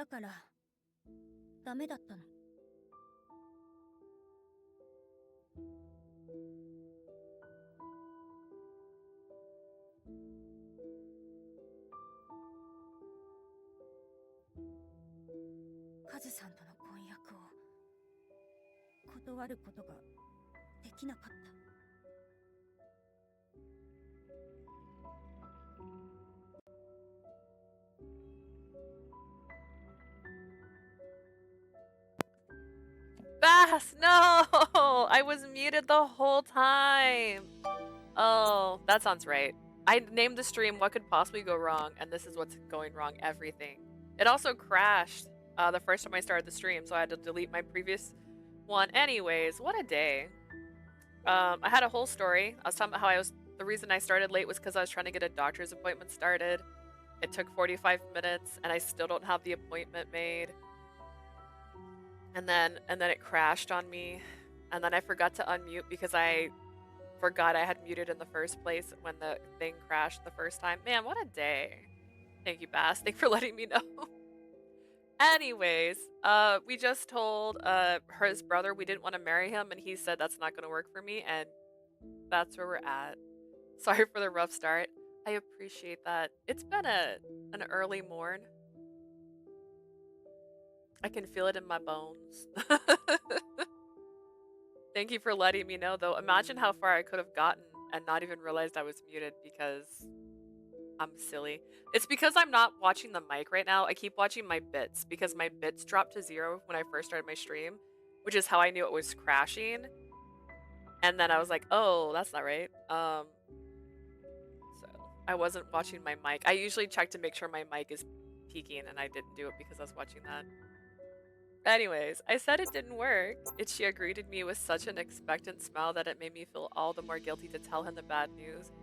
たからダメだったの。カズさんとの婚約を断ることができなかった。Bass, no! I was muted the whole time. Oh, that sounds right. I named the stream What Could Possibly Go Wrong, and this is what's going wrong, everything. It also crashed the first time I started the stream, so I had to delete my previous one. Anyways, what a day. I had a whole story. I was talking about how the reason I started late was because I was trying to get a doctor's appointment started. It took 45 minutes, and I still don't have the appointment made. And then it crashed on me, and then I forgot to unmute because I forgot I had muted in the first place when the thing crashed the first time. Man, what a day. Thank you, Bass. Thanks for letting me know. Anyways, we just told his brother we didn't want to marry him, and he said that's not going to work for me, and that's where we're at. Sorry for the rough start. I appreciate that. It's been an early morn. I can feel it in my bones. Thank you for letting me know, though. Imagine how far I could have gotten and not even realized I was muted because I'm silly. It's because I'm not watching the mic right now. I keep watching my bits because my bits dropped to 0 when I first started my stream, which is how I knew it was crashing. And then I was like, oh, that's not right. So I wasn't watching my mic. I usually check to make sure my mic is peaking, and I didn't do it because I was watching that. Anyways, I said it didn't work. Ichiya greeted me with such an expectant smile that it made me feel all the more guilty to tell him the bad news.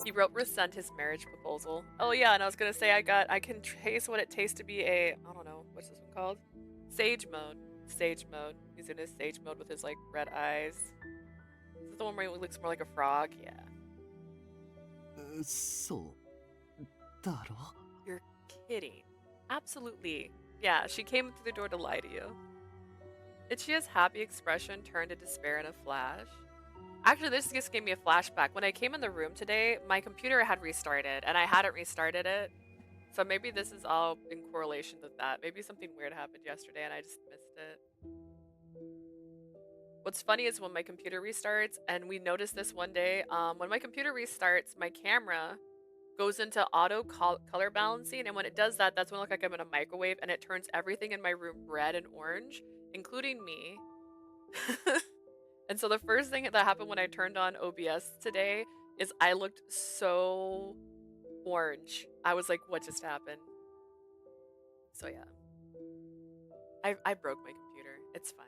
He wrote resent his marriage proposal. Oh yeah, and I was gonna say I can taste what it tastes to be a, I don't know, what's this one called? Sage mode. Sage mode. He's in his sage mode with his like red eyes. Is this the one where he looks more like a frog? Yeah. You're kidding. Absolutely. Yeah, she came through the door to lie to you. Ichiya's happy expression turned to despair in a flash. Actually, this just gave me a flashback. When I came in the room today, my computer had restarted, and I hadn't restarted it. So maybe this is all in correlation with that. Maybe something weird happened yesterday and I just missed it. What's funny is when my computer restarts, and we noticed this one day, when my computer restarts, my camera goes into auto color balancing, and when it does that, that's when I look like I'm in a microwave, and it turns everything in my room red and orange, including me. And so the first thing that happened when I turned on OBS today is I looked so orange. I was like, what just happened? So yeah. I broke my computer. It's fine.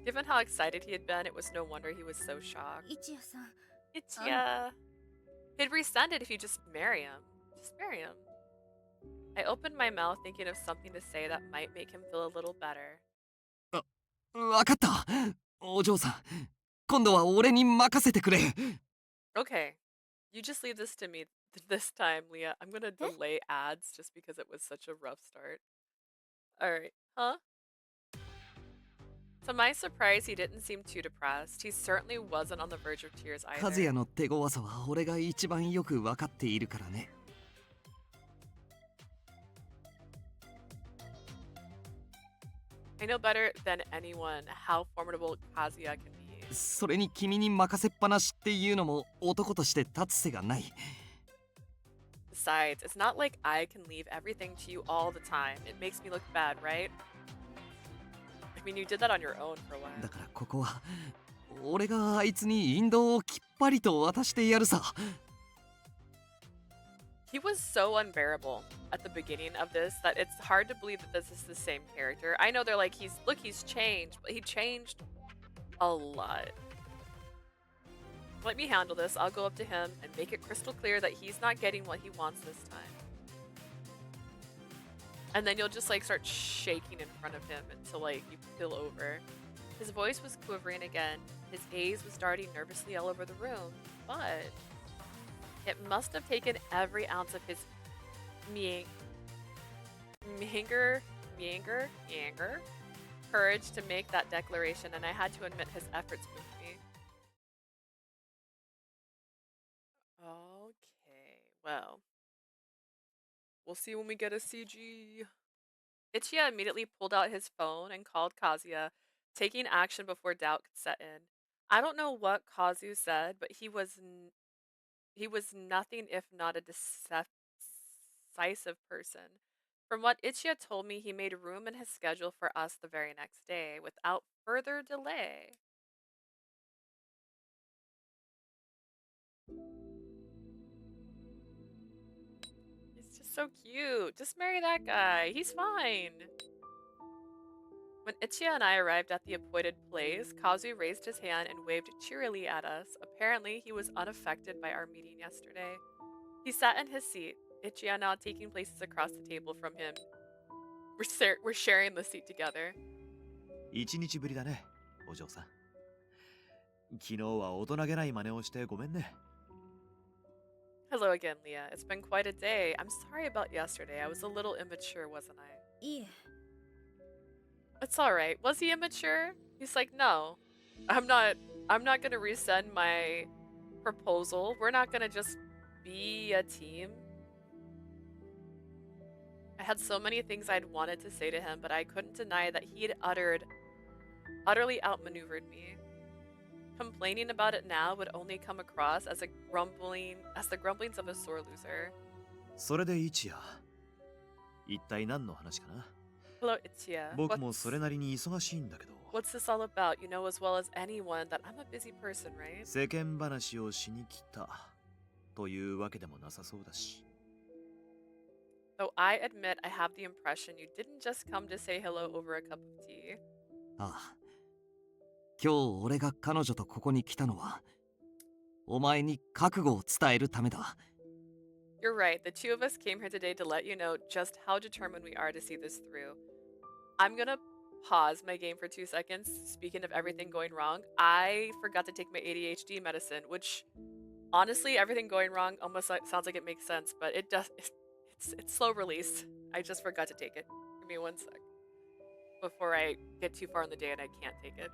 Given how excited he had been, it was no wonder he was so shocked. Ichiya-san. Ichiya. He'd resend it if you just marry him. Just marry him. I opened my mouth thinking of something to say that might make him feel a little better. わかった。お嬢さん、今度は俺に任せてくれ。Okay. You just leave this to me this time, Leah. I'm gonna delay ads just because it was such a rough start. Alright. Huh? To my surprise, he didn't seem too depressed. He certainly wasn't on the verge of tears 和也 either. の手強さは俺が一番よく分かっているからね。I know better than anyone how formidable Kazuya can be. それに君に任せっぱなしっていうのも男として立つ瀬がない。Besides, it's not like I can leave everything to you all the time. It makes me look bad, right? I mean, you did that on your own for a while. だからここは俺があいつに引導をきっぱりと渡してやるさ。He was so unbearable at the beginning of this that it's hard to believe that this is the same character. I know they're like, he's changed, but he changed a lot. Let me handle this. I'll go up to him and make it crystal clear that he's not getting what he wants this time. And then you'll just like start shaking in front of him until like you spill over. His voice was quivering again. His gaze was darting nervously all over the room, but it must have taken every ounce of his meager courage to make that declaration, and I had to admit his efforts moved me. Okay, well, we'll see when we get a CG. Ichiya immediately pulled out his phone and called Kazuya, taking action before doubt could set in. I don't know what Kazu said, but he was nothing if not a decisive person. From what Ichiya told me, he made room in his schedule for us the very next day without further delay. He's just so cute. Just marry that guy. He's fine. When Ichiya and I arrived at the appointed place, Kazu raised his hand and waved cheerily at us. Apparently, he was unaffected by our meeting yesterday. He sat in his seat, Ichiya now taking places across the table from him. We're sharing the seat together. 1日ぶりだね、お嬢さん。昨日は大人げない真似をしてごめんね。Hello again, Leah. It's been quite a day. I'm sorry about yesterday. I was a little immature, wasn't I? いえ It's alright. Was he immature? He's like, no. I'm not gonna resend my proposal. We're not gonna just be a team. I had so many things I'd wanted to say to him, but I couldn't deny that he had utterly outmaneuvered me. Complaining about it now would only come across as the grumblings of a sore loser. それで一夜。一体何の話かな？ Hello, Ichiya. 僕もそれなりに忙しいんだけど。What's this all about? You know as well as anyone that I'm a busy person, right? 世間話をしに来たというわけでもなさそうだし。Though I admit I have the impression you didn't just come to say hello over a cup of tea. ああ。今日俺が彼女とここに来たのは、お前に覚悟を伝えるためだ。You're right. The two of us came here today to let you know just how determined we are to see this through. I'm gonna pause my game for 2 seconds. Speaking of everything going wrong, I forgot to take my ADHD medicine, which honestly, everything going wrong almost sounds like it makes sense, but it does. It's slow release. I just forgot to take it. Give me 1 sec before I get too far in the day and I can't take it.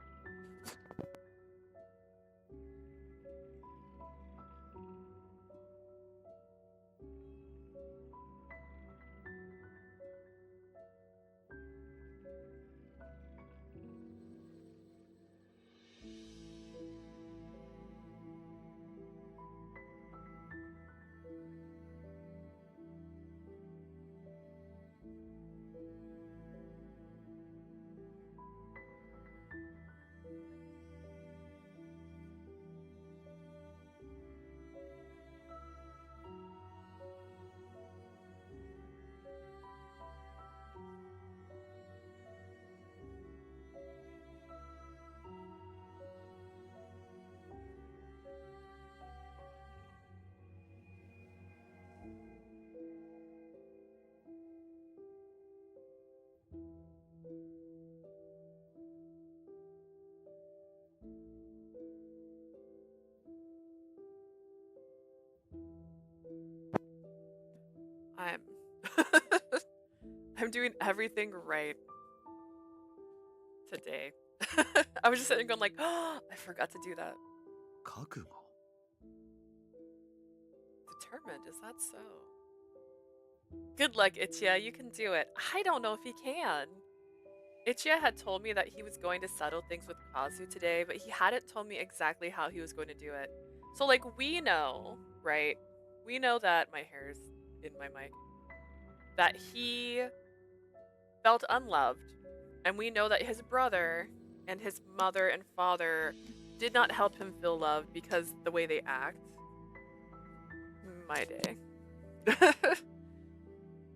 I'm doing everything right today. I was just sitting going like, oh, I forgot to do that. 覚悟 Determined, is that so? Good luck, Ichiya. You can do it. I don't know if he can. Ichiya had told me that he was going to settle things with Kazu today, but he hadn't told me exactly how he was going to do it. So, like, we know, right? We know that my hair's in my mic. That he felt unloved. And we know that his brother and his mother and father did not help him feel loved because the way they act. My day.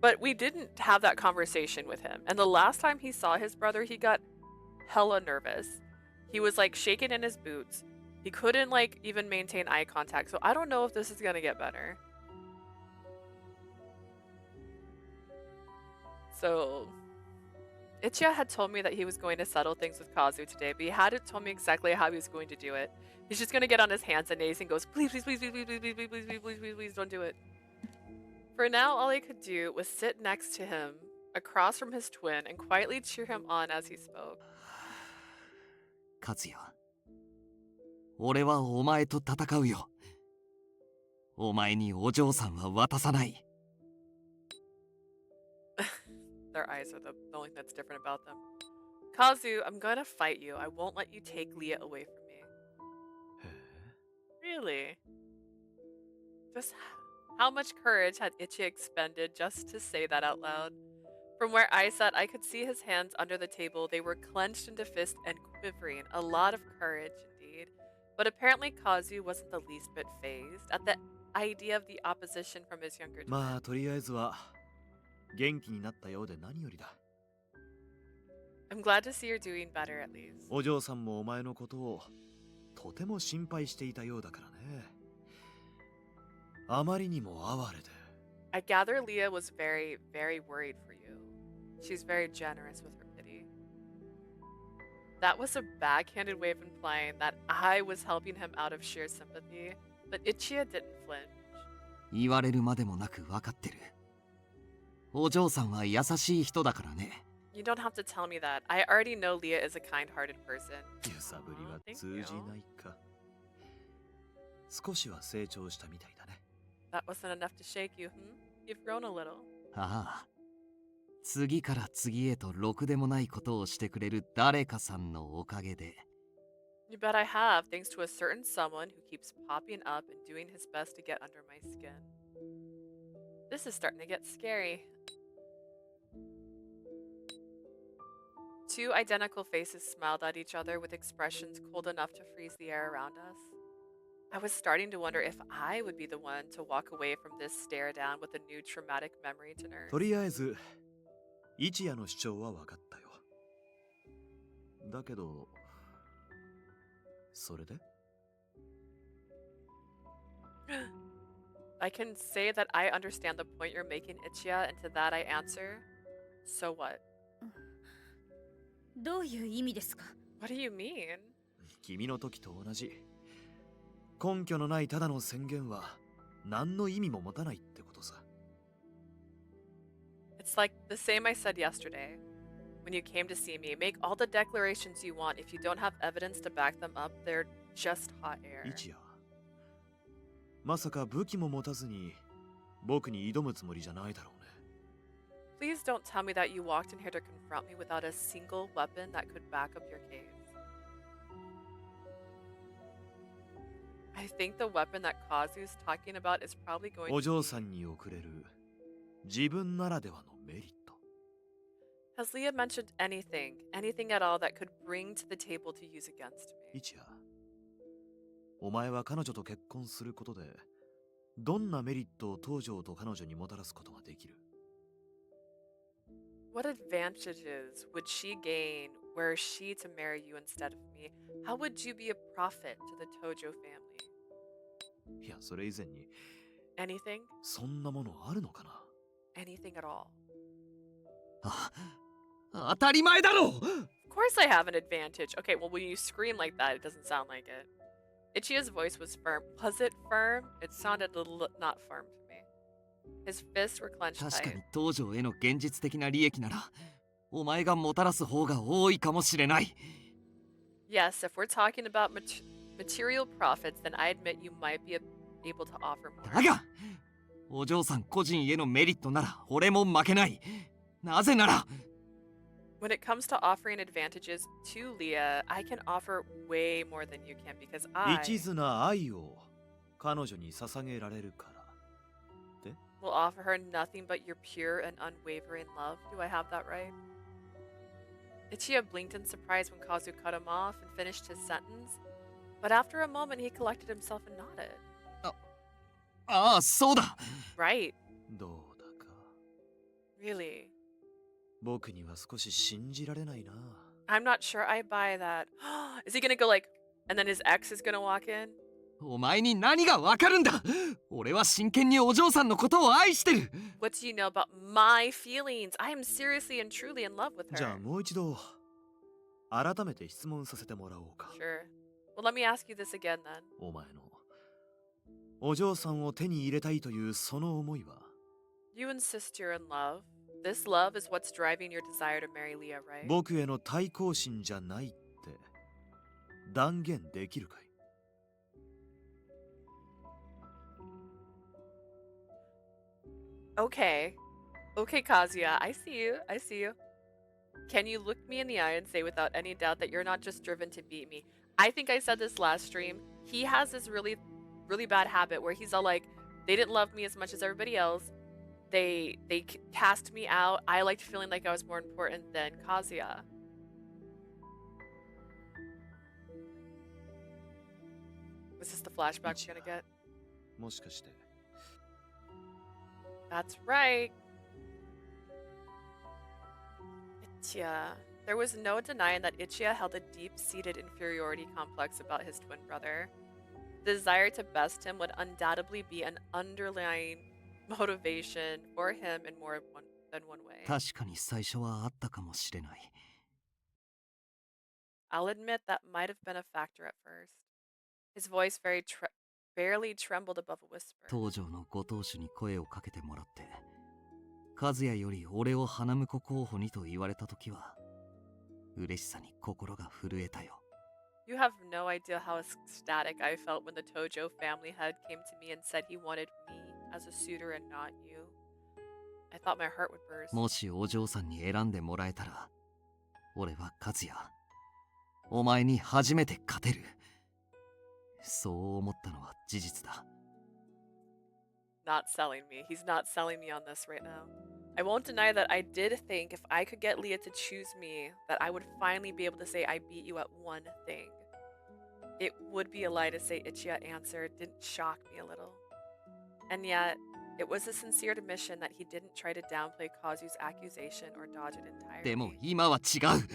But we didn't have that conversation with him. And the last time he saw his brother, he got hella nervous. He was like shaking in his boots. He couldn't like even maintain eye contact. So I don't know if this is gonna get better. So Ichiya had told me that he was going to settle things with Kazu today, but he hadn't told me exactly how he was going to do it. He's just gonna get on his hands and knees and goes, please, please, please, please, please, please, please, please, please, please, please, please, don't do it. For now, all I could do was sit next to him across from his twin and quietly cheer him on as he spoke. 勝也、俺はお前と戦うよ。お前にお嬢さんは渡さない。Their eyes are the only thing that's different about them. Kazu, I'm gonna fight you. I won't let you take Leah away from me. へえ。 Really? Just how much courage had Ichiya expended just to say that out loud? From where I sat, I could see his hands under the table. They were clenched into fists and quivering. A lot of courage, indeed. But apparently Kazu wasn't the least bit phased at the idea of the opposition from his younger twin. まあとりあえずは元気になったようで何よりだ。 I'm glad to see you're doing better at least. お嬢さんもお前のことをとても心配していたようだからね。あまりにも哀れで。 I gather Leah was very, very worried for you. She's very generous with her pity. That was a backhanded way of implying that I was helping him out of sheer sympathy, but Ichiya didn't flinch. 言われるまでもなく分かってる。お嬢さんは優しい人だからね。You don't have to tell me that. I already know Leah is a kind-hearted person. 揺さぶりは Thank 通 you. じないか。少しは成長したみたいだね。 That wasn't enough to shake you, You've grown a little. ああ。次から次へとろくでもないことをしてくれる誰かさんのおかげで。You bet I have, thanks to a certain someone who keeps popping up and doing his best to get under my skin. This is starting to get scary. Two identical faces smiled at each other with expressions cold enough to freeze the air around us. I was starting to wonder if I would be the one to walk away from this stare down with a new traumatic memory to nurse. とりあえず一夜の主張は分かったよ。だけどそれで I can say that I understand the point you're making, Ichiya, and to that I answer, so what? どういう意味ですか？ What do you mean? 君の時と同じ。根拠のないただの宣言は何の意味も持たないってことさ。 It's like the same I said yesterday. When you came to see me, make all the declarations you want. If you don't have evidence to back them up, they're just hot air. 一夜。まさか武器も持たずに僕に挑むつもりじゃないだろうね。 Please don't tell me that you walked in here to confront me without a single weapon that could back up your case. I think the weapon that Kazu's talking about is probably going to お嬢さんに送れる自分ならではのメリット。 Has Leah mentioned anything at all that could bring to the table to use against me? 一夜。お前は彼女と結婚することでどんなメリットを東條と彼女にもたらすことができる？ What advantages would she gain were she to marry you instead of me? How would you be a profit to the Tojo family? いや、それ以前に Anything? そんなものあるのかな？ Anything at all. あ、当たり前だろう。 Of course I have an advantage. Okay, well, when you scream like that, it doesn't sound like it. Ichiya's voice was firm. Was it firm? It sounded a little not firm to me. His fists were clenched 確か tight. に東條への現実的な利益ならお前がもたらす方が多いかもしれない。 Yes, if we're talking about material profits, then I admit you might be able to offer だ more. がお嬢さん個人へのメリットなら俺も負けない。なぜなら When it comes to offering advantages to Leah, I can offer way more than you can because I 一途な愛を彼女に捧げられるから。 will offer her nothing but your pure and unwavering love. Do I have that right? Ichiya blinked in surprise when Kazu cut him off and finished his sentence, but after a moment he collected himself and nodded. ああそうだ。 Right. どうだか Really? 僕には少し信じられないな。 I'm not sure I buy that. Is he gonna go like, and then his ex is gonna walk in? お前に何がわかるんだ。俺は真剣にお嬢さんのことを愛してる。 What do you know about my feelings? I am seriously and truly in love with じゃあ her. もう一度改めて質問させてもらおうか。 Sure. Well, let me ask you this again then. お前のお嬢さんを手に入れたいというその思いは You insist you're in love. This love is what's driving your desire to marry Leah, right? 僕への対抗心じゃないって断言できるかい？ Okay. Okay, Kazuya, I see you. I see you. Can you look me in the eye and say without any doubt that you're not just driven to beat me? I think I said this last stream. He has this really, really bad habit where he's all like, they didn't love me as much as everybody else. They cast me out. I liked feeling like I was more important than Kazuya. Was this the flashback we're gonna get? もしかして That's right. Ichiya. There was no denying that Ichiya held a deep-seated inferiority complex about his twin brother. The desire to best him would undoubtedly be an underlying motivation for him in more than one way. 確かに最初はあったかもしれない。 I'll admit that might have been a factor at first. His voice barely trembled above a whisper. 東条のご当主に声をかけてもらって、和也より俺を花婿候補にと言われた時は、嬉しさに心が震えたよ。You have no idea how ecstatic I felt when the Tojo family head came to me and said he wanted me as a suitor and not you. I thought my heart would burst. もしお嬢さんに選んでもらえたら、俺は和也、お前に初めて勝てる。そう思ったのは事実だ。Not selling me. He's not selling me on this right now. I won't deny that I did think if I could get Leah to choose me, that I would finally be able to say I beat you at one thing. It would be a lie to say Ichiya answered didn't shock me a little. And yet, it was a sincere admission that he didn't try to downplay Kazu's accusation or dodge it entirely. でも今は違う。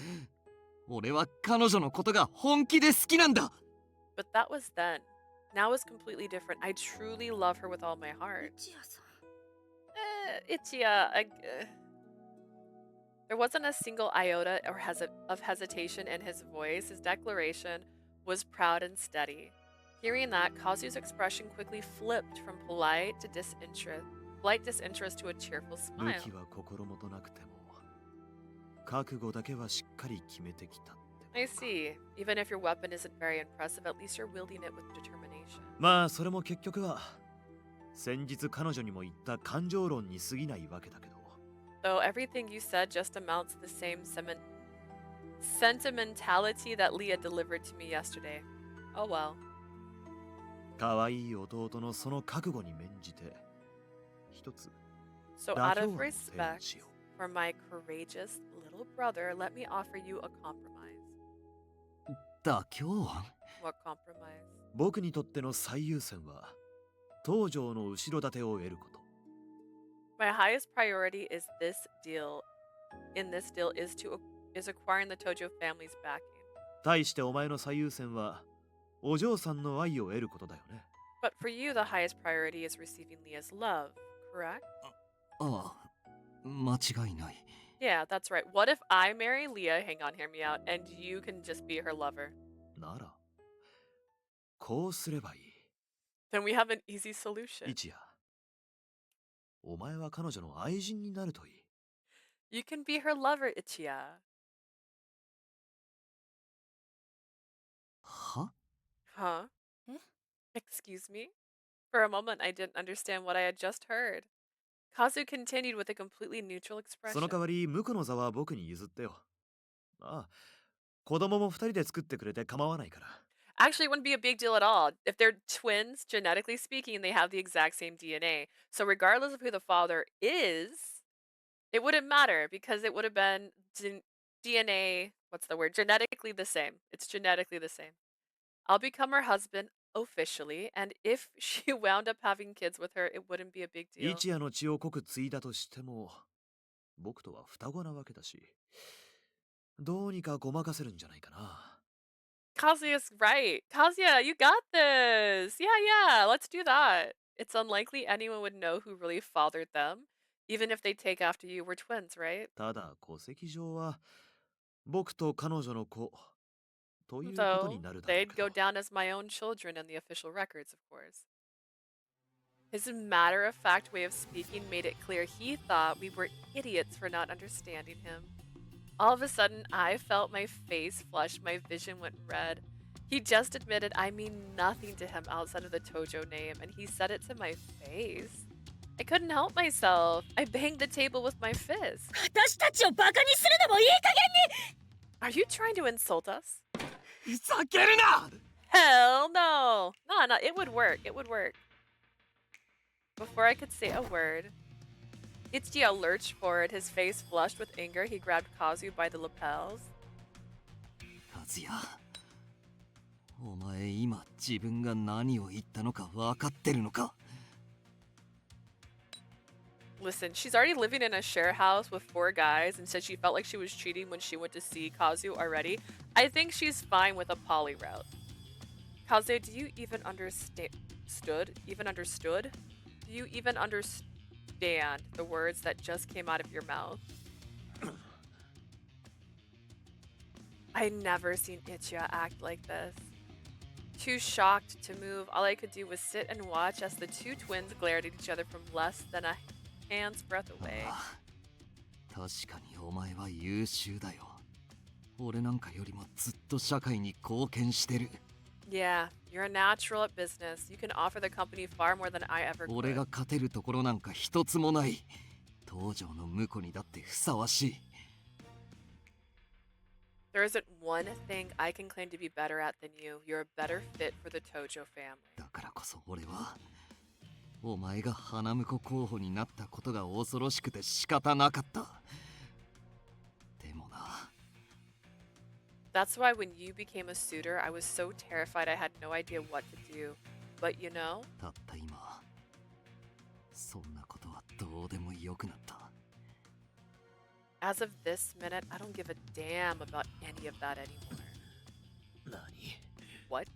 俺は彼女のことが本気で好きなんだ。But that was then. Now is completely different. I truly love her with all my heart. 一夜さん Ichiya. There wasn't a single iota of hesitation in his voice. His declaration was proud and steady. Hearing that, Kazu's expression quickly flipped from polite disinterest to a cheerful 武 smile. 器は心もとなくても覚悟だけはしっかり決めてきたって。 I see. Even if your weapon isn't very impressive, at least you're wielding it with determination. まあそれも結局は先日彼女にも言った感情論に過ぎないわけだけど。 Though everything you said just amounts to the same sentimentality that Leah delivered to me yesterday. Oh well. 可愛い弟のその覚悟に免じて一つ So 妥 out 協 of 案を提案 respect しよう。 for my courageous little brother, let me offer you a compromise. 妥協案？ What compromise? 僕にとっての最優先は東条の後ろ盾を得ること。 My highest priority is this deal. In this deal is acquiring the Tojo family's backing. 対してお前の最優先はお嬢さんの愛を得ることだよね。 But for you, the highest priority is receiving Leah's love, correct? ああ、間違いない。 Yeah, that's right. What if I marry Leah, hang on, hear me out, and you can just be her lover? ならこうすればいい。 Then we have an easy solution. 一夜お前は彼女の愛人になるといい。 You can be her lover, Ichiya. は？ Huh? Eh? Excuse me? For a moment, I didn't understand what I had just heard. Kazu continued with a completely neutral その expression. 代わり婿の座は僕に譲ってよ。ああ、子供も二人で作ってくれて構わないから。 Actually, it wouldn't be a big deal at all. If they're twins, genetically speaking, they have the exact same DNA. So regardless of who the father is, it wouldn't matter because it would have been DNA, what's the word? Genetically the same. It's genetically the same. I'll become her husband officially, and if she wound up having kids with her, it wouldn't be a big deal. 一夜の血を濃く継いだとしても僕とは双子なわけだしどうにかごまかせるんじゃないかな。 Kazuya's right. Kazuya, you got this. Yeah, let's do that. It's unlikely anyone would know who really fathered them, even if they take after you. We're twins, right? ただ戸籍上は僕と彼女の子ということに So なるだろう they'd け go ど。 down as my own children in the official records, of course. His matter-of-fact way of speaking made it clear he thought we were idiots for not understanding him. All of a sudden, I felt my face flush, my vision went red. He just admitted I mean nothing to him outside of the Tojo name, and he said it to my face. I couldn't help myself. I banged the table with my fist. 私たちをバカにするのもいい加減に Are you trying to insult us? ふざけるな Hell no! No, it would work. It would work. Before I could say a word, Ichiya lurched forward, his face flushed with anger. He grabbed Kazu by the lapels. 和也お前今自分が何を言ったのか分かってるのか Listen, she's already living in a share house with 4 guys and said she felt like she was cheating when she went to see Kazu already. I think she's fine with a poly route. Kazu, do you even understand? Do you even understand the words that just came out of your mouth? I never seen Ichiya act like this. Too shocked to move, all I could do was sit and watch as the 2 twins glared at each other from less than a hand's breadth away. 確かにお前は優秀だよ俺なんかよりもずっと社会に貢献してる Yeah, you're a natural at business. You can offer the company far more than I ever 俺 could. が勝てるところなんか一つもない東条の婿にだってふさわしい There isn't one thing I can claim to be better at than you. You're a better fit for the Tojo family. だからこそ俺はお前が花婿候補になったことが恐ろしくて仕方なかったでもな That's why when you became a suitor, I was so terrified I had no idea what to do. But you know, たった今そんなことはどうでもよくなった as of this minute, I don't give a damn about any of that anymore. 何 What?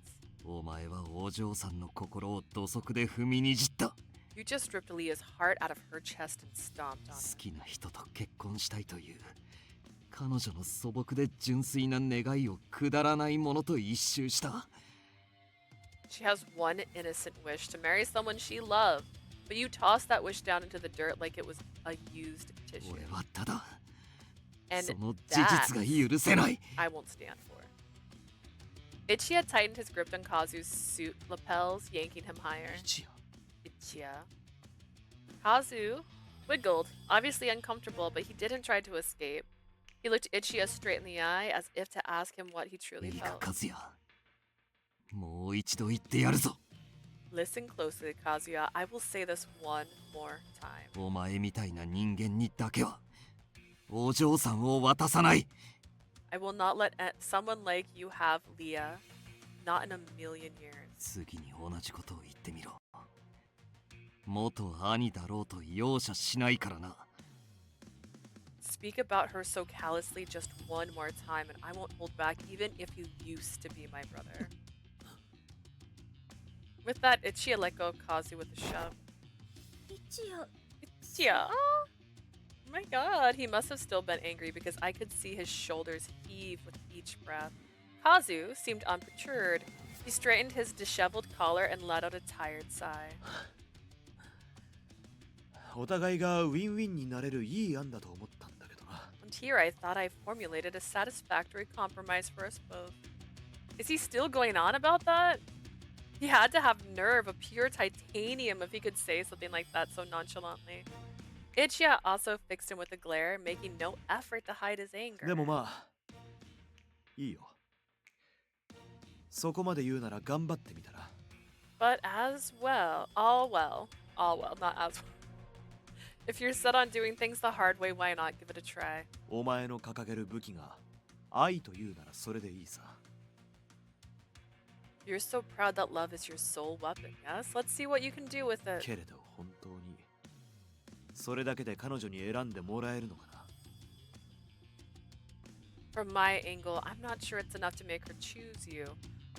お前はお嬢さんの心を土足で踏みにじった You just ripped Leah's heart out of her chest and stomped on 好 it. きな人と結婚したいという彼女の素朴で純粋な願いをくだらないものと一蹴した She has one innocent wish to marry someone she loved, but you tossed that wish down into the dirt like it was a used tissue. 俺はただ And その事実が許せない I won't stand for. Ichiya tightened his grip on Kazu's suit lapels, yanking him higher. 一夜 Ichiya. Kazu wiggled, obviously uncomfortable, but he didn't try to escape. He looked Ichiya straight in the eye as if to ask him what he truly いいか felt. 和也もう一度言ってやるぞ Listen closely, Kazuya. I will say this one more time. お前みたいな人間にだけはお嬢さんを渡さない I will not let someone like you have Leah. Not in a million years. 次に同じことを言ってみろ元兄だろうと容赦しないからな Speak about her so callously just one more time, and I won't hold back even if you used to be my brother. With that, Ichiya let go of Kazu with a shove. 一夜 Ichiya! Oh my god, he must have still been angry because I could see his shoulders heave with each breath. Kazu seemed unperturbed. He straightened his disheveled collar and let out a tired sigh. お互いがウィンウィンになれるいい案だと思ったんだけどな And here I thought I formulated a satisfactory compromise for us both. Is he still going on about that? He had to have nerve of pure titanium if he could say something like that so nonchalantly. Ichiya also fixed him with a glare, making no effort to hide his anger. でもまあいいよそこまで言うなら頑張ってみたら But as well, not as well. If you're set on doing things the hard way, why not give it a try? お前の掲げる武器が愛というならそれでいいさ You're so proud that love is your sole weapon, yes? Let's see what you can do with it. けれど本当にそれだけで彼女に選んでもらえるのかな From my angle, I'm not sure it's enough to make her choose you.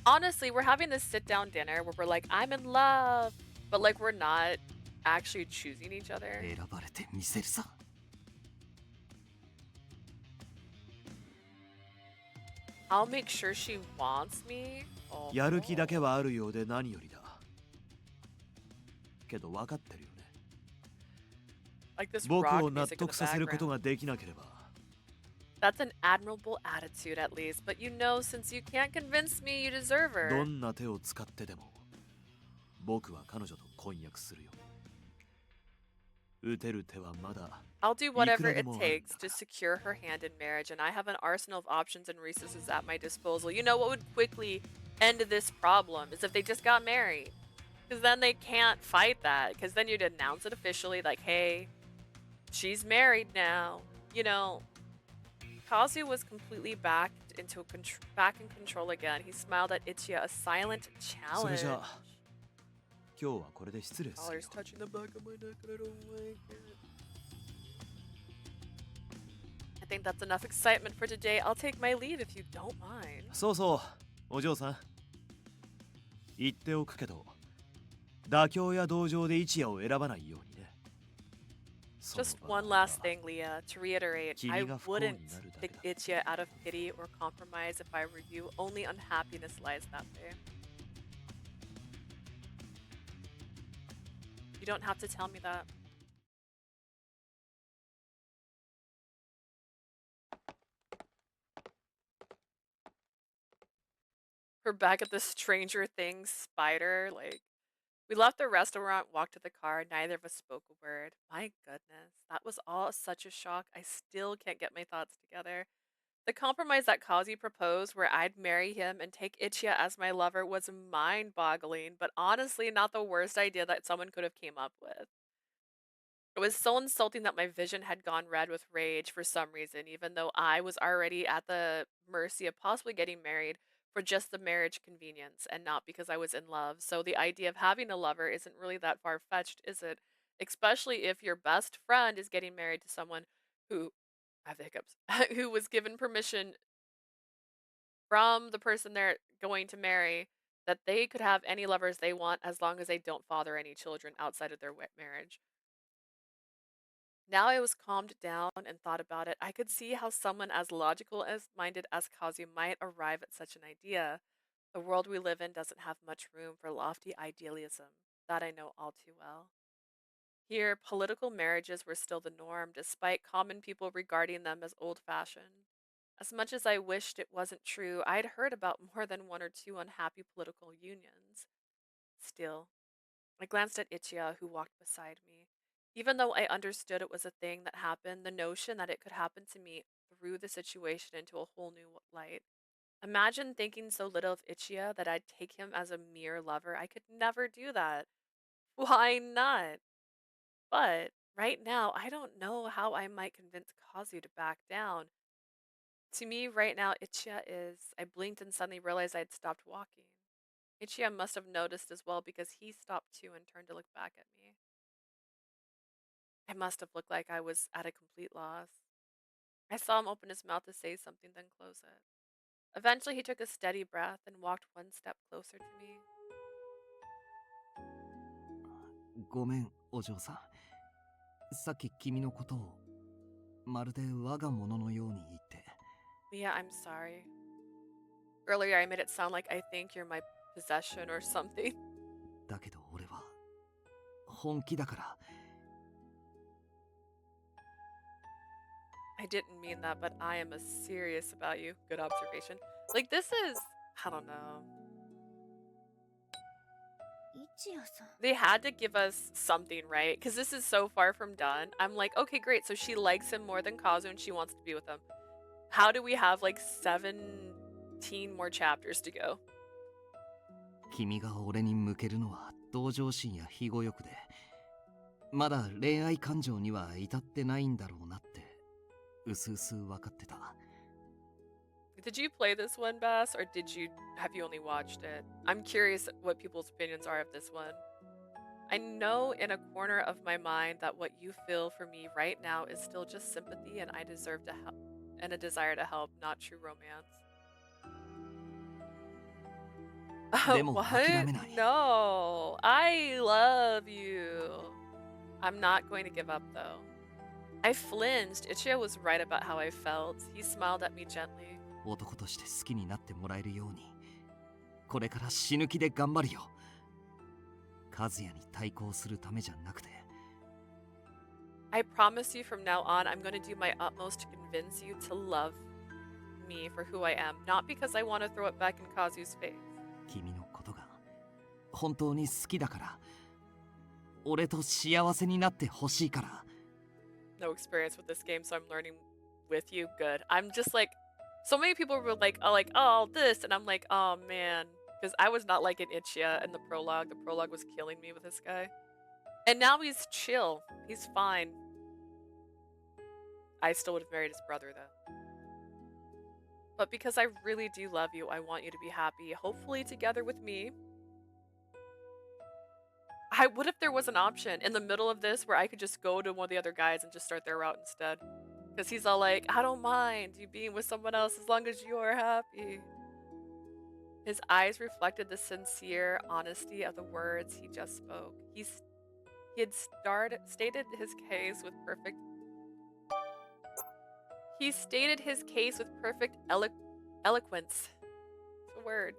Honestly, we're having this sit-down dinner where we're like, I'm in love, but like we're not actually choosing each other. 選ばれてみせるさ I'll make sure she wants me. Oh. やる気だけはあるようで何よりだけど分かってるよね。 Like this 僕 rock を納 music in the 得させること background. ができなければ That's an admirable attitude, at least. But you know, since you can't convince me, you deserve ど her. んな手を使ってでも僕は彼女と婚約するよ。打てる手はまだ I'll do whatever it いくらでもあるんだから。 takes to secure her hand in marriage, and I have an arsenal of options and resources at my disposal. You know what would quickly end this problem is if they just got married. Because then they can't fight that. Because then you'd announce it officially, like, hey, she's married now. You know, Kazu was completely back in control again. He smiled at Ichiya, a silent それ challenge. じゃあ今日はこれで失礼するよ。 Collar's touching the back of my neck and I don't like it. I think that's enough excitement for today. I'll take my leave if you don't mind. そうそうお嬢さん言っておくけど妥協や同情で一夜を選ばないようにね。 Just one last thing, Leah. To reiterate, I wouldn't pick Ichiya out of pity or compromise if I were you. Only unhappiness lies that way. You don't have to tell me that. We're back at the Stranger Things spider. Like, we left the restaurant, walked to the car. Neither of us spoke a word. My goodness, that was all such a shock. I still can't get my thoughts together. The compromise that Kazi proposed, where I'd marry him and take Ichiya as my lover, was mind-boggling, but honestly not the worst idea that someone could have came up with. It was so insulting that my vision had gone red with rage for some reason, even though I was already at the mercy of possibly getting married for just the marriage convenience and not because I was in love. So the idea of having a lover isn't really that far-fetched, is it? Especially if your best friend is getting married to someone who, I have the hiccups, who was given permission from the person they're going to marry that they could have any lovers they want as long as they don't father any children outside of their marriage. Now I was calmed down and thought about it. I could see how someone as logical as minded as Kazu might arrive at such an idea. The world we live in doesn't have much room for lofty idealism. That I know all too well. Here, political marriages were still the norm, despite common people regarding them as old-fashioned. As much as I wished it wasn't true, I'd heard about more than one or two unhappy political unions. Still, I glanced at Ichiya, who walked beside me. Even though I understood it was a thing that happened, the notion that it could happen to me threw the situation into a whole new light. Imagine thinking so little of Ichiya that I'd take him as a mere lover. I could never do that. Why not? But right now, I don't know how I might convince Kazu to back down. To me, right now, Ichiya is. I blinked and suddenly realized I'd stopped walking. Ichiya must have noticed as well because he stopped too and turned to look back at me. I must have looked like I was at a complete loss. I saw him open his mouth to say something, then close it. Eventually, he took a steady breath and walked one step closer to me. ごめんお嬢さん。さっき君のことをまるで我が物のように言って。 Mia, I'm sorry. Earlier, I made it sound like I think you're my possession or something. だけど俺は本気だから。 I didn't mean that, but I am as serious about you. Good observation. Like, this is... I don't know. 一夜さん They had to give us something, right? Because this is so far from done. I'm like, okay, great. So she likes him more than Kazu and she wants to be with him. How do we have like 17 more chapters to go? 君が俺に向けるのは同情心や庇護欲で、まだ恋愛感情には至ってないんだろうなってうすうす分かってた。 Did you play this one, Bass, or have you only watched it? I'm curious what people's opinions are of this one. I know in a corner of my mind that what you feel for me right now is still just sympathy and I deserve to help and a desire to help, not true romance. What? No, I love you. I'm not going to give up though. I flinched. Ichiya was right about how I felt. He smiled at me gently. 男として好きになってもらえるようにこれから死ぬ気で頑張るよ。和也に対抗するためじゃなくて。 I promise you from now on, I'm going to do my utmost to convince you to love me for who I am, not because I want to throw it back in Kazu's face. 君のことが本当に好きだから、俺と幸せになってほしいから。 No experience with this game, so I'm learning with you. Good. I'm just like, so many people were like, oh, this, and I'm like, oh man, because I was not liking Ichiya in the prologue. The prologue was killing me with this guy, and now he's chill. He's fine. I still would have married his brother though. But because I really do love you, I want you to be happy, hopefully together with me. What if there was an option in the middle of this where I could just go to one of the other guys and just start their route instead? Because he's all like, I don't mind you being with someone else as long as you're happy. His eyes reflected the sincere honesty of the words he just spoke. He had stated his case with perfect... He stated his case with perfect eloquence. It's a word.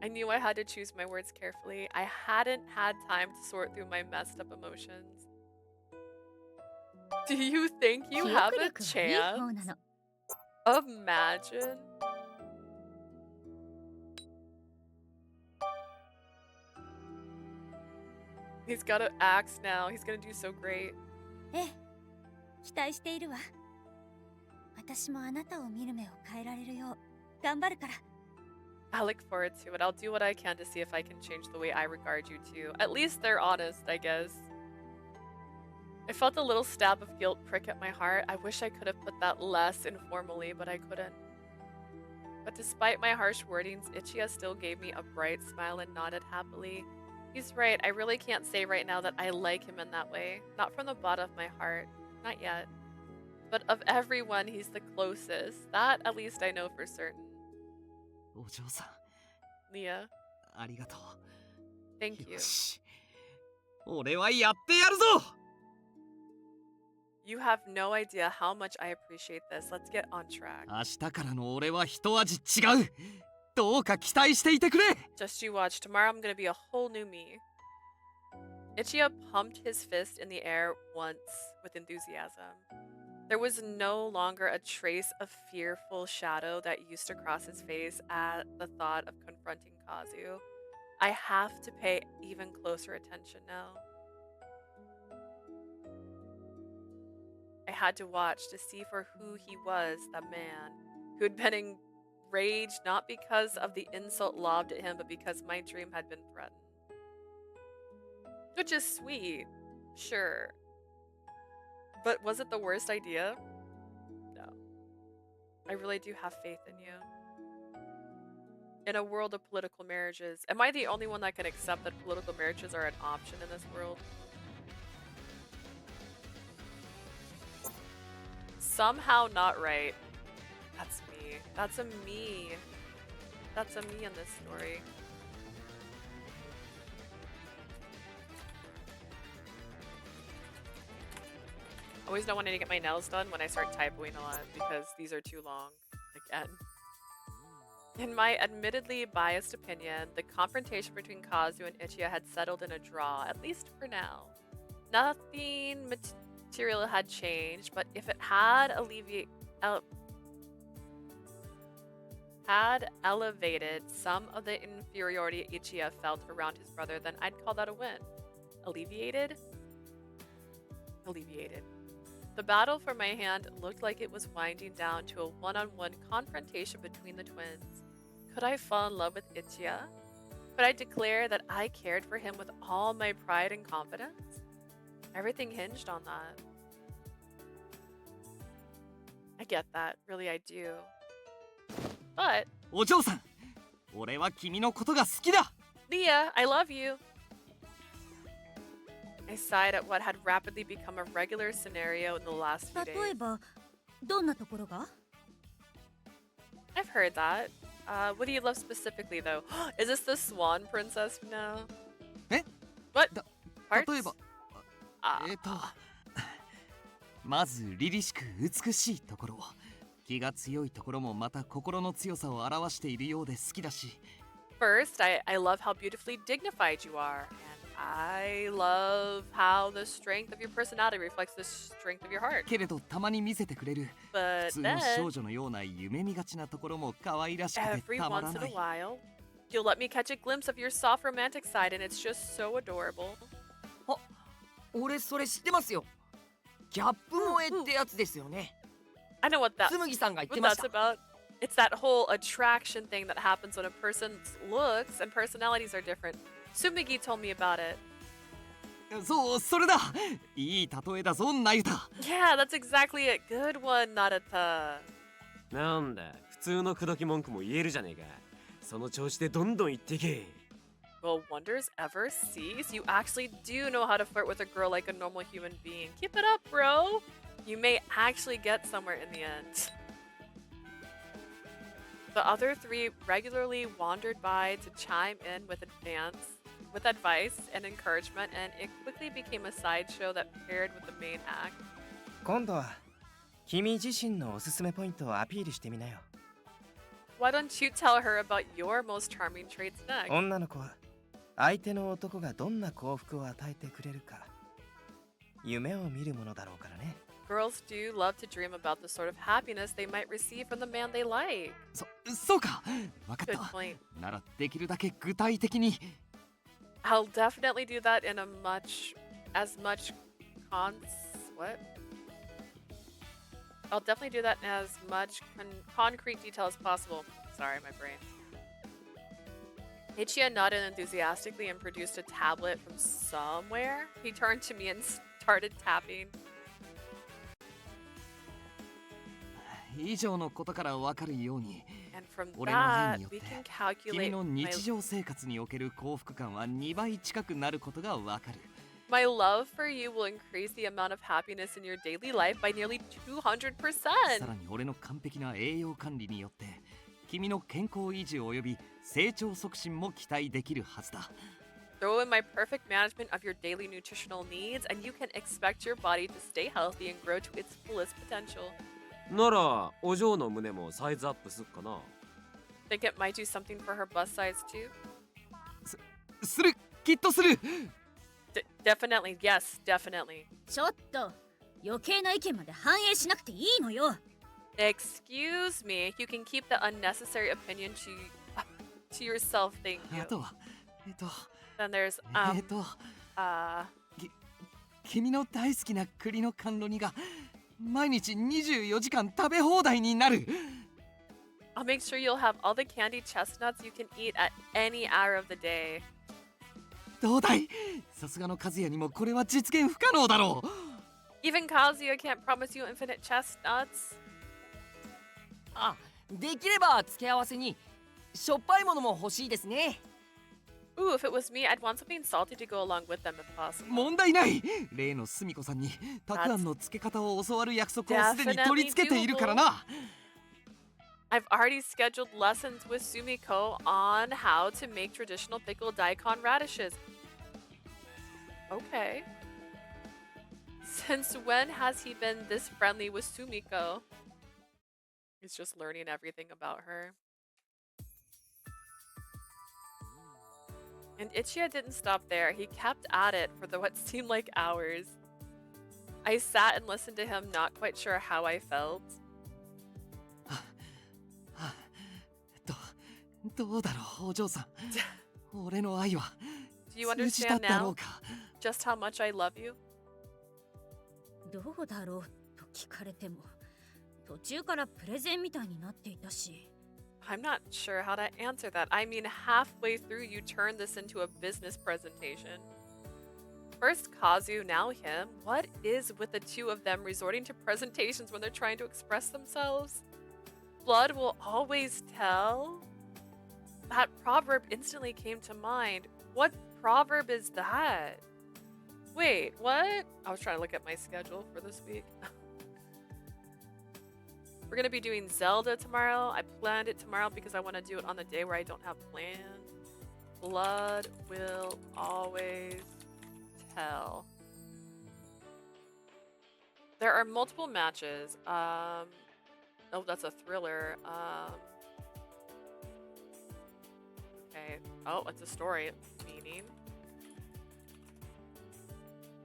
I knew I had to choose my words carefully. I hadn't had time to sort through my messed up emotions. Do you think you have a chance? Imagine. He's got an axe now. He's gonna do so great. ええ、期待しているわ。私もあなたを見る目を変えられるよう頑張るから。 I look forward to it. I'll do what I can to see if I can change the way I regard you too. At least they're honest, I guess. I felt a little stab of guilt prick at my heart. I wish I could have put that less informally, but I couldn't. But despite my harsh wordings, Ichiya still gave me a bright smile and nodded happily. He's right. I really can't say right now that I like him in that way. Not from the bottom of my heart. Not yet. But of everyone, he's the closest. That, at least, I know for certain. お嬢さん、 Leah, ありがとう。 thank you. よし、俺はやってやるぞ。 You have no idea how much I appreciate this. Let's get on track. 明日からの俺は一味違う。どうか期待していてくれ。 Just you watch. Tomorrow I'm gonna be a whole new me. Ichiya pumped his fist in the air once with enthusiasm. There was no longer a trace of fearful shadow that used to cross his face at the thought of confronting Kazu. I have to pay even closer attention now. I had to watch to see for who he was, the man who had been enraged not because of the insult lobbed at him, but because my dream had been threatened. Which is sweet, sure. But was it the worst idea? No. I really do have faith in you. In a world of political marriages, am I the only one that can accept that political marriages are an option in this world? Somehow not right. That's me. That's a me. That's a me in this story. I always know when I need to get my nails done when I start typoing a lot because these are too long. Again. In my admittedly biased opinion, the confrontation between Kazu and Ichiya had settled in a draw, at least for now. Nothing material had changed, but if it had elevated some of the inferiority Ichiya felt around his brother, then I'd call that a win. Alleviated? Alleviated. The battle for my hand looked like it was winding down to a one-on-one confrontation between the twins. Could I fall in love with Ichiya? Could I declare that I cared for him with all my pride and confidence? Everything hinged on that. I get that. Really, I do. But... お嬢さん、俺は君のことが好きだ。 Leah, I love you. I sighed at what had rapidly become a regular scenario in the last few 例 days. えばどんなところが？ I've heard that. What do you love specifically, though? Is this the Swan Princess now? え？ What? 例 Parts? えば、 Ah. まず凛々しく美しいところ、気が強いところもまた心の強さを表しているようで好きだし、First, I love how beautifully dignified you are, and I love how the strength of your personality reflects the strength of your heart. けれどたまに見せてくれる普 But 通の then, 少女のような夢見がちなところも可愛らしくて every たまら once in な a い。 while, you'll let me catch a glimpse of your soft romantic side, and it's just so adorable. あ、俺それ知ってますよ。ギャップ萌えってやつですよね。 I know what つむぎさんが言って what まし that's た。 about. It's that whole attraction thing that happens when a person's looks and personalities are different. Sumigi told me about it. そう、それだ。いい例えだぞ、ナユタ。 Yeah, that's exactly it. Good one, Narita. なんだ、普通の口説き文句も言えるじゃねえか。その調子でどんどん言ってけ。 Will wonders ever cease? You actually do know how to flirt with a girl like a normal human being. Keep it up, bro. You may actually get somewhere in the end. The other three regularly wandered by to chime in with advice and encouragement, and it quickly became a sideshow that paired with the main act. 今度は君自身のおすすめポイントをアピールしてみなよ。 Why don't you tell her about your most charming traits next? 女の子は相手の男がどんな幸福を与えてくれるか夢を見るものだろうからね。 Girls do love to dream about the sort of happiness they might receive from the man they like. そうか。わかっ Good た。 point. ならできるだけ具体的に。 I'll definitely do that in I'll definitely do that in as much concrete detail as possible. Sorry, my brain. Ichiya nodded enthusiastically and produced a tablet from somewhere. He turned to me and started tapping. 以上のことからわかるように、 And from 俺の愛 that, によって we can 君 calculate の my 日常生活における幸福感は2倍近くなることがわかる。 My love for you will increase the amount of happiness in your daily life by nearly 200%. さらに俺の完璧な栄養管理によって君の健康維持及び成長促進も期待できるはずだ。 Throw in my perfect management of your daily nutritional needs, and you can expect your body to stay healthy and grow to its fullest potential. なら、お嬢の胸もサイズアップすっかな。 Think it might do something for her bust size too? する、きっとする。 Definitely, yes, definitely. ちょっと余計な意見まで反映しなくていいのよ。 Excuse me, you can keep the unnecessary opinion to yourself, thank あ you. とは、Then there's, 君の大好きな栗の甘露煮が毎日24時間食べ放題になる。 I'll make sure you'll have all the candied chestnuts you can eat at any hour of the day. どうだい？さすがの和也にもこれは実現不可能だろう。 Even Kazuya can't promise you infinite chestnuts. あ、できれば付け合わせにしょっぱいものも欲しいですね。 Ooh, if it was me, I'd want something salty to go along with them if possible. 問題ない。例のすみこさんにたくあんの漬け方を教わる約束をすでに取り付けているからな。 I've already scheduled lessons with Sumiko on how to make traditional pickled daikon radishes. Okay. Since when has he been this friendly with Sumiko? He's just learning everything about her. And Ichiya didn't stop there. He kept at it for what seemed like hours. I sat and listened to him, not quite sure how I felt. どうだろう、お嬢さん。俺の愛は Do you 通じた understand だろ now うか。 just how much I love you? どうだろうと聞かれても途中からプレゼンみたいになっていたし。 I'm not sure how to answer that. I mean, halfway through, you turned this into a business presentation. First Kazu, now him. What is with the two of them resorting to presentations when they're trying to express themselves? Blood will always tell? That proverb instantly came to mind. What proverb is that? Wait, what? I was trying to look at my schedule for this week. We're gonna be doing Zelda tomorrow. I planned it tomorrow because I want to do it on the day where I don't have plans. Blood will always tell. There are multiple matches. Oh, that's a thriller. Okay. Right. Oh, it's a story. Meaning?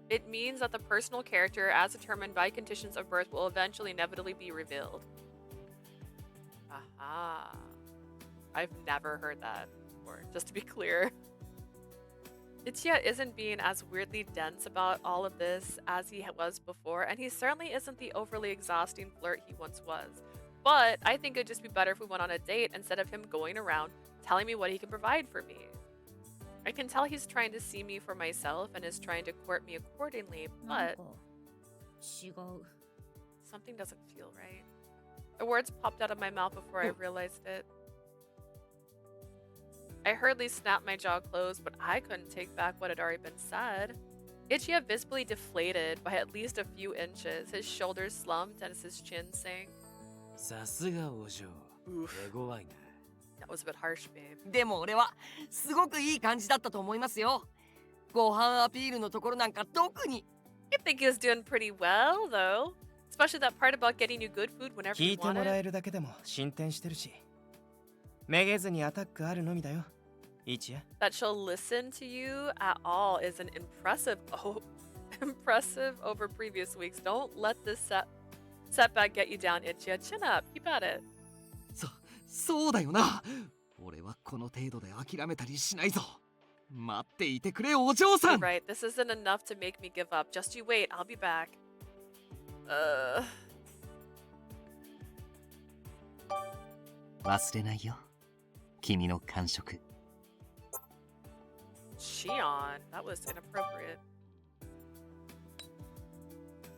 It means that the personal character, as determined by conditions of birth, will eventually inevitably be revealed. Aha. I've never heard that before, just to be clear. Ichiya isn't being as weirdly dense about all of this as he was before, and he certainly isn't the overly exhausting flirt he once was. But I think it'd just be better if we went on a date instead of him going around telling me what he can provide for me. I can tell he's trying to see me for myself and is trying to court me accordingly, but 違う。 something doesn't feel right. The words popped out of my mouth before I realized it. I hurriedly snapped my jaw closed, but I couldn't take back what had already been said. Ichiya visibly deflated by at least a few inches. His shoulders slumped as his chin sank. さすがお嬢。 Oof. 手強いね。 That was a bit harsh, babe. でも俺はすごくいい感じだったと思いますよ。ご飯アピールのところなんか特に。 I think he was doing pretty well, though. Especially that part about getting you good food whenever 聞 you いても want ら it. えるだけでも進展してるし、めげずにアタックあるのみだよ、一夜。 That she'll listen to you at all is an impressive, impressive over previous weeks. Don't let this setback get you down, Ichiya. Chin up. Keep at it. そうだよな。俺はこの程度で諦めたりしないぞ。待っていてくれ、お嬢さ You're ん。 right. This isn't enough to make me give up. Just you wait. I'll be back. 忘れないよ。君の感触。 Shion. That was inappropriate.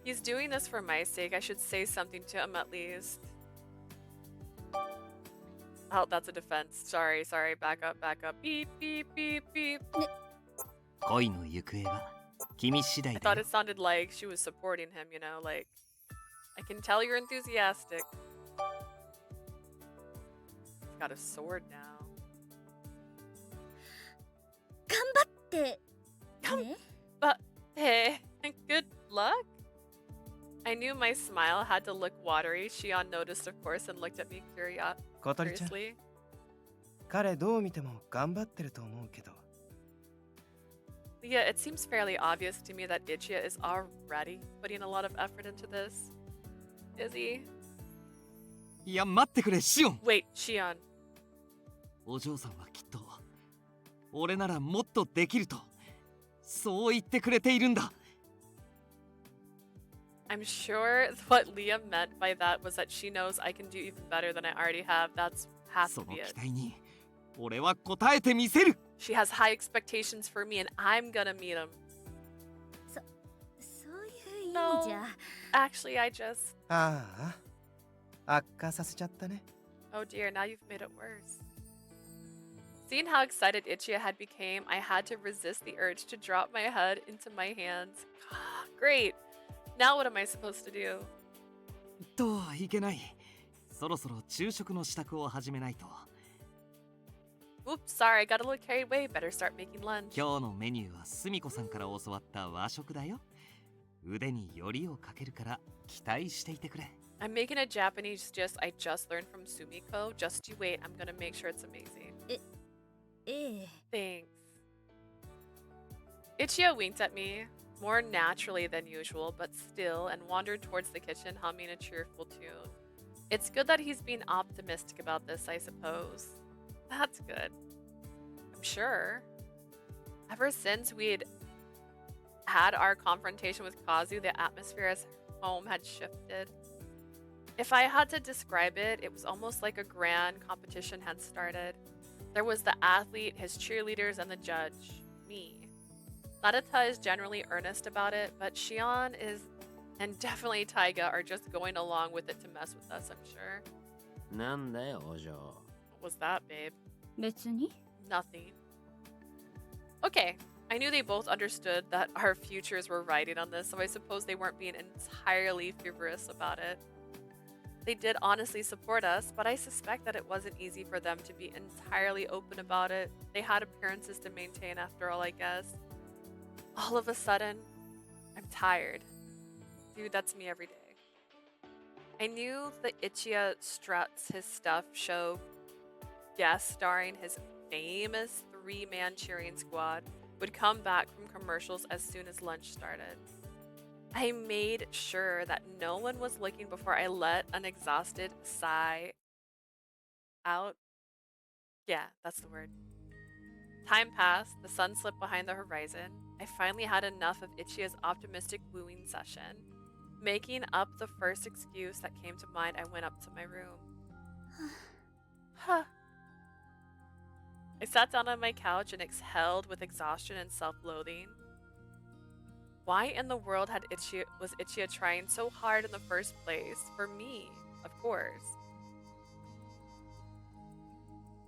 He's doing this for my sake. I should say something to him at least. Oh, that's a defense. Sorry. Back up. Beep, beep, beep, beep. 恋の行方は君次第 I だ thought よ。 it sounded like she was supporting him, you know, like, I can tell you're enthusiastic. Got a sword now. 頑張って。ね。 But hey, good luck. I knew my smile had to look watery. Shion noticed, of course, and looked at me 小鳥ちゃん、 curiously. 彼どう見ても頑張ってると思うけど。 Yeah, it seems fairly obvious to me that Ichiya is already putting a lot of effort into this. Is he? いや、待ってくれ、シオン。 Wait, Shion. お嬢さんはきっと俺ならもっとできるとそう言ってくれているんだ。 I'm sure what Leah meant by that was that she knows I can do even better than I already have. That's has そ to の be 期 it. 待に俺は応えてみせる。 She has high expectations for me, and I'm gonna meet them. そういう意味 No. じゃ。 Actually, I just. ああ、悪化させちゃったね。 Oh dear, now you've made it worse. Seeing how excited Ichiya had become, I had to resist the urge to drop my head into my hands. Great. Now what am I supposed to do? とはいけない。そろそろ昼食の支度を始めないと。 Oops, sorry, I got a little carried away. Better start making lunch. 今日のメニューはスミコさんから教わった和食だよ。腕によりをかけるから期待していてくれ。 I'm making a Japanese dish I just learned from Sumiko. Just you wait, I'm gonna make sure it's amazing. ええ。 Thanks. Ichiya winked at me, more naturally than usual, but still, and wandered towards the kitchen, humming a cheerful tune. It's good that he's being optimistic about this, I suppose. That's good. I'm sure. Ever since we'd had our confrontation with Kazu, the atmosphere at home had shifted. If I had to describe it, it was almost like a grand competition had started. There was the athlete, his cheerleaders, and the judge, me. Narita is generally earnest about it, but Shion is, and definitely Taiga, are just going along with it to mess with us, I'm sure. なんだよ、お嬢。 What was that, babe? 別に。 Nothing. Okay, I knew they both understood that our futures were riding on this, so I suppose they weren't being entirely frivolous about it. They did honestly support us, but I suspect that it wasn't easy for them to be entirely open about it. They had appearances to maintain after all, I guess. All of a sudden, I'm tired. Dude, that's me every day. I knew the Ichiya Struts His Stuff show guest starring his famous 3-man cheering squad would come back from commercials as soon as lunch started. I made sure that no one was looking before I let an exhausted sigh out. Yeah, that's the word. Time passed, the sun slipped behind the horizon. I finally had enough of Ichiya's optimistic wooing session. Making up the first excuse that came to mind, I went up to my room. Huh. I sat down on my couch and exhaled with exhaustion and self-loathing. Why in the world was Ichiya trying so hard in the first place? For me, of course.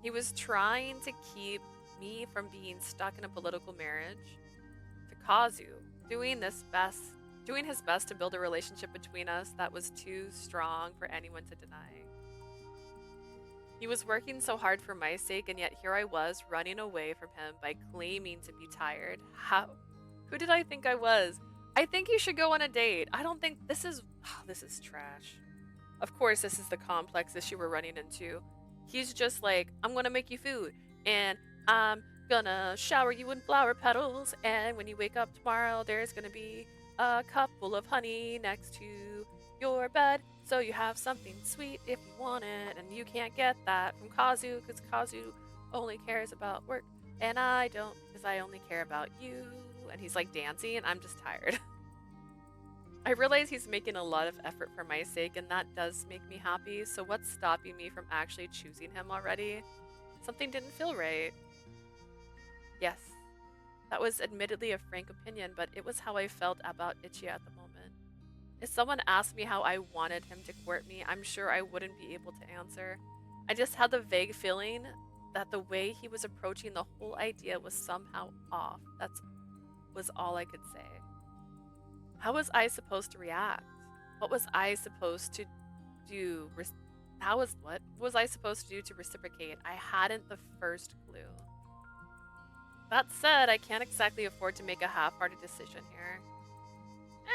He was trying to keep me from being stuck in a political marriage. To Kazu, doing his best to build a relationship between us that was too strong for anyone to deny. He was working so hard for my sake, and yet here I was running away from him by claiming to be tired. How? Who did I think I was? I think he should go on a date. I don't think this is trash. Of course, this is the complex issue we're running into. He's just like, I'm gonna make you food, and I'm gonna shower you in flower petals, and when you wake up tomorrow, there's gonna be a cup full of honey next to your bed, so you have something sweet if you want it, and you can't get that from Kazu, because Kazu only cares about work, and I don't, because I only care about you. And he's like dancing, and I'm just tired. I realize he's making a lot of effort for my sake, and that does make me happy, so what's stopping me from actually choosing him already? Something didn't feel right. Yes, that was admittedly a frank opinion, but it was how I felt about Ichiya at the moment. If someone asked me how I wanted him to court me, I'm sure I wouldn't be able to answer. I just had the vague feeling that the way he was approaching the whole idea was somehow off. That was all I could say. How was I supposed to react? What was I supposed to do? What was I supposed to do to reciprocate? I hadn't the first clue. That said, I can't exactly afford to make a half-hearted decision here.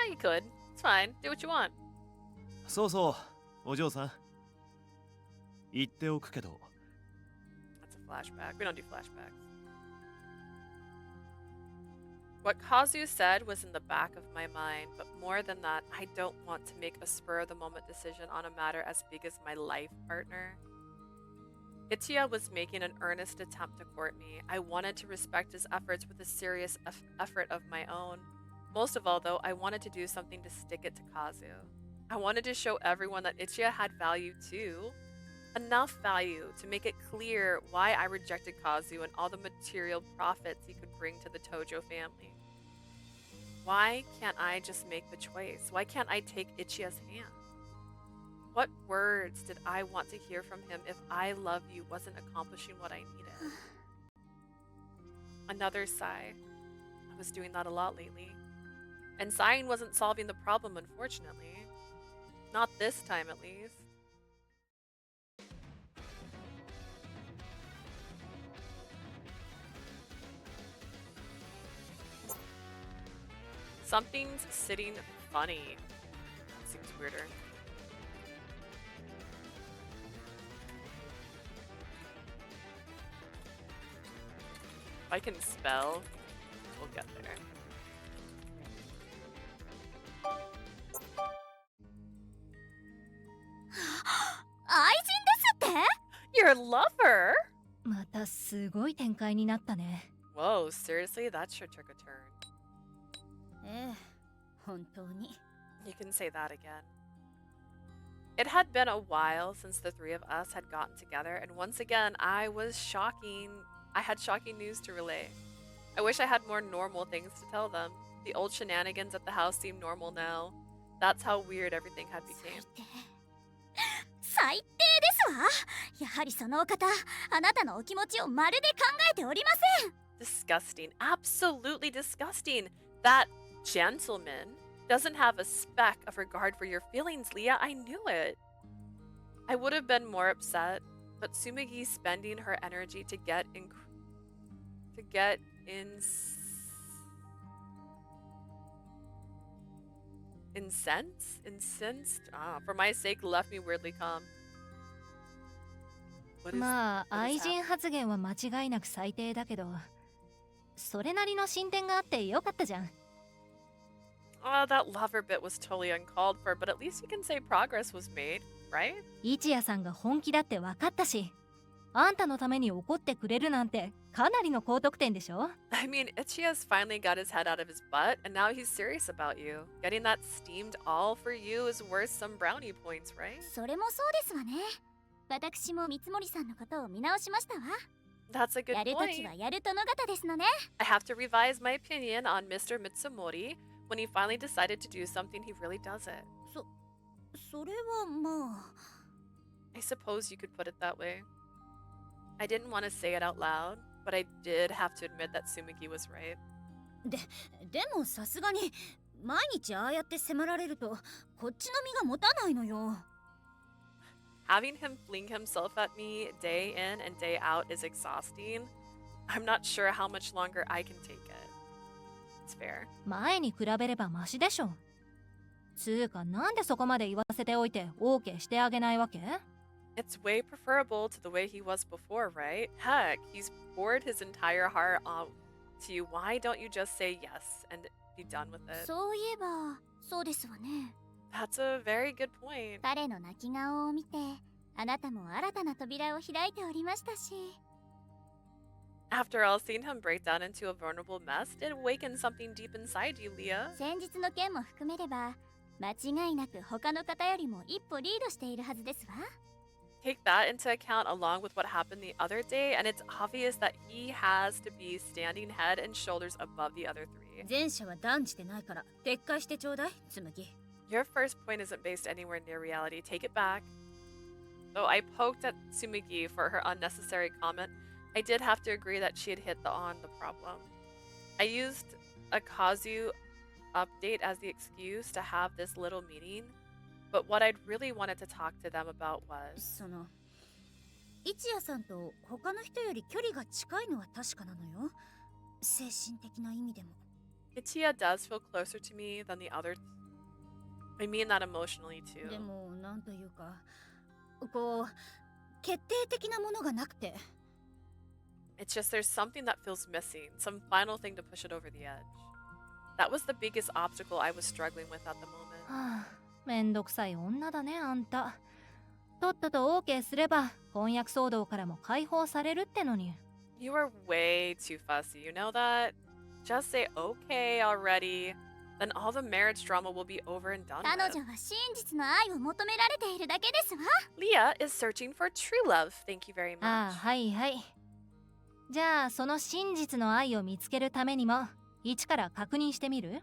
You could. It's fine. Do what you want. そうそう、お嬢さん。言っておくけど。That's a flashback. We don't do flashbacks. What Kazu said was in the back of my mind, but more than that, I don't want to make a spur-of-the-moment decision on a matter as big as my life partner. Ichiya was making an earnest attempt to court me. I wanted to respect his efforts with a serious effort of my own. Most of all, though, I wanted to do something to stick it to Kazu. I wanted to show everyone that Ichiya had value too. Enough value to make it clear why I rejected Kazu and all the material profits he could bring to the Tojo family. Why can't I just make the choice? Why can't I take Ichiya's hand? What words did I want to hear from him if I love you wasn't accomplishing what I needed? Another sigh. I was doing that a lot lately. And sighing wasn't solving the problem, unfortunately. Not this time, at least. Something's sitting funny. That seems weirder. If I can spell, we'll get there. Your lover? またすごい展開になったね。 Whoa, seriously? That sure took a turn. ええ、本当に。 You can say that again. It had been a while since the three of us had gotten together, and once again, I had shocking news to relay. I wish I had more normal things to tell them. The old shenanigans at the house seem normal now. That's how weird everything had become. 最低ですわ。やはりそのお方、あなたのお気持ちをまるで考えておりません。 Disgusting. Absolutely disgusting. That gentleman doesn't have a speck of regard for your feelings, Leah. I knew it. I would have been more upset, but Sumigi spending her energy to get incensed for my sake left me weirdly calm. What is, まあ what is 愛人発言は間違いなく最低だけど、それなりの進展があってよかったじゃん。 Oh, that lover bit was totally uncalled for, but at least you can say progress was made, right? 一夜さんが本気だって分かったし、あんたのために怒ってくれるなんてかなりの高得点でしょ。 I mean, Ichiya's finally got his head out of his butt, and now he's serious about you. Getting that steamed all for you is worth some brownie points, right? それもそうですわね。私も三森さんのことを見直しましたわ。 That's a good やるとき point. はやる殿方ですのね。 I have to revise my opinion on Mr. Mitsumori when he finally decided to do something he really doesn't. それはまあ。 I suppose you could put it that way. I didn't want to say it out loud, but I did have to admit that Tsumugi was right. でもさすがに毎日ああやって迫られるとこっちの身が持たないのよ。 Having him fling himself at me day in and day out is exhausting. I'm not sure how much longer I can take it. It's fair. 前に比べればマシでしょ。つうかなんでそこまで言わせておいて OK してあげないわけ？ It's way preferable to the way he was before, right? Heck, he's poured his entire heart out to you. Why don't you just say yes and be done with it? そういえばそうですわね。 That's a very good point. 彼の泣き顔を見てあなたも新たな扉を開いておりましたし。 After all, seeing him break down into a vulnerable mess did awaken something deep inside you, Leah. 先日の件も含めれば間違いなく他の方よりも一歩リードしているはずですわ。 Take that into account along with what happened the other day, and it's obvious that he has to be standing head and shoulders above the other three. 前者は断じてないから撤回してちょうだい、紬。 Your first point isn't based anywhere near reality. Take it back. Though I poked at Tsumugi for her unnecessary comment, I did have to agree that she had hit on the problem. I used a Kazu update as the excuse to have this little meeting, but what I'd really wanted to talk to them about was... その一夜さんと他の人より距離が近いのは確かなのよ。精神的な意味でも。 Ichiya does feel closer to me than the others. I mean that emotionally too. でもなんというかこう決定的なものがなくて。 It's just there's something that feels missing, some final thing to push it over the edge. That was the biggest obstacle I was struggling with at the moment. はあ、めんどくさい女だねあんた。とっとと OK すれば婚約騒動からも解放されるってのに。 You are way too fussy, you know that? Just say okay already. Then all the marriage drama will be over and done 彼 with. 女は真実の愛を求められているだけですわ。 Leah is searching for true love. Thank you very much. ああ、はいはい。じゃあその真実の愛を見つけるためにも一から確認してみる？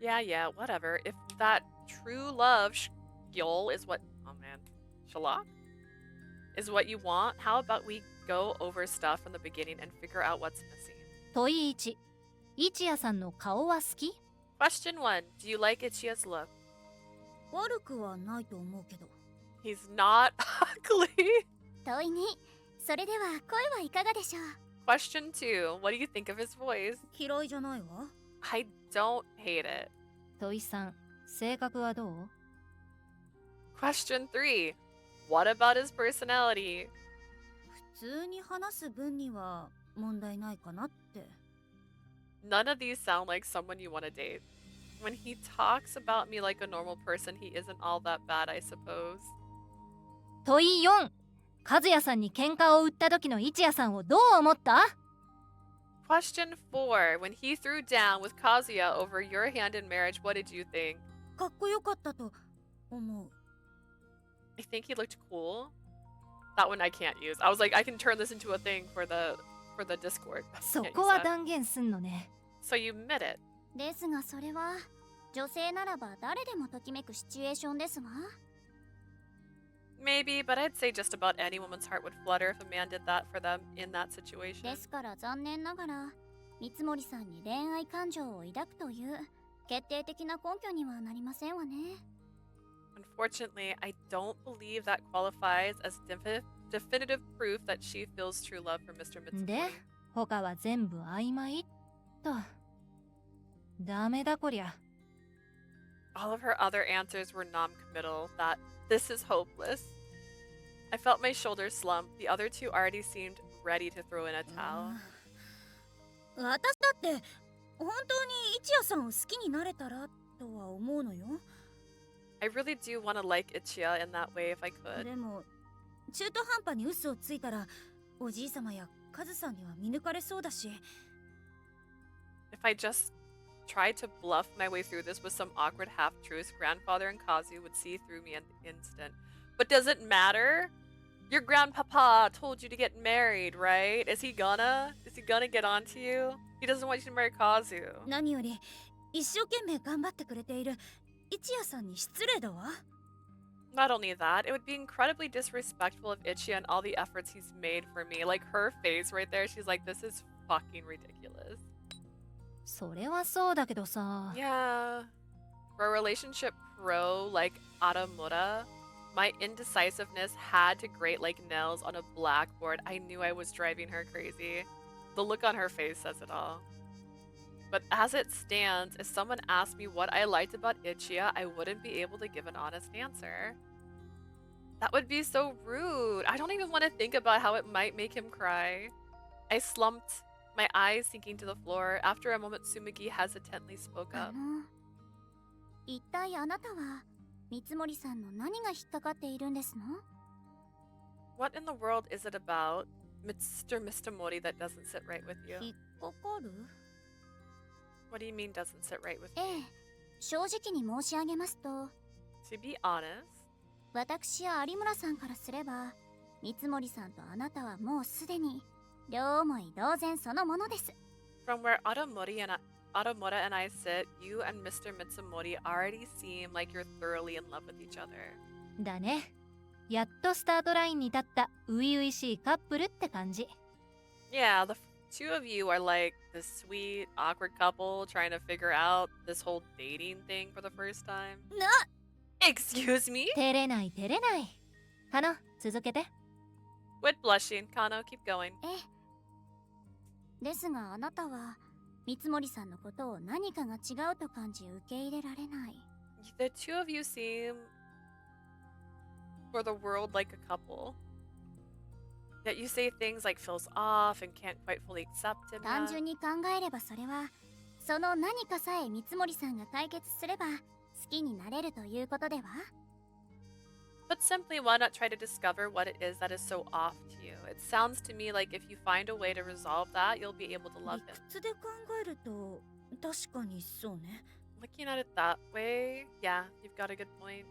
Yeah, whatever. If that true love skill is what... Oh man. Shalak? Is what you want, how about we go over stuff from the beginning and figure out what's missing? 問い1、一夜さんの顔は好き？ Question 1. Do you like Ichiya's look? 悪くはないと思うけど。 He's not ugly. 問い2、それでは声はいかがでしょう？ Question 2. What do you think of his voice? 嫌いじゃないわ。 I don't hate it. 問い3、性格はどう？ Question 3. What about his personality? 普通に話す分には問題ないかなって。 None of these sound like someone you want to date. When he talks about me like a normal person, he isn't all that bad, I suppose. 問い4、和也さんに喧嘩を売った時の一夜さんをどう思った？ Question 4. When he threw down with Kazuya over your hand in marriage, what did you think? かっこよかったと思う。 I think he looked cool. That one I can't use. I was like, I can turn this into a thing for the Discord. but I そ can't こ use は that. 断言すんのね。 So you admit it. ですがそれは女性ならば誰でもときめくシチュエーションですわ。 Maybe, but I'd say just about any woman's heart would flutter if a man did that for them in that situation. ですから残念ながら三森さんに恋愛感情を抱くという決定的な根拠にはなりませんわね。 Unfortunately, I don't believe that qualifies as definitive proof that she feels true love for Mr. で、 Mitsumori. 他は全部曖昧っと。ダメだこりゃ。 All of her other answers were non-committal, that this is hopeless. I felt my shoulders slump. The other two already seemed ready to throw in a towel. 私だって本当に一夜さんを好きになれたらとは思うのよ。 I really do want to like Ichiya in that way if I could. でも中途半端に嘘をついたらおじいさまやカズさんには見抜かれそうだし。 If I just tried to bluff my way through this with some awkward half-truths, Grandfather and Kazu would see through me in the instant. But does it matter? Your grandpapa told you to get married, right? Is he gonna get on to you? He doesn't want you to marry Kazu. 何より一生懸命頑張ってくれている一夜さんに失礼だわ。 Not only that, it would be incredibly disrespectful of Ichiya and all the efforts he's made for me. Like her face right there, she's like, this is fucking ridiculous. それはそうだけどさ。 Yeah. For a relationship pro like Aramura, my indecisiveness had to grate like nails on a blackboard. I knew I was driving her crazy. The look on her face says it all. But as it stands, if someone asked me what I liked about Ichiya, I wouldn't be able to give an honest answer. That would be so rude. I don't even want to think about how it might make him cry. I slumped, my eyes sinking to the floor. After a moment, Tsumugi hesitantly spoke up. 一体あなたは三森さんの何が引っかかっているんですの？ What in the world is it about Mr. Mori that doesn't sit right with you? 引っかかる？ What do you mean doesn't sit right with え you? え、正直に申し上げますと、 To be honest, 私や有村さんからすれば、三森さんとあなたはもうすでに両思い同然そのものです。 from where Aramura and I sit, you and Mr. Mitsumori already seem like you're thoroughly in love with each other. だね。やっとスタートラインに立った初々しいカップルって感じ。 Yeah, the two of you are like this sweet, awkward couple trying to figure out this whole dating thing for the first time. な、 Excuse me? 照れない照れない。かな、続けて。 Quit blushing, Kano, keep going. ええ。ですがあなたは三森さんのことを何かが違うと感じ受け入れられない。 The two of you seem for the world like a couple. Yet you say things like feels off and can't quite fully accept him. 単 yet. 純に考えればそれはその何かさえ三森さんが解決すれば好きになれるということでは？ But simply, why not try to discover what it is that is so off to you? It sounds to me like if you find a way to resolve that, you'll be able to love 理 him. 屈で考えると確かにそうね。 Looking at it that way, yeah, you've got a good point.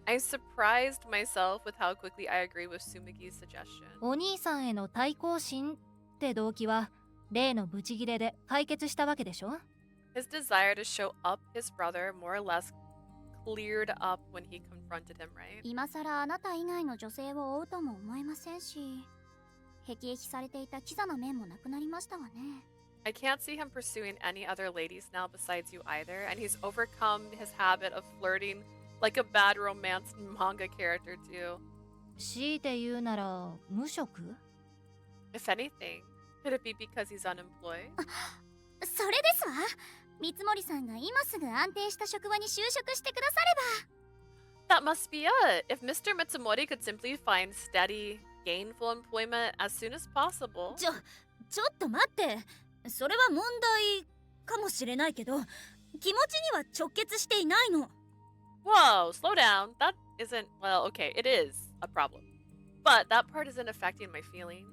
I surprised myself with how quickly I agree with Tsumugi's suggestion. お兄さんへの対抗心って動機は例のブチギレで解決したわけでしょ？ His desire to show up his brother more or less cleared up when he confronted him, right? 今さらあなた以外の女性を追うとも思えませんし、辟易されていたキザな面もなくなりましたわね。 I can't see him pursuing any other ladies now besides you either, and he's overcome his habit of flirting like a bad romance manga character too. 強いて言うなら無職？ If anything, could it be because he's unemployed? それですわ。三森さんが今すぐ安定した職場に就職してくだされば。 That must be it. If Mr. Mitsumori could simply find steady, gainful employment as soon as possible. ちょっと待って。それは問題かもしれないけど、気持ちには直結していないの。 Whoa, slow down. That isn't, well, okay, it is a problem. But that part isn't affecting my feelings.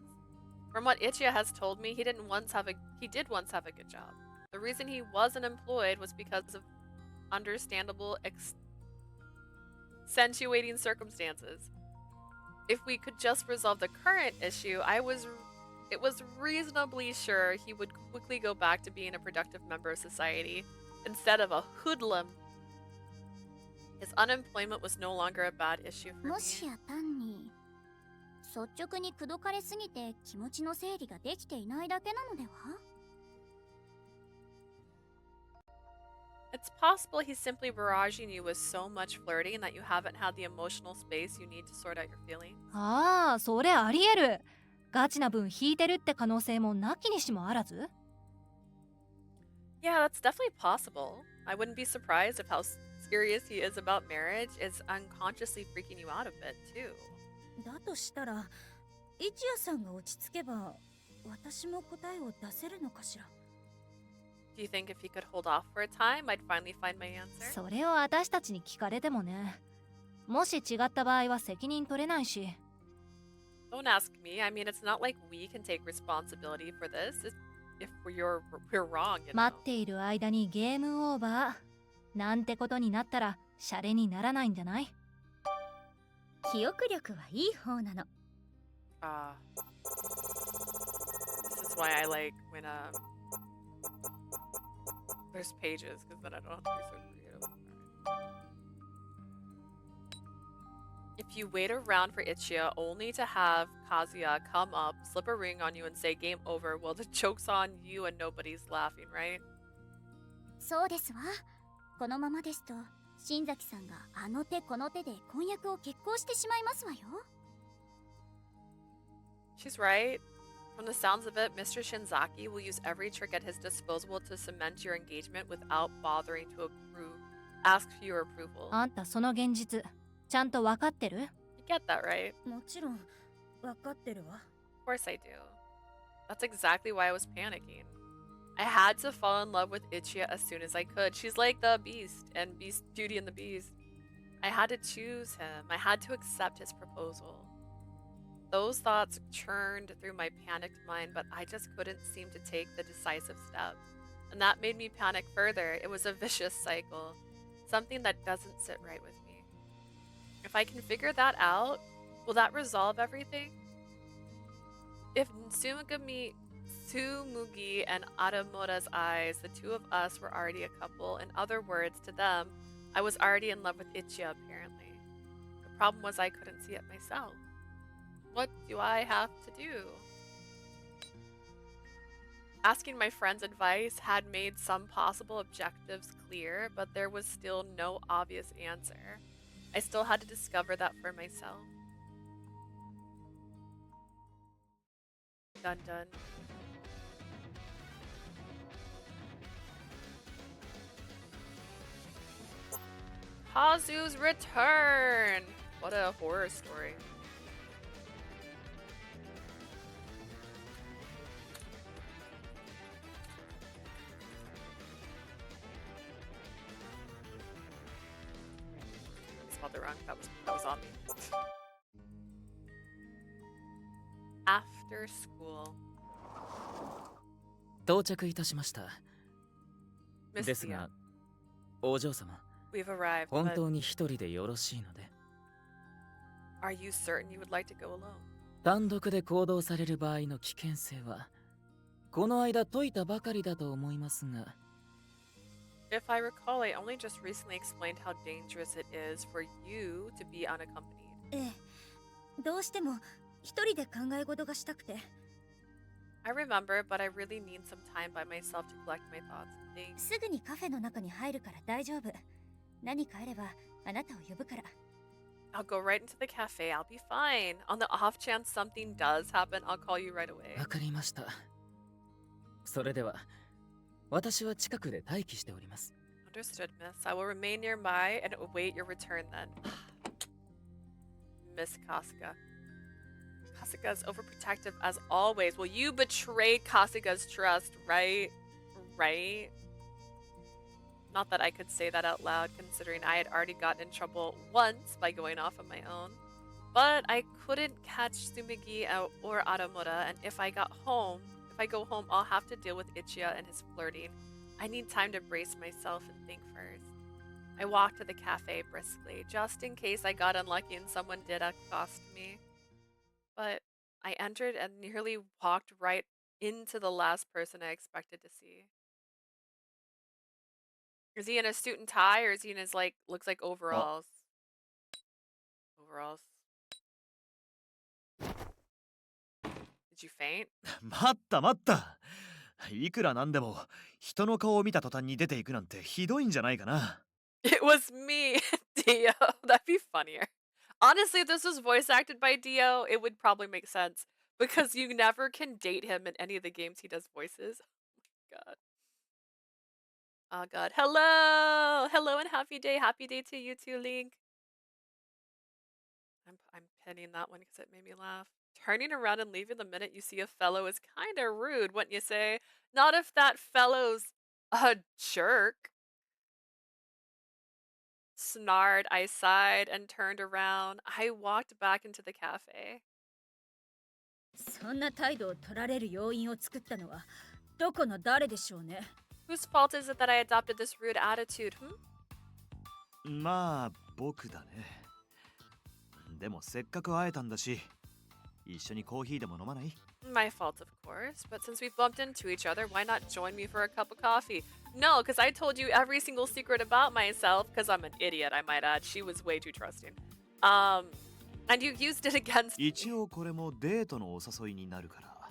From what Ichiya has told me, he did once have a good job. The reason he wasn't employed was because of understandable accentuating circumstances. If we could just resolve the current issue, it was reasonably sure he would quickly go back to being a productive member of society instead of a hoodlum. His unemployment was no longer a bad issue for も me. しや単に率直に口説かれすぎて気持ちの整理ができていないだけなのでは？ It's possible he's simply barraging you with so much flirting that you haven't had the emotional space you need to sort out your feelings. ああ、それありえる。ガチな分引いてるって可能性もなきにしもあらず。 Yeah, that's definitely possible. I wouldn't be surprised if how serious he is about marriage is unconsciously freaking you out a bit, too. だとしたら、一夜さんが落ち着けば、私も答えを出せるのかしら。Do you think if he could hold off for a time, I'd finally find my answer? それを私たちに聞かれてもね。もし違った場合は責任取れないし。Don't ask me. I mean, it's not like we can take responsibility for this. If we're wrong, you know. 待っている間にゲームオーバーなんてことになったらシャレにならないんじゃない？記憶力はいい方なの。This is why I like when there's pages, because then I don't have to be so creative. If you wait around for Ichiya only to have Kazuya come up, slip a ring on you, and say game over, well, the joke's on you and nobody's laughing, right? そうですわ。このままですと、新崎さんがあの手この手で婚約を決行してしまいますわよ。She's right. From the sounds of it, Mr. Shinzaki will use every trick at his disposal to cement your engagement without bothering to ask for your approval. あんたその現実ちゃんと分かってる？ You get that, right? もちろん、分かってるわ。Of course I do. That's exactly why I was panicking. I had to fall in love with Ichiya as soon as I could. She's like the Beast and Beauty and the Beast. I had to choose him. I had to accept his proposal. Those thoughts churned through my panicked mind, but I just couldn't seem to take the decisive step. And that made me panic further. It was a vicious cycle. Something that doesn't sit right with me. If I can figure that out, will that resolve everything? If Tsumugi and Adamora's eyes, the two of us were already a couple. In other words, to them, I was already in love with Ichiya, apparently. The problem was I couldn't see it myself. What do I have to do? Asking my friend's advice had made some possible objectives clear, but there was still no obvious answer. I still had to discover that for myself. Dun dun. Kazu's Return! What a horror story. Spelled it wrong. That was on me. After school. 到着いたしました。 Miss です Thea, が、お嬢様、 we've arrived, 本 but 当に一人でよろしいので、 are you certain you would like to go alone? 単独で行動される場合の危険性は、この間解いたばかりだと思いますが、 If I recall, I only just recently explained how dangerous it is for you to be unaccompanied. ええ、どうしても一人で考え事がしたくて。I remember, but I really need some time by myself to collect my thoughts and think. すぐにカフェの中に入るから大丈夫。何かあればあなたを呼ぶから。I'll go right into the cafe. I'll be fine. On the off chance something does happen, I'll call you right away. わかりました。それでは、私は近くで待機しております。 Understood, miss. I will remain nearby and await your return then. Miss Kasuga. Kasuga is overprotective as always. Well, you betrayed Kasuga's trust, right? Right? Not that I could say that out loud, considering I had already gotten in trouble once by going off on my own. But I couldn't catch Tsumugi or Adamura, and if I go home, I'll have to deal with Ichiya and his flirting. I need time to brace myself and think first. I walked to the cafe briskly, just in case I got unlucky and someone did accost me. But I entered and nearly walked right into the last person I expected to see. Is he in a suit and tie, or is he in his, like, looks like overalls? Overalls. Did you faint? 待った待った。いくらなんでも人の顔を見た途端に出ていくなんてひどいんじゃないかな。It was me, Dio. That'd be funnier. Honestly, if this was voice acted by Dio, it would probably make sense. Because you never can date him in any of the games he does voices. Oh my god. Oh god. Hello! Hello and happy day. Happy day to you too, Link. I'm hitting that one because it made me laugh. Turning around and leaving the minute you see a fellow is kinda rude, wouldn't you say? Not if that fellow's a jerk. Snarled, I sighed and turned around. I walked back into the cafe. そんな態度を取られる要因を作ったのはどこの誰でしょうね。 Whose fault is it that I adopted this rude attitude? まあ僕だね。でもせっかく会えたんだし、一緒にコーヒーでも飲まない？ My fault, of course. But since we've bumped into each other, why not join me for a cup of coffee? No, because I told you every single secret about myself, because I'm an idiot, I might add. She was way too trusting. And you used it against me. 一応これもデートのお誘いになるから、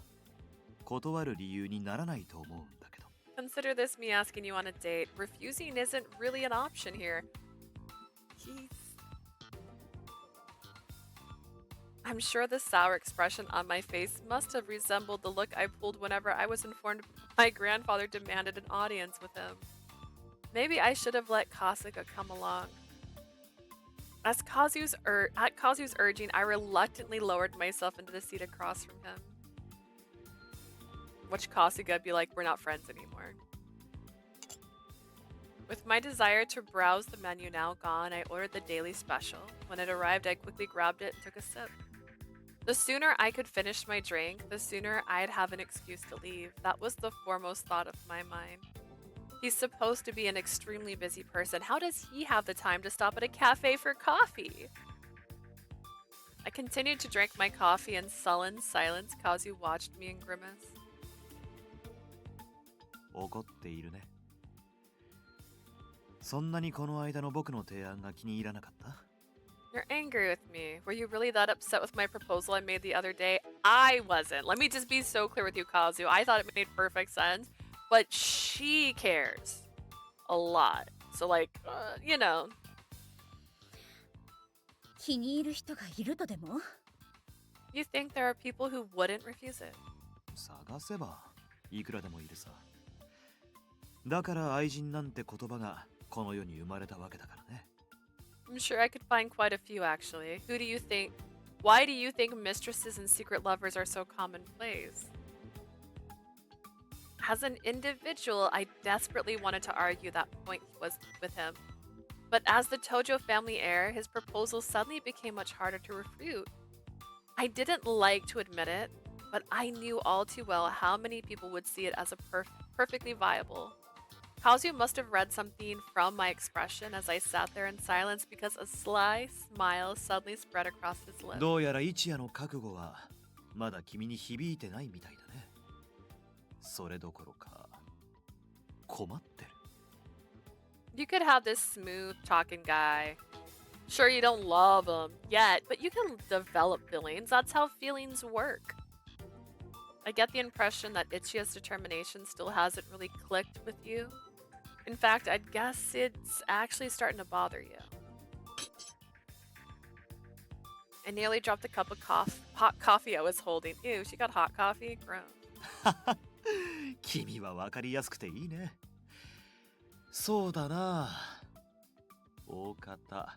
断る理由にならないと思うんだけど。 Consider this me asking you on a date. Refusing isn't really an option here. I'm sure the sour expression on my face must have resembled the look I pulled whenever I was informed my grandfather demanded an audience with him. Maybe I should have let Kasuga come along. At Kazu's urging, I reluctantly lowered myself into the seat across from him. Which Kasuga would be like, we're not friends anymore. With my desire to browse the menu now gone, I ordered the daily special. When it arrived, I quickly grabbed it and took a sip. The sooner I could finish my drink, the sooner I'd have an excuse to leave. That was the foremost thought of my mind. He's supposed to be an extremely busy person. How does he have the time to stop at a cafe for coffee? I continued to drink my coffee in sullen silence. Kazu watched me and grimaced. 怒っているね。そんなにこの間の僕の提案が気に入らなかった？ You're angry with me. Were you really that upset with my proposal I made the other day? I wasn't. Let me just be so clear with you, Kazu. I thought it made perfect sense, but she cares a lot. So like, you know. 気に入る人がいるとでも？ You think there are people who wouldn't refuse it? 探せばいくらでもいるさ。だから愛人なんて言葉がこの世に生まれたわけだからね。 I'm sure I could find quite a few actually. Who do you think? Why do you think mistresses and secret lovers are so commonplace? As an individual, I desperately wanted to argue that point was with him. But as the Tojo family heir, his proposal suddenly became much harder to refute. I didn't like to admit it, but I knew all too well how many people would see it as a perfectly viable. Kazu must have read something from my expression as I sat there in silence because a sly smile suddenly spread across his lips. どうやら一夜の覚悟はまだ君に響いてないみたいだね。それどころか困ってる。 You could have this smooth talking guy. Sure, you don't love him yet, but you can develop feelings. That's how feelings work. I get the impression that Ichiya's determination still hasn't really clicked with you. In fact, I'd guess it's actually starting to bother you. I nearly dropped the cup of hot coffee I was holding. Ew, she got hot coffee? Gross. 君は分かりやすくていいね。そうだな。大方、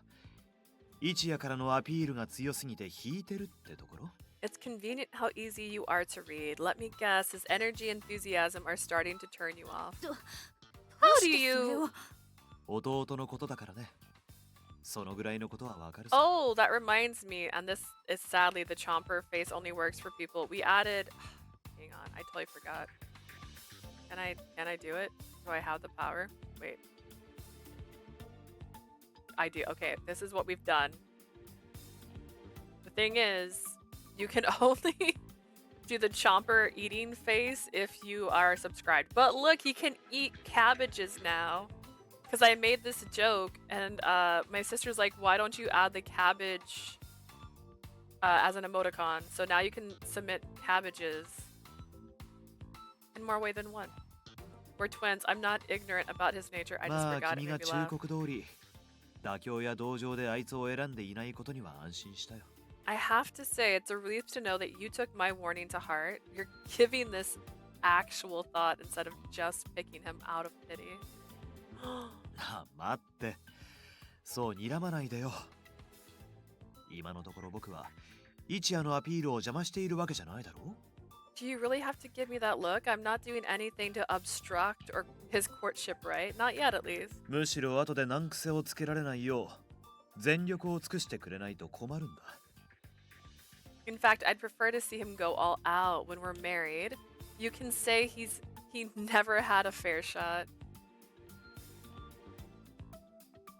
一夜からのアピールが強すぎて引いてるってところ？ It's convenient how easy you are to read. Let me guess, his energy and enthusiasm are starting to turn you off. How do you... 弟のことだからね。そのぐらいのことはわかるさ。 Oh, that reminds me, and this is sadly the chomper face only works for people. We added... Hang on, I totally forgot. Can I do it? Do I have the power? Wait. I do. Okay, this is what we've done. The thing is, you can only do the chomper eating face if you are subscribed. But look, he can eat cabbages now. Because I made this joke, and my sister's like, why don't you add the cabbage as an emoticon? So now you can submit cabbages in more way than one. We're twins. I'm not ignorant about his nature. I just まあ forgot it 君 made が me 忠 laugh. 告通り、妥協や同情であいつを選んでいないことには安心したよ。 I have to say, it's a relief to know that you took my warning to heart. You're giving this actual thought instead of just picking him out of pity. 待って、そう睨まないでよ。今のところ僕は一夜のアピールを邪魔しているわけじゃないだろう。 Do you really have to give me that look? I'm not doing anything to obstruct or his courtship, right? Not yet, at least. むしろ後で難癖をつけられないよう全力を尽くしてくれないと困るんだ。 In fact, I'd prefer to see him go all out when we're married. You can say he never had a fair shot.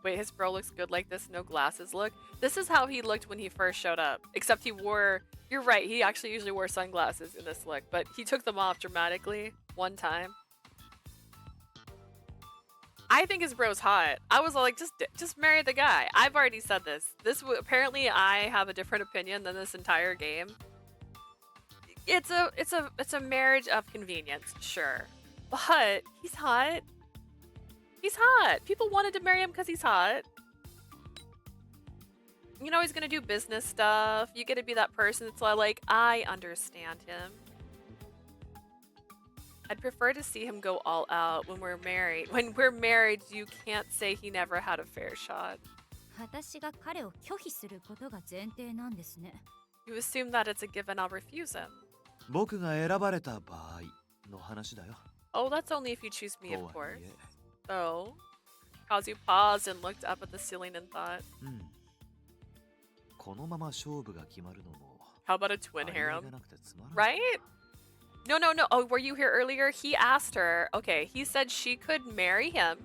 Wait, his bro looks good like this, no glasses look. This is how he looked when he first showed up. Except he wore, you're right, he actually usually wore sunglasses in this look, but he took them off dramatically one time. I think his bro's hot. I was all like, just marry the guy. I've already said this. Apparently I have a different opinion than this entire game. It's a marriage of convenience, sure. But he's hot. He's hot. People wanted to marry him because he's hot. You know he's gonna do business stuff. You get to be that person that's like, I understand him. I'd prefer to see him go all out when we're married. When we're married, you can't say he never had a fair shot. 私が彼を拒否することが前提なんですね。 You assume that it's a given, I'll refuse him. 僕が選ばれた場合の話だよ。 Oh, that's only if you choose me, of とはい course. え Oh. Kazu paused and looked up at the ceiling and thought, このまま勝負が決まるのも how about a twin ありあ harem? げなくてつまらない。 Right? No. Oh, were you here earlier? He asked her, okay, he said she could marry him,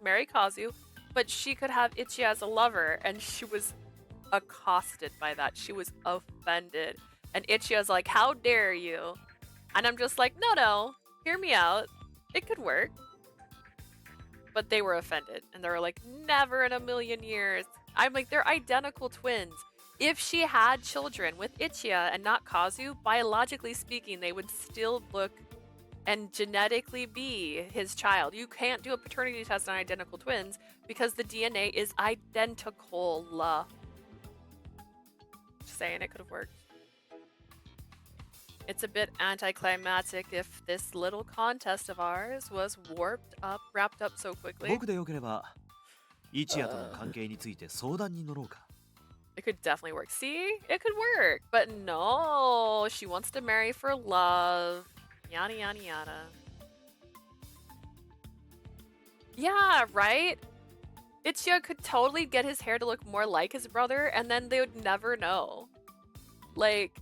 marry Kazu, but she could have Ichiya as a lover, and she was accosted by that. She was offended. And Ichiya's like, how dare you? And I'm just like, no, hear me out. It could work. But they were offended, and they were like, never in a million years. I'm like, they're identical twins. If she had children with Ichiya and not Kazu, biologically speaking, they would still look and genetically be his child. You can't do a paternity test on identical twins because the DNA is identical. Just saying, it could have worked. It's a bit anticlimactic if this little contest of ours was wrapped up so quickly. 僕でよければ一夜との関係について相談に乗ろうか。 It could definitely work. See? It could work. But no, she wants to marry for love. Yada, yada, yada. Yeah, right? Ichiya could totally get his hair to look more like his brother, and then they would never know. Like,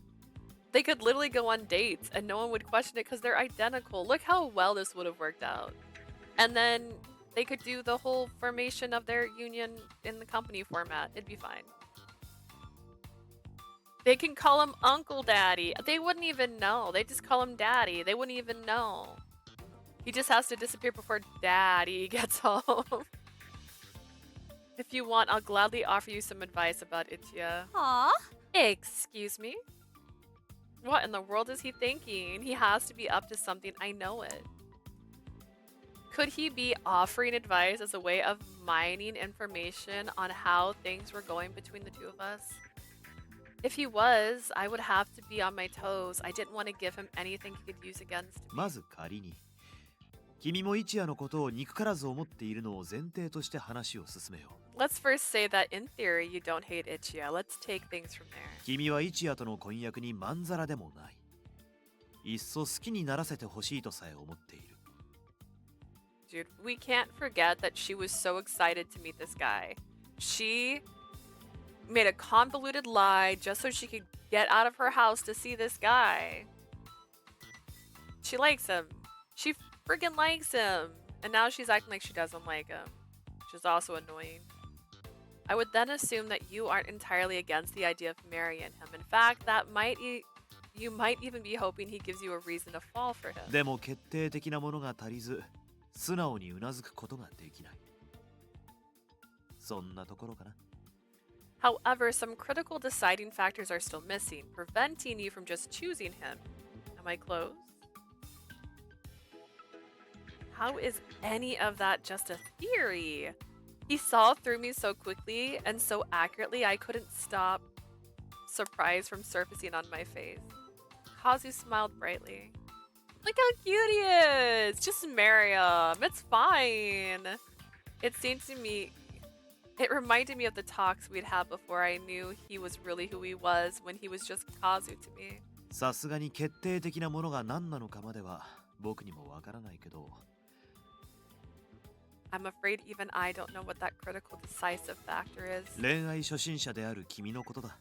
they could literally go on dates, and no one would question it because they're identical. Look how well this would have worked out. And then they could do the whole formation of their union in the company format. It'd be fine. They can call him Uncle Daddy. They wouldn't even know. They just call him Daddy. They wouldn't even know. He just has to disappear before Daddy gets home. If you want, I'll gladly offer you some advice about Ichiya. はあ Excuse me? What in the world is he thinking? He has to be up to something. I know it. Could he be offering advice as a way of mining information on how things were going between the two of us? If he was, I would have to be on my toes. I didn't want to give him anything he could use against me. まず仮に君も一夜のことを憎からず思っているのを前提として話を進めよう。 Let's first say that in theory you don't hate Ichiya. Let's take things from there. 君は一夜との婚約にまんざらでもない。いっそ好きにならせてほしいとさえ思っている。 Dude, we can't forget that she was so excited to meet this guy. She made a convoluted lie just so she could get out of her house to see this guy. She likes him. She friggin' likes him. And now she's acting like she doesn't like him, which is also annoying. I would then assume that you aren't entirely against the idea of marrying him. In fact, you might even be hoping he gives you a reason to fall for him. でも決定的なものが足りず素直にうなずくことができない。そんなところかな。 However, some critical deciding factors are still missing, preventing you from just choosing him. Am I close? How is any of that just a theory? He saw through me so quickly and so accurately I couldn't stop surprise from surfacing on my face. Kazu smiled brightly. Look how cute he is! Just marry him. It's fine. It seemed to me It reminded me of the talks we'd had before I knew he was really who he was when he was just Kazu to me. さすがに決定的なものが何なのかまでは僕にもわからないけど。I'm afraid even I don't know what that critical decisive factor is. 恋愛初心者である君のことだ。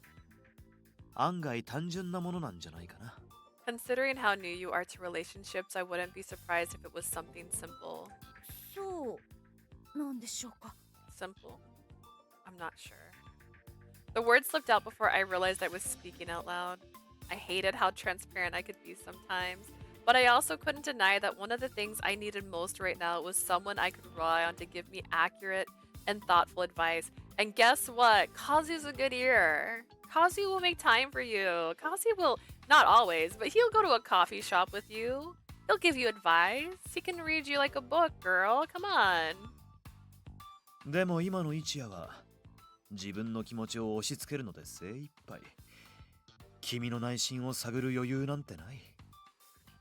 案外単純なものなんじゃないかな。Considering how new you are to relationships, I wouldn't be surprised if it was something simple. そうなんでしょうか。 Simple? I'm not sure. The words slipped out before I realized I was speaking out loud. I hated how transparent I could be sometimes, but I also couldn't deny that one of the things I needed most right now was someone I could rely on to give me accurate and thoughtful advice. And guess what? Kazu's a good ear. Kazu will make time for you. Kazu will, not always, but he'll go to a coffee shop with you. He'll give you advice. He can read you like a book, girl. Come on. でも今の一夜は自分の気持ちを押し付けるので精一杯。君の内心を探る余裕なんてない。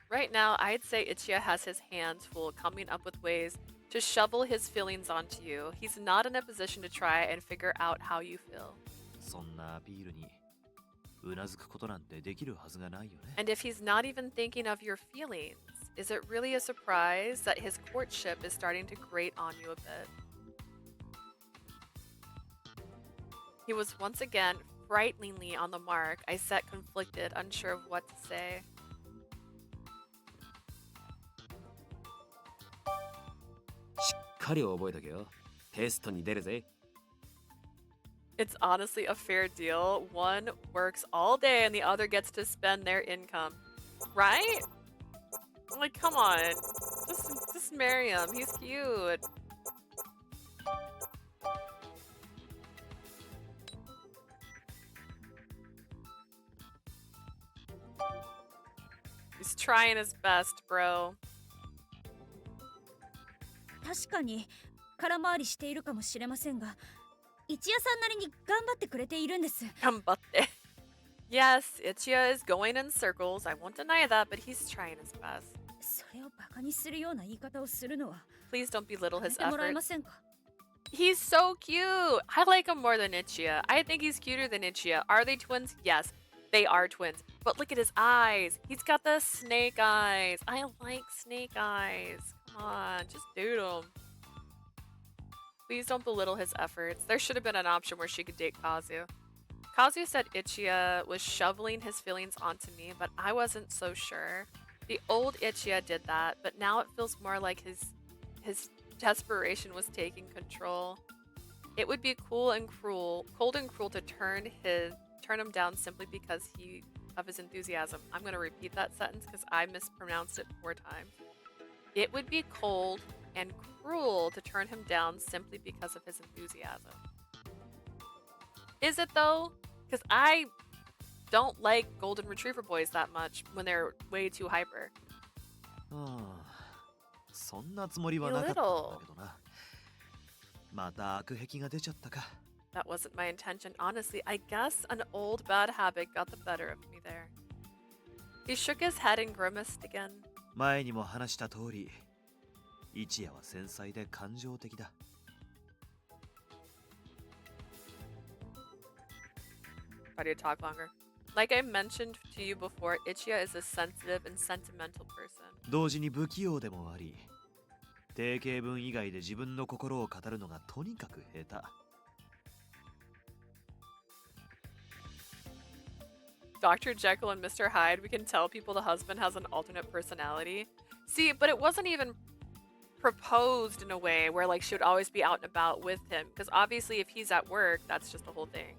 Right now, I'd say Ichiya has his hands full coming up with ways to shovel his feelings onto you. He's not in a position to try and figure out how you feel. そんなアピールにうなずくことなんてできるはずがないよね。 And if he's not even thinking of your feelings, is it really a surprise that his courtship is starting to grate on you a bit? He was once again frighteningly on the mark. I sat conflicted, unsure of what to say. しっかり覚えとけよ。テストに出るぜ。 It's honestly a fair deal. One works all day and the other gets to spend their income. Right? Like, come on. Just marry him. He's cute. He's trying his best, bro. 確かに空回りしているかもしれませんが、一夜さんなりに頑張ってくれているんです。 Gambatte. Yes, Ichiya is going in circles. I won't deny that, but he's trying his best. それをバカにするような言い方をするのは Please don't belittle やめ his てもらえ effort. ませんか。 He's so cute. I like him more than Ichiya. I think he's cuter than Ichiya. Are they twins? Yes, they are twins. But look at his eyes. He's got the snake eyes. I like snake eyes. Come on, just dude him. Please don't belittle his efforts. There should have been an option where she could date Kazu. Kazu said Ichiya was shoveling his feelings onto me, but I wasn't so sure. The old Ichiya did that, but now it feels more like his desperation was taking control. It would be cold and cruel to turn him down simply because of his enthusiasm. I'm going to repeat that sentence because I mispronounced it 4 times. It would be cold and cruel to turn him down simply because of his enthusiasm. Is it though? Because I don't like golden retriever boys that much when they're way too hyper. ああ、そんなつもりはなかったんだけどな。また悪癖が出ちゃったか。 That wasn't my intention. Honestly, I guess an old bad habit got the better of me there. He shook his head and grimaced again. 前にも話した通り、一夜は繊細で感情的だ。Try to talk longer. Like I mentioned to you before, Ichiya is a sensitive and sentimental person. 同時に不器用でもあり、定型文以外で自分の心を語るのがとにかく下手。Dr. Jekyll and Mr. Hyde, we can tell people the husband has an alternate personality. See, but it wasn't even proposed in a way where like she would always be out and about with him. Because obviously if he's at work, that's just the whole thing.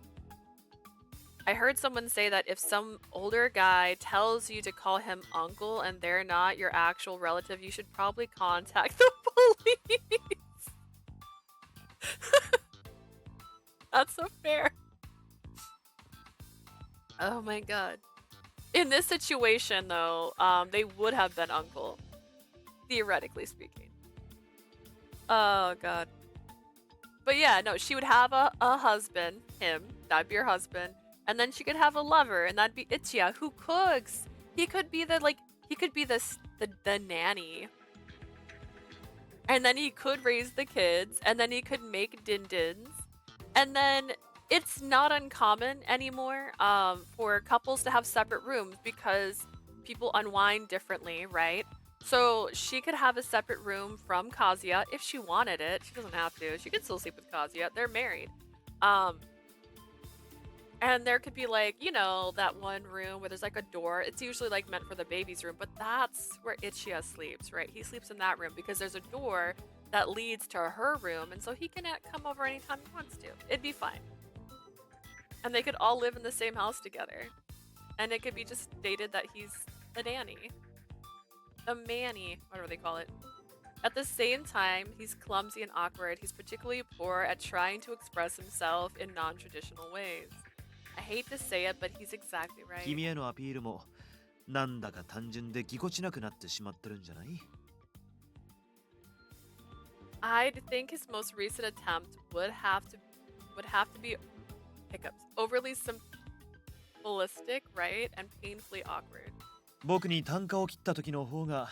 I heard someone say that if some older guy tells you to call him uncle and they're not your actual relative, you should probably contact the police. That's so fair. Oh my god. In this situation though, they would have been uncle. Theoretically speaking. Oh god. But yeah, no, she would have a husband, him, that'd be her husband. And then she could have a lover, and that'd be Ichiya, who cooks. He could be the nanny. And then he could raise the kids, and then he could make din-dins. And then it's not uncommon anymore for couples to have separate rooms because people unwind differently, right? So she could have a separate room from Kazuya if she wanted it. She doesn't have to. She could still sleep with Kazuya. They're married. And there could be like, you know, that one room where there's like a door. It's usually like meant for the baby's room, but that's where Ichiya sleeps, right? He sleeps in that room because there's a door that leads to her room, and so he can come over anytime he wants to. It'd be fine. And they could all live in the same house together. And it could be just stated that he's a nanny. A manny, whatever they call it. At the same time, he's clumsy and awkward. He's particularly poor at trying to express himself in non-traditional ways. I hate to say it, but he's exactly right. 君へのアピールもなんだか単純でぎこちなくなってしまってるんじゃない？ I'd think his most recent attempt would have to be hiccups. Overly simplistic, right? And painfully awkward. 僕に単価を切った時の方が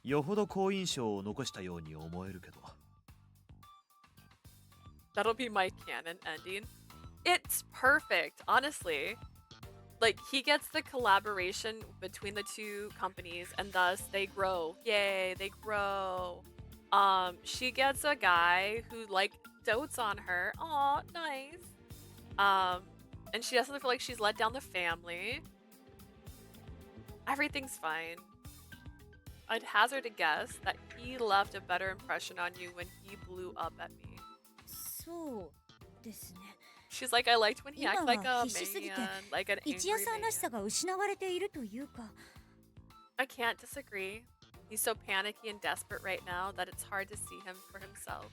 よほど好印象を残したように思えるけど。 That'll be my canon ending. It's perfect, honestly. Like, he gets the collaboration between the two companies, and thus they grow. Yay, they grow. She gets a guy who, like, dotes on her. Aw, nice. And she doesn't feel like she's let down the family. Everything's fine. I'd hazard a guess that he left a better impression on you when he blew up at me. そうですね。 She's like, I liked when he acted like a 今は必死すぎて、 man, like an 一 angry 夜さんらし man. さが失われているというか。 I can't disagree. He's so panicky and desperate right now that it's hard to see him for himself.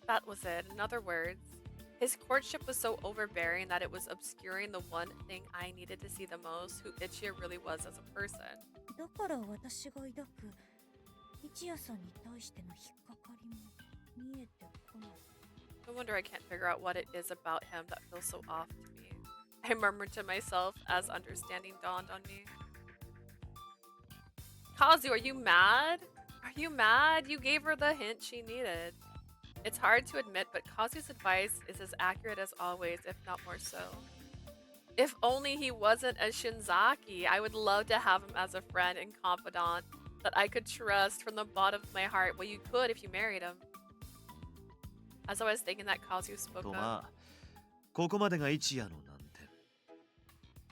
That was it. In other words, his courtship was so overbearing that it was obscuring the one thing I needed to see the most, who Ichiya really was as a person. だから私が抱く一夜さんに対しての引っかかりも見えてこない。 No wonder I can't figure out what it is about him that feels so off to me. I murmured to myself as understanding dawned on me. Kazu, are you mad? Are you mad? You gave her the hint she needed. It's hard to admit, but Kazu's advice is as accurate as always, if not more so. If only he wasn't a Shinzaki, I would love to have him as a friend and confidant that I could trust from the bottom of my heart. Well, you could if you married him. As I was thinking that, Kazu spoke と up. まあ、ここまでが一夜の難点。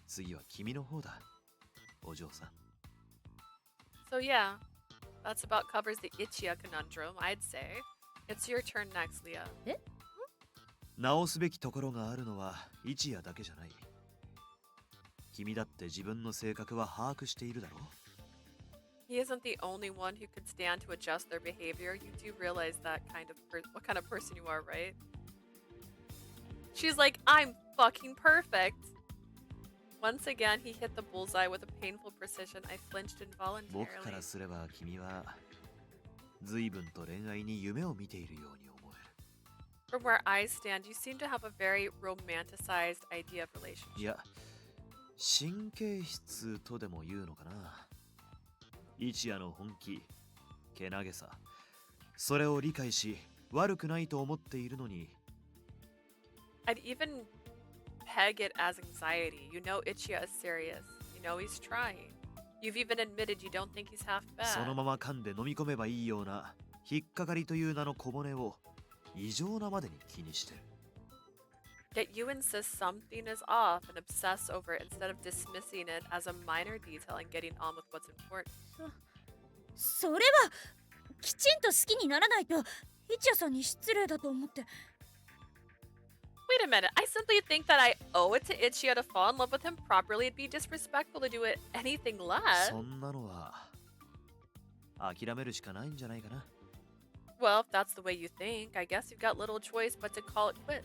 次は君の方だ、お嬢さん。 So yeah, that's about covers the Ichiya conundrum, I'd say. It's your turn next, Leah. 直すべきところがあるのは一夜だけじゃない。君だって自分の性格は把握しているだろう。 He isn't the only one who could stand to adjust their behavior. You do realize that what kind of person you are, right? She's like, I'm fucking perfect. Once again, he hit the bullseye with a painful precision. I flinched 僕から involuntarily. すれば君は随分と恋愛に夢を見ているように思える。 From where I stand, you seem to have a very romanticized idea of い relationship. や、神経質とでも言うのかな。一夜の本気、けなげさ、それを理解し、悪くないと思っているのに。 I'd even peg it as anxiety. You know Ichiya is serious. You know he's trying. You've even admitted you don't think he's half その bad. まま噛んで飲み込めばいいような引っかかりという名の小骨を異常なまでに気にしてる。 Yet you insist something is off and obsess over it instead of dismissing it as a minor detail and getting on with what's important. それはきちんと好きにならないと一夜さんに失礼だと思って。 Wait a minute, I simply think that I owe it to Ichiya to fall in love with him properly. It'd be disrespectful to do it anything less. そんなのは諦めるしかないんじゃないかな。 Well, if that's the way you think, I guess you've got little choice but to call it quits.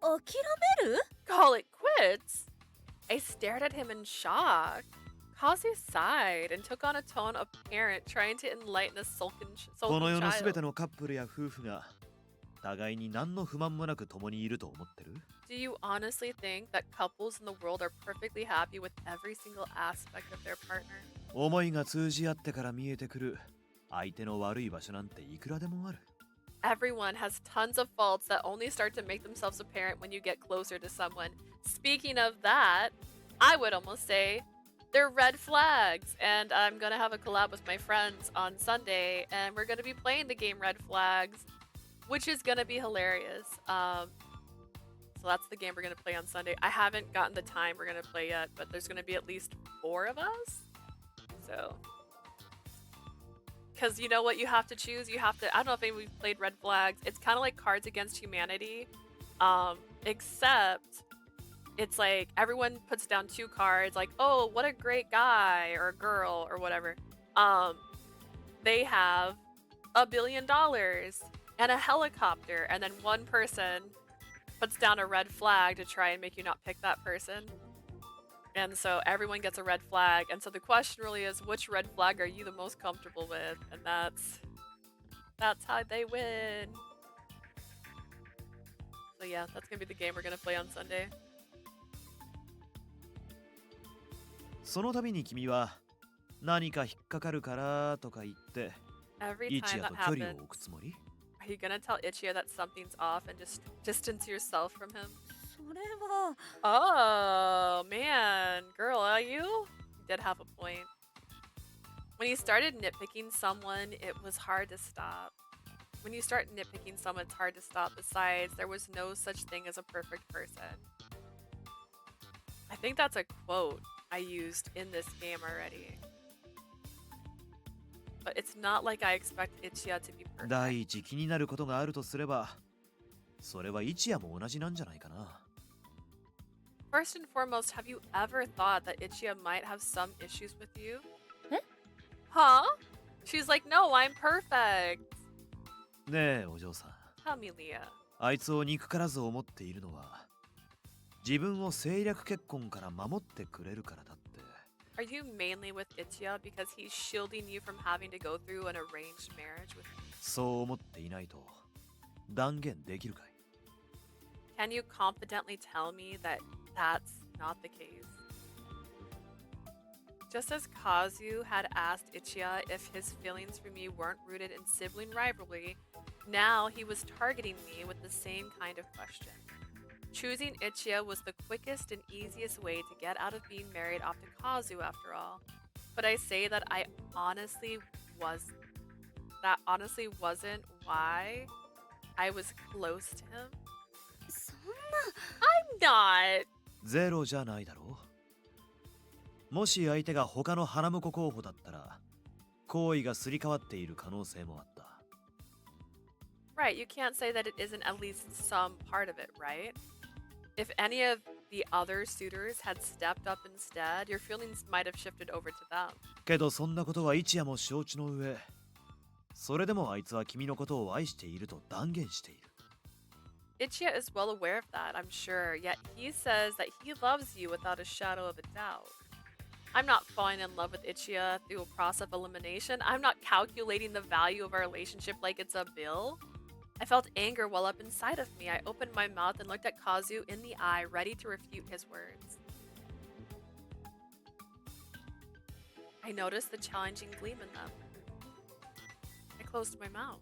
諦める？ Call it quits? I stared at him in shock. Kazu sighed and took on a tone of parent trying to enlighten a この世 sulking のすべて child. のカップルや夫婦が互いに何の不満もなく共にいると思ってる？ Do you honestly think that couples in the world are perfectly happy with every single aspect of their partner? 思いが通じ合ってから見えてくる相手の悪い場所なんていくらでもある。everyone has tons of faults that only start to make themselves apparent when you get closer to someone. Speaking of that, I would almost say they're red flags, and I'm gonna have a collab with my friends on Sunday, and we're gonna be playing the game Red Flags, which is gonna be hilarious. So that's the game we're gonna play on Sunday. I haven't gotten the time we're gonna play yet, but there's gonna be at least 4 of us. So, because you know what you have to choose? You have to, I don't know if anybody's played Red Flags. It's kind of like Cards Against Humanity, except it's like everyone puts down 2 cards, like, oh, what a great guy or girl or whatever. They have $1 billion and a helicopter, and then one person puts down a red flag to try and make you not pick that person. And so everyone gets a red flag. And so the question really is, which red flag are you the most comfortable with? And that's how they win. So yeah, that's gonna be the game we're gonna play on Sunday. その度に君は何か引っかかるからとか言って Every イ time チヤ that と距離を happens, 置くつもり are you gonna tell Ichiya that something's off and just distance yourself from him? それは Oh man, girl, are you? You did have a point. When you started nitpicking someone, it was hard to stop. When you start nitpicking someone, it's hard to stop. Besides, there was no such thing as a perfect person. I think that's a quote I used in this game already. But it's not like I expect Ichiya to be perfect. 第一気になることがあるとすればそれはイチヤも同じなんじゃないかな First and foremost, have you ever thought that Ichiya might have some issues with you? Eh? Huh? She's like, no, I'm perfect. ねえお嬢さん Tell me, Leah. あいつを憎からず思っているのは自分を政略結婚から守ってくれるからだって Are you mainly with Ichiya because he's shielding you from having to go through an arranged marriage with me? そう思っていないと断言できるかい Can you confidently tell me that that's not the case? Just as Kazu had asked Ichiya if his feelings for me weren't rooted in sibling rivalry, now he was targeting me with the same kind of question. Choosing Ichiya was the quickest and easiest way to get out of being married off to Kazu after all. But I say that honestly wasn't why I was close to him. そん I'm not. ゼロじゃないだろうもし相手が他の花婿候補だったら行為がすり替わっている可能性もあった Right, you can't say that it isn't at least some part of it, right? If any of the other suitors had stepped up instead, your feelings might have shifted over to them. けどそんなことはイチヤも承知の上それでもあいつは君のことを愛していると断言している Ichiya is well aware of that, I'm sure, yet he says that he loves you without a shadow of a doubt. I'm not falling in love with Ichiya through a process of elimination. I'm not calculating the value of our relationship like it's a bill. I felt anger well up inside of me. I opened my mouth and looked at Kazu in the eye, ready to refute his words. I noticed the challenging gleam in them. I closed my mouth.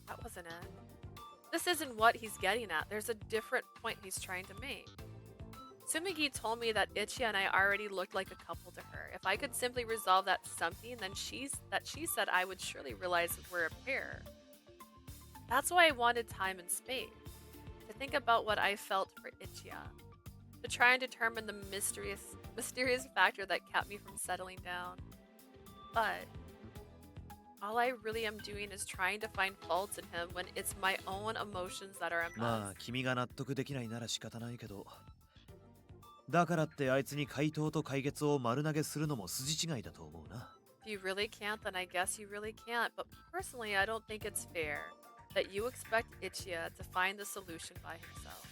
That wasn't it. This isn't what he's getting at. There's a different point he's trying to make. Tsumigi told me that Ichiya and I already looked like a couple to her. If I could simply resolve that something, then she said I would surely realize we're a pair. That's why I wanted time and space. To think about what I felt for Ichiya. To try and determine the mysterious factor that kept me from settling down. But all I really am doing is trying to find faults in him when it's my own emotions that are a ま mess. あ君が納得できないなら仕方ないけどだからってあいつに回答と解決を丸投げするのも筋違いだと思うな If you really can't, then I guess you really can't. But personally, I don't think it's fair that you expect Ichiya to find the solution by himself.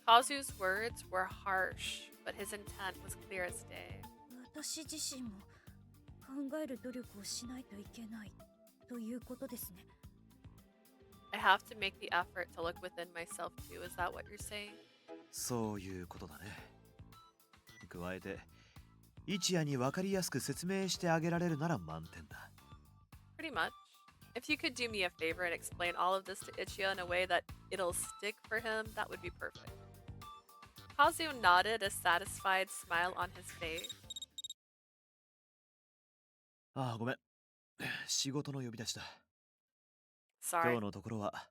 Kazu's words were harsh, but his intent was clear as day. 私自身も考える努力をしないといけないということですね I have to make the effort to look within myself too. Is that what you're saying? そういうことだね加えてイチヤに分かりやすく説明してあげられるなら満点だ Pretty much. If you could do me a favor and explain all of this to Ichiya in a way that it'll stick for him, that would be perfect. Kazu nodded, a satisfied smile on his face. ああ、ごめん。仕事の呼び出しだ。今 Sorry. 日のところは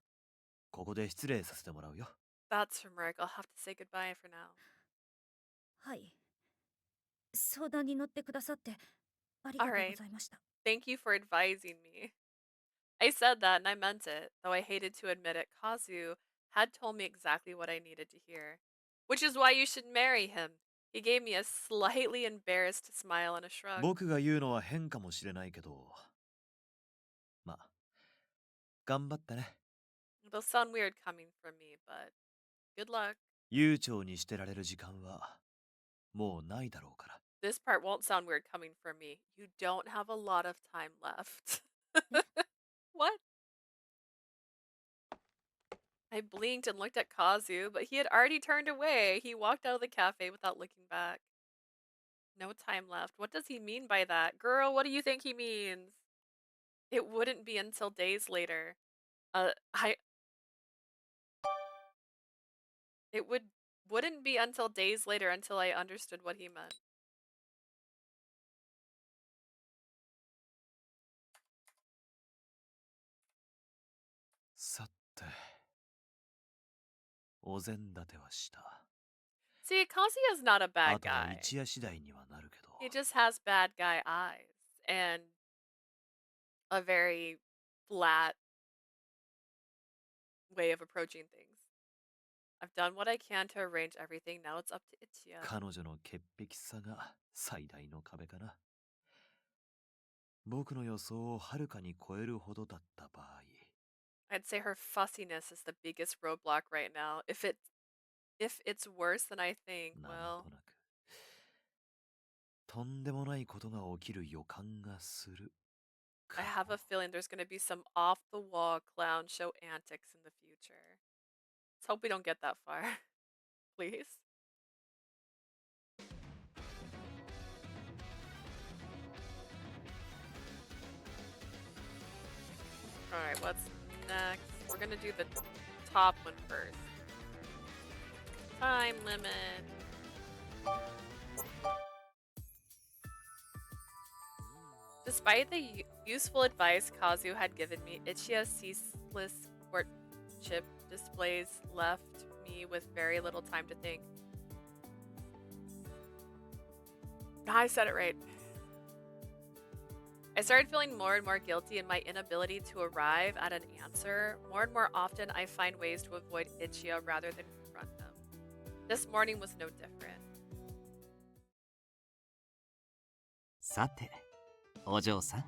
ここで失礼させてもらうよ。 That's from Rick. I'll have to say goodbye for now. はい。相談に乗ってくださってありがとうございました。Thank you for advising me. I said that and I meant it, though I hated to admit it. Kazu had told me exactly what I needed to hear. Which is why you should marry him. He gave me a slightly embarrassed smile and a shrug. 僕が言うのは変かもしれないけど、まあ、頑張ってね。 It'll sound weird coming from me, but good luck. 悠長にしてられる時間はもうないだろうから。 This part won't sound weird coming from me. You don't have a lot of time left. What? I blinked and looked at Kazu, but he had already turned away. He walked out of the cafe without looking back. No time left. What does he mean by that? Girl, what do you think he means? It wouldn't be until days later. It wouldn't be until days later until I understood what he meant. See, Kazuya's not a bad guy. He just has bad guy eyes and a very flat way of approaching things. I've done what I can to arrange everything. Now it's up to Ichiya. 彼女の潔癖さが最大の壁かな。僕の予想をはるかに超えるほどだった場合。 I'd say her fussiness is the biggest roadblock right now. If it's worse than I think, な well, んとなくとんでもないことが起きる予感がする。 I have a feeling there's going to be some off-the-wall clown show antics in the future. Let's hope we don't get that far. Please. Alright, what's next? We're gonna do the top one first. Time limit. Despite the useful advice Kazu had given me, Ichiya's ceaseless courtship displays left me with very little time to think. I said it right. I started feeling more and more guilty in my inability to arrive at an answer. More and more often, I find ways to avoid Ichiya rather than confront him. This morning was no different. さて、お嬢さん。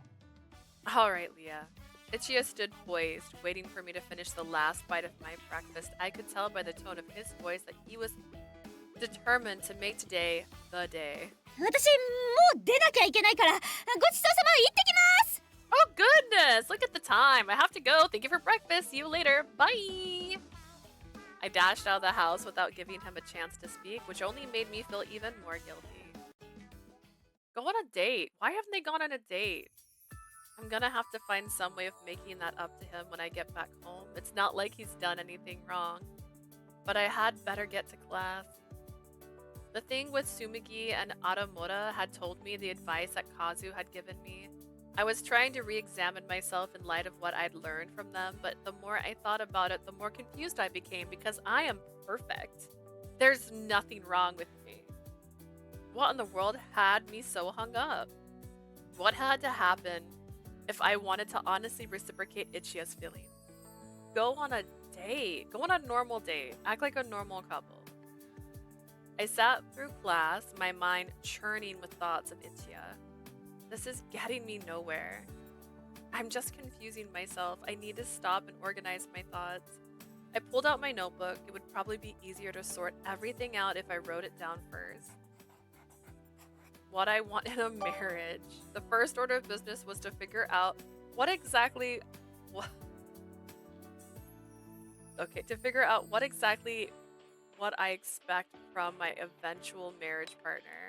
Alright, Leah. Ichiya stood poised, waiting for me to finish the last bite of my breakfast. I could tell by the tone of his voice that he was determined to make today the day. 私もう出なきゃいけないからごちそうさま行ってきます。 Oh goodness, look at the time. I have to go. Thank you for breakfast. See you later. Bye. I dashed out of the house without giving him a chance to speak, which only made me feel even more guilty. Go on a date. Why haven't they gone on a date? I'm gonna have to find some way of making that up to him when I get back home. It's not like he's done anything wrong. But I had better get to class. The thing with Sumigi and Aramura had told me the advice that Kazu had given me. I was trying to re-examine myself in light of what I'd learned from them, but the more I thought about it, the more confused I became because I am perfect. There's nothing wrong with me. What in the world had me so hung up? What had to happen if I wanted to honestly reciprocate Ichiya's feelings? Go on a date. Go on a normal date. Act like a normal couple. I sat through class, my mind churning with thoughts of Ichiya. This is getting me nowhere. I'm just confusing myself. I need to stop and organize my thoughts. I pulled out my notebook. It would probably be easier to sort everything out if I wrote it down first. What I want in a marriage. The first order of business was to figure out what exactly what I expect from my eventual marriage partner.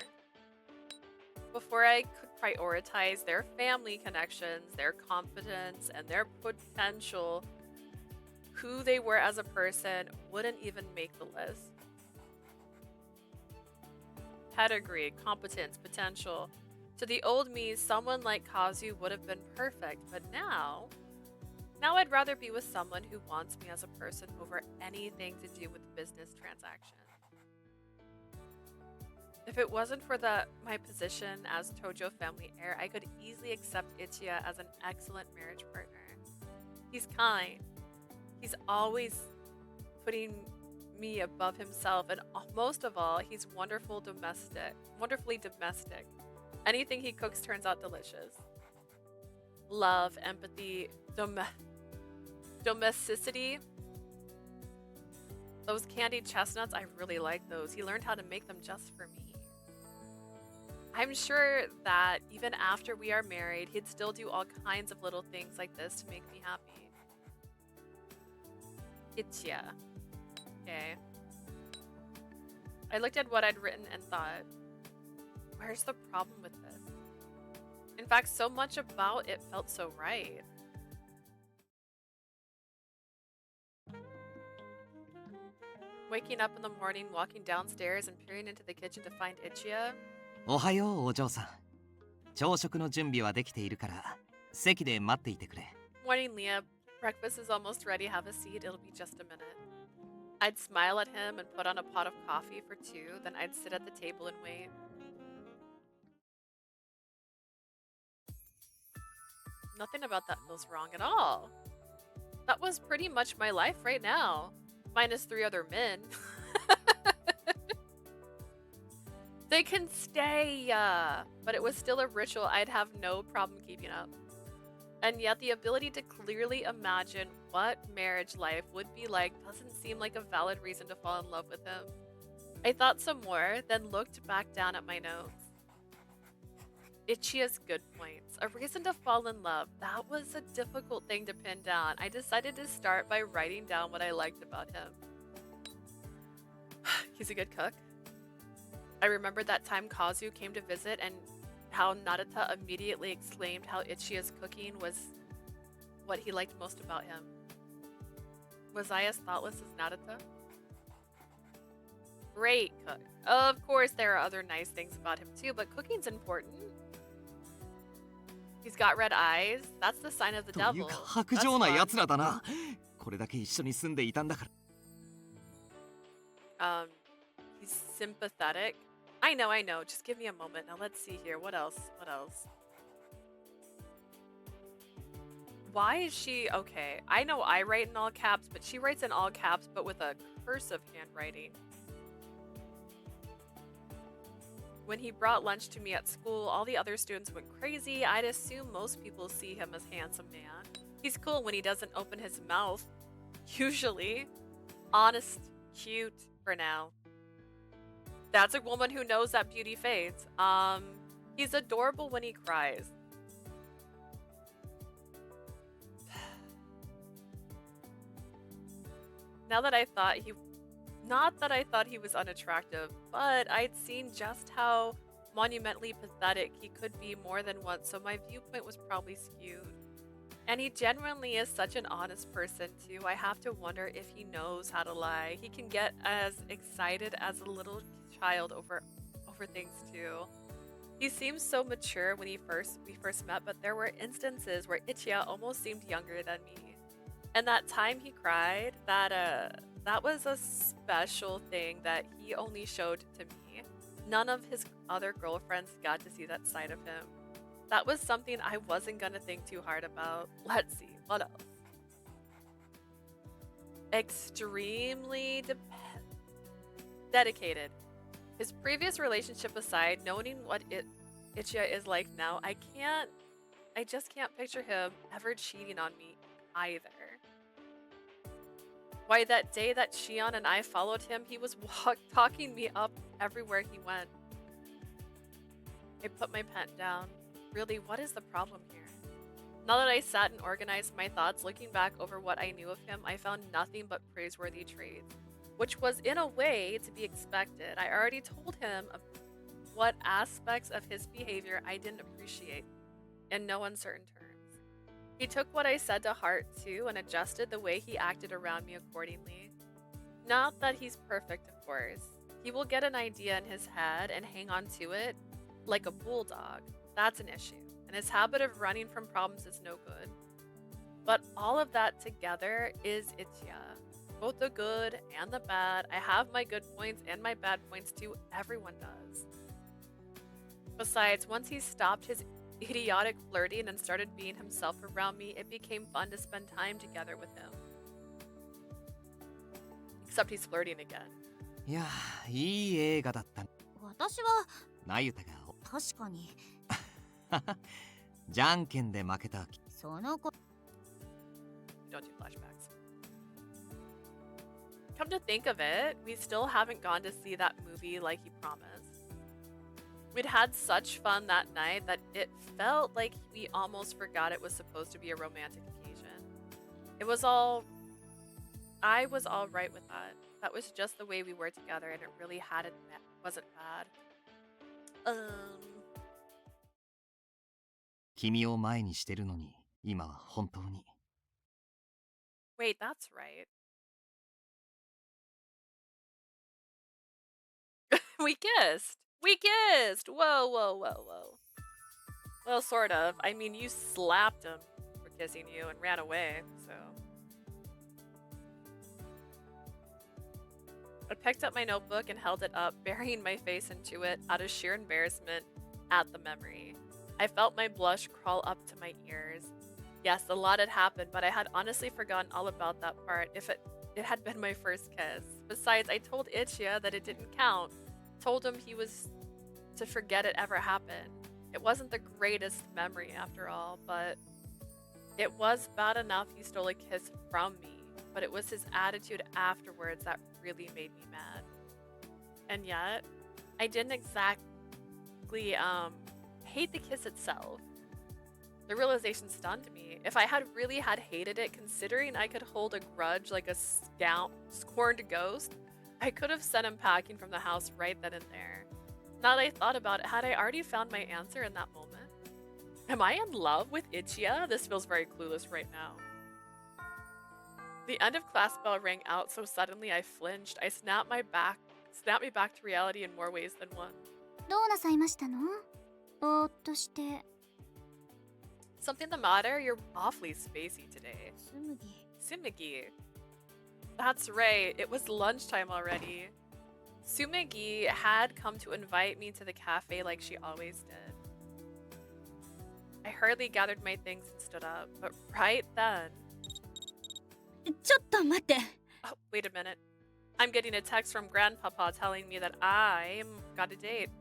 before I could prioritize their family connections, their competence, and their potential, who they were as a person wouldn't even make the list. Pedigree, competence, potential. To the old me, someone like Kazu would have been perfect, but now I'd rather be with someone who wants me as a person over anything to do with business transaction. If it wasn't for my position as Tojo family heir, I could easily accept Ichiya as an excellent marriage partner. He's kind. He's always putting me above himself, and most of all, he's wonderfully domestic. Anything he cooks turns out delicious. Love, empathy, domesticity. Those candied chestnuts, I really like those. He learned how to make them just for me. I'm sure that even after we are married, he'd still do all kinds of little things like this to make me happy. Ichiya. Okay. I looked at what I'd written and thought, where's the problem with this? In fact, so much about it felt so right. Waking up in the morning, walking downstairs, and peering into the kitchen to find Ichiya. おはようお嬢さん。朝食の準備はできているから席で待っていてくれ。 Morning, Leah. Breakfast is almost ready. Have a seat. It'll be just a minute. I'd smile at him and put on a pot of coffee for two. Then I'd sit at the table and wait. Nothing about that feels wrong at all. That was pretty much my life right now. Minus 3 other men. They can stay, but it was still a ritual I'd have no problem keeping up. And yet the ability to clearly imagine what marriage life would be like doesn't seem like a valid reason to fall in love with him. I thought some more, then looked back down at my notes. Ichiya's good points. A reason to fall in love. That was a difficult thing to pin down. I decided to start by writing down what I liked about him. He's a good cook. I remembered that time Kazu came to visit and how Narita immediately exclaimed how Ichiya's cooking was what he liked most about him. Was I as thoughtless as Narita? Great cook. Of course there are other nice things about him too, but cooking's important. He's got red eyes. That's the sign of the という devil. か薄 That's 情な fun. 奴らだな。これだけ一緒に住んでいたんだから。He's sympathetic. I know. Just give me a moment. Now let's see here. What else? Why is she... Okay, I know I write in all caps, but she writes in all caps, but with a cursive handwriting. When he brought lunch to me at school, all the other students went crazy. I'd assume most people see him as handsome man. He's cool when he doesn't open his mouth. Usually. Honest. Cute. For now. That's a woman who knows that beauty fades. He's adorable when he cries. Not that I thought he was unattractive, but I'd seen just how monumentally pathetic he could be more than once, so my viewpoint was probably skewed. And he genuinely is such an honest person too. I have to wonder if he knows how to lie. He can get as excited as a little child over things too. He seems so mature when we first met, but there were instances where Ichiya almost seemed younger than me. And that time he cried, that was a special thing that he only showed to me. None of his other girlfriends got to see that side of him. That was something I wasn't gonna think too hard about. Let's see, what else? Extremely dedicated. His previous relationship aside, knowing what Ichiya is like now, I just can't picture him ever cheating on me either. Why, that day that Shion and I followed him, he was talking me up everywhere he went. I put my pen down. Really, what is the problem here? Now that I sat and organized my thoughts, looking back over what I knew of him, I found nothing but praiseworthy traits, which was in a way to be expected. I already told him what aspects of his behavior I didn't appreciate, in no uncertain terms. He took what I said to heart too and adjusted the way he acted around me accordingly. Not that he's perfect, of course. He will get an idea in his head and hang on to it like a bulldog. That's an issue. And his habit of running from problems is no good. But all of that together is Ichiya. Both the good and the bad. I have my good points and my bad points too. Everyone does. Besides, once he stopped his idiotic flirting and started being himself around me, it became fun to spend time together with him. Except he's flirting again. いや、いい映画だった。私はなゆたが確かにじゃんけんで負けた。その子 Don't do flashbacks. Come to think of it, we still haven't gone to see that movie like he promised. We'd had such fun that night that it felt like we almost forgot it was supposed to be a romantic occasion. I was all right with that. That was just the way we were together and it really wasn't bad. 君を前にしてるのに、今は本当に。Wait, that's right. We kissed! We kissed! Whoa, whoa, whoa, whoa. Well, sort of. I mean, you slapped him for kissing you and ran away, so... I picked up my notebook and held it up, burying my face into it out of sheer embarrassment at the memory. I felt my blush crawl up to my ears. Yes, a lot had happened, but I had honestly forgotten all about that part if it had been my first kiss. Besides, I told Ichiya that it didn't count. Told him he was to forget it ever happened. It wasn't the greatest memory after all, but it was bad enough he stole a kiss from me. But it was his attitude afterwards that really made me mad. And yet, I didn't exactly hate the kiss itself. The realization stunned me. If I had really hated it, considering I could hold a grudge like a scorned ghost, I could have sent him packing from the house right then and there. Now that I thought about it, had I already found my answer in that moment? Am I in love with Ichiya? This feels very clueless right now. The end of class bell rang out so suddenly I flinched. I snapped me back to reality in more ways than one. どうなさいましたの？ぼーっとして。 Something the matter? You're awfully spacey today. Sumegi. That's right, it was lunchtime already. Sumegi had come to invite me to the cafe like she always did. I hurriedly gathered my things and stood up, but right then... ちょっと待って。 Oh, wait a minute. I'm getting a text from Grandpapa telling me that I got a date.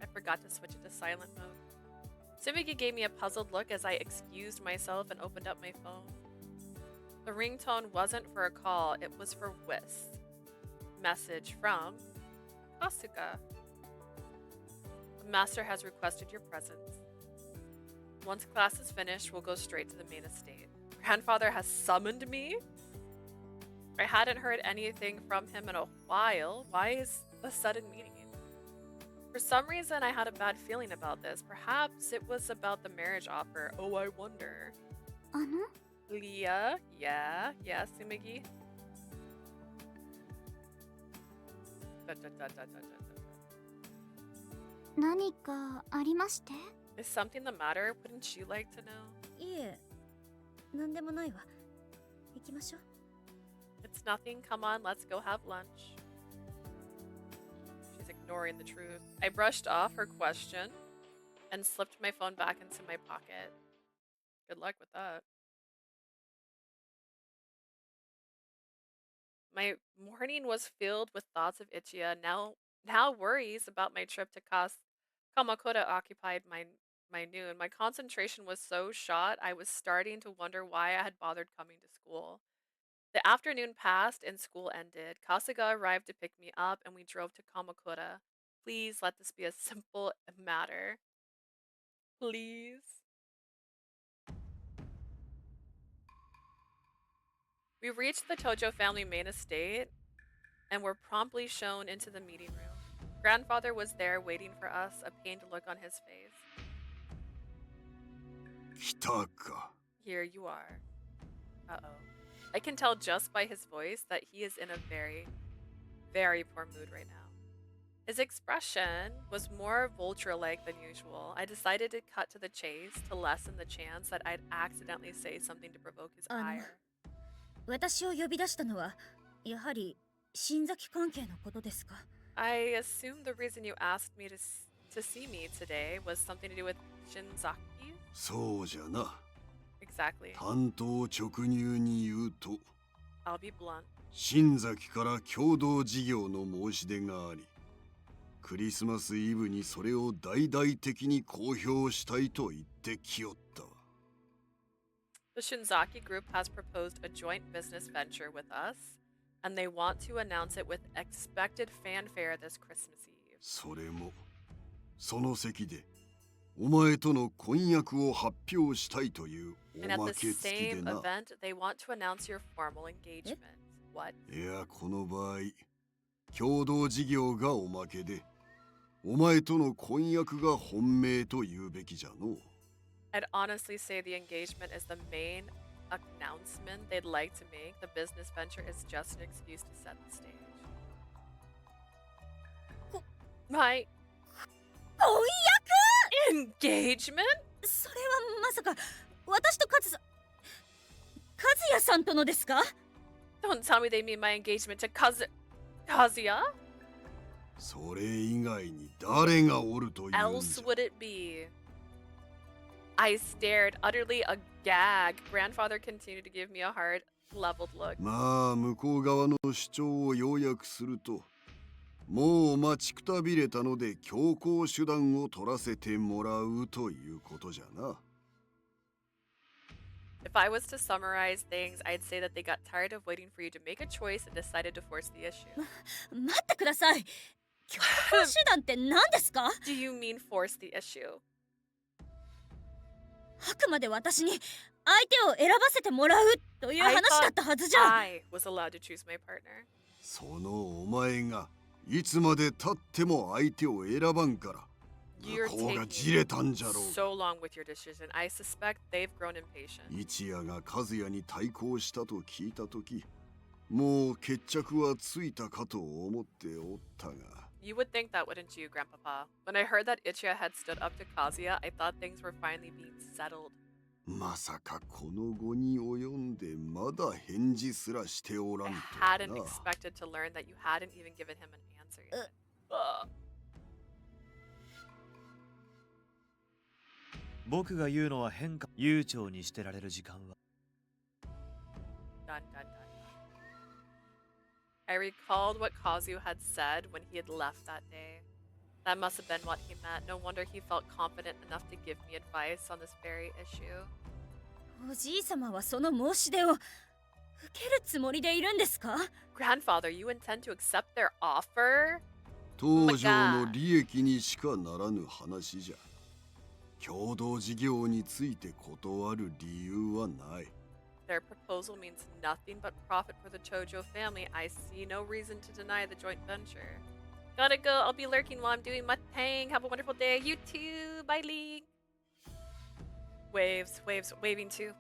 I forgot to switch it to silent mode. Sumegi gave me a puzzled look as I excused myself and opened up my phone. The ringtone wasn't for a call, it was for Whis. Message from Asuka. The master has requested your presence. Once class is finished, we'll go straight to the main estate. Grandfather has summoned me? I hadn't heard anything from him in a while. Why is the sudden meeting? For some reason, I had a bad feeling about this. Perhaps it was about the marriage offer. Oh, I wonder. あの？ Leah? Yeah, Sumegi. Da. 何かありまして？ Is something the matter? Wouldn't you like to know? いえ、なんでもないわ。行きましょう。 It's nothing. Come on, let's go have lunch. She's ignoring the truth. I brushed off her question and slipped my phone back into my pocket. Good luck with that. My morning was filled with thoughts of Ichiya. Now worries about my trip to Kamakura occupied my noon. My concentration was so shot, I was starting to wonder why I had bothered coming to school. The afternoon passed and school ended. Kasuga arrived to pick me up and we drove to Kamakura. Please let this be a simple matter. Please. We reached the Tojo family main estate and were promptly shown into the meeting room. Grandfather was there waiting for us, a pained look on his face. 来たか。 Here you are. Uh-oh. I can tell just by his voice that he is in a very, very poor mood right now. His expression was more vulture-like than usual. I decided to cut to the chase to lessen the chance that I'd accidentally say something to provoke his ire. 私を呼び出したのはやはり新崎関係のことですか？ I assume the reason you asked me to see me today was something to do with Shinzaki? そうじゃな。 Exactly. 単刀直入に言うと、 I'll be blunt. 新崎から共同事業の申し出があり、クリスマスイブにそれを大々的に公表したいと言ってきよったわ。 The Shinzaki group has proposed a joint business venture with us, and they want to announce it with expected fanfare this Christmas Eve. それも、その席で、お前との婚約を発表したいという And at お the まけ付きで same な。 event, they want to announce your formal engagement. What? いや、この場合、共同事業がおまけで、お前との婚約が本命と言うべきじゃの。 I'd honestly say the engagement is the main announcement they'd like to make. The business venture is just an excuse to set the stage. My 婚 engagement? 約？それはまさか私と和也さんとのですか？ Don't tell me they mean my engagement to Kazuya? それ以外に誰がおるというんじ Else ゃ。 would it be? I stared, utterly agag. Grandfather continued to give me a hard, leveled look. まあ、向こう側の主張を要約すると、もう待ちくたびれたので強行手段を取らせてもらうということじゃな。 If I was to summarize things, I'd say that they got tired of waiting for you to make a choice and decided to force the issue. 待ってください。強行手段って何ですか？ Do you mean force the issue? あくまで私に相手を選ばせてもらうという話だったはずじゃ。I was allowed to choose my partner. そのお前がいつまで経っても相手を選ばんから、 You're 向こうが taking じれたんじゃろう。 so long with your decision. I suspect they've grown impatient. 一夜が和也に対抗したと聞いたとき、もう決着はついたかと思っておったが。 You would think that, wouldn't you, Grandpapa? When I heard that Ichiya had stood up to Kazuya, I thought things were finally being settled. まさかこの後に及んでまだ返事すらしておら I んと hadn't な。 expected to learn that you hadn't even given him an answer yet. Ugh. 僕が言うのは変か。悠長にしてられる時間は。 Dun, dun, dun. I recalled what Kazu had said when he had left that day. That must have been what he meant. No wonder he felt confident enough to give me advice on this very issue. おじいさまはその申し出を受けるつもりでいるんですか？ Grandfather, you intend to accept their offer? 当場の利益にしかならぬ話じゃ。共同事業について断る理由はない。 Their proposal means nothing but profit for the Chojo family. I see no reason to deny the joint venture. Gotta go. I'll be lurking while I'm doing my thing. Have a wonderful day. You too. Bye, League. Waves, waves, waving too.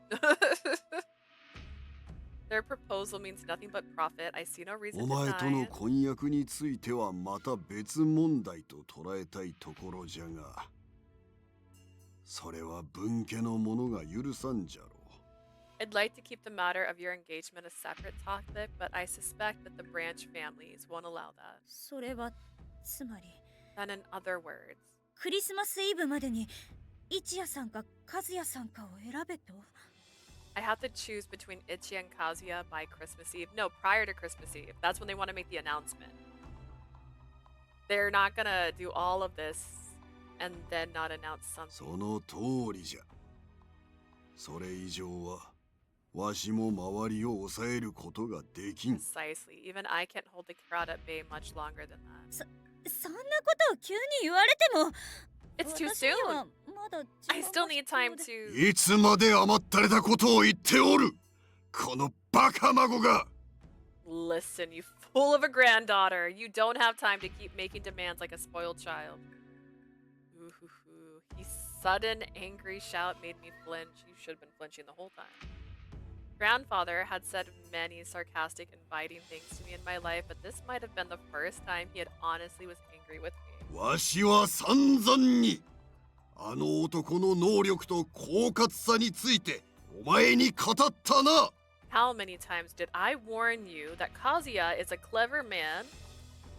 Their proposal means nothing but profit. I see no reason お to 前と deny の it. 婚約についてはまた別問題と捉えたいところじゃが、それは分家の者が許さんじゃろう。 I'd like to keep the matter of your engagement a separate topic, but I suspect that the branch families won't allow that. それはつまり Then in other words, クリスマスイブまでに一夜さんか和也さんかを選べと？ I have to choose between Ichiya and Kazuya by Christmas Eve. No, prior to Christmas Eve. That's when they want to make the announcement. They're not gonna do all of this and then not announce そ something. の通りじゃ。それ以上はわしも周りを抑えることができん。 Precisely. Even I can't hold the crowd at bay much longer than that. そんなことを急に言われても It's too 私に soon. はまだ I 時 still 間が need 必要 time で to. いつまで甘ったれたことを言っておる、このバカ孫が。Listen, you fool of a granddaughter. You don't have time to keep making demands like a spoiled child. Ooh, hoo, hoo. His sudden, angry shout made me flinch. You should have been flinching the whole time. Grandfather had said many sarcastic, inviting things to me in my life, but this might have been the first time he had honestly was angry with me. わしは散々にあの男の能力と狡猾さについてお前に語ったな。 How many times did I warn you that Kazuya is a clever man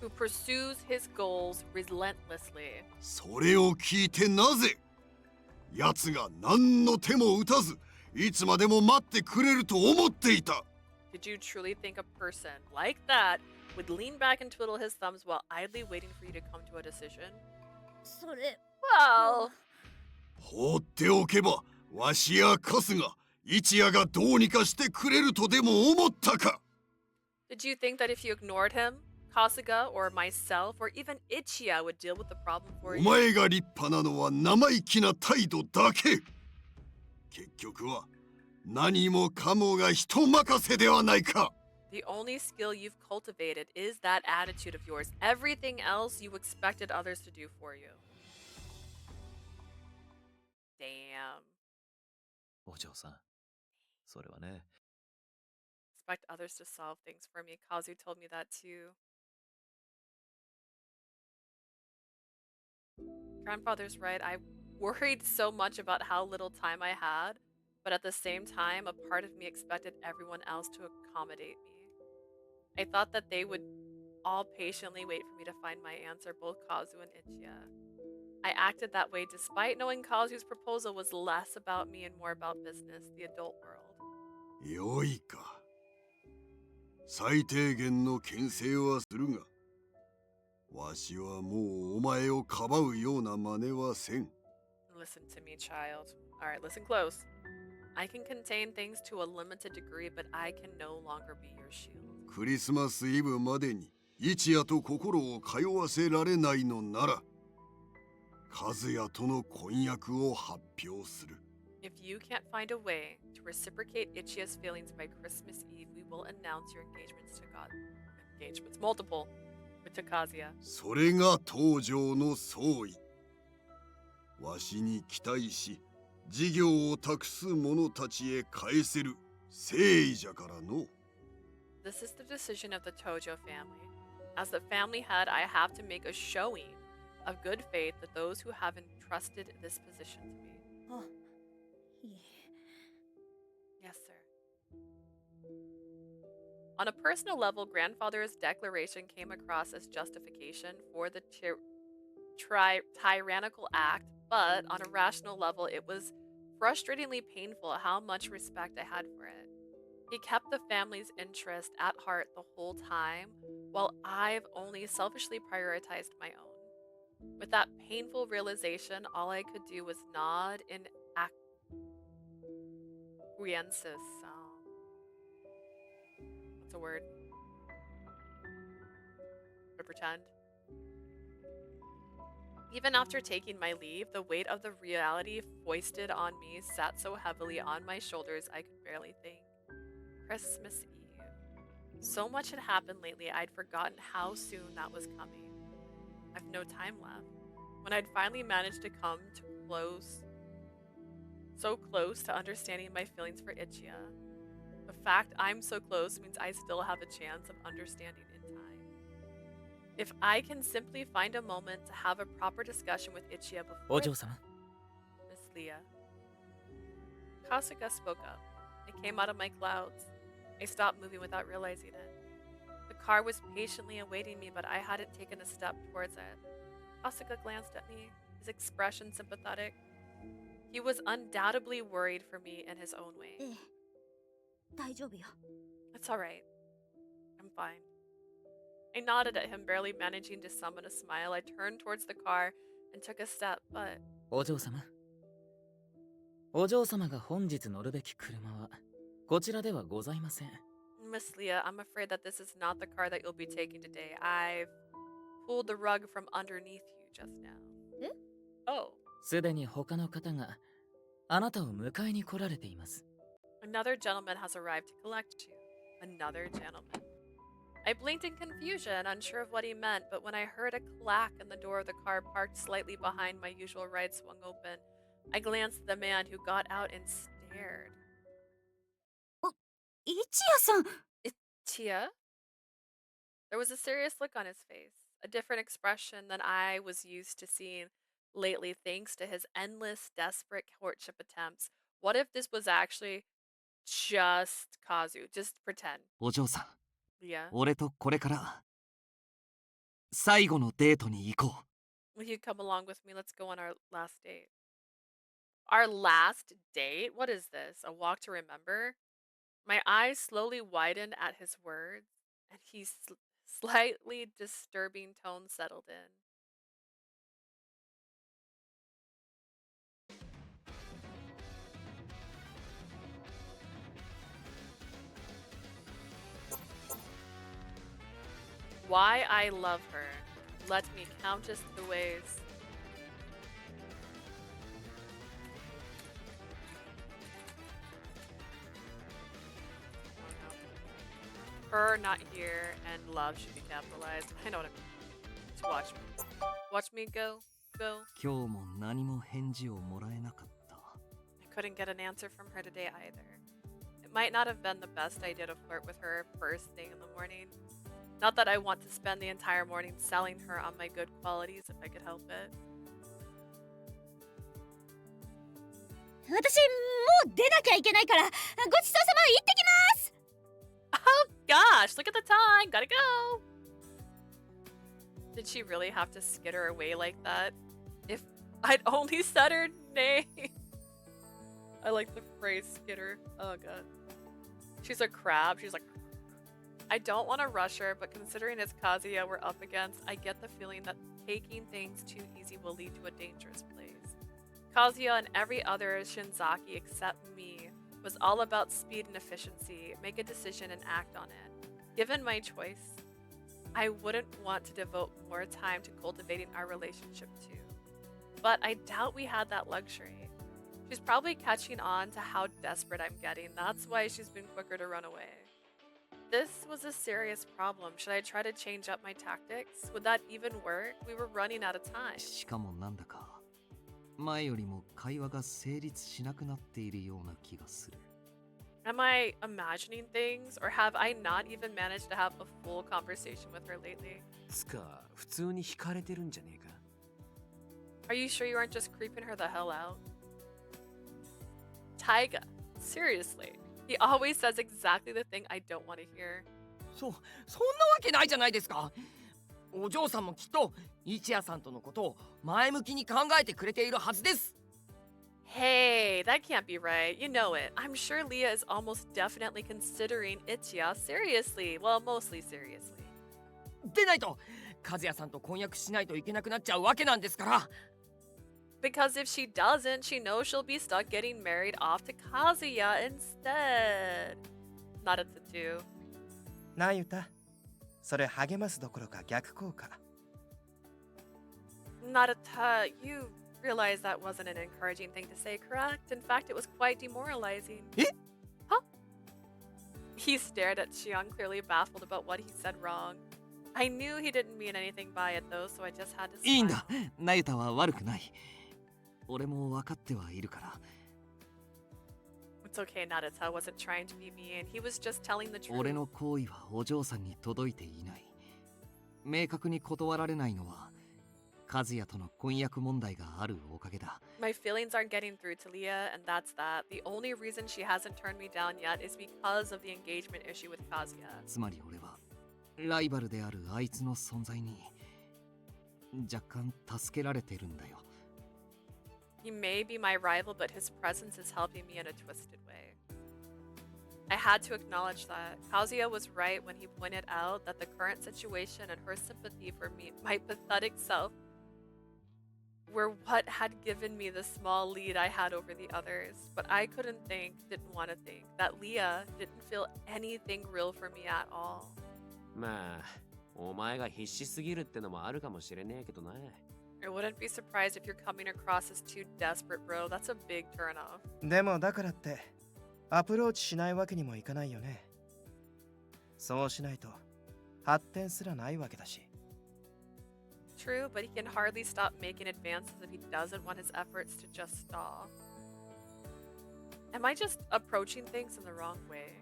who pursues his goals relentlessly? それを聞いてなぜ奴が何の手も打たずいつまでも待ってくれると思っていた。 Did you truly think a person like that would lean back and twiddle his thumbs while idly waiting for you to come to a decision? それ Well, 放っておけばわしや春日一夜がどうにかしてくれるとでも思ったか。 did you think that if you ignored him, Kasuga or myself or even Ichiya would deal with the problem for お you? 前が立派なのは生意気な態度だけ。結局は何もかもが人任せではないか。 The only skill you've cultivated is that attitude of yours. Everything else you expected others to do for you. Damn. お嬢さん、それはね、 Expect others to solve things for me. Kazu told me that too. Grandfather's right. I worried so much about how little time I had, but at the same time, a part of me expected everyone else to accommodate me. I thought that they would all patiently wait for me to find my answer, both Kazu and Ichiya. I acted that way despite knowing Kazu's proposal was less about me and more about business, the adult world. よいか。最低限の牽制はするが、わしはもうお前をかばうような真似はせん。 Listen to me, child. Alright, listen close. I can contain things to a limited degree, but I can no longer be your shield. クリスマスイブまでに一夜と心を通わせられないのなら、和也との婚約を発表する。 If you can't find a way to reciprocate Ichiya's feelings by Christmas Eve, we will announce your engagements to God. Engagements, multiple, with Kazuya. それが東条の総意。わしに期待し、事業を託す者たちへ返せる誠意じゃからの。 This is the decision of the Tojo family. As the family head, I have to make a showing of good faith that those who have entrusted this position to me. あいい Yes, sir. On a personal level, grandfather's declaration came across as justification for the tyrannical act, but on a rational level, it was frustratingly painful how much respect I had for it. He kept the family's interest at heart the whole time, while I've only selfishly prioritized my own. With that painful realization, all I could do was nod in acquiescence. What's a word? Or pretend. Even after taking my leave, the weight of the reality foisted on me sat so heavily on my shoulders I could barely think. Christmas Eve. So much had happened lately, I'd forgotten how soon that was coming. I've no time left. When I'd finally managed to come to so close to understanding my feelings for Ichiya. The fact I'm so close means I still have a chance of understanding in time. If I can simply find a moment to have a proper discussion with Ichiya before お嬢様 Miss Leah. Kasuga spoke up. I came out of my clouds. I stopped moving without realizing it. The car was patiently awaiting me, but I hadn't taken a step towards it. Kasuga glanced at me, his expression sympathetic. He was undoubtedly worried for me in his own way. ええ大丈夫よ It's alright. I'm fine. I nodded at him, barely managing to summon a smile. I turned towards the car and took a step, but お嬢様お嬢様が本日乗るべき車はこちらではございません Miss Leah, I'm afraid that this is not the car that you'll be taking today. I've pulled the rug from underneath you just now. Eh? Oh. すでに他の方があなたを迎えに来られています Another gentleman has arrived to collect you. Another gentleman. I blinked in confusion, unsure of what he meant, but when I heard a clack and the door of the car parked slightly behind my usual ride swung open, I glanced at the man who got out and stared. 一夜さん。 Ichiya? There was a serious look on his face, a different expression than I was used to seeing lately thanks to his endless, desperate courtship attempts. What if this was actually just Kazu? Just pretend. お嬢さん、 Yeah. 俺とこれから最後のデートに行こう。 Will you come along with me? Let's go on our last date. Our last date? What is this? A walk to remember? My eyes slowly widened at his words, and his slightly disturbing tone settled in. Why I love her. Let me countess the ways. Her not here and love should be capitalized. I know what I mean. Just watch me. Watch me go. Go. 今日も何も返事をもらえなかった。 I couldn't get an answer from her today either. It might not have been the best idea to flirt with her first thing in the morning. Not that I want to spend the entire morning selling her on my good qualities if I could help it. 私もう出なきゃいけないから、ごちそうさま、行ってきます。 Oh gosh, look at the time. Gotta go. Did she really have to skitter away like that? If I'd only said her name. I like the phrase skitter. Oh god. She's a crab. She's like, I don't want to rush her, but considering it's Kazuya we're up against, I get the feeling that taking things too easy will lead to a dangerous place. Kazuya and every other Shinzaki except me was all about speed and efficiency, make a decision and act on it. Given my choice, I wouldn't want to devote more time to cultivating our relationship too. But I doubt we had that luxury. She's probably catching on to how desperate I'm getting. That's why she's been quicker to run away. This was a serious problem. Should I try to change up my tactics? Would that even work? We were running out of time. しかもなんだか前よりも会話が成立しなくなっているような気がする。 Am I imagining things? Or have I not even managed to have a full conversation with her lately? つか普通に惹かれてるんじゃねえか。 Are you sure you aren't just creeping her the hell out? Taiga, seriously. He always says exactly the thing I don't want to hear. そんなわけないじゃないですか。お嬢さんもきっと一夜さんとのことを前向きに考えてくれているはずです。 Hey, that can't be right. You know it. I'm sure Leah is almost definitely considering Ichiya seriously. Well, mostly seriously. でないと和也さんと婚約しないといけなくなっちゃうわけなんですから。 Because if she doesn't, she knows she'll be stuck getting married off to Kazuya instead. Not at the two. なあゆた、それ励ますどころか逆効果。 Not at you realize that wasn't an encouraging thing to say, correct? In fact, it was quite demoralizing. Eh? Huh? He stared at Xiang, clearly baffled about what he said wrong. I knew he didn't mean anything by it though, so I just had to smile. いいんだ、なゆたは悪くない。俺も分かってはいるから。 It's okay, Narita wasn't trying to be mean. He was just telling the truth. 俺の行為はお嬢さんに届いていない。明確に断られないのは和也との婚約問題があるおかげだ。 My feelings aren't getting through to Leah, and that's that. The only reason she hasn't turned me down yet is because of the engagement issue with Kazuya. つまり俺はライバルであるあいつの存在に若干助けられてるんだよ。 He may be my rival, but his presence is helping me in a twisted way. I had to acknowledge that. Kazuya was right when he pointed out that the current situation and her sympathy for me, my pathetic self, were what had given me the small lead I had over the others. But I couldn't think, didn't want to think, that Leah didn't feel anything real for me at all. まあお前が必死すぎるってのもあるかもしれねえけどな。 I wouldn't be surprised if you're coming across as too desperate, bro. That's a big turnoff. でもだからってアプローチしないわけにもいかないよね。そうしないと発展すらないわけだし。 True, but he can hardly stop making advances if he doesn't want his efforts to just stall. Am I just approaching things in the wrong way?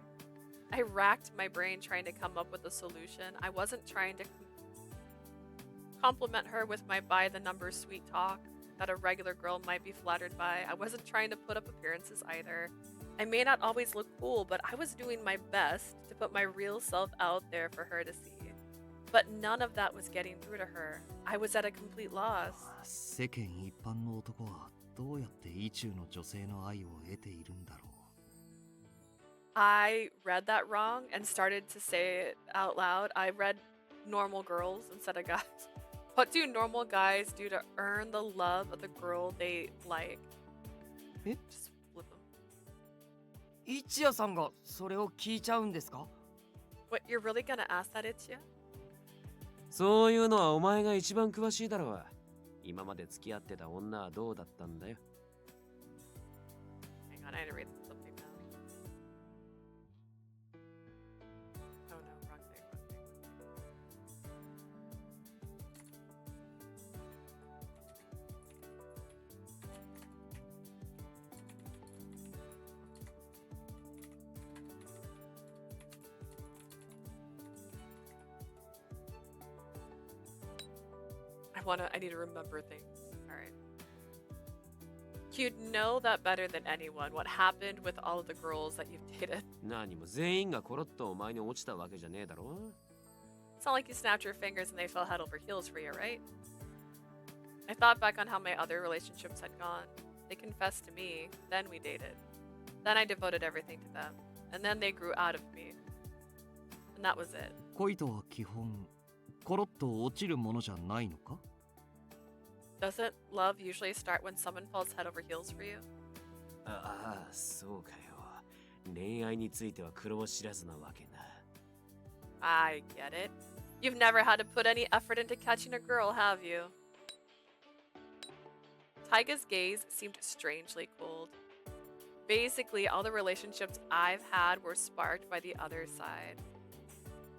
I racked my brain trying to come up with a solution. I wasn't trying to compliment her with my by the numbers sweet talk that a regular girl might be flattered by. I wasn't trying to put up appearances either. I may not always look cool, but I was doing my best to put my real self out there for her to see. But none of that was getting through to her. I was at a complete loss. 世間一般の男はどうやって意中の女性の愛を得ているんだろう。 I read that wrong and started to say it out loud. I read normal girls instead of guys. What do normal guys do to earn the love of the girl they like? Just flip them. 一夜さんがそれを聞いちゃうんですか？ What, you're really gonna ask that, Ichiya? そういうのはお前が一番詳しいだろう。今まで付き合ってた女はどうだったんだよ。 Hang on, I had to read something down. Oh no, wrong thing, wrong thing. I need to remember things. Alright. You'd know that better than anyone. What happened with all of the girls that you've dated. 何も全員がコロッとお前に落ちたわけじゃねえだろ。 It's not like you snapped your fingers and they fell head over heels for you, right? I thought back on how my other relationships had gone. They confessed to me, then we dated. Then I devoted everything to them. And then they grew out of me. And that was it. 恋とは基本コロッと落ちるものじゃないのか？ Doesn't love usually start when someone falls head over heels for you? ああ、そうかよ。恋愛については苦労知らずなわけな。 I get it. You've never had to put any effort into catching a girl, have you? Taiga's gaze seemed strangely cold. Basically, all the relationships I've had were sparked by the other side.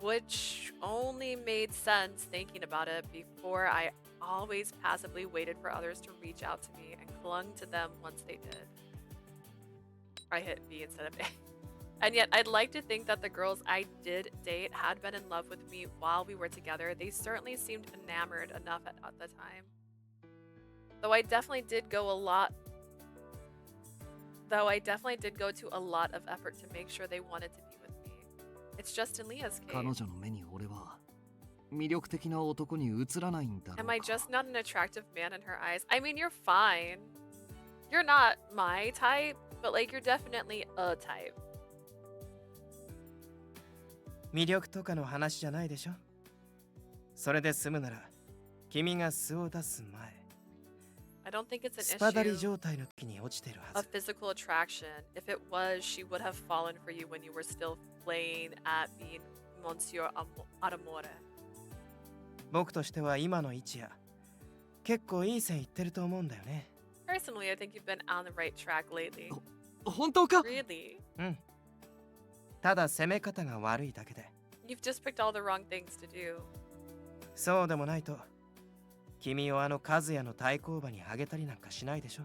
Which only made sense thinking about it. Before, I always passively waited for others to reach out to me and clung to them once they did. I hit B instead of A. And yet, I'd like to think that the girls I did date had been in love with me while we were together. They certainly seemed enamored enough at the time. Though I definitely did go to a lot of effort to make sure they wanted to be with me. It's just in Leah's case. 彼女の目に俺は魅力的な男に映らないんだろうか。 Am I just not an attractive man in her eyes? I mean, you're fine. You're not my type, but like you're definitely a type. 魅力とかの話じゃないでしょ。それで済むなら君が素を出す前 I don't think it's ス an パダリ issue 状態の時に落ちてるは of ず。 physical attraction. If it was, she would have fallen for you when you were still playing at being Monsieur Adamore. 僕としては今の位置や結構いい線いってると思うんだよね。 Personally, I think you've been on the right track lately. 本当か？ Really? うん。ただ攻め方が悪いだけで。 You've just picked all the wrong things to do. そうでもないと君をあのカズヤの対抗馬にあげたりなんかしないでしょ。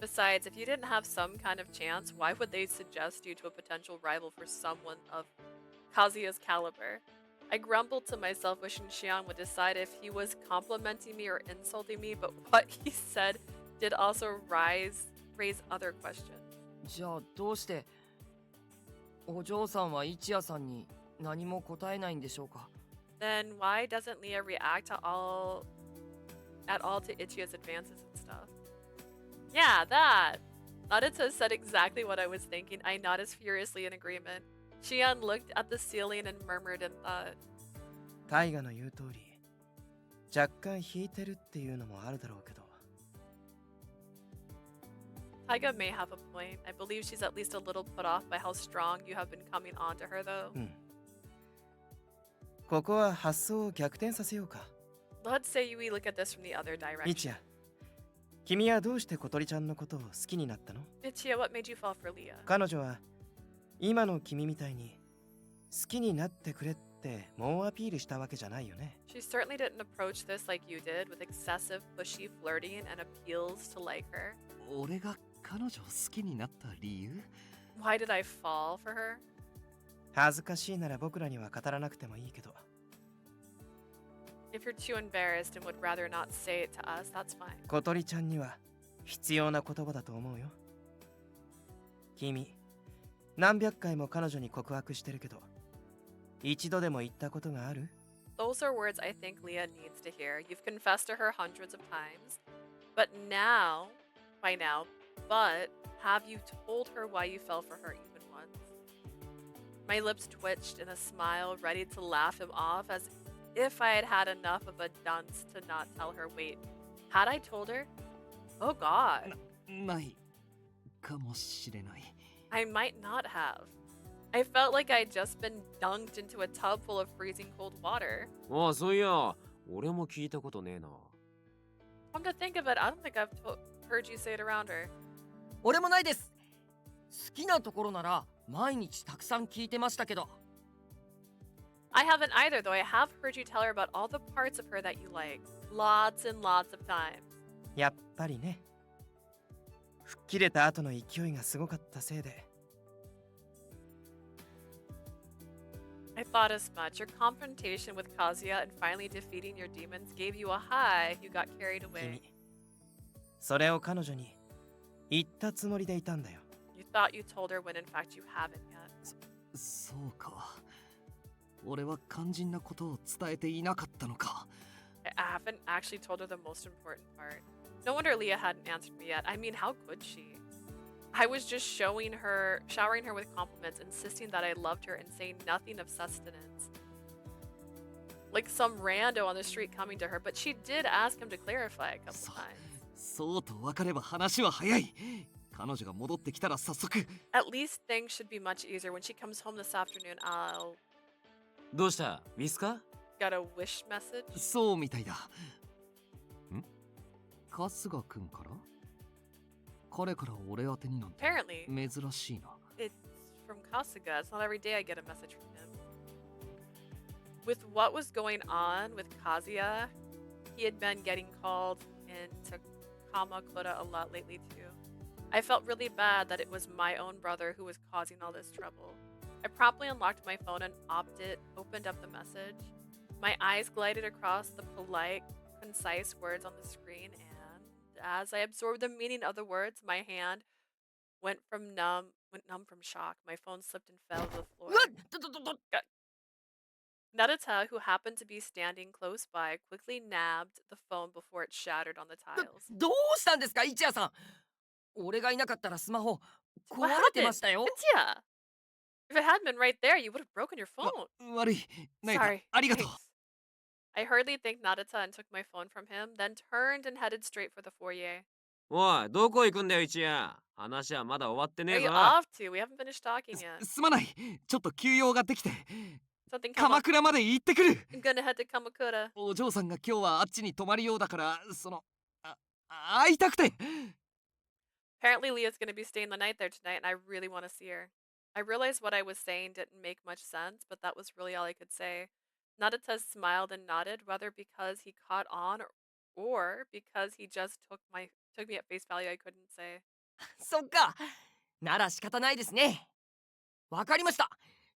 Besides, if you didn't have some kind of chance, why would they suggest you to a potential rival for someone of Kazuya's caliber? I grumbled to myself, wishing Xian would decide if he was complimenting me or insulting me, but what he said did also raise other questions. じゃあどうしてお嬢さんは一夜さんに何も答えないんでしょうか？ Then why doesn't Leah react at all to Ichiya's advances and stuff? Yeah, that! Naruto said exactly what I was thinking. I nodded furiously in agreement. Xian looked at the ceiling and murmured in thought. タイガの言う通り若干引いてるっていうのもあるだろうけど Taiga may have a point. I believe she's at least a little put off by how strong you have been coming on to her, though. ここは発想を逆転させようか。 Let's say we look at this from the other 一 direction. 夜君はどうして小鳥ちゃんのことを好きになったの？ Ichiya, what made you fall for Leah? 彼女は今の君みたいに好きになってくれってって猛アピールしたわけじゃないよね。 She certainly didn't approach this like you did, with excessive pushy flirting and appeals to like her. 俺が彼女を好きになった理由？ Why did I fall for her? 恥ずかしいなら僕らには語らなくてもいいけど、 If you're too embarrassed and would rather not say it to us, that's fine. 小鳥ちゃんには必要な言葉だと思うよ。君、何百回も彼女に告白してるけど、一度でも言ったことがある？ Those are words I think Leah needs to hear. You've confessed to her hundreds of times. But now, by now, but have you told her why you fell for her even once? My lips twitched in a smile, ready to laugh him off, as if I had had enough of a dunce to not tell her. Wait, had I told her? Oh god. ないかもしれない。 I might not have. I felt like I'd just been dunked into a tub full of freezing cold water. ああ、そういや、俺も聞いたことねえな。Come to think of it, I don't think I've heard you say it around her. 俺もないです。好きなところなら毎日たくさん聞いてましたけど。 I haven't either, though I have heard you tell her about all the parts of her that you like. Lots and lots of times. やっぱりね。吹っ切れた後の勢いがすごかったせいで。 I thought as much. Your confrontation with Kazuya and finally defeating your demons gave you a high. You got carried away. 君、それを彼女に言ったつもりでいたんだよ。 You thought you told her when in fact you haven't yet. そうか。俺は肝心なことを伝えていなかったのか。 I haven't actually told her the most important part. No wonder Leah hadn't answered me yet. I mean, how could she? I was just showering her with compliments, insisting that I loved her and saying nothing of sustenance. Like some rando on the street coming to her, but she did ask him to clarify a couple times. そうと分かれば話は早い。彼女が戻ってきたら早速。 At least things should be much easier. When she comes home this afternoon, I'll... どうした？ミスか？ Got a wish message? そうみたいだ。ん？春日くんから？彼から俺宛てになんて Apparently, 珍しいな。 it's from Kasuga. It's not every day I get a message from him. With what was going on with Kazuya, he had been getting called into Kamakura a lot lately too. I felt really bad that it was my own brother who was causing all this trouble. I promptly unlocked my phone and opened up the message. My eyes glided across the polite, concise words on the screen, and as I absorbed the meaning of the words, my hand went numb from shock. My phone slipped and fell to the floor. Narita, who happened to be standing close by, quickly nabbed the phone before it shattered on the tiles. どうしたんですか、一夜さん。俺がいなかったらスマホ壊 What れて happened? ましたよ。 Ichiya! If it hadn't been right there, you would have broken your phone. 悪い。ナイタ、 Sorry. ありがとう。 Thanks. I hurriedly thanked Narita and took my phone from him, then turned and headed straight for the foyer. おい、どこ行くんだよ、一夜。話はまだ終わってね Are え you ぞ。 off to? We haven't finished talking yet. すまない。ちょっと休養ができて。 Something come 鎌 up. 倉まで行ってくる。 I'm gonna head to Kamakura. お嬢さんが今日はあっちに泊まるようだから、会いたくて。 Apparently, Leah's gonna be staying the night there tonight, and I really want to see her. I realized what I was saying didn't make much sense, but that was really all I could say. Narita smiled and nodded, whether because he caught on or because he just took me at face value. I couldn't say. そっか。なら仕方ないですね。わかりました。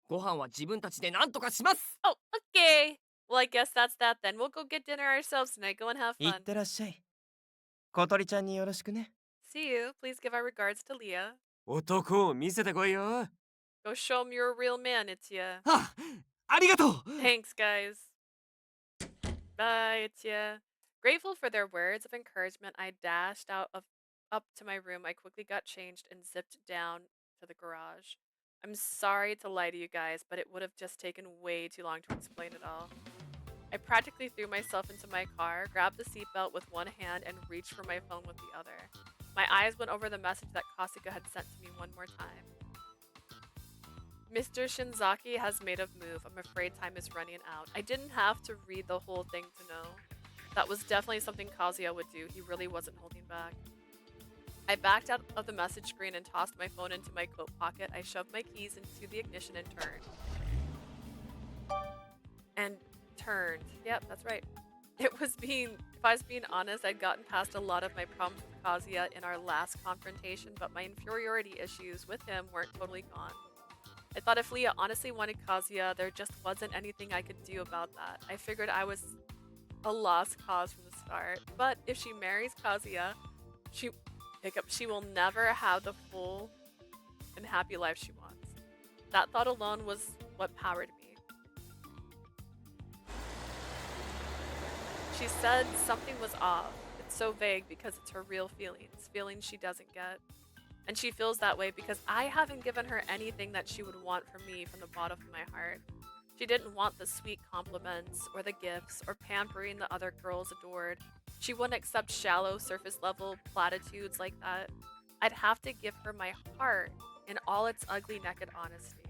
ご飯は自分たちで何とかします。 Oh, okay. Well, I guess that's that then. We'll go get dinner ourselves tonight. Go and have いっ fun. てらっしゃい。小鳥ちゃんによろしくね。 See you. Please give our regards to Leah. 男を見せてこいよ。 Go show him you're a real man, Ichiya. ありがとう。 Thanks, guys. Bye, Ichiya. Grateful for their words of encouragement, I dashed up to my room. I quickly got changed and zipped down to the garage. I'm sorry to lie to you guys, but it would have just taken way too long to explain it all. I practically threw myself into my car, grabbed the seatbelt with one hand, and reached for my phone with the other. My eyes went over the message that Kasuga had sent to me one more time. Mr. Shinzaki has made a move. I'm afraid time is running out. I didn't have to read the whole thing to know. That was definitely something Kazuya would do. He really wasn't holding back. I backed out of the message screen and tossed my phone into my coat pocket. I shoved my keys into the ignition and turned. and turned. Yep, that's right. If I was being honest, I'd gotten past a lot of my problems with Kazuya in our last confrontation, but my inferiority issues with him weren't totally gone. I thought if Leah honestly wanted Kazuya, there just wasn't anything I could do about that. I figured I was a lost cause from the start, but if she marries Kazuya, she will never have the full and happy life she wants. That thought alone was what powered me. She said something was off. It's so vague because it's her real feelings she doesn't get. And she feels that way because I haven't given her anything that she would want from me from the bottom of my heart. She didn't want the sweet compliments or the gifts or pampering the other girls adored. She wouldn't accept shallow, surface level platitudes like that. I'd have to give her my heart in all its ugly, naked honesty.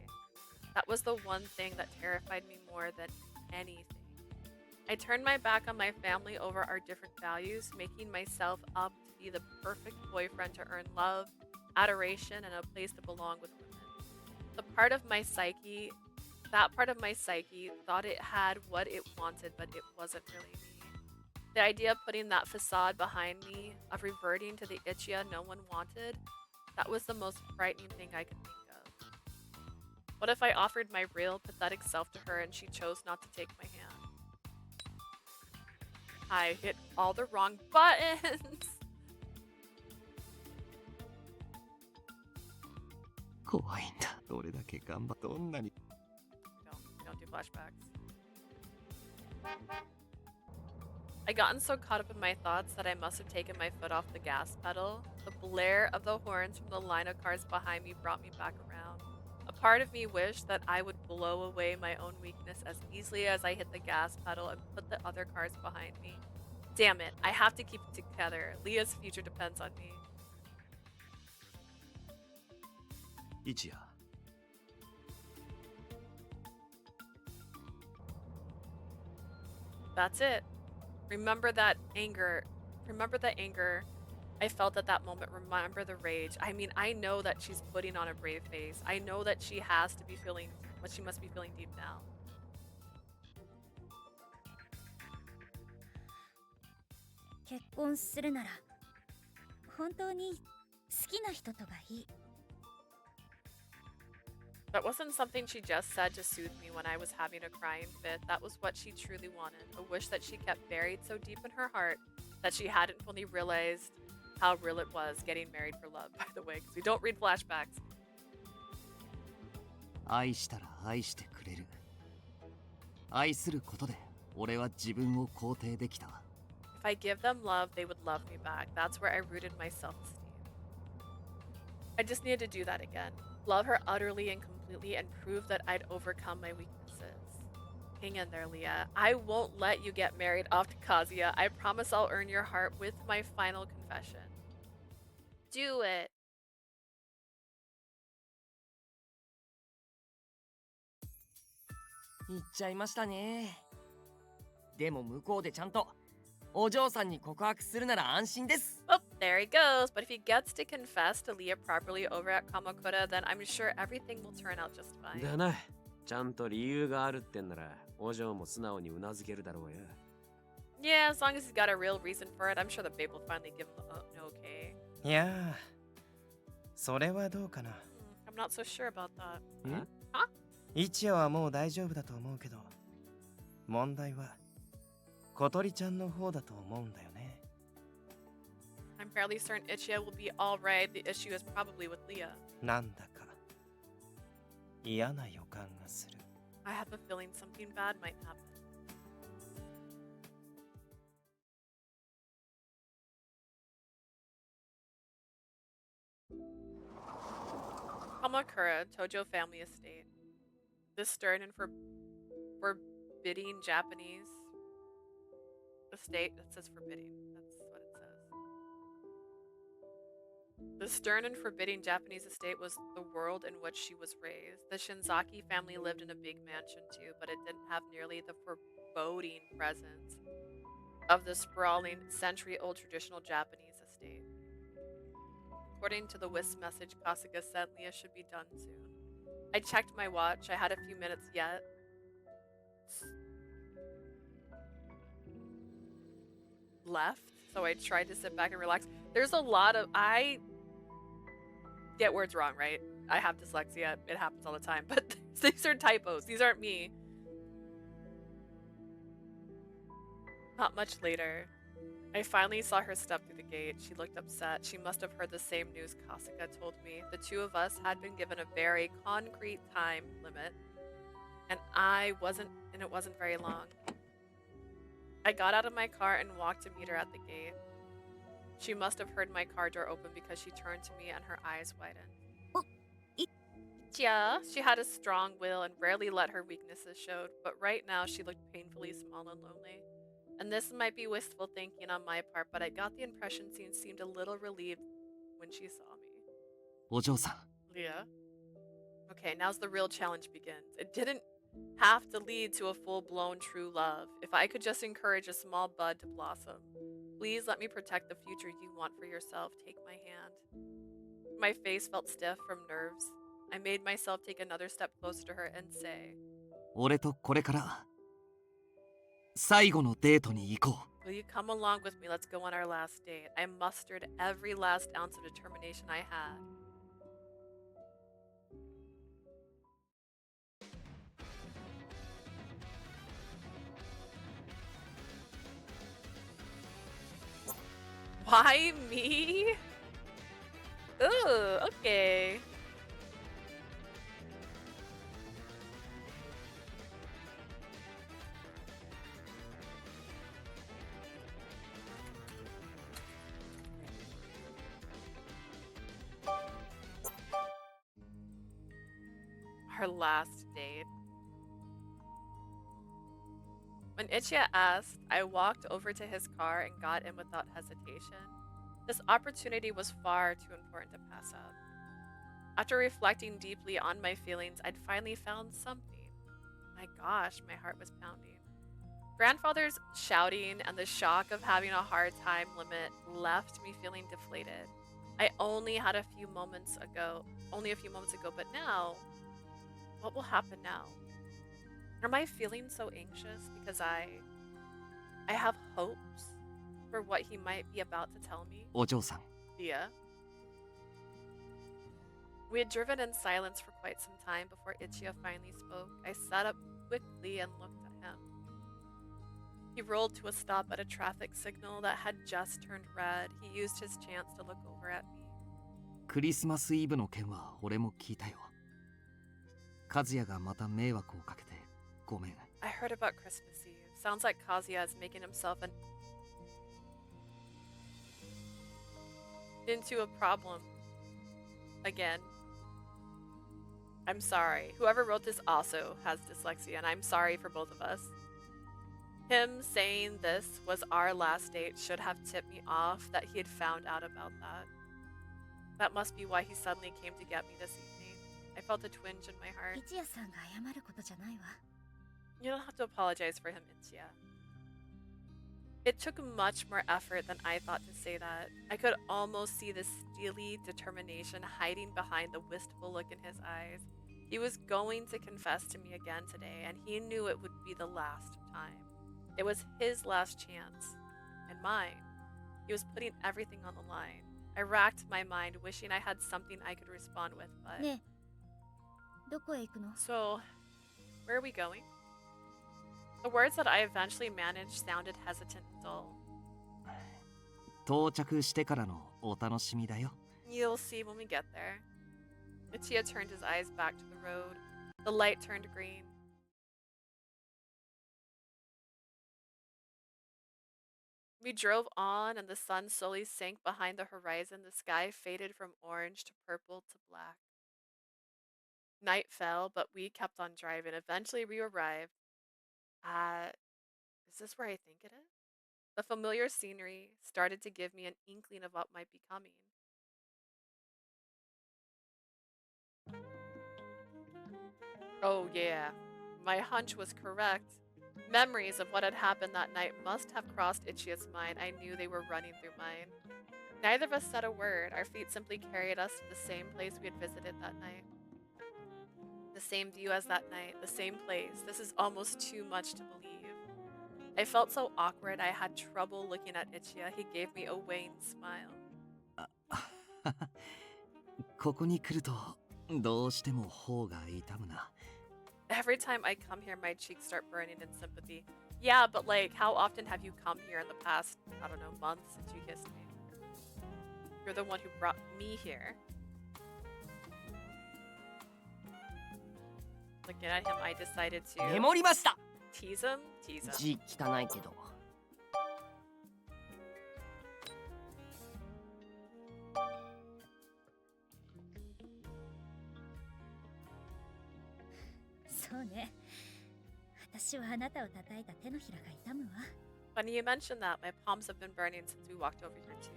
That was the one thing that terrified me more than anything. I turned my back on my family over our different values, making myself up to be the perfect boyfriend to earn love, adoration, and a place to belong with women. That part of my psyche thought it had what it wanted, but it wasn't really me. The idea of putting that facade behind me, of reverting to the Ichiya no one wanted, that was the most frightening thing I could think of. What if I offered my real, pathetic self to her and she chose not to take my hand? I hit all the wrong buttons! 怖いんだ。どれだけ頑張っどんなに Don't do flashbacks. I'd gotten so caught up in my thoughts that I must have taken my foot off the gas pedal. The blare of the horns from the line of cars behind me brought me back around. A part of me wished that I would blow away my own weakness as easily as I hit the gas pedal and put the other cars behind me. Damn it, I have to keep it together. Leah's future depends on me. Ichiya. That's it. Remember that anger. I felt at that moment. Remember the rage. I mean, I know that she's putting on a brave face. I know that she has to be feeling what she must be feeling deep down. 結婚するなら本当に好きな人とがいい。 That wasn't something she just said to soothe me when I was having a crying fit. That was what she truly wanted. A wish that she kept buried so deep in her heart that she hadn't fully realized how real it was getting married for love, by the way, because we don't read flashbacks. 愛したら愛してくれる。愛することで俺は自分を肯定できた。 If I give them love, they would love me back. That's where I rooted my self-esteem. I just needed to do that again. Love her utterly and completely and prove that I'd overcome my weaknesses. Hang in there, Leah. I won't let you get married off to Kazuya. I promise I'll earn your heart with my final confession. Do it. 言っちゃいましたね。でも向こうでちゃんとお嬢さんに告白するなら安心です。 Oh, there he goes. But if he gets to confess to Leah properly over at Kamakura, then I'm sure everything will turn out just fine. だな。ちゃんと理由があるってんなら、お嬢も素直にうなずけるだろうよ。Yeah, as long as he's got a real reason for it, I'm sure the babe will finally give him an okay. いやー、それはどうかな。I'm not so sure about that. 一夜はもう大丈夫だと思うけど、問題は小鳥ちゃんの方だと思うんだよね。I'm fairly certain Ichiya will be alright. The issue is probably with Leah. なんだか嫌な予感がする。I have a feeling something bad might happen. Kamakura, Tojo family estate. This stern and forbidding Japanese estate. That says forbidding. That's what it says. The stern and forbidding Japanese estate was the world in which she was raised. The Shinzaki family lived in a big mansion too, but it didn't have nearly the foreboding presence of the sprawling, century-old traditional Japanese estate. According to the wisp message Kasuga sent, Leah should be done soon. I checked my watch. I had a few minutes yet. left, so I tried to sit back and relax. There's a lot of... I get words wrong, right? I have dyslexia. It happens all the time. But these are typos. These aren't me. Not much later, I finally saw her step through the gate. She looked upset. She must have heard the same news Kasuga told me. The two of us had been given a very concrete time limit, and it wasn't very long. I got out of my car and walked to meet her at the gate. She must have heard my car door open because she turned to me and her eyes widened. Ichiya, she had a strong will and rarely let her weaknesses show, but right now she looked painfully small and lonely. And this might be wistful thinking on my part, but I got the impression she seemed a little relieved when she saw me. お嬢さん Leah? Okay, now's the real challenge begins. It didn't have to lead to a full-blown true love. If I could just encourage a small bud to blossom. Please let me protect the future you want for yourself. Take my hand. My face felt stiff from nerves. I made myself take another step closer to her and say, 俺とこれから最後のデートに行こう Will you come along with me? Let's go on our last date. I mustered every last ounce of determination I had. Why me? Ooh, okay. Our last date. When Ichiya asked, I walked over to his car and got in without hesitation. This opportunity was far too important to pass up. After reflecting deeply on my feelings, I'd finally found something. My gosh, my heart was pounding. Grandfather's shouting and the shock of having a hard time limit left me feeling deflated. I only a few moments ago, but now, what will happen now? Am I feeling so anxious because I have hopes for what he might be about to tell me? お嬢さん Yeah. We had driven in silence for quite some time before Ichiya finally spoke. I sat up quickly and looked at him. He rolled to a stop at a traffic signal that had just turned red. He used his chance to look over at me. クリスマスイブの件は俺も聞いたよ和也がまた迷惑をかけてごめん I heard about Christmas Eve. Sounds like Kazuya is making himself into a problem. Again. I'm sorry. Whoever wrote this also has dyslexia, and I'm sorry for both of us. Him saying this was our last date should have tipped me off that he had found out about that. That must be why he suddenly came to get me this evening. I felt a twinge in my heart. 一夜さんが謝ることじゃないわ。 You don't have to apologize for him, Ichiya. It took much more effort than I thought to say that. I could almost see the steely determination hiding behind the wistful look in his eyes. He was going to confess to me again today, and he knew it would be the last time. It was his last chance, and mine. He was putting everything on the line. I racked my mind, wishing I had something I could respond with, but... ねえ、どこへ行くの？ So, where are we going? The words that I eventually managed sounded hesitant and dull. 到着してからのお楽しみだよ You'll see when we get there. Ichiya turned his eyes back to the road. The light turned green. We drove on, and the sun slowly sank behind the horizon. The sky faded from orange to purple to black. Night fell, but we kept on driving. Eventually, we arrived at... Is this where I think it is? The familiar scenery started to give me an inkling of what might be coming. Oh yeah, my hunch was correct. Memories of what had happened that night must have crossed Ichiya's mind. I knew they were running through mine. Neither of us said a word. Our feet simply carried us to the same place we had visited that night. The same view as that night, the same place. This is almost too much to believe. I felt so awkward I had trouble looking at Ichiya. He gave me a wan smile. ここに来るとどうしても頬が痛むな。 Every time I come here, my cheeks start burning in sympathy. Yeah, but like, how often have you come here in the past, I don't know, months since you kissed me? You're the one who brought me here. Looking at him, I decided メ to モりました。 tease him. Tease him. 字汚いけど。そうね。私はあなたを叩いた手のひらが痛むわ。 Funny you mentioned that. My palms have been burning since we walked over here too.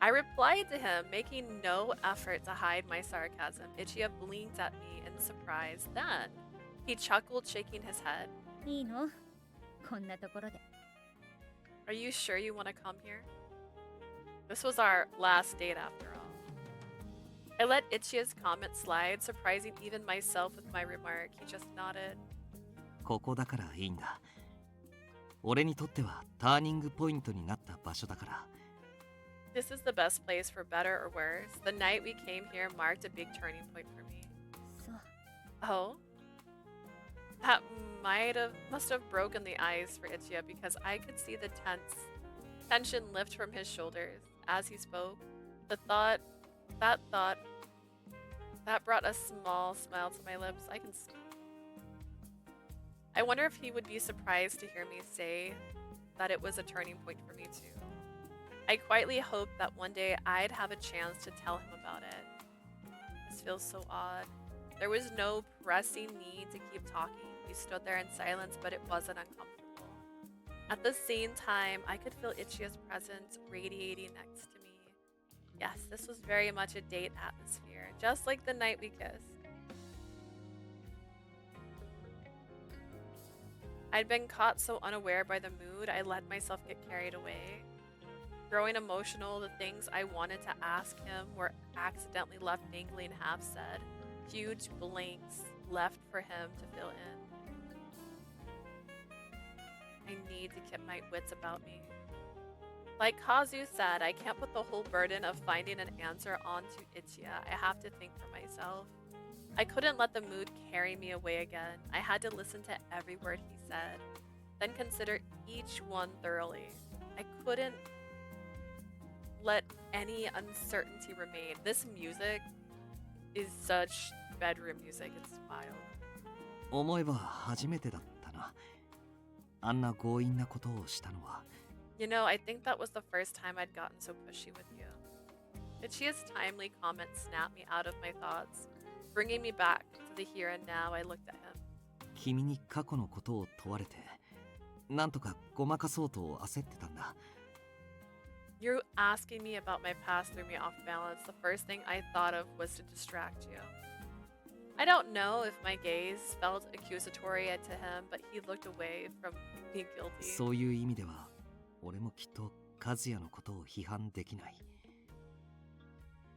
I replied to him, making no effort to hide my sarcasm. Ichiya blinked at me in surprise. Then, he chuckled, shaking his head. いいの？こんなところで。 Are you sure you want to come here? This was our last date after all. I let Ichiya's comment slide, surprising even myself with my remark. He just nodded. ここだからいいんだ。俺にとってはターニングポイントになった場所だから。 This is the best place for better or worse. The night we came here marked a big turning point for me. そう。 Oh? That must have broken the ice for Ichiya because I could see the tension lift from his shoulders as he spoke. That brought a small smile to my lips. I can see. I wonder if he would be surprised to hear me say that it was a turning point for me too. I quietly hoped that one day I'd have a chance to tell him about it. This feels so odd. There was no pressing need to keep talking. We stood there in silence, but it wasn't uncomfortable. At the same time, I could feel Ichiya's presence radiating next to me. Yes, this was very much a date atmosphere, just like the night we kissed. I'd been caught so unaware by the mood, I let myself get carried away. Growing emotional, the things I wanted to ask him were accidentally left dangling half said. Huge blanks left for him to fill in. I need to keep my wits about me. Like Kazu said, I can't put the whole burden of finding an answer onto Ichiya. I have to think for myself. I couldn't let the mood carry me away again. I had to listen to every word he said, then consider each one thoroughly. I couldn't let any uncertainty remain. This music is such bedroom music. It's wild. 思えば初めてだったな。あんな強引なことをしたのは。 You know, I think that was the first time I'd gotten so pushy with you. Ichiya's timely comment snapped me out of my thoughts, bringing me back to the here and now. I looked at him. 君に過去のことを問われて、なんとかごまかそうと焦ってたんだ。 You asking me about my past threw me off balance. The first thing I thought of was to distract you. I don't know if my gaze felt accusatory to him, but he looked away from being guilty. そういう意味では、俺もきっと和也のことを批判できない。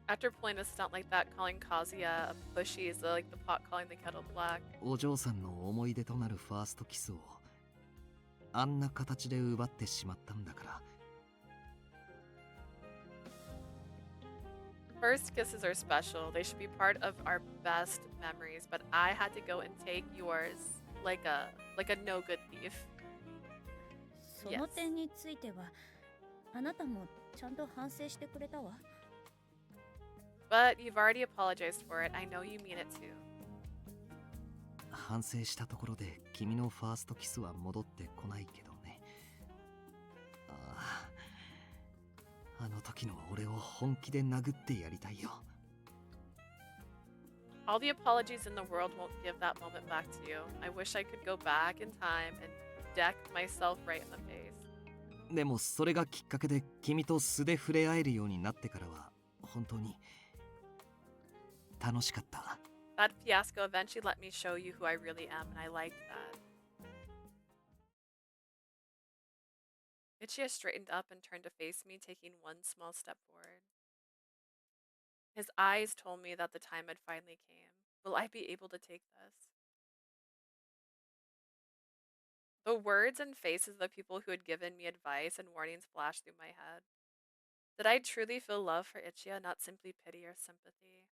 After pulling a stunt like that, calling Kazuya a pushy is like the pot calling the kettle black. お嬢さんの思い出となるファーストキスをあんな形で奪ってしまったんだから。 First kisses are special. They should be part of our best memories, but I had to go and take yours like a no good thief. その点については、あなたもちゃんと反省してくれたわ。 But you've already apologized for it. I know you mean it too. 反省したところで君のファーストキスは戻ってこないけどね。ああ、あの時の俺を本気で殴ってやりたいよ。 All the apologies in the world won't give that moment back to you. I wish I could go back in time and deck myself right in the face. でもそれがきっかけで君と素で触れ合えるようになってからは本当に楽しかった。 That fiasco eventually let me show you who I really am, and I liked that. Ichiya straightened up and turned to face me, taking one small step forward. His eyes told me that the time had finally came. Will I be able to take this? The words and faces of the people who had given me advice and warnings flashed through my head. Did I truly feel love for Ichiya, not simply pity or sympathy?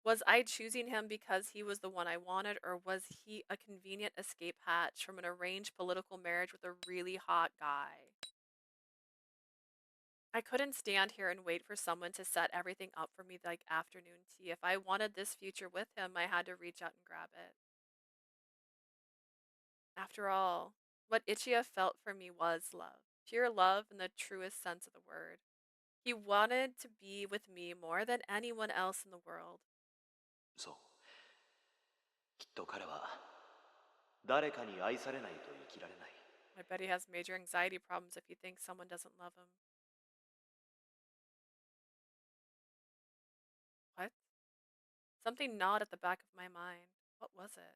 Was I choosing him because he was the one I wanted, or was he a convenient escape hatch from an arranged political marriage with a really hot guy? I couldn't stand here and wait for someone to set everything up for me like afternoon tea. If I wanted this future with him, I had to reach out and grab it. After all, what Ichiya felt for me was love. Pure love in the truest sense of the word. He wanted to be with me more than anyone else in the world. そう。きっと彼は誰かに愛されないと生きられない。 I bet he has major anxiety problems if he thinks someone doesn't love him. What? Something gnawed at the back of my mind. What was it?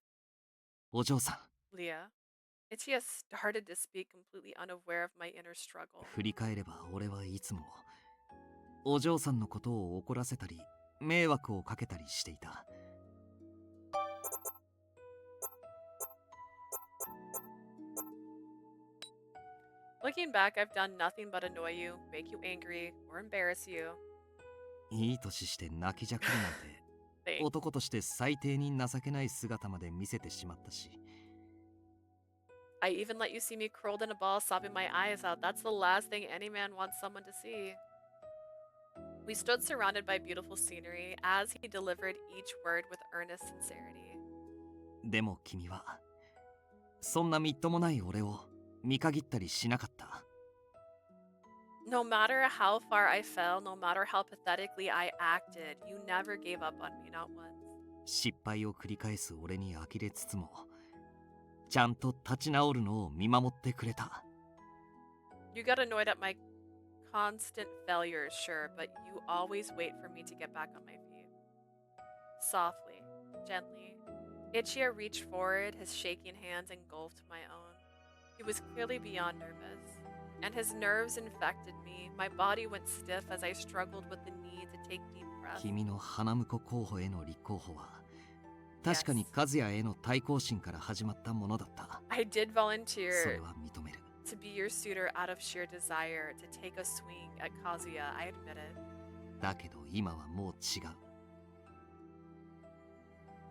お嬢さん、 Leah. Ichiya started to speak completely unaware of my inner struggle. 振り返れば俺はいつもお嬢さんのことを怒らせたり迷惑をかけたりしていた。 Looking back, I've done nothing but annoy you, make you angry, or embarrass you. いい年して泣きじゃくるなんて Thanks. 男として最低に情けない姿まで見せてしまったし。 I even let you see me curled in a ball, sobbing my eyes out. That's the last thing any man wants someone to see. We stood surrounded by beautiful scenery as he delivered each word with earnest sincerity. でも君はそんなみっともない俺を見限ったりしなかった。 No matter how far I fell, no matter how pathetically I acted, you never gave up on me, not once. 失敗を繰り返す俺に呆れつつもちゃんと立ち直るのを見守ってくれた。 You got annoyed at my constant failures, sure, but you always wait for me to get back on my feet. Softly, gently, Ichiya reached forward, his shaking hands engulfed my own. He was clearly beyond nervous, and his nerves infected me. My body went stiff as I struggled with the need to take deep breaths. 君の花婿候補への立候補は確かに和也への対抗心から始まったものだった。 I did それ volunteer は認める。 to be your suitor out of sheer desire to take a swing at Kazuya, I admit it. だけど今はもう違う。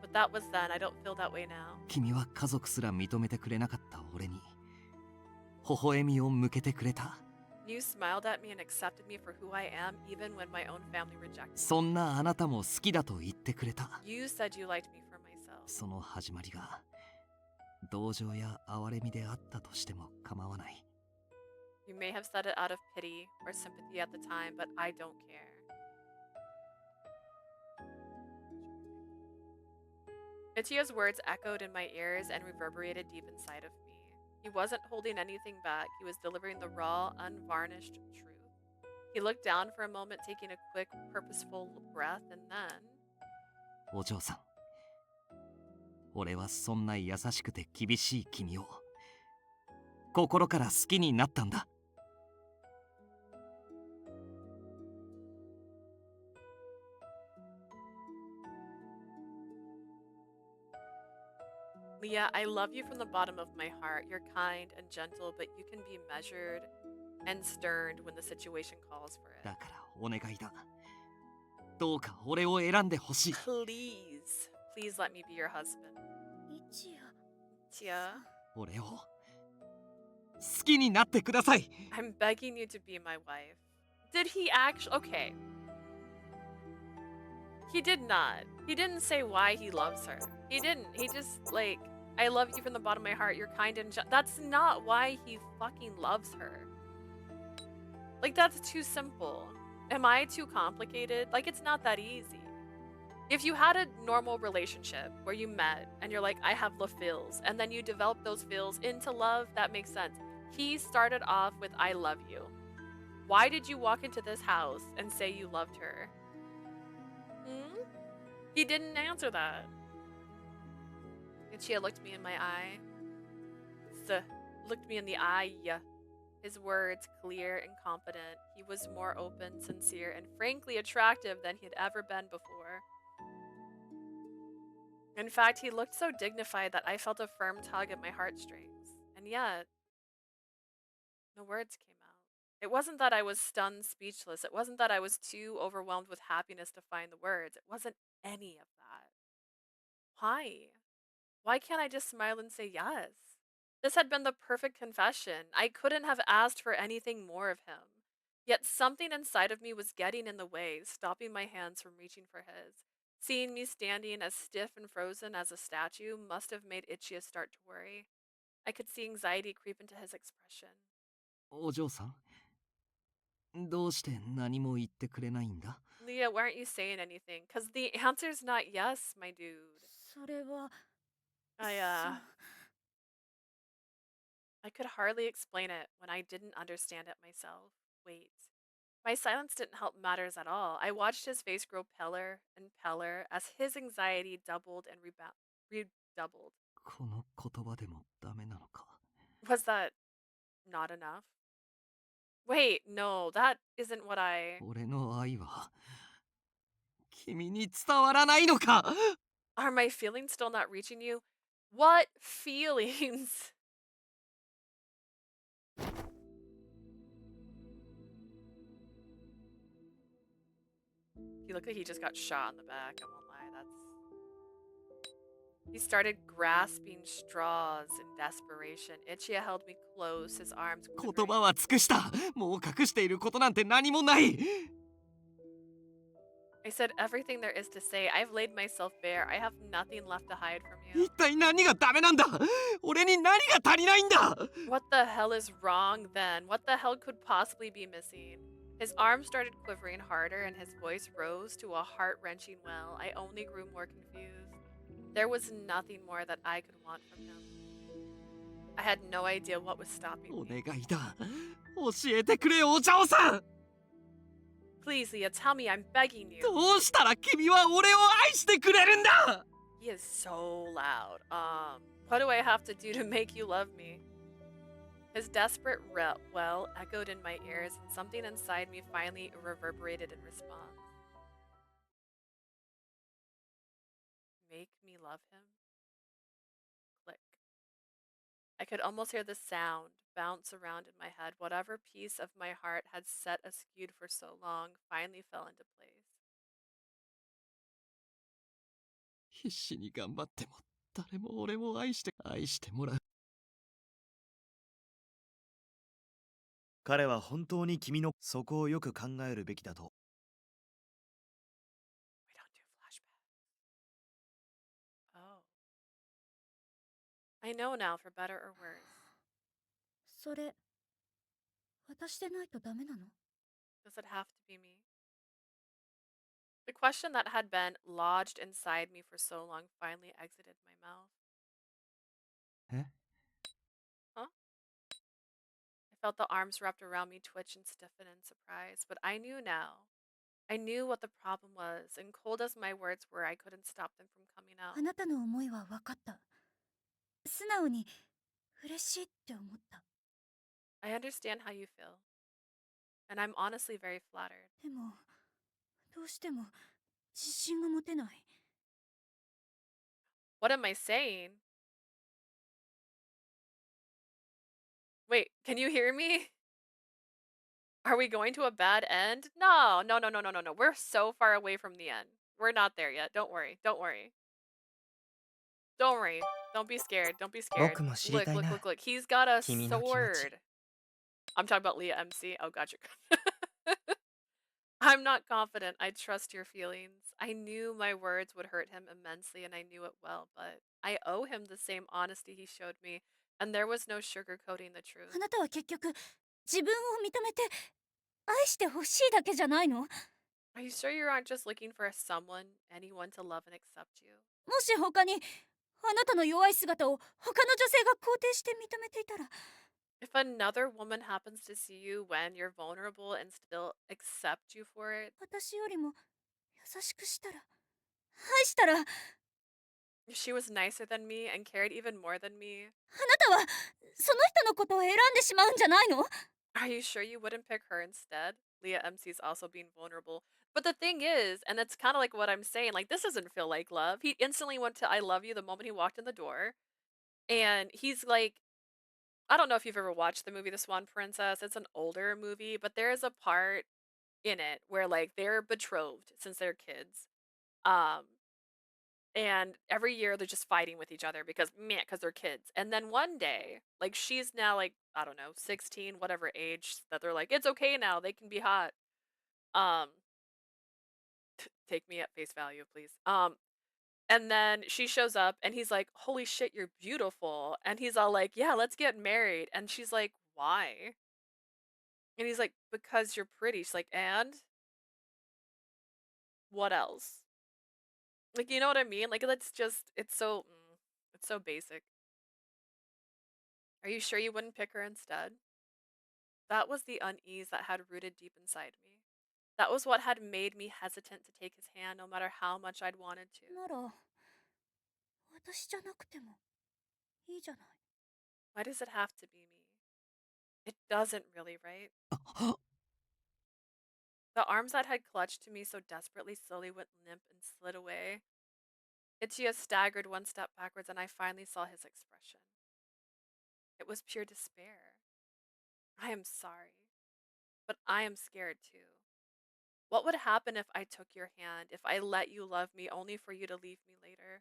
But that was then, I don't feel that way now. 君は家族すら認めてくれなかった俺に微笑みを向けてくれた。 You smiled at me and accepted me for who I am, even when my own family rejected me. そんなあなたも好きだと言ってくれた。 You said you liked me for myself. その始まりが同情や憐れみであったとしても構わない。 You may have said it out of pity or sympathy at the time, but I don't care. Ichiya's words echoed in my ears and reverberated deep inside of me. He wasn't holding anything back. He was delivering the raw, unvarnished truth. He looked down for a moment, taking a quick, purposeful breath, and then... お嬢さん、俺はそんな優しくて厳しい君を心から好きになったんだ。 Leah, I love you from the bottom of my heart. You're kind and gentle, but you can be measured and stern when the situation calls for it. だからお願いだ。どうか俺を選んでほしい。 Please, please let me be your husband. Ichiya. Ichiya, 俺を好きになってください。 I'm begging you to be my wife. Did he actually? Okay. He did not. He didn't say why he loves her. He didn't. He just, like, I love you from the bottom of my heart. You're kind and that's not why he fucking loves her. Like, that's too simple. Am I too complicated? Like, it's not that easy. If you had a normal relationship where you met and you're like, I have the feels, and then you develop those feels into love, that makes sense. He started off with, I love you. Why did you walk into this house and say you loved her? He didn't answer that. Ichiya looked me in my eye. Looked me in the eye. His words clear and confident. He was more open, sincere, and frankly attractive than he had ever been before. In fact, he looked so dignified that I felt a firm tug at my heartstrings. And yet, no words came out. It wasn't that I was stunned speechless. It wasn't that I was too overwhelmed with happiness to find the words. It wasn't any of that. Why? Why can't I just smile and say yes? This had been the perfect confession. I couldn't have asked for anything more of him. Yet something inside of me was getting in the way, stopping my hands from reaching for his. Seeing me standing as stiff and frozen as a statue must have made Ichiya start to worry. I could see anxiety creep into his expression. お嬢さん、どうして何も言ってくれないんだ？ Leah, why aren't you saying anything? Because the answer's not yes, my dude. それは I, そ I could hardly explain it when I didn't understand it myself. Wait. My silence didn't help matters at all. I watched his face grow paler and paler as his anxiety doubled and redoubled. この言葉でもダメなのか？ Was that not enough? Wait, no, that isn't what I... 俺の愛は君に伝わらないのか？ Are my feelings still not reaching you? What feelings? He looked like he just got shot in the back, I won't lie, that's... He started grasping straws in desperation. Ichiya held me close, his arms 言葉は尽くした。もう隠していることなんて何もない。 I said everything there is to say. I've laid myself bare. I have nothing left to hide from you. 一体何がダメなんだ？俺に何が足りないんだ？ What the hell is wrong then? What the hell could possibly be missing? His arms started quivering harder and his voice rose to a heart-wrenching wail. I only grew more confused. There was nothing more that I could want from him. I had no idea what was stopping お me. 願いだ。教えてくれ、お嬢さん。 Please, Leah, tell me I'm begging you. どうしたら君は俺を愛してくれるんだ？ He is so loud. What do I have to do to make you love me? His desperate well echoed in my ears, and something inside me finally reverberated in response. Make me love him? Click. I could almost hear the sound bounce around in my head. Whatever piece of my heart had set askew for so long finally fell into place. 必死に頑張っても誰も俺を愛してもらう。彼は本当に君のそこをよく考えるべきだと。We don't do flashbacks. Oh. I know now, for better or worse. それ私でないとダメなの？ Does it have to be me? The question that had been lodged inside me for so long finally exited my mouth. え？ Huh? I felt the arms wrapped around me twitch and stiffen in surprise, but I knew now. I knew what the problem was, and cold as my words were, I couldn't stop them from coming out. あなたの思いは分かった。素直に嬉しいって思った。 I understand how you feel, and I'm honestly very flattered. でもどうしても自信が持てない。 What am I saying? Wait, can you hear me? Are we going to a bad end? No. We're so far away from the end. We're not there yet. Don't worry. Don't worry. Don't worry. Don't be scared. Don't be scared. 僕も知り Look, たい look, な。 look, look. He's got a 君の気持ち。 sword. I'm talking about Leah MC. Oh, gotcha. I'm not confident. I trust your feelings. I knew my words would hurt him immensely, and I knew it well, but I owe him the same honesty he showed me, and there was no sugarcoating the truth. あなたは結局自分を認めて愛してほしいだけじゃないの？ Are you sure you aren't just looking for someone, anyone to love and accept you? もし他にあなたの弱い姿を他の女性が肯定して認めていたら。 If another woman happens to see you when you're vulnerable and still accept you for it, 私よりも優しくしたら愛したら。 if she was nicer than me and cared even more than me, あなたはその人のことを選んでしまうんじゃないの？ are you sure you wouldn't pick her instead? Leah MC's also being vulnerable. But the thing is, and it's kind of like what I'm saying, like this doesn't feel like love. He instantly went to I love you the moment he walked in the door. And he's like I don't know if you've ever watched the movie The Swan Princess. It's an older movie, but there is a part in it where like they're betrothed since they're kids. Um, and every year they're just fighting with each other because they're kids. And then one day, like she's now like, I don't know, 16, whatever age that they're like, it's okay now, they can be hot. Um, take me at face value, please. And then she shows up and he's like, "Holy shit, you're beautiful." And he's all like, "Yeah, let's get married." And she's like, "Why?" And he's like, "Because you're pretty." She's like, "And what else?" Like, you know what I mean? Like that's just it's so basic. Are you sure you wouldn't pick her instead? That was the unease that had rooted deep inside me. That was what had made me hesitant to take his hand no matter how much I'd wanted to. なら私じゃなくてもいいじゃない。 Why does it have to be me? It doesn't really, right? The arms that had clutched to me so desperately slowly went limp and slid away. Ichiya staggered one step backwards and I finally saw his expression. It was pure despair. I am sorry, but I am scared too. What would happen if I took your hand, if I let you love me only for you to leave me later?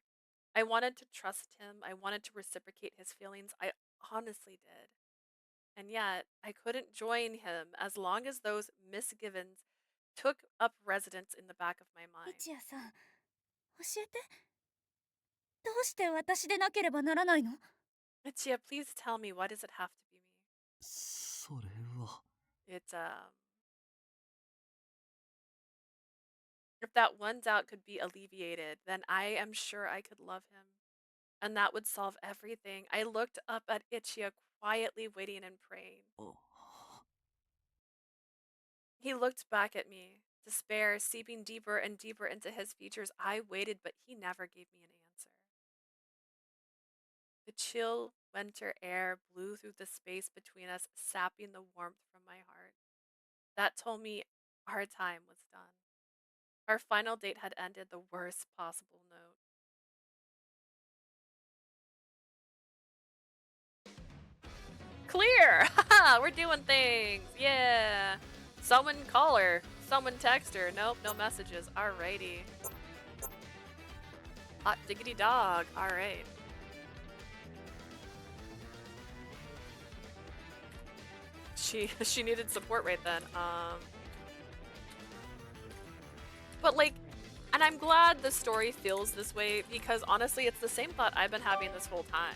I wanted to trust him. I wanted to reciprocate his feelings. I honestly did. And yet, I couldn't join him as long as those misgivings took up residence in the back of my mind. 一夜さん、教えて。どうして私でなければならないの？ Ichiya, please tell me, why does it have to be me? それは It's, if that one doubt could be alleviated, then I am sure I could love him. And that would solve everything. I looked up at Ichiya, quietly waiting and praying. He looked back at me, despair seeping deeper and deeper into his features. I waited, but he never gave me an answer. The chill winter air blew through the space between us, sapping the warmth from my heart. That told me our time was done. Our final date had ended the worst possible note. Clear! Haha, we're doing things! Yeah! Someone call her. Someone text her. Nope, no messages. Alrighty. Hot diggity dog. Alright. She needed support right then. But like, and I'm glad the story feels this way because honestly, it's the same thought I've been having this whole time.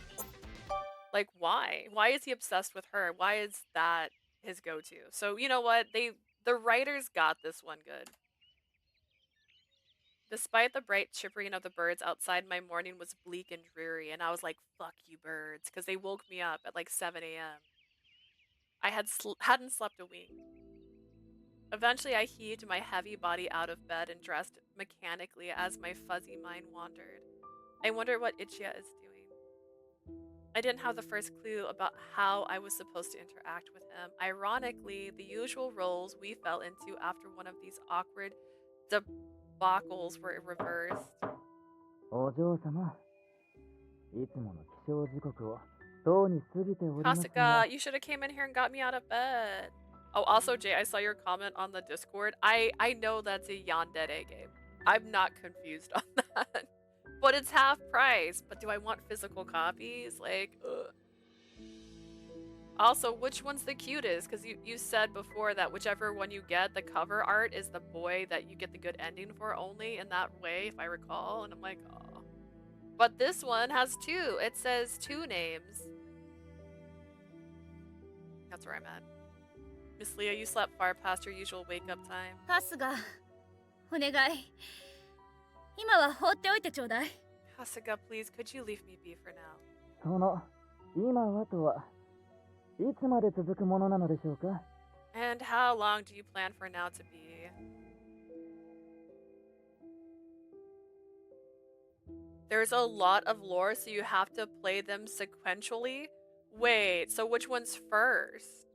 Like, why? Why is he obsessed with her? Why is that his go-to? So you know what? The writers got this one good. Despite the bright chirping of the birds outside, my morning was bleak and dreary, and I was like, "Fuck you, birds," because they woke me up at like 7 a.m. I hadn't slept a wink. Eventually, I heaved my heavy body out of bed and dressed mechanically as my fuzzy mind wandered. I wonder what Ichiya is doing. I didn't have the first clue about how I was supposed to interact with him. Ironically, the usual roles we fell into after one of these awkward debacles were reversed. お嬢様、いつもの起床時刻をとうに過ぎておりますが。 Kasuga, you should have came in here and got me out of bed. Oh, also, Jay, I saw your comment on the Discord. I know that's a yandere game. I'm not confused on that. But it's half price. But do I want physical copies? Like, ugh. Also, which one's the cutest? Because you said before that whichever one you get, the cover art is the boy that you get the good ending for only in that way, if I recall. And I'm like, oh. But this one has two. It says two names. That's where I'm at. Miss Leah, you slept far past your usual wake-up time. パスがお願い。今は放っておいてちょうだい。 Kasuga, please, could you leave me be for now? その今はとはいつまで続くものなのでしょうか。 And how long do you plan for now to be? There's a lot of lore, so you have to play them sequentially? Wait, so which one's first?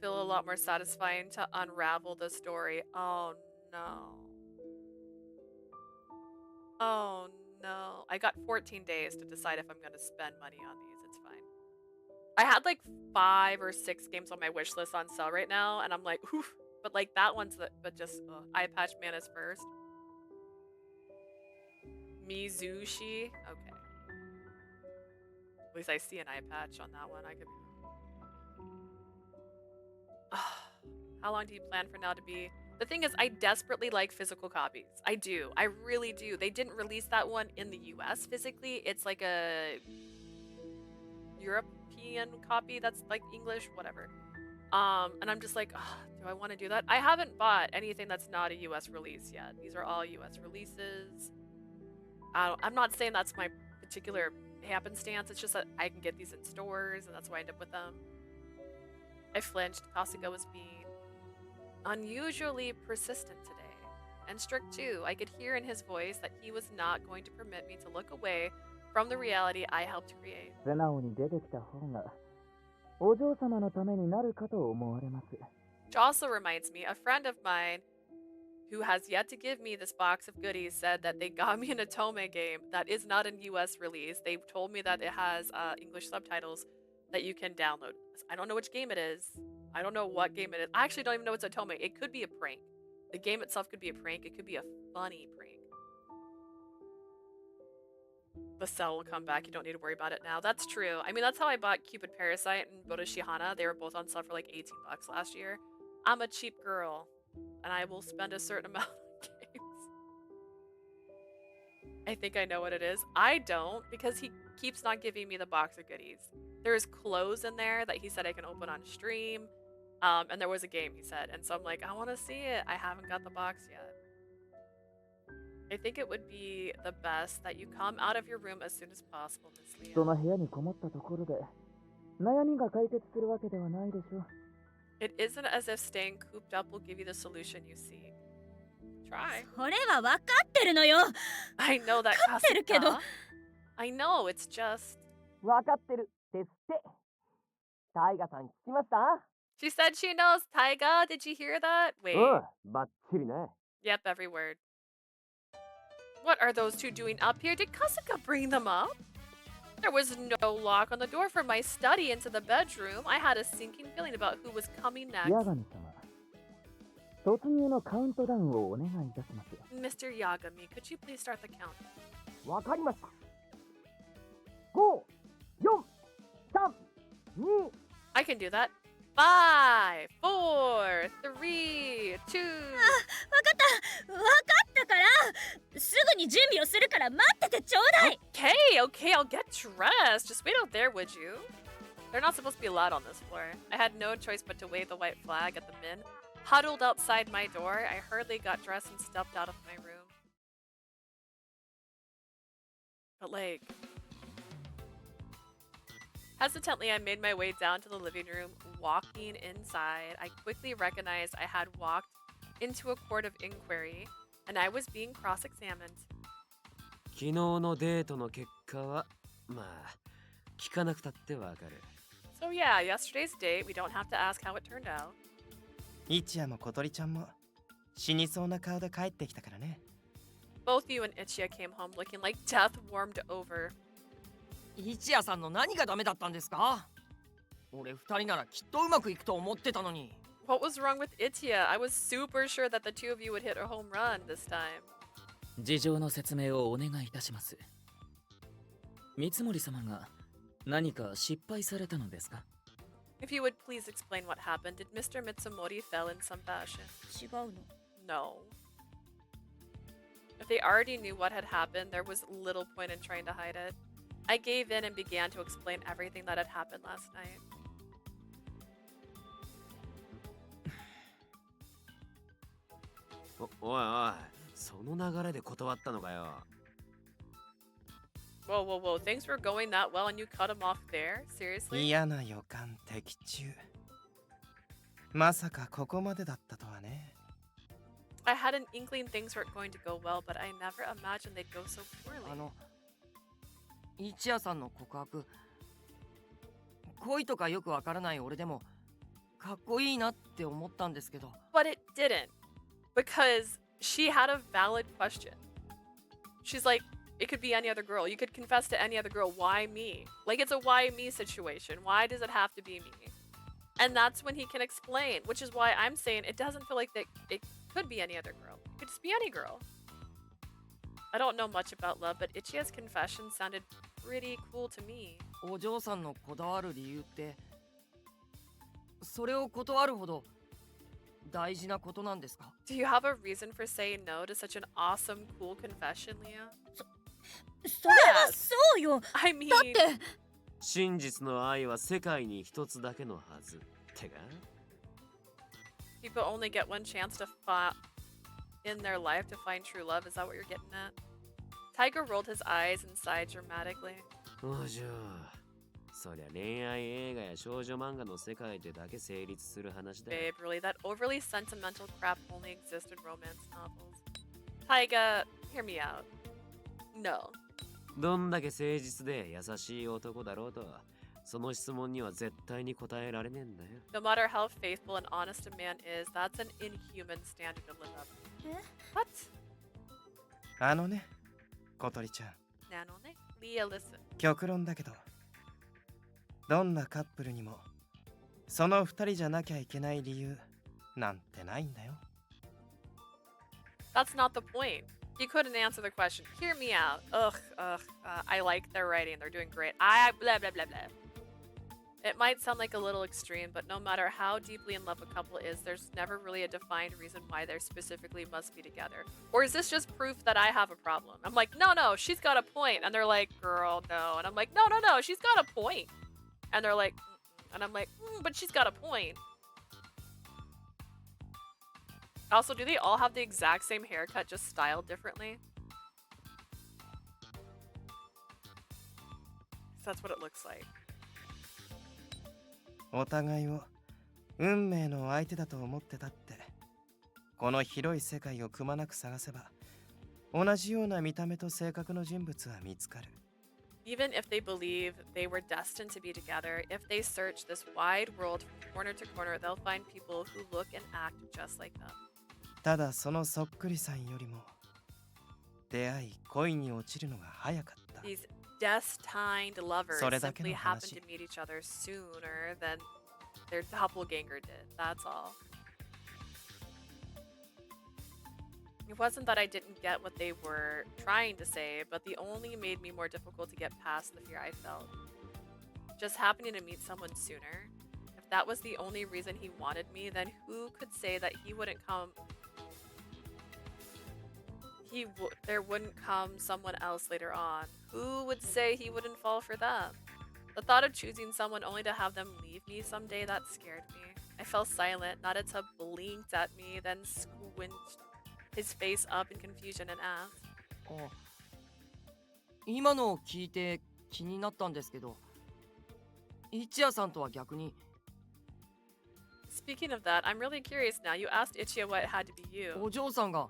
Feel a lot more satisfying to unravel the story. Oh no. Oh no. I got 14 days to decide if I'm going to spend money on these. It's fine. I had like 5 or 6 games on my wish list on sale right now, and I'm like, oof. But like that one's but just eye patch man is first. Mizushi. Okay. At least I see an eye patch on that one. I could. How long do you plan for now to be? The thing is, I desperately like physical copies. I do. I really do. They didn't release that one in the US physically. It's like a European copy that's like English, whatever. And I'm just like, do I want to do that? I haven't bought anything that's not a US release yet. These are all US releases. I'm not saying that's my particular happenstance. It's just that I can get these in stores, and that's why I end up with them. I flinched. Kasuga was being unusually persistent today, and strict too. I could hear in his voice that he was not going to permit me to look away from the reality I helped create. 素直に出てきた方がお嬢様のためになるかと思われます。 Which also reminds me, a friend of mine who has yet to give me this box of goodies said that they got me an Otome game that is not an US release. They told me that it has English subtitles that you can download. I don't know which game it is. I don't know what game it is. I actually don't even know it's Otome. It could be a prank. The game itself could be a prank. It could be a funny prank. The cell will come back. You don't need to worry about it now. That's true. I mean, that's how I bought Cupid Parasite and Borushihana. They were both on sale for like 18 bucks last year. I'm a cheap girl, and I will spend a certain amount on games. I think I know what it is. I don't, because he keeps not giving me the box of goodies. There's clothes in there that he said I can open on stream. And there was a game, he said. And so I'm like, I want to see it. I haven't got the box yet. I think it would be the best that you come out of your room as soon as possible, Miss Leah. その部屋にこもったところで悩みが解決するわけではないでしょう。 It isn't as if staying cooped up will give you the solution you seek. Try. それは分かってるのよ。 I know that, 分かってるけど。 Kasuga. I know, it's just... 分かってるですって。タイガさん聞きました？ She said she knows. Taiga, did you hear that? Wait. バッチリね。 Yep, every word. What are those two doing up here? Did Kasuga bring them up? There was no lock on the door from my study into the bedroom. I had a sinking feeling about who was coming next. ヤガミ様、突入のカウントダウンをお願いいたします。 Mr. Yagami, could you please start the count? わかりました。5、4、3、2。 I can do that. 5, 4, 3, 2. 分かったからすぐに準備をするから待っててちょうだい。 Okay, I'll get dressed. Just wait out there, would you? They're not supposed to be allowed on this floor. I had no choice but to wave the white flag at the men huddled outside my door. I hurriedly got dressed and stepped out of my room. But like... Hesitantly, I made my way down to the living room. Walking inside, I quickly recognized I had walked into a court of inquiry, and I was being cross-examined. 昨日のデートの結果は、まあ、聞かなくたってわかる。So yeah, yesterday's date, we don't have to ask how it turned out. イチヤも小鳥ちゃんも死にそうな顔で帰ってきたからね。Both you and Ichiya came home looking like death warmed over. 一夜さんの何がダメだったんですか？俺二人ならきっとうまくいくと思ってたのに。 What was wrong with Ichiya? I was super sure that the two of you would hit a home run this time. 事情の説明をお願いいたします。三森様が何か失敗されたのですか？ If you would please explain what happened, did Mr. Mitsumori fail in some fashion? 違うの。 No. If they already knew what had happened, there was little point in trying to hide it. I gave in and began to explain everything that had happened last night. おいおい、その流れで断ったのかよ。Whoa, things were going that well and you cut him off there? Seriously? 嫌な予感的中。まさかここまでだったとはね。I had an inkling things weren't going to go well, but I never imagined they'd go so poorly. 一夜さんの告白、恋とかよくわからない俺でもかっこいいなって思ったんですけど。But it didn't, because she had a valid question. She's like, It could be any other girl. You could confess to any other girl. Why me? Like, it's a why me situation. Why does it have to be me? And that's when he can explain, which is why I'm saying it doesn't feel like that it could be any other girl. It could just be any girl. I don't know much about love, but Ichiya's confession sounded pretty cool to me. お嬢さんのこだわる理由ってそれを断るほど大事なことなんですか？ Do you have a reason for saying no to such an awesome, cool confession, Leah? それはそうよ。 I mean, だって真実の愛は世界に一つだけのはず。てか people only get one chance to in their life to find true love. Is that what you're getting at? Tiger rolled his eyes and sighed dramatically. お嬢、そりゃ恋愛映画や少女漫画の世界でだけ成立する話だ。 Babe, really? That overly sentimental crap only exists in romance novels. Taiga, hear me out. No. どんだけ誠実で優しい男だろうと、その質問には絶対に答えられねえんだよ。 No matter how faithful and honest a man is, that's an inhuman standard to live up to. What? あのね、小鳥ちゃん。 Nanone? Leah, listen. 極論だけど、どんなカップルにもその二人じゃなきゃいけない理由なんてないんだよ。 That's not the point. You couldn't answer the question. Hear me out. I like their writing. They're doing great. Blah, blah, blah, blah. It might sound like a little extreme, but no matter how deeply in love a couple is, there's never really a defined reason why they specifically must be together. Or is this just proof that I have a problem? I'm like, no, she's got a point. And they're like, girl, no. And I'm like, no, she's got a point. And they're like, and I'm like, but she's got a point. Also, do they all have the exact same haircut, just styled differently? That's what it looks like. お互いを運命の相手だと思ってたって、この広い世界をくまなく探せば、同じような見た目と性格の人物は見つかる。 Even if they believe they were destined to be together, if they search this wide world from corner to corner, they'll find people who look and act just like them. ただそのそっくりさんよりも出会い恋に落ちるのが早かった。 These destined lovers それだけの simply 話。 happened to meet each other sooner than their doppelganger did. That's all. It wasn't that I didn't get what they were trying to say, but the only made me more difficult to get past the fear I felt. Just happening to meet someone sooner. If that was the only reason he wanted me, then who could say that he wouldn't come? There wouldn't come someone else later on. Who would say he wouldn't fall for them? The thought of choosing someone only to have them leave me someday, that scared me. I fell silent. Narita blinked at me, then squinched his face up in confusion and asked. あ、今のを聞いて気になったんですけど、一夜さんとは逆に。 Speaking of that, I'm really curious now. You asked Ichiya what it had to be you. お嬢さんが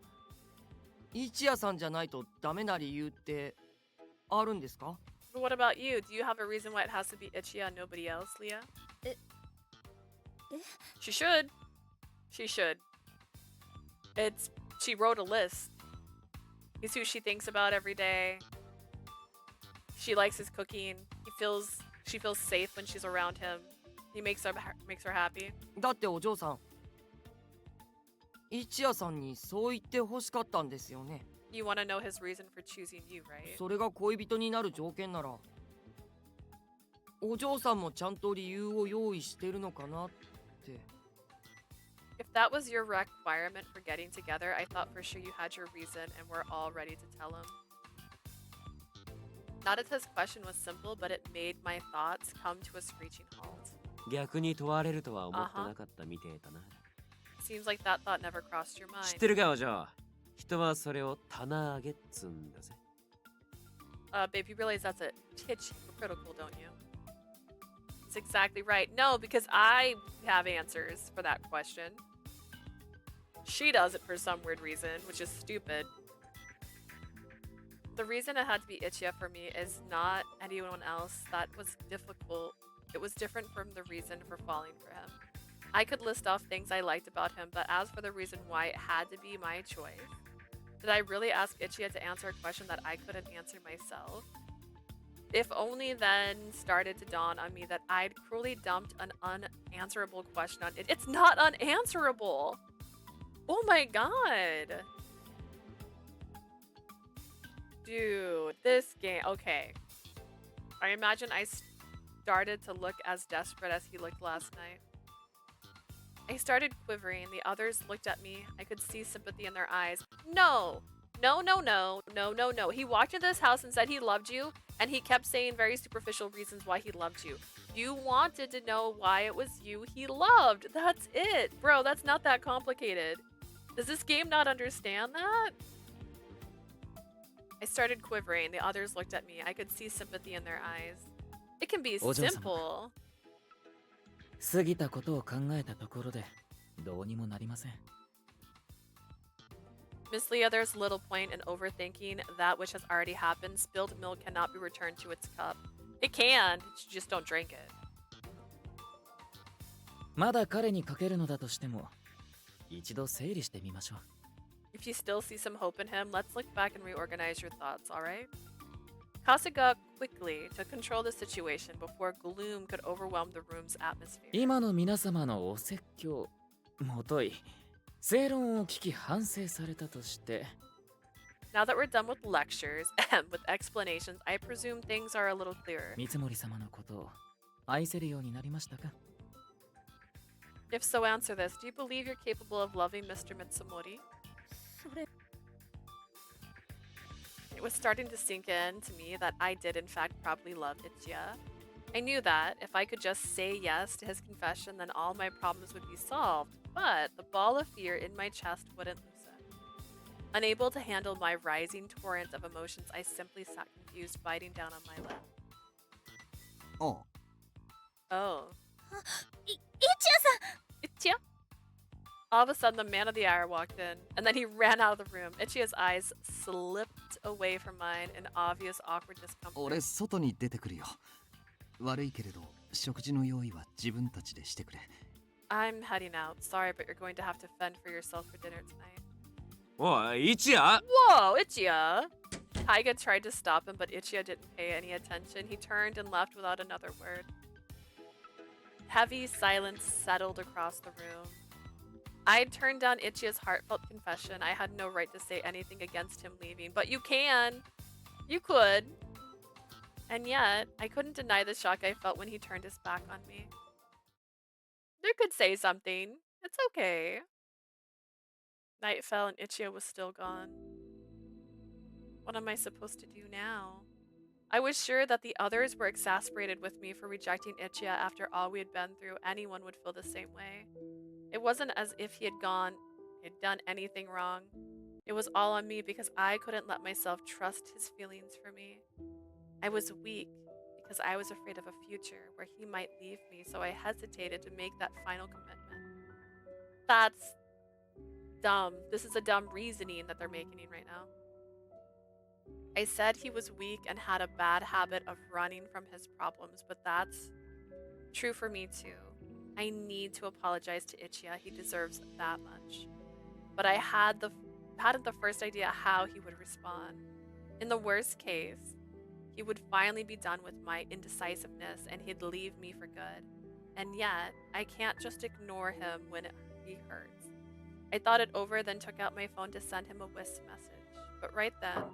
一夜さんじゃないとダメな理由ってあるんですか？ But what about you? Do you have a reason why it has to be Ichiya and nobody else, Leah? She should. She should. She wrote a list. He's who she thinks about every day. She likes his cooking. She feels safe when she's around him. He makes her happy. だってお嬢さん、一夜さんにそう言って欲しかったんですよね。 You want to know his reason for choosing you, right? それが恋人になる条件なら、お嬢さんもちゃんと理由を用意してるのかなって。 If that was your requirement for getting together, I thought for sure you had your reason and were all ready to tell him. Narita's question was simple, but it made my thoughts come to a screeching halt. 逆に問われるとは思ってなかったみてえだな。Seems like that thought never crossed your 知っ mind. てるかお嬢。人はそれを棚上げっつんだぜ。Babe, you realize that's a titch hypocritical, don't you? That's exactly right. No, because I have answers for that question. She does it for some weird reason, which is stupid. The reason it had to be Ichiya for me is not anyone else. That was difficult. It was different from the reason for falling for him. I could list off things I liked about him, but as for the reason why it had to be my choice, Did I really ask Ichiya to answer a question that I couldn't answer myself? If only then started to dawn on me that I'd cruelly dumped an unanswerable question on it. It's not unanswerable! Oh my god! Dude, this game... Okay. I imagine I started to look as desperate as he looked last night. I started quivering. The others looked at me. I could see sympathy in their eyes. No! No, no, no. No, no, no. He walked into this house and said he loved you, and he kept saying very superficial reasons why he loved you. You wanted to know why it was you he loved. That's it. Bro, that's not that complicated. Does this game not understand that? I started quivering. The others looked at me. I could see sympathy in their eyes. It can be simple. 過ぎたことを考えたところでどうにもなりません。 Miss Leah, there's little point in overthinking that which has already happened. Spilled milk cannot be returned to its cup. It can, you just don't drink it. まだ彼にかけるのだとしても、一度整理してみましょう。 If you still see some hope in him, let's look back and reorganize your thoughts, alright? Kasuga quickly to control the situation before gloom could overwhelm the room's atmosphere. 今の皆様のお説教、もとい、正論を聞き反省されたとして。 Now that we're done with lectures and with explanations, I presume things are a little clearer. 三森様のことを愛せるようになりましたか? If so, answer this. Do you believe you're capable of loving Mr. Mitsumori? It was starting to sink in to me that I did in fact probably love Ichiya. I knew that if I could just say yes to his confession, then all my problems would be solved, but the ball of fear in my chest wouldn't loosen. Unable to handle my rising torrent of emotions, I simply sat confused, biting down on my lip. Oh. Oh. Ichiya-san! Ichiya? All of a sudden, the man of the hour walked in, and then he ran out of the room. Ichiya's eyes slipped away from mine in obvious awkward discomfort. 俺、外に出てくるよ。悪いけれど、食事の用意は自分たちでしてくれ。I'm heading out. Sorry, but you're going to have to fend for yourself for dinner tonight. おい、Ichiya! Whoa, Ichiya! Taiga tried to stop him, but Ichiya didn't pay any attention. He turned and left without another word. Heavy silence settled across the room. I turned down Ichiya's heartfelt confession. I had no right to say anything against him leaving, but you can. You could. And yet, I couldn't deny the shock I felt when he turned his back on me. You could say something. It's okay. Night fell and Ichiya was still gone. What am I supposed to do now? I was sure that the others were exasperated with me for rejecting Ichiya after all we had been through. Anyone would feel the same way. It wasn't as if he had done anything wrong. It was all on me because I couldn't let myself trust his feelings for me. I was weak because I was afraid of a future where he might leave me, so I hesitated to make that final commitment. That's dumb. This is a dumb reasoning that they're making right now. I said he was weak and had a bad habit of running from his problems, but that's true for me too. I need to apologize to Ichiya. He deserves that much. But I hadn't the first idea how he would respond. In the worst case, he would finally be done with my indecisiveness and he'd leave me for good. And yet, I can't just ignore him when he hurts. I thought it over, then took out my phone to send him a wisp message. But right then...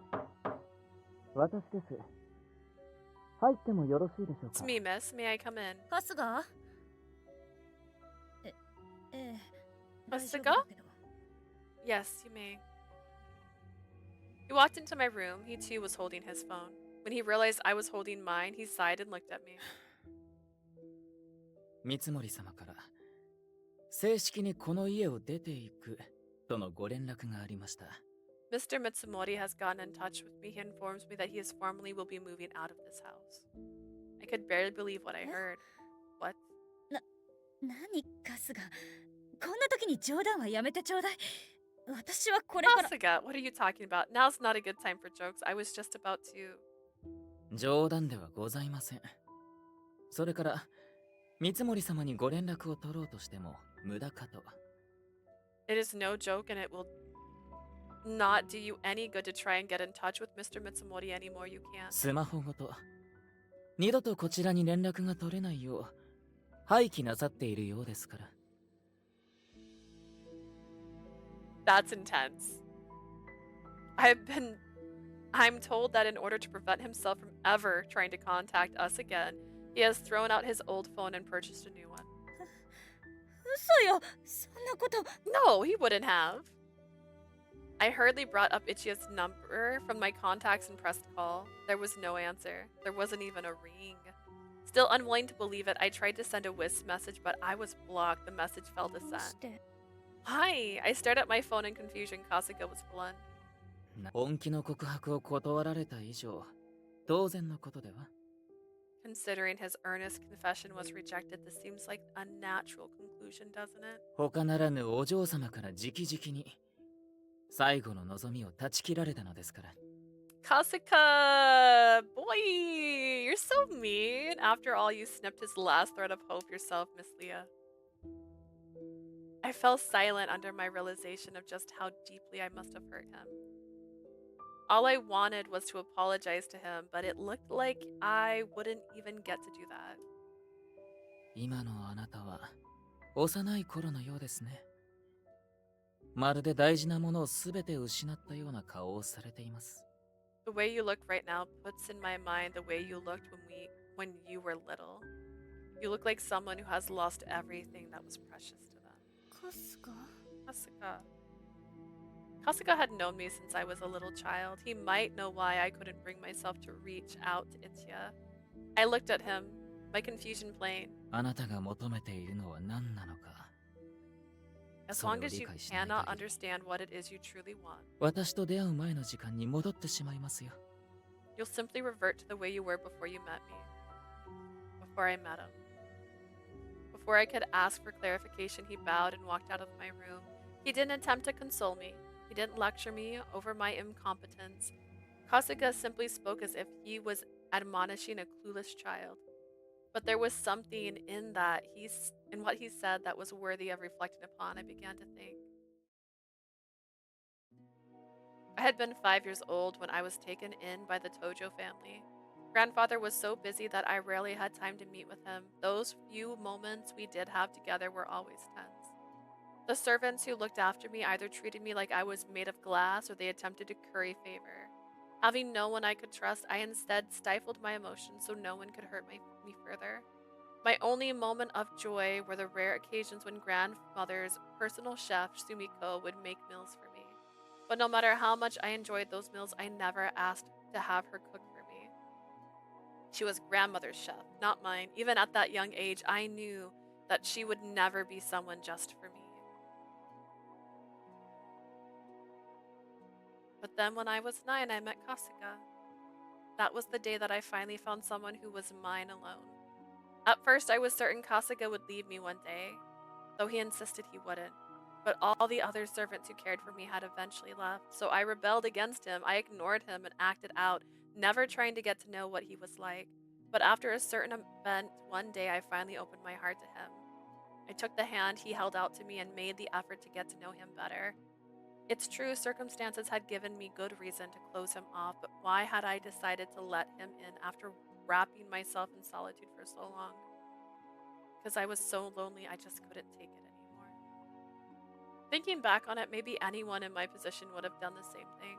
私です。入ってもよろしいでしょう It's か? me, miss. May I come in? 春日Kasuga? Yes, you may. He walked into my room. He too was holding his phone. When he realized I was holding mine, he sighed and looked at me. 三森様から正式にこの家を出ていくとのご連絡がありました。 Mr. Mitsumori has gotten in touch with me. He informs me that he is formally will be moving out of this house. I could barely believe what I heard. What? 何春日こんな時に冗談はやめてちょうだい私はこれから Kasuga, what are you talking about? Now's not a good time for jokes. I was just about to... 冗談ではございません。それから三森様にご連絡を取ろうとしても無駄かと。 It is no joke and it will not do you any good to try and get in touch with Mr. Mitsumori anymore. You can't. スマホごと二度とこちらに連絡が取れないよう廃棄なさっているようですから。 That's intense. I'm told that in order to prevent himself from ever trying to contact us again, he has thrown out his old phone and purchased a new one. 嘘よ、そんなこと。 No, he wouldn't have. I hurriedly brought up Ichiya's number from my contacts and pressed call. There was no answer. There wasn't even a ring. Still unwilling to believe it, I tried to send a Wisp message, but I was blocked. The message failed to どうし send. て？ Hi! I stared at my phone in confusion. Kasuga was blunt. 本気の告白を断られた以上当然のことでは。 Considering his earnest confession was rejected, this seems like a natural conclusion, doesn't it? 他ならぬお嬢様から直々に最後の望みを断ち切られたのですから。 Kasuga! Boy! You're so mean! After all, you snipped his last thread of hope yourself, Miss Leah. I fell silent under my realization of just how deeply I must have hurt him. All I wanted was to apologize to him, but it looked like I wouldn't even get to do that. 今のあなたは幼い頃のようですね。まるで大事なものをすべて失ったような顔をされています。 The way you look right now puts in my mind the way you looked when you were little. You look like someone who has lost everything that was precious to them. カスが？ Kasuga had known me since I was a little child. He might know why I couldn't bring myself to reach out to Ichiya. I looked at him, my confusion plain. あなたが求めているのは何なのか。 As long as you cannot understand what it is you truly want, 私と出会う前の時間に戻ってしまいますよ。 you'll simply revert to the way you were before you met me. Before I met him. Before I could ask for clarification, he bowed and walked out of my room. He didn't attempt to console me. He didn't lecture me over my incompetence. Kasuga simply spoke as if he was admonishing a clueless child. But there was something in what he said that was worthy of reflecting upon, I began to think. I had been 5 years old when I was taken in by the Tojo family. Grandfather was so busy that I rarely had time to meet with him. Those few moments we did have together were always tense. The servants who looked after me either treated me like I was made of glass or they attempted to curry favor. Having no one I could trust, I instead stifled my emotions so no one could hurt me further. My only moment of joy were the rare occasions when grandmother's personal chef, Sumiko, would make meals for me. But no matter how much I enjoyed those meals, I never asked to have her cook for me. She was grandmother's chef, not mine. Even at that young age, I knew that she would never be someone just for me. But then when I was 9, I met Kasuga. That was the day that I finally found someone who was mine alone. At first, I was certain Kasuga would leave me one day, though he insisted he wouldn't. But all the other servants who cared for me had eventually left, so I rebelled against him. I ignored him and acted out, never trying to get to know what he was like. But after a certain event, one day I finally opened my heart to him. I took the hand he held out to me and made the effort to get to know him better. It's true, circumstances had given me good reason to close him off, but why had I decided to let him in after wrapping myself in solitude for so long? Because I was so lonely, I just couldn't take it anymore. Thinking back on it, maybe anyone in my position would have done the same thing.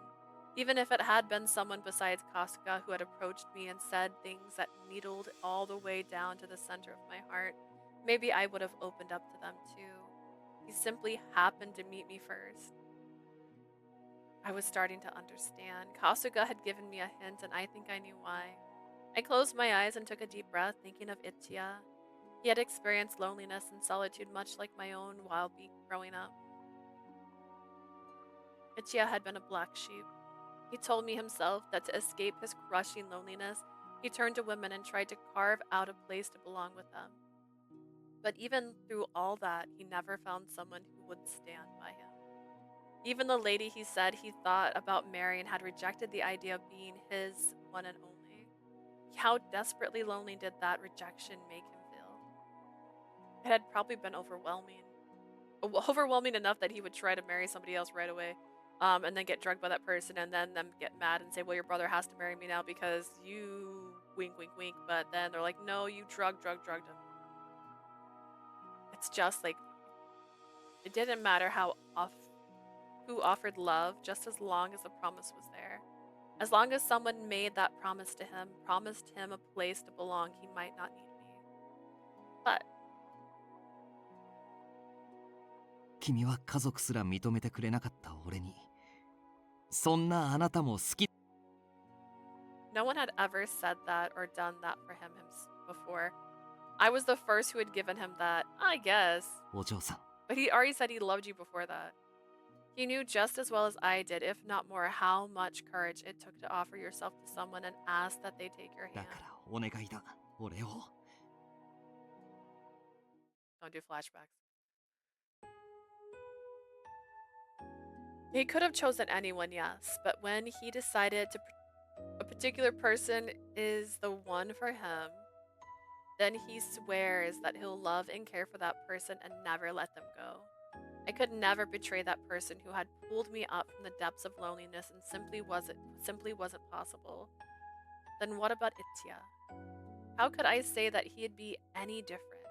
Even if it had been someone besides Kasuga who had approached me and said things that needled all the way down to the center of my heart, maybe I would have opened up to them too. He simply happened to meet me first. I was starting to understand. Kasuga had given me a hint, and I think I knew why. I closed my eyes and took a deep breath, thinking of Ichiya. He had experienced loneliness and solitude much like my own while growing up. Ichiya had been a black sheep. He told me himself that to escape his crushing loneliness, he turned to women and tried to carve out a place to belong with them. But even through all that, he never found someone who would stand by him. Even the lady he said he thought about marrying had rejected the idea of being his one and only. How desperately lonely did that rejection make him feel? It had probably been overwhelming. Overwhelming enough that he would try to marry somebody else right away. and then get drugged by that person, and then them get mad and say, well, your brother has to marry me now because you wink, wink, wink. But then they're like, no, you drugged him. It's just like, it didn't matter who offered love, just as long as the promise was there. As long as someone made that promise to him, promised him a place to belong, he might not need me. But 君は家族すら認めてくれなかった俺に、そんなあなたも好き。 no one had ever said that or done that for him before. I was the first who had given him that, I guess. お嬢さん、 But he already said he loved you before that. He knew just as well as I did, if not more, how much courage it took to offer yourself to someone and ask that they take your だ hand. からお願いだ、俺を。 Don't do flashbacks. He could have chosen anyone, yes, but when he decided a particular person is the one for him, then he swears that he'll love and care for that person and never let them go. I could never betray that person who had pulled me up from the depths of loneliness and simply wasn't possible. Then what about Ichiya? How could I say that he'd be any different?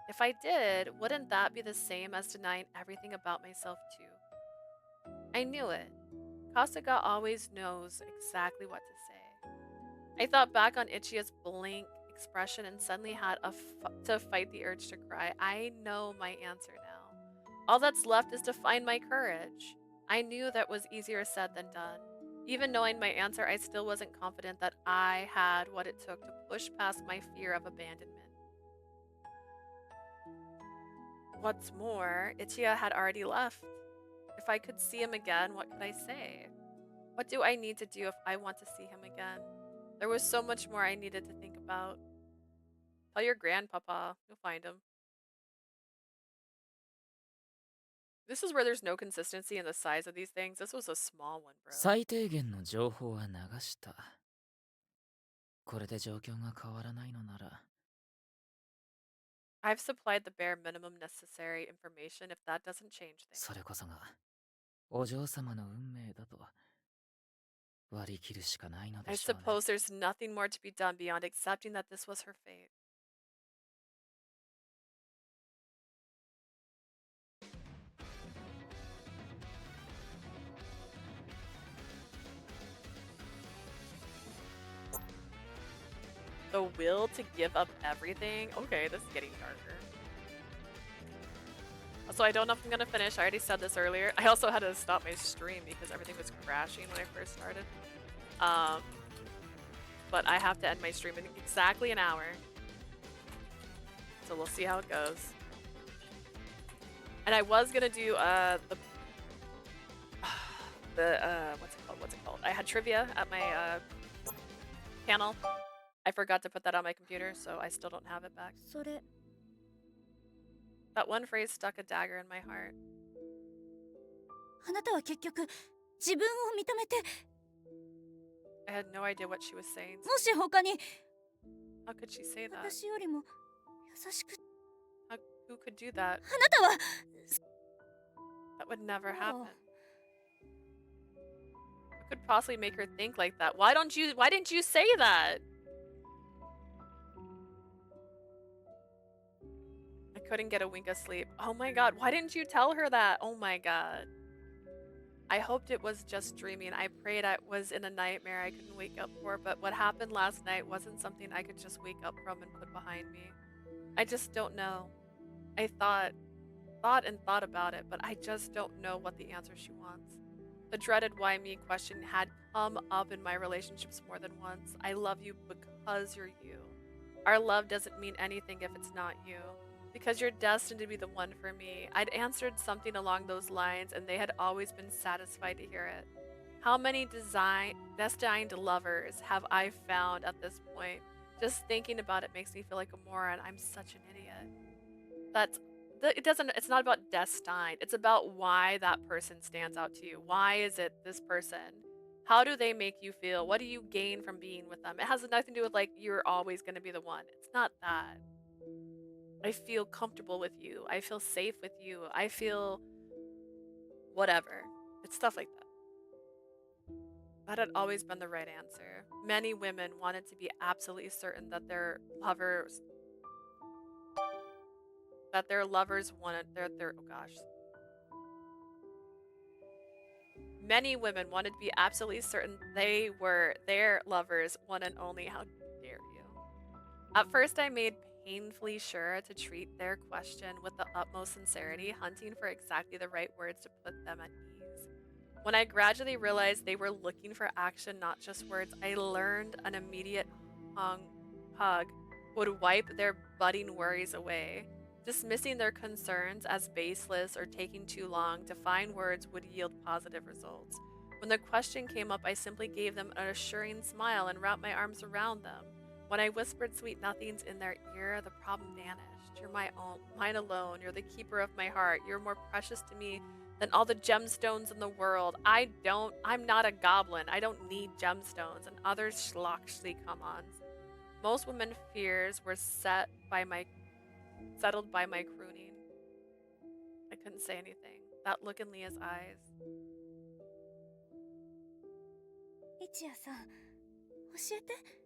If I did, wouldn't that be the same as denying everything about myself too? I knew it. Kasuga always knows exactly what to say. I thought back on Ichiya's blank expression and suddenly had to fight the urge to cry. I know my answer now. All that's left is to find my courage. I knew that was easier said than done. Even knowing my answer, I still wasn't confident that I had what it took to push past my fear of abandonment. What's more, Ichiya had already left. If I could see him again, what could I say? What do I need to do if I want to see him again? There was so much more I needed to think about. Tell your grandpapa. You'll find him. This is where there's no consistency in the size of these things. This was a small one, bro. 最低限の情報は流した。これで状況が変わらないのなら、 I've supplied the bare minimum necessary information if that doesn't change things. それこそがお嬢様の運命だと割り切るしかないの I でしょうね。 suppose there's nothing more to be done beyond accepting that this was her fate. The will to give up everything? Okay, this is getting darker. Also, I don't know if I'm gonna finish. I already said this earlier. I also had to stop my stream because everything was crashing when I first started. But I have to end my stream in exactly an hour. So we'll see how it goes. And I was gonna do what's it called? I had trivia at my panel. I forgot to put that on my computer, so I still don't have it back. それ That one phrase stuck a dagger in my heart. あなたは結局自分を認めて I had no idea what she was saying. もし他に How could she say that? 私よりも優しく Who could do that? あなたは That would never happen. What could possibly make her think like that? Why didn't you say that? I couldn't get a wink of sleep. Oh my god, why didn't you tell her that? Oh my god. I hoped it was just dreaming. I prayed I was in a nightmare I couldn't wake up for, but what happened last night wasn't something I could just wake up from and put behind me. I just don't know. I thought about it, but I just don't know what the answer she wants. The dreaded why me question had come up in my relationships more than once. I love you because you're you. Our love doesn't mean anything if it's not you. Because you're destined to be the one for me. I'd answered something along those lines and they had always been satisfied to hear it. How many destined lovers have I found at this point? Just thinking about it makes me feel like a moron. I'm such an idiot. It's not about destined. It's about why that person stands out to you. Why is it this person? How do they make you feel? What do you gain from being with them? It has nothing to do with like, you're always going to be the one. It's not that. I feel comfortable with you. I feel safe with you. I feel whatever. It's stuff like that. That had always been the right answer. Many women wanted to be absolutely certain that their lovers wanted their oh gosh. Many women wanted to be absolutely certain they were their lovers' one and only. How dare you? At first, I made painfully sure to treat their question with the utmost sincerity, hunting for exactly the right words to put them at ease. When I gradually realized they were looking for action, not just words, I learned an immediate hug would wipe their budding worries away. Dismissing their concerns as baseless or taking too long to find words would yield positive results. When the question came up, I simply gave them an assuring smile and wrapped my arms around them. When I whispered sweet nothings in their ear, the problem vanished. You're my own, mine alone. You're the keeper of my heart. You're more precious to me than all the gemstones in the world. I'm not a goblin. I don't need gemstones and other schlockly come-ons. Most women's fears were settled by my crooning. I couldn't say anything. That look in Leah's eyes. 一夜さん、教えて。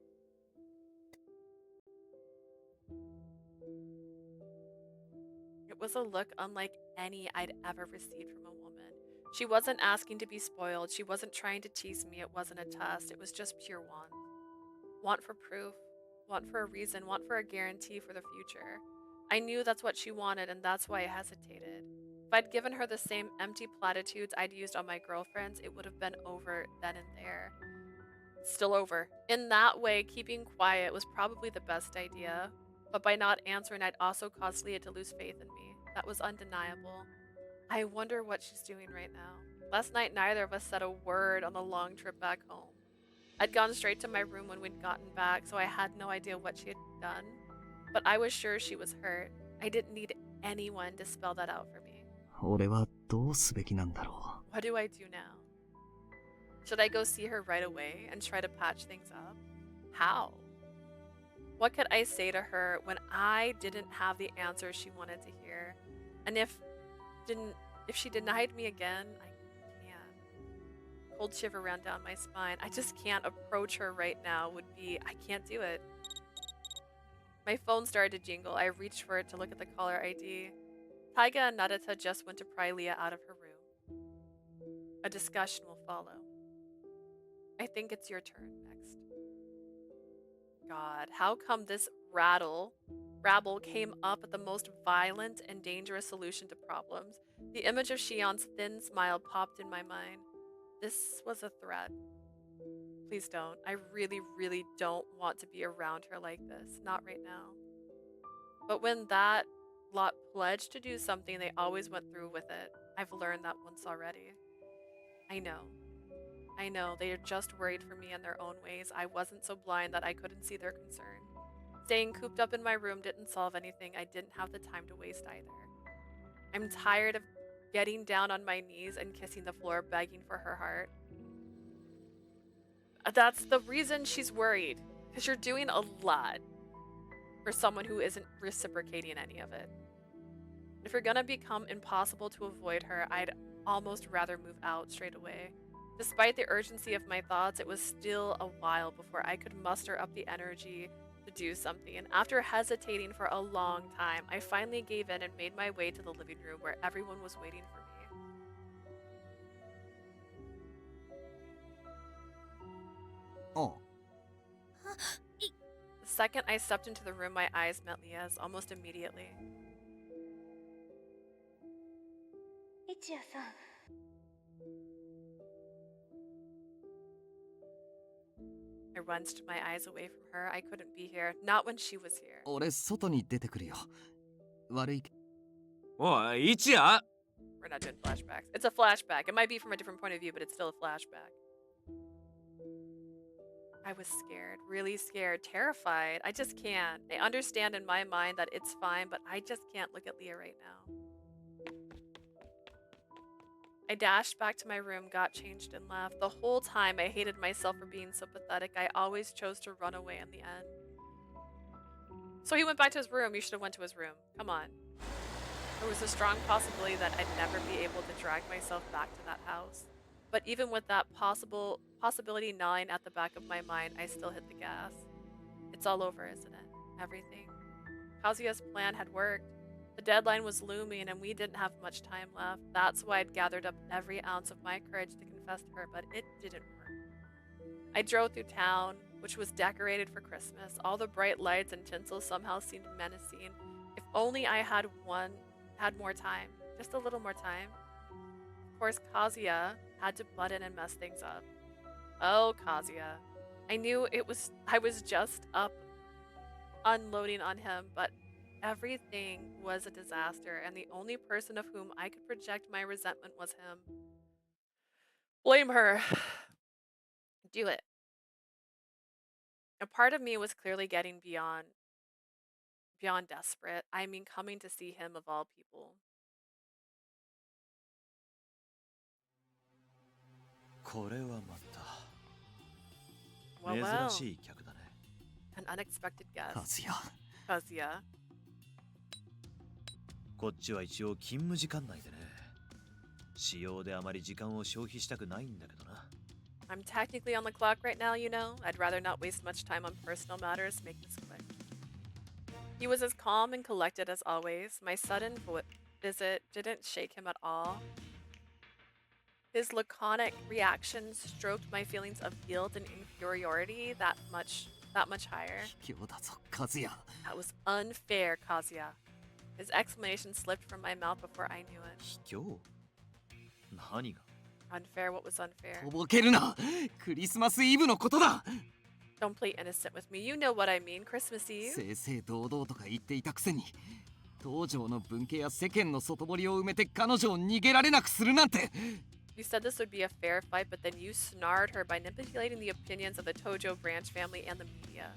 It was a look unlike any I'd ever received from a woman. She wasn't asking to be spoiled. She wasn't trying to tease me. It wasn't a test. It was just pure want. Want for proof. Want for a reason. Want for a guarantee for the future. I knew that's what she wanted, and that's why I hesitated. If I'd given her the same empty platitudes I'd used on my girlfriends, it would have been over then and there. Still over. In that way, keeping quiet was probably the best idea, but by not answering, I'd also caused Leah to lose faith in me. That was undeniable. I wonder what she's doing right now. Last night, neither of us said a word on the long trip back home. I'd gone straight to my room when we'd gotten back, so I had no idea what she had done. But I was sure she was hurt. I didn't need anyone to spell that out for me. 俺はどうすべきなんだろ What do I do now? Should I go see her right away and try to patch things up? How? What could I say to her when I didn't have the answer she wanted to hear? And if she denied me again, I can't. Cold shiver ran down my spine. I just can't approach her right now. I can't do it. My phone started to jingle. I reached for it to look at the caller ID. Taiga and Narita just went to pry Leah out of her room. A discussion will follow. I think it's your turn next. God, how come this rabble came up with the most violent and dangerous solution to problems? The image of Shion's thin smile popped in my mind. This was a threat. Please don't. I really, really don't want to be around her like this. Not right now. But when that lot pledged to do something, they always went through with it. I've learned that once already. I know. They are just worried for me in their own ways. I wasn't so blind that I couldn't see their concern. Staying cooped up in my room didn't solve anything. I didn't have the time to waste either. I'm tired of getting down on my knees and kissing the floor, begging for her heart. That's the reason she's worried. Because you're doing a lot for someone who isn't reciprocating any of it. If you're gonna become impossible to avoid her, I'd almost rather move out straight away. Despite the urgency of my thoughts, it was still a while before I could muster up the energy to do something. And after hesitating for a long time, I finally gave in and made my way to the living room where everyone was waiting for me. Oh. The second I stepped into the room, my eyes met Leah's almost immediately. 一夜さん。 I wrenched my eyes away from her. I couldn't be here. Not when she was here. 俺外に出てくるよ悪いおい、一夜 We're not doing flashbacks. It's a flashback. It might be from a different point of view, but it's still a flashback. I was scared, really scared, terrified. I just can't. I understand in my mind that it's fine, but I just can't look at Leah right now. I dashed back to my room, got changed, and left. The whole time, I hated myself for being so pathetic. I always chose to run away in the end. So he went back to his room. You should have went to his room. Come on. There was a strong possibility that I'd never be able to drag myself back to that house. But even with that possibility gnawing at the back of my mind, I still hit the gas. It's all over, isn't it? Everything. Kazuya's plan had worked. The deadline was looming and we didn't have much time left. That's why I'd gathered up every ounce of my courage to confess to her, but it didn't work. I drove through town, which was decorated for Christmas. All the bright lights and tinsel somehow seemed menacing. If only I had more time. Just a little more time. Of course, Kazuya had to butt in and mess things up. Oh, Kazuya. I knew I was just up unloading on him, but everything was a disaster, and the only person of whom I could project my resentment was him. Blame her. Do it. A part of me was clearly getting beyond desperate. I mean, coming to see him of all people. これはまた Well, well. 珍しい客だね。 An unexpected guest. カズヤ Kazuya. こっちは一応勤務時間内でね。使用であまり時間を消費したくないんだけどな。 I'm technically on the clock right now, you know. I'd rather not waste much time on personal matters. Make this quick. He was as calm and collected as always. My sudden visit didn't shake him at all. His laconic reaction stroked my feelings of guilt and inferiority that much higher. 卑怯だぞカズヤ That was unfair, Kazuya. His explanation slipped from my mouth before I knew it. 卑怯？何が？ Unfair, what was unfair? とぼけるなクリスマスイブのことだ Don't play innocent with me. You know what I mean. Christmas Eve. 正々堂々とか言っていたくせに東条の分家や世間の外堀を埋めて彼女を逃げられなくするなんて You said this would be a fair fight, but then you snarred her by manipulating the opinions of the Tojo branch family and the media.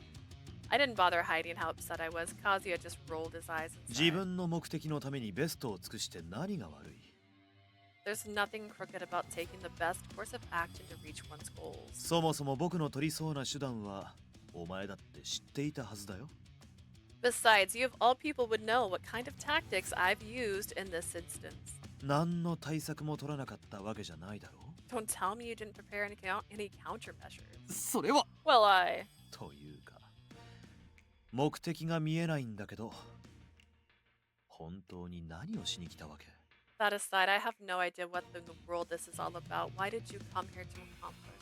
I didn't bother hiding how upset I was. Kazuya just rolled his eyes and 自 said, 分の目的のためにベストを尽くして何が悪い？ There's nothing crooked about taking the best course of action to reach one's goals. そもそも僕の取りそうな手段はお前だって知っていたはずだよ。 Besides, you of all people would know what kind of tactics I've used in this instance. 何の対策も取らなかったわけじゃないだろう。 Don't tell me you didn't prepare any countermeasures. それは Well, I... というか目的が見えないんだけど本当に何をしに来たわけ？ That aside, I have no idea what in the world this is all about. Why did you come here to accomplish?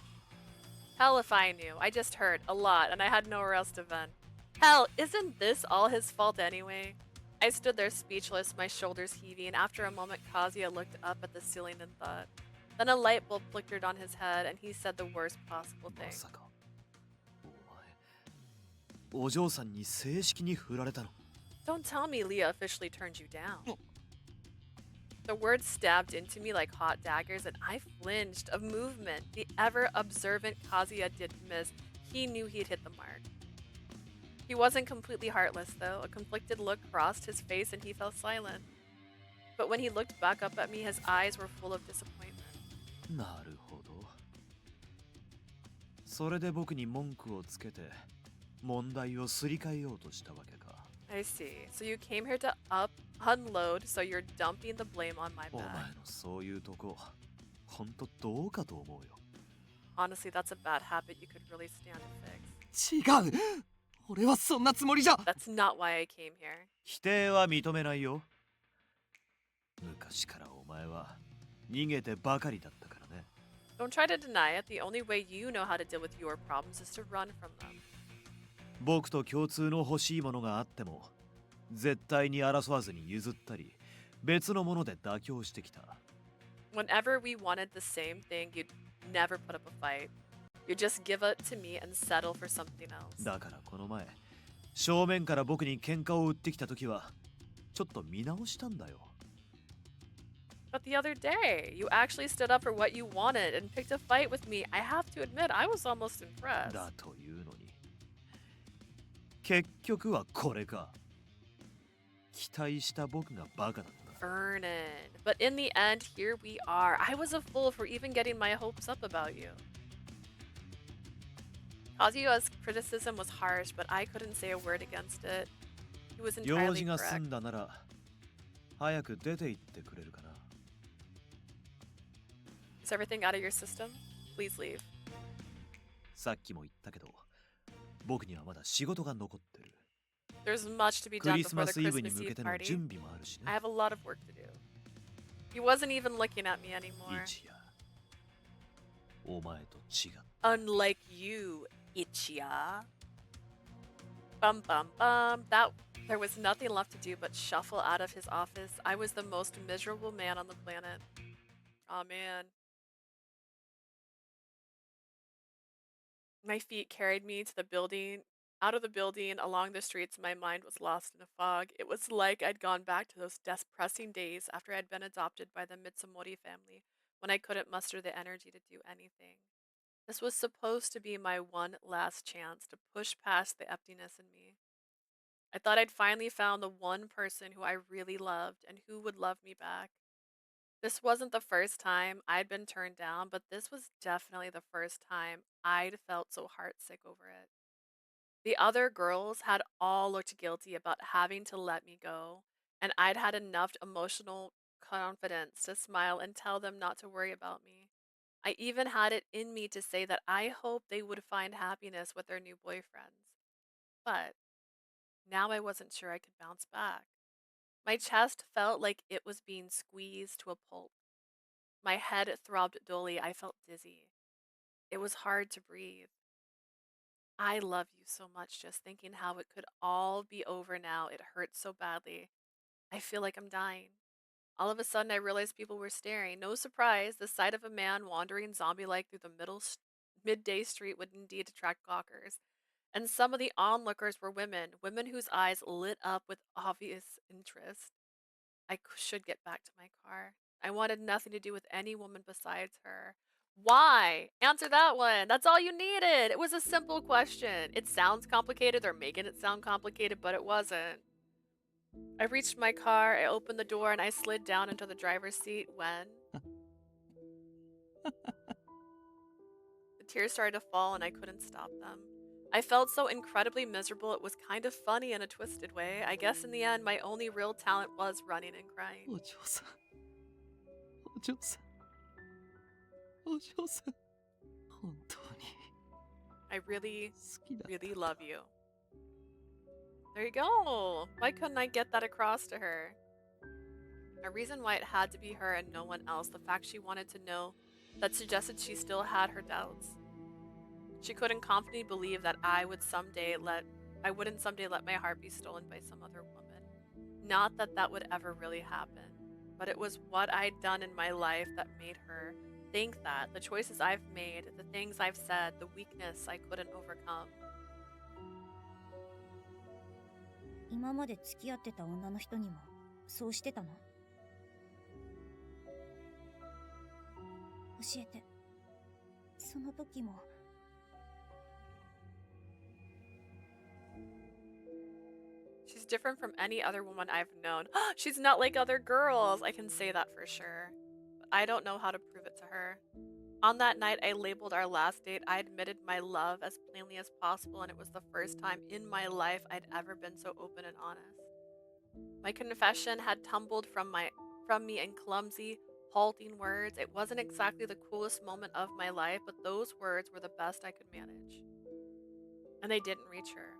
Hell if I knew. I just heard a lot and I had nowhere else to vent. Hell, isn't this all his fault anyway? I stood there speechless, my shoulders heaving. After a moment, Kazuya looked up at the ceiling and thought. Then a light bulb flickered on his head and he said the worst possible ま thing. さかお前お嬢さんに正式に振られたの？ Don't tell me Leah officially turned you down. The words stabbed into me like hot daggers, and I flinched. A movement the ever-observant Kazuya didn't miss. He knew he'd hit the mark. He wasn't completely heartless, though. A conflicted look crossed his face, and he fell silent. But when he looked back up at me, his eyes were full of disappointment. なるほど。それで僕に文句をつけて問題をすり替えようとしたわけか。 I see. So you came here to unload, so you're dumping the blame on my お前 back. のそういうとこ、ほんとどうかと思うよ。 Honestly, that's a bad habit you could really stand to fix. 違う俺はそんなつもりじゃ That's not why I came here. 否定は認めないよ。昔からお前は逃げてばかりだったからね。 Don't try to deny it. The only way you know how to deal with your problems is to run from them. 僕と共通の欲しいものがあっても絶対に争わずに譲ったり別のもので妥協してきた。 Whenever we wanted the same thing, you'd never put up a fight. You'd just give it to me and settle for something else. だからこの前正面から僕に喧嘩を売ってきた時はちょっと見直したんだよ。 But the other day, you actually stood up for what you wanted and picked a fight with me. I have to admit, I was almost impressed. だというのに結局はこれか。期待した僕がバカだった。 Vernon. But in the end, here we are. I was a fool for even getting my hopes up about you. Kazuya's criticism was harsh, but I couldn't say a word against it. He was 用 entirely 事が済 correct. んだなら早く出て行ってくれるかな。 Is everything out of your system? Please leave. さっきも言ったけど、僕にはまだ仕事が残ってる。 There's much to be ク done リス before マ the スイブに Christmas 向け Eve ての party. 準備もあるし I ね。 have a lot of work to do. He wasn't even looking at me anymore. イチヤ、お前と違う。 Unlike you, Ichiya. Bum bum bum. There was nothing left to do but shuffle out of his office. I was the most miserable man on the planet. Aw, man. My feet carried me to the building, out of the building, along the streets. My mind was lost in a fog. It was like I'd gone back to those depressing days after I'd been adopted by the Mitsumori family, when I couldn't muster the energy to do anything. This was supposed to be my one last chance to push past the emptiness in me. I thought I'd finally found the one person who I really loved and who would love me back. This wasn't the first time I'd been turned down, but this was definitely the first time I'd felt so heartsick over it. The other girls had all looked guilty about having to let me go, and I'd had enough emotional confidence to smile and tell them not to worry about me. I even had it in me to say that I hoped they would find happiness with their new boyfriends. But now I wasn't sure I could bounce back. My chest felt like it was being squeezed to a pulp. My head throbbed dully. I felt dizzy. It was hard to breathe. I love you so much. Just thinking how it could all be over now, it hurts so badly. I feel like I'm dying. All of a sudden, I realized people were staring. No surprise, the sight of a man wandering zombie-like through the midday street would indeed attract gawkers. And some of the onlookers were women, women whose eyes lit up with obvious interest. I should get back to my car. I wanted nothing to do with any woman besides her. Why? Answer that one. That's all you needed. It was a simple question. It sounds complicated. They're making it sound complicated, but it wasn't. I reached my car, I opened the door, and I slid down into the driver's seat when the tears started to fall and I couldn't stop them. I felt so incredibly miserable, it was kind of funny in a twisted way. I guess in the end, my only real talent was running and crying. お嬢さん、お嬢さん、お嬢さん、本当に I really, 好きだった。 really love you. There you go. Why couldn't I get that across to her? A reason why it had to be her and no one else. The fact she wanted to know that suggested she still had her doubts. She couldn't confidently believe that I wouldn't someday let my heart be stolen by some other woman. Not that that would ever really happen, but it was what I'd done in my life that made her think that. The choices I've made, the things I've said, the weakness I couldn't overcome. 今まで付き合ってた女の人にもそうしてたの？教えて。その時も。She's different from any other woman I've known. She's not like other girls. I can say that for sure. But I don't know how to prove it to her. On that night I labeled our last date, I admitted my love as plainly as possible, and it was the first time in my life I'd ever been so open and honest. My confession had tumbled from me in clumsy, halting words. It wasn't exactly the coolest moment of my life, but those words were the best I could manage. And they didn't reach her.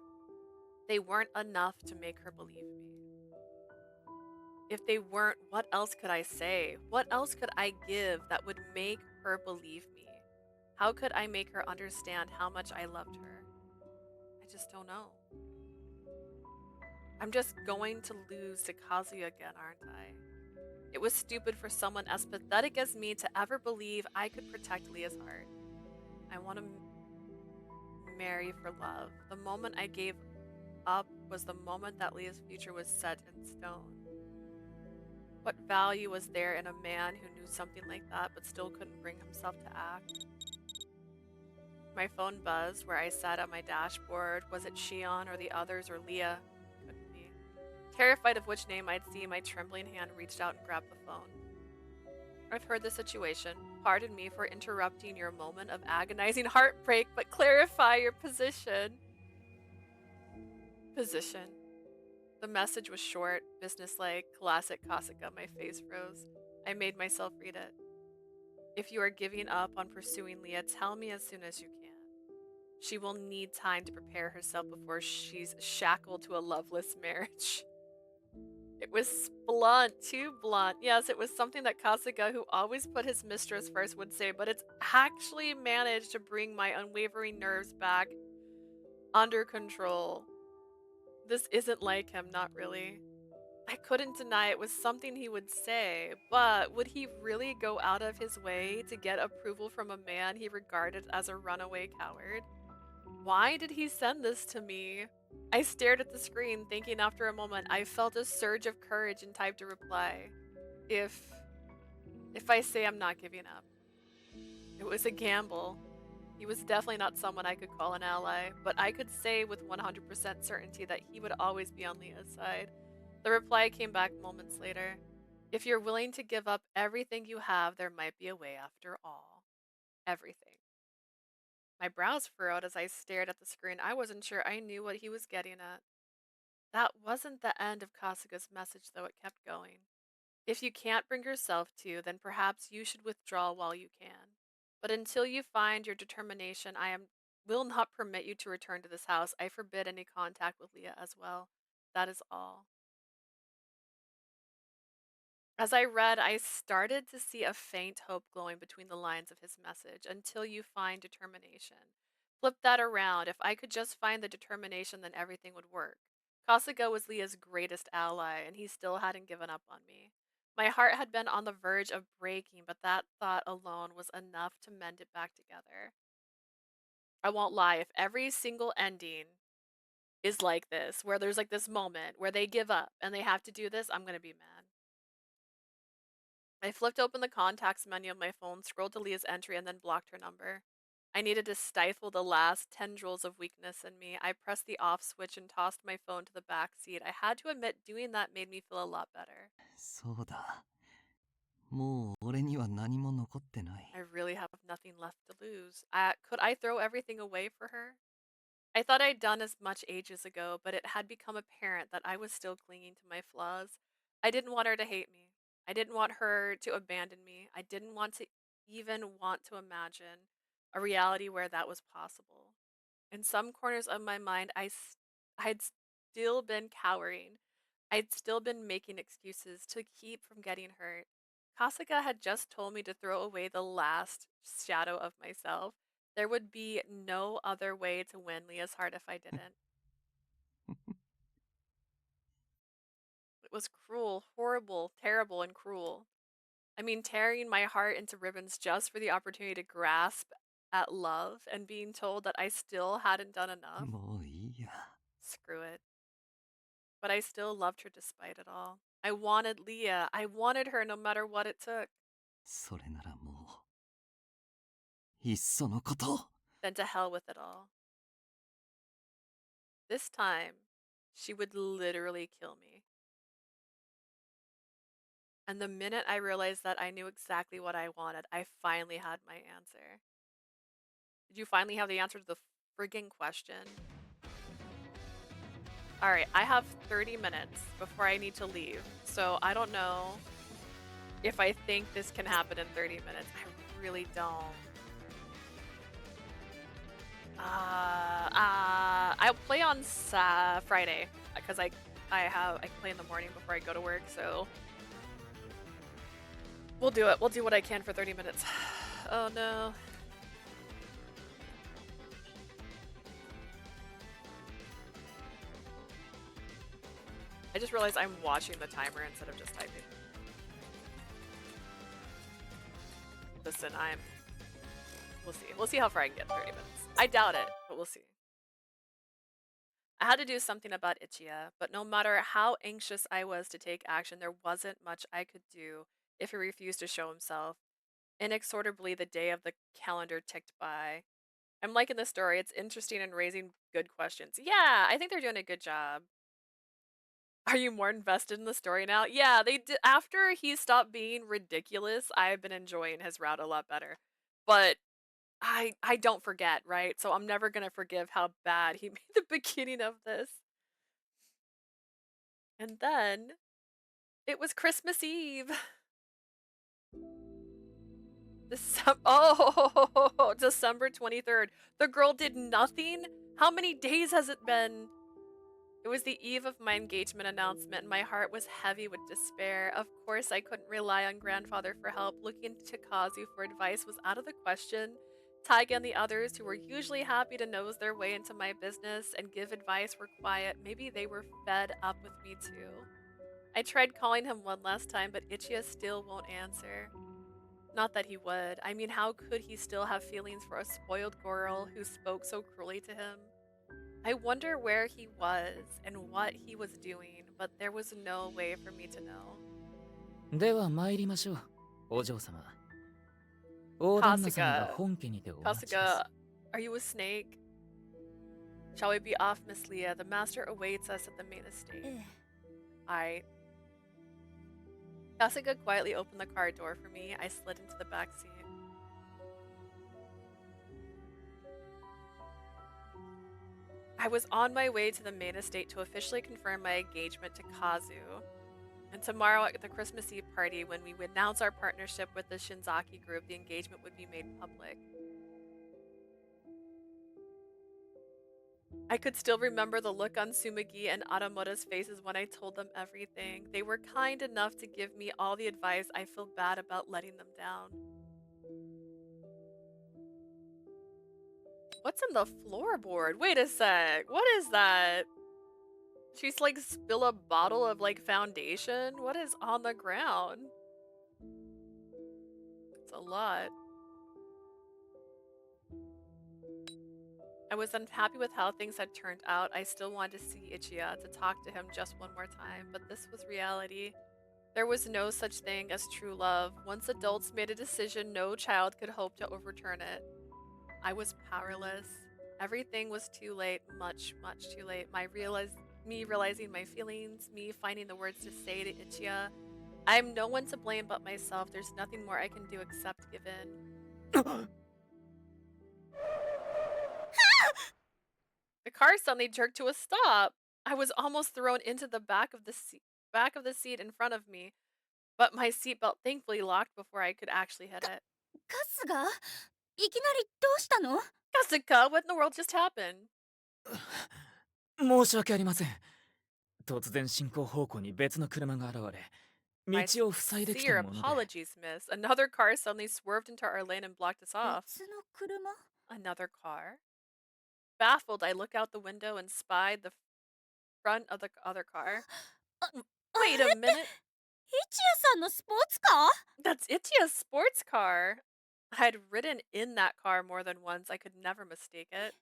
They weren't enough to make her believe me. If they weren't, what else could I say? What else could I give that would make her believe me? How could I make her understand how much I loved her? I just don't know. I'm just going to lose to Kazuya again, aren't I? It was stupid for someone as pathetic as me to ever believe I could protect Leah's heart. I want to marry for love. The moment I gave up was the moment that Leah's future was set in stone. What value was there in a man who knew something like that but still couldn't bring himself to act? My phone buzzed where I sat at my dashboard. Was it Shion or the others or Leah? Couldn't be. Terrified of which name I'd see, my trembling hand reached out and grabbed the phone. I've heard the situation. Pardon me for interrupting your moment of agonizing heartbreak, but clarify your position. Position. The message was short, businesslike, classic Kasuga. My face froze. I made myself read it. If you are giving up on pursuing Leah, tell me as soon as you can. She will need time to prepare herself before she's shackled to a loveless marriage. It was blunt, too blunt. Yes, it was something that Kasuga, who always put his mistress first, would say, but it's actually managed to bring my unwavering nerves back under control. This isn't like him, not really. I couldn't deny it was something he would say, but would he really go out of his way to get approval from a man he regarded as a runaway coward? Why did he send this to me? I stared at the screen, thinking after a moment. I felt a surge of courage and typed a reply. If I say I'm not giving up. It was a gamble. He was definitely not someone I could call an ally, but I could say with 100% certainty that he would always be on Leah's side. The reply came back moments later. If you're willing to give up everything you have, there might be a way after all. Everything. My brows furrowed as I stared at the screen. I wasn't sure I knew what he was getting at. That wasn't the end of Kasuga's message, though. It kept going. If you can't bring yourself to, then perhaps you should withdraw while you can. But until you find your determination, will not permit you to return to this house. I forbid any contact with Leah as well. That is all. As I read, I started to see a faint hope glowing between the lines of his message. Until you find determination. Flip that around. If I could just find the determination, then everything would work. Kasuga was Leah's greatest ally, and he still hadn't given up on me. My heart had been on the verge of breaking, but that thought alone was enough to mend it back together. I won't lie, if every single ending is like this, where there's like this moment where they give up and they have to do this, I'm gonna be mad. I flipped open the contacts menu of my phone, scrolled to Leah's entry, and then blocked her number. I needed to stifle the last tendrils of weakness in me. I pressed the off switch and tossed my phone to the back seat. I had to admit, doing that made me feel a lot better. そうだ。もう俺には何も残ってない。I really have nothing left to lose. Could I throw everything away for her? I thought I'd done as much ages ago, but it had become apparent that I was still clinging to my flaws. I didn't want her to hate me. I didn't want her to abandon me. I didn't want to even want to imagine a reality where that was possible. In some corners of my mind, I'd still been cowering. I'd still been making excuses to keep from getting hurt. Kasuga had just told me to throw away the last shadow of myself. There would be no other way to win Leah's heart if I didn't. It was cruel, horrible, terrible, and cruel. I mean, tearing my heart into ribbons just for the opportunity to grasp at love and being told that I still hadn't done enough. もういいや。Screw it. But I still loved her despite it all. I wanted Leah. I wanted her no matter what it took. それならもういっそのこと。 Then to hell with it all. This time, she would literally kill me. And the minute I realized that I knew exactly what I wanted, I finally had my answer. Did you finally have the answer to the frigging question? Alright, I have 30 minutes before I need to leave, so I don't know if I think this can happen in 30 minutes. I really don't. I'll play on Friday, because I play in the morning before I go to work, so we'll do it. We'll do what I can for 30 minutes. Oh no. I just realized I'm watching the timer instead of just typing. Listen, we'll see. We'll see how far I can get in 30 minutes. I doubt it, but we'll see. I had to do something about Ichiya, but no matter how anxious I was to take action, there wasn't much I could do if he refused to show himself. Inexorably, the day of the calendar ticked by. I'm liking this story. It's interesting and raising good questions. Yeah, I think they're doing a good job. Are you more invested in the story now? Yeah, they did. After he stopped being ridiculous, I've been enjoying his route a lot better. But I don't forget, right? So I'm never gonna forgive how bad he made the beginning of this. And then it was Christmas Eve. December 23rd. The girl did nothing? How many days has it been? It was the eve of my engagement announcement, and my heart was heavy with despair. Of course, I couldn't rely on grandfather for help. Looking to Kazu for advice was out of the question. Taiga and the others, who were usually happy to nose their way into my business and give advice, were quiet. Maybe they were fed up with me too. I tried calling him one last time, but Ichiya still won't answer. Not that he would. I mean, how could he still have feelings for a spoiled girl who spoke so cruelly to him? I wonder where he was and what he was doing, but there was no way for me to know. では参りましょう、お嬢様。大旦那様が本家にてお待ちです。Kasuga, are you a snake? Shall we be off, Miss Leah? The master awaits us at the main estate. Alright. Kasuga quietly opened the car door for me. I slid into the back seat. I was on my way to the main estate to officially confirm my engagement to Kazu. And tomorrow at the Christmas Eve party, when we would announce our partnership with the Shinzaki group, the engagement would be made public. I could still remember the look on Sumagi and Aramoto's faces when I told them everything. They were kind enough to give me all the advice. I feel bad about letting them down. What's in the floorboard? Wait a sec. What is that? She's like spill a bottle of like foundation? What is on the ground? It's a lot. I was unhappy with how things had turned out. I still wanted to see Ichiya, to talk to him just one more time, but this was reality. There was no such thing as true love. Once adults made a decision, no child could hope to overturn it. I was powerless. Everything was too late, much, much too late. Me realizing my feelings, me finding the words to say to Ichiya. I am no one to blame but myself. There's nothing more I can do except give in. The car suddenly jerked to a stop. I was almost thrown into the back of the seat in front of me, but my seatbelt thankfully locked before I could actually hit it. Kasuga? いきなりどうしたの? Kasuga, what in the world just happened? 申し訳ありません。突然進行方向に別の車が現れ、道を塞いできたもので。 Apologies, miss. Another car suddenly swerved into our lane and blocked us off. 別の車? Another car? Baffled, I look out the window and spied the front of the other car. Wait a minute. Ichiya-san no sports car? That's Ichiya's sports car. I had ridden in that car more than once. I could never mistake it.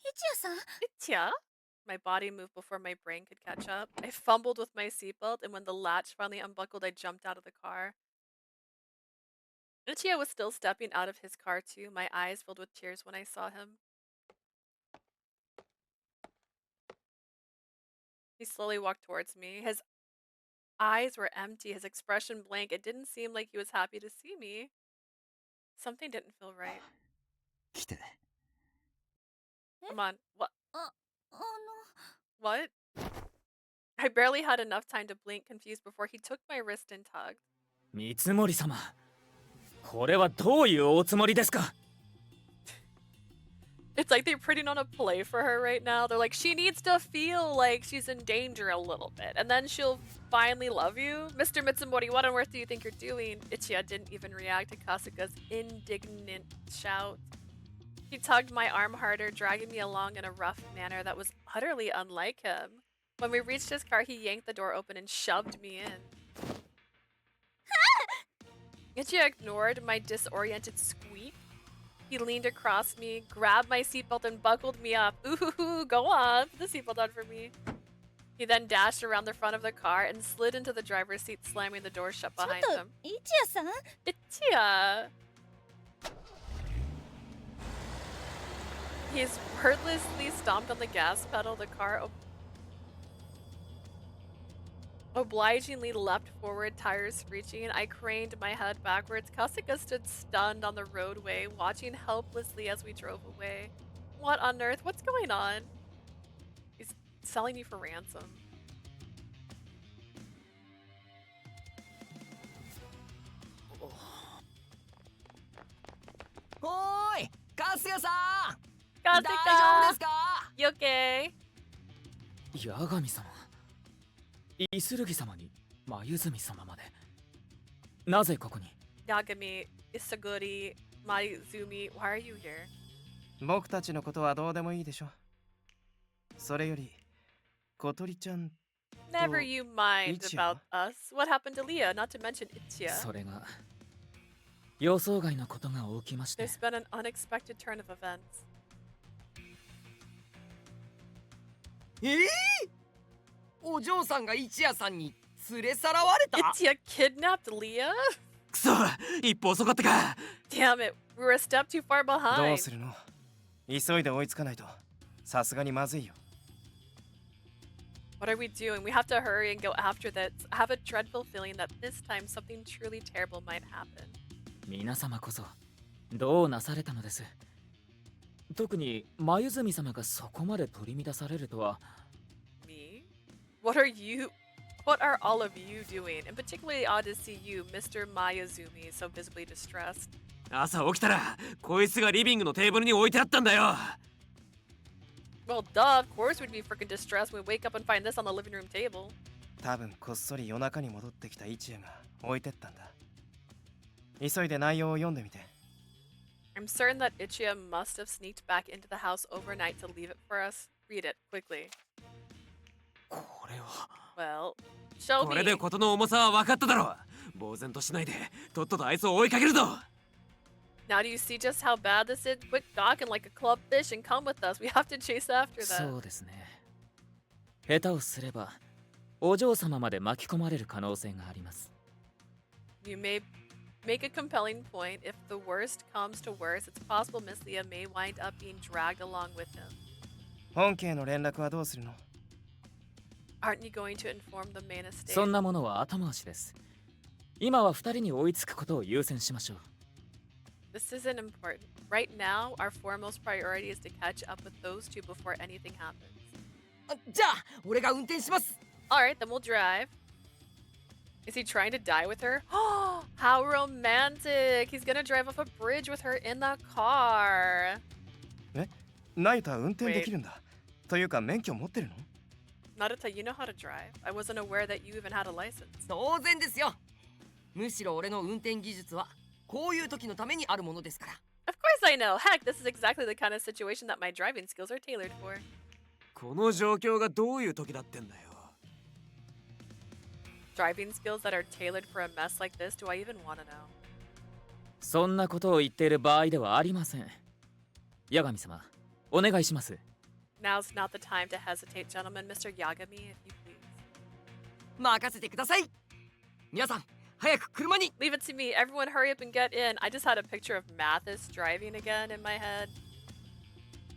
Ichiya-san? Ichiya? My body moved before my brain could catch up. I fumbled with my seatbelt, and when the latch finally unbuckled, I jumped out of the car. Ichiya was still stepping out of his car too. My eyes filled with tears when I saw him. He slowly walked towards me. His eyes were empty, his expression blank. It didn't seem like he was happy to see me. Something didn't feel right. 来て。 Come on. What? What? I barely had enough time to blink confused before he took my wrist and tugged. 三森様、これはどういうおつもりですか? It's like they're putting on a play for her right now. They're like, she needs to feel like she's in danger a little bit, and then she'll finally love you. Mr. Mitsumori, what on earth do you think you're doing? Ichiya didn't even react to Kasuga's indignant shout. He tugged my arm harder, dragging me along in a rough manner that was utterly unlike him. When we reached his car, he yanked the door open and shoved me in. Ichiya ignored my disoriented squeak. He leaned across me, grabbed my seatbelt, and buckled me up. Ooh, go on, put the seatbelt on for me. He then dashed around the front of the car and slid into the driver's seat, slamming the door shut behind him. Ichiya-san? Ichiya! He's wordlessly stomped on the gas pedal. The car obligingly leapt forward, tires screeching. I craned my head backwards. Kasuga stood stunned on the roadway, watching helplessly as we drove away. What on earth? What's going on? He's selling you for ransom. ほーい、カスヤさん。 Kazuka! 大丈夫ですか？ You okay? 八神様、イスルギ様に眉住様まで。なぜここに？ Yagami, Isaguri, Maizumi, why are you here? 僕たちのことはどうでもいいでしょ。それより、小鳥ちゃん。 Never you mind Ichiya? about us. What happened to Leah? Not to mention Ichiya. それが予想外のことが起きまして。 There's been an unexpected turn of events. お嬢さんが一夜さんに連れさらわれた？ Ichiya kidnapped Leah? くそ、一歩遅かったか。 Damn it, we were a step too far どう behind. するの？急いで追いつかないと。さすがにまずいよ。 What are we doing? We have to hurry and go after this. I have a dreadful feeling that this time something truly terrible might happen. 皆様こそどうなされたのです？特に眉住様がそこまで取り乱されるとは。 Me? What are all of you doing? And particularly odd to see you, Mr. Mayazumi, so visibly distressed. 朝起きたらこいつがリビングのテーブルに置いてあったんだよ。 Well, duh, of course we'd be freaking distressed when we wake up and find this on the living room table. 多分こっそり夜中に戻ってきた一夜が置いてったんだ。急いで内容を読んでみて。 I'm certain that Ichiya must have sneaked back into the house overnight to leave it for us. Read it, quickly. これは。 Well, show これで me. 事の重さは分かっただろう。呆然としないで、とっととあいつを追いかけるぞ。 Now do you see just how bad this is? Quit gawking like a club fish and come with us. We have to chase after that. そうですね。下手をすればお嬢様まで巻き込まれる可能性があります。 You may make a compelling point. If the worst comes to worst, it's possible Miss Leah may wind up being dragged along with him. 本家への連絡はどうするの？ Aren't you going to inform the main estate? そんなものは後回しです。今は二人に追いつくことを優先しましょう。 This isn't important. Right now, our foremost priority is to catch up with those two before anything happens. じゃあ俺が運転します。 Alright, then we'll drive. Is he trying to die with her? Oh, how romantic! He's gonna drive off a bridge with her in the car. ナユタ運転できるんだ。というか免許持ってるの？ Naruto, you know how to drive. I wasn't aware that you even had a license. 当然ですよ。むしろ俺の運転技術はこういう時のためにあるものですから。 Of course I know. Heck, this is exactly the kind of situation that my driving skills are tailored for. この状況がどういう時だってんだよ。 Driving skills that are tailored for a mess like this? Do I even want to know? そんなことを言っている場合ではありません。八神様、お願いします。 Now's not the time to hesitate, gentlemen. Mr. Yagami, if you please. 任せてください。皆さん、早く車に。 Leave it to me. Everyone hurry up and get in. I just had a picture of Mathis driving again in my head.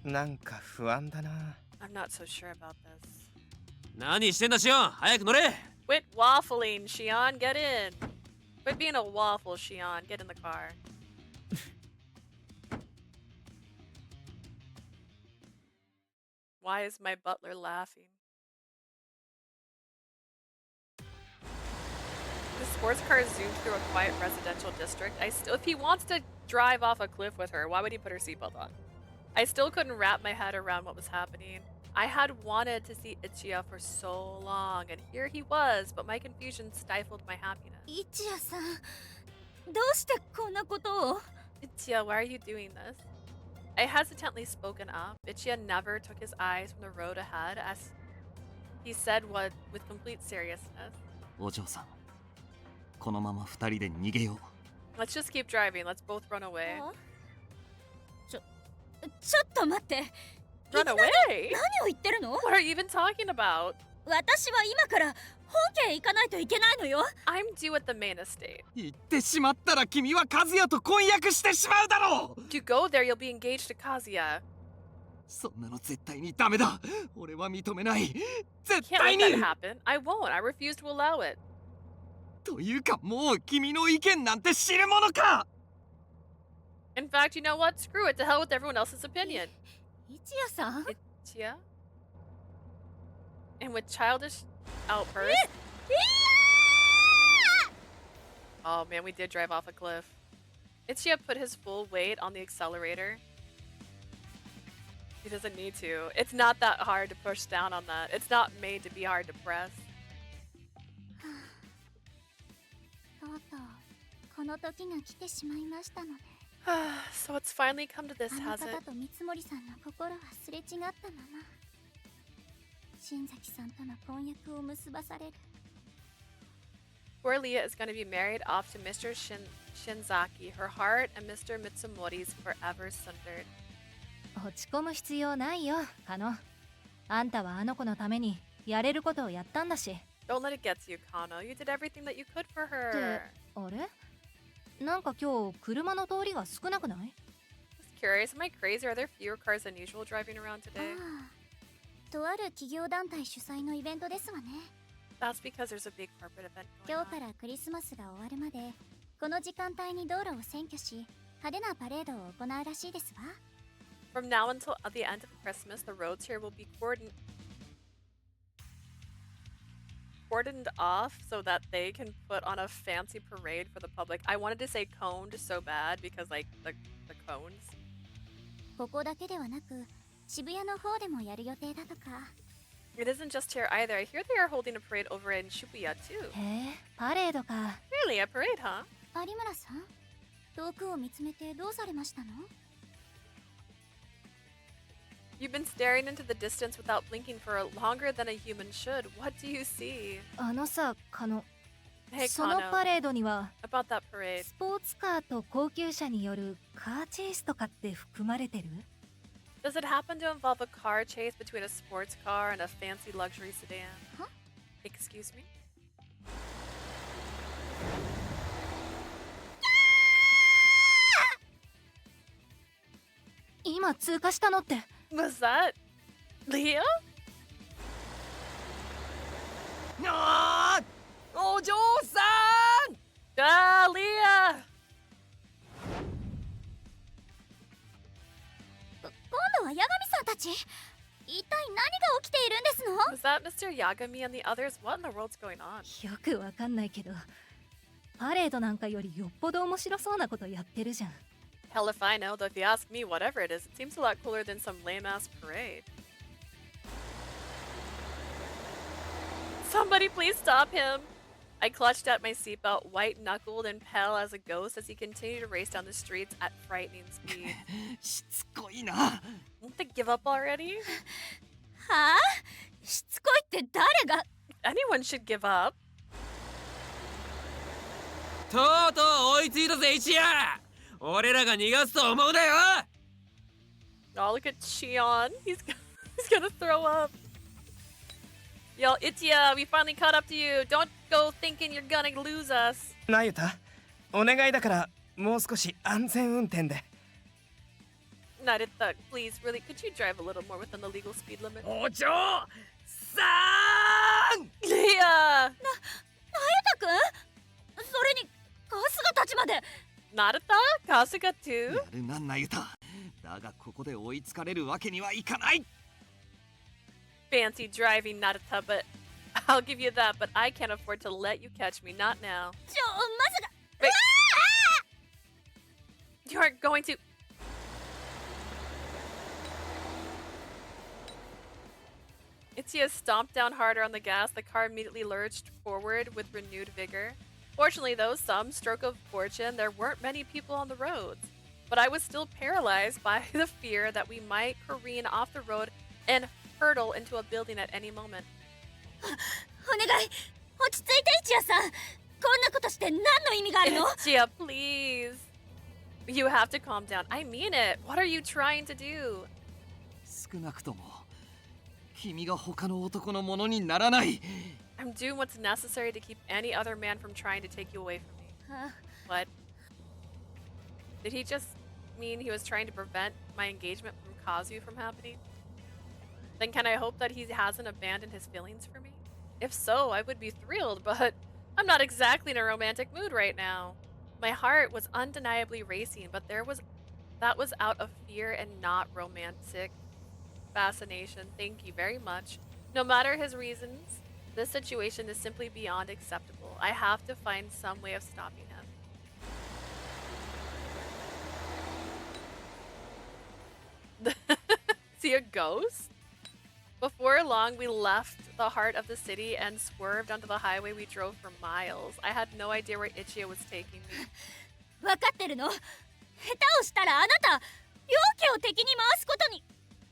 なんか不安だな。I'm not so sure about this. 何してんだシオン、早く乗れ。 Quit waffling, Shion. Get in. Quit being a waffle, Shion. Get in the car. Why is my butler laughing? The sports car zoomed through a quiet residential district. If he wants to drive off a cliff with her, why would he put her seatbelt on? I still couldn't wrap my head around what was happening. I had wanted to see Ichiya for so long, and here he was, but my confusion stifled my happiness. 一夜さん、どうしてこんなことを？ Ichiya, why are you doing this? I hesitantly spoken up. Ichiya never took his eyes from the road ahead as he said what with complete seriousness. お嬢さん、このまま二人で逃げよう。 Let's just keep driving. Let's both run away. ちょっと待って。 Run away? 何を言ってるの？ What are you even talking about? 私は今から本家へ行かないといけないのよ。 I'm due at the main estate. 行ってしまったら君は和也と婚約してしまうだろう。 To go there, you'll be engaged to Kazuya. そんなの絶対にダメだ。俺は認めない。絶 Can't 対 let に。 that happen. I won't. I refuse to allow it. というかもう君の意見なんて知るものか。 In fact, you know what? Screw it. To hell with everyone else's opinion. 一夜さん？ Ichiya? And with childish outbursts. Oh man, we did drive off a cliff. Ichiya put his full weight on the accelerator. He doesn't need to. It's not that hard to push down on that. It's not made to be hard to press. とうとうこの時が来てしまいましたのね。So it's finally come to this, あの has 方 it? と三森さんの心はすれ違ったまま新崎さんとの婚約を結ばされる。 Poor Leah is going to be married off to Mr. Shinzaki, her heart and Mr. Mitsumori's forever sundered. 落ち込む必要ないよ、カノ。あんたはあの子のためにやれることをやったんだし。 Don't let it get to you, Kano. You did everything that you could for her. あれ？なんか今日車の通りが少なくない？ Just curious, am I crazy? Are there fewer cars than usual driving around today? ああ、とある企業団体主催のイベントですわね。 That's because there's a big corporate event going 今 on. 日からクリスマスが終わるまでこの時間帯に道路を占拠し派手なパレードを行うらしいですわ。 From now until the end of Christmas, the roads here will be cordoned off so that they can put on a fancy parade for the public. I wanted to say coned so bad because like the cones. ここだけではなく渋谷の方でもやる予定だとか。 It isn't just here either. I hear they are holding a parade over in Shibuya too. へえ、パレードか。 Really, a parade, huh? 有村さん、遠くを見つめてどうされましたの？ You've been staring into the distance without blinking for longer than a human should. What do you see? あのさ、カノ。 Hey, その Kano. パレードには About that parade. スポーツカーと高級車によるカーチェイスとかって含まれてる？ Does it happen to involve a car chase between a sports car and a fancy luxury sedan? Huh? Excuse me? 今通過したのって。 Was that Leah? あー、お嬢さん。 Ah, Leah! 今度は八神さんたち。一体何が起きているんですの？ Was that Mr. Yagami and the others? What in the world's going on? よくわかんないけど、パレードなんかよりよっぽど面白そうなことやってるじゃん。 Hell if I know, though if you ask me, whatever it is, it seems a lot cooler than some lame-ass parade. Somebody please stop him! I clutched at my seatbelt, white-knuckled and pale as a ghost as he continued to race down the streets at frightening speed. しつこいな。 Won't they give up already? はあ？しつこいって誰が？ Anyone should give up. とうとう追いついたぜ、一夜。俺らが逃がすと思うなよ。 Oh, look at Shion. He's gonna throw up. Yo, Ichiya, we finally caught up to you. Don't go thinking you're gonna lose us. なゆた、お願いだからもう少し安全運転で。 Narita, please, really, could you drive a little more within the legal speed limit? お嬢さん。 Leah! なゆたくん？それに春日たちまで。 Narita? Kasuga too? やるな、なゆた。だがここで追いつかれるわけにはいかない。 Fancy driving, Narita, but I'll give you that, but I can't afford to let you catch me, not now. まずが。 Wait. You aren't going to... Ichiya stomped down harder on the gas. The car immediately lurched forward with renewed vigor. Fortunately, though, some stroke of fortune, there weren't many people on the roads. But I was still paralyzed by the fear that we might careen off the road and hurtle into a building at any moment. お願い、落ち着いて一夜さん。こんなことして何の意味があるの？ Ichiya, please. You have to calm down. I mean it. What are you trying to do? 少なくとも君が他の男のものにならない。 I'm doing what's necessary to keep any other man from trying to take you away from me. What? Did he just mean he was trying to prevent my engagement from Kazu from happening? Then can I hope that he hasn't abandoned his feelings for me? If so, I would be thrilled, but I'm not exactly in a romantic mood right now. My heart was undeniably racing, but that was out of fear and not romantic fascination. Thank you very much. No matter his reasons, this situation is simply beyond acceptable. I have to find some way of stopping him. See a ghost? Before long, we left the heart of the city and swerved onto the highway we drove for miles. I had no idea where Ichiya was taking me. わかってるの？下手をしたらあなた、両家を敵に回すことに。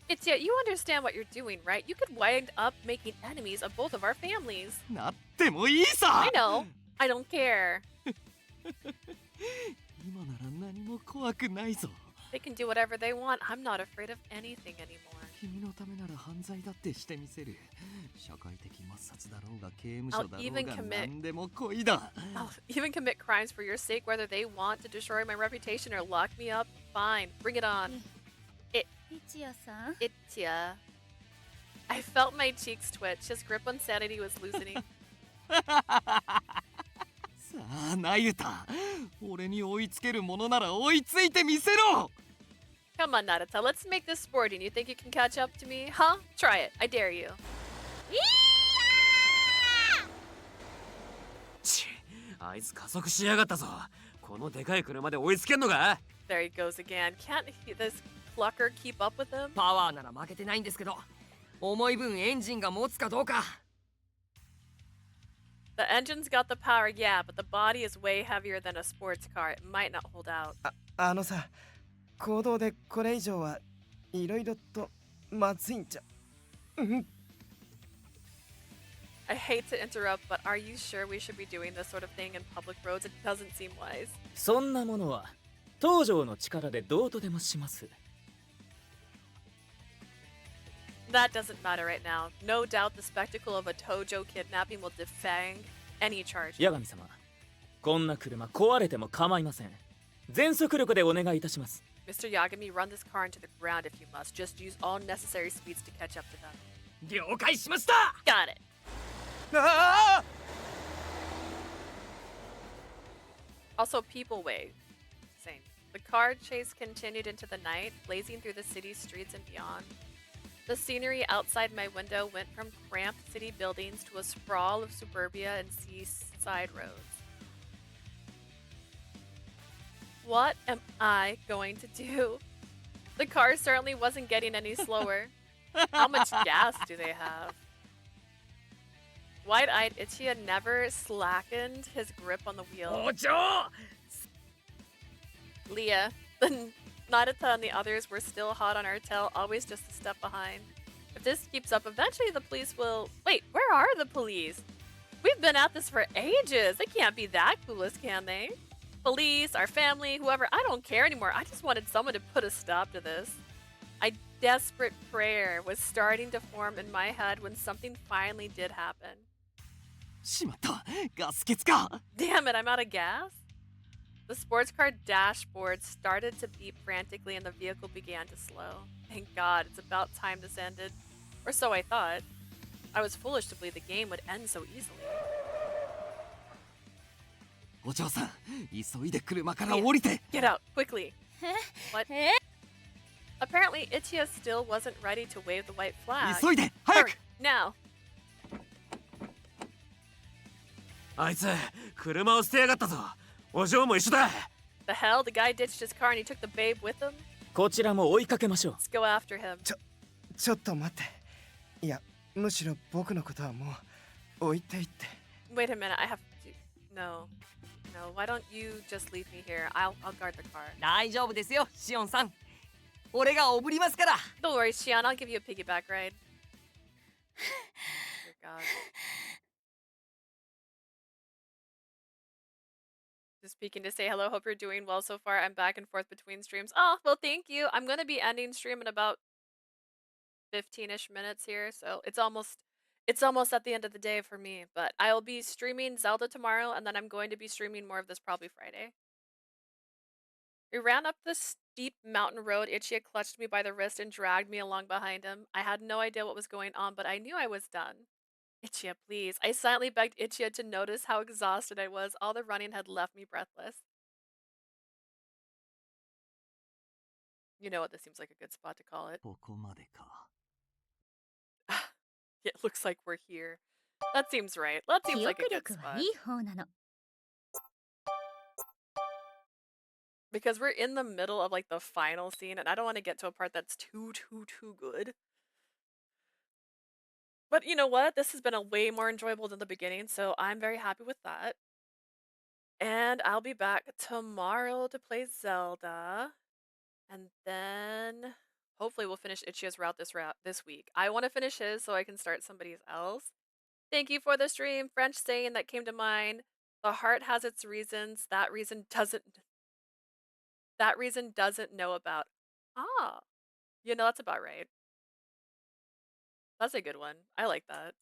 Ichiya, you understand what you're doing, right? You could wind up making enemies of both of our families. なってもいいさ I know. I don't care. 今なら何も怖くないぞ They can do whatever they want. I'm not afraid of anything anymore. 君のためなら犯罪だってしてみせる社会的抹殺だろうが刑務所だろ I'll う even が commit- 何でも恋だ I'll even commit crimes for your sake, whether they want to destroy my reputation or lock me up. Fine, bring it on. 一夜さん。 Ichiya. I felt my cheeks twitch. His grip on sanity was loosening. さあナユタ俺に追いつけるものなら追いついてみせろ Come on, Narita. Let's make this sporting. You think you can catch up to me? Huh? Try it. I dare you. ちあいつ加速しやがったぞこのでかい車で追いつけんのか There he goes again. Can't this clucker keep up with him? パワーなら負けてないんですけど、重い分エンジンが持つかどうか。 The engine's got the power, yeah, but the body is way heavier than a sports car. It might not hold out. あのさ、行動でこれ以上はいろいろとまずいんじゃ。I hate to interrupt, but are you sure we should be doing this sort of thing in public roads? It doesn't seem wise. そんなものは東条の力でどうとでもします。 That doesn't matter right now. No doubt the spectacle of a Tojo kidnapping will defang any charge. 八神様、こんな車壊れても構いません。全速力でお願いいたします。 Mr. Yagami, run this car into the ground if you must. Just use all necessary speeds to catch up to them. 了解しました。 Got it. ああ Also, people way. Same. The car chase continued into the night, blazing through the city's streets and beyond. The scenery outside my window went from cramped city buildings to a sprawl of suburbia and seaside roads. What am I going to do? The car certainly wasn't getting any slower. How much gas do they have? Wide-eyed Ichiya never slackened his grip on the wheel. お嬢 Leah, Narita and the others were still hot on our tail, always just a step behind. If this keeps up, eventually the police will... Wait, where are the police? We've been at this for ages. They can't be that clueless, can they? Police, our family, whoever, I don't care anymore. I just wanted someone to put a stop to this. A desperate prayer was starting to form in my head when something finally did happen. しまったガス欠か Damn it, I'm out of gas? The sports car dashboard started to beep frantically and the vehicle began to slow. Thank God, it's about time this ended. Or so I thought. I was foolish to believe the game would end so easily. お嬢さん急いで車から降りて Get out, quickly. What? Apparently, Ichiya still wasn't ready to wave the white flag. 急いで早 Hurry, く now. あいつ車を捨てやがったぞお嬢も一緒だ The hell? The guy ditched his car and he took the babe with him? こちらも追いかけましょう。 Let's go after him. ちょっと待って。いや、むしろ僕のことはもう置いていって。 Wait a minute, I have to... No. No, why don't you just leave me here? I'll guard the car. 大丈夫ですよ、シオンさん。俺がおぶりますから。 Don't worry, Shion, I'll give you a piggyback ride. Dear God. Just speaking to say hello, hope you're doing well so far. I'm back and forth between streams. Oh, well, thank you. I'm going to be ending stream in about 15-ish minutes here, so it's almost at the end of the day for me. But I'll be streaming Zelda tomorrow, and then I'm going to be streaming more of this probably Friday. We ran up the steep mountain road. Ichiya clutched me by the wrist and dragged me along behind him. I had no idea what was going on, but I knew I was done. Ichiya, please. I silently begged Ichiya to notice how exhausted I was. All the running had left me breathless. You know what? This seems like a good spot to call it. ここまでか It looks like we're here. That seems right. That seems 記 like 憶 a good 力は spot. いい方なの。because we're in the middle of like the final scene and I don't want to get to a part that's too good. But you know what? This has been a way more enjoyable than the beginning, so I'm very happy with that. And I'll be back tomorrow to play Zelda. And then hopefully we'll finish Ichiya's route this week. I want to finish his so I can start somebody else. Thank you for the stream. French saying that came to mind. The heart has its reasons. That reason doesn't know about. Ah. You know, that's about right. That's a good one. I like that.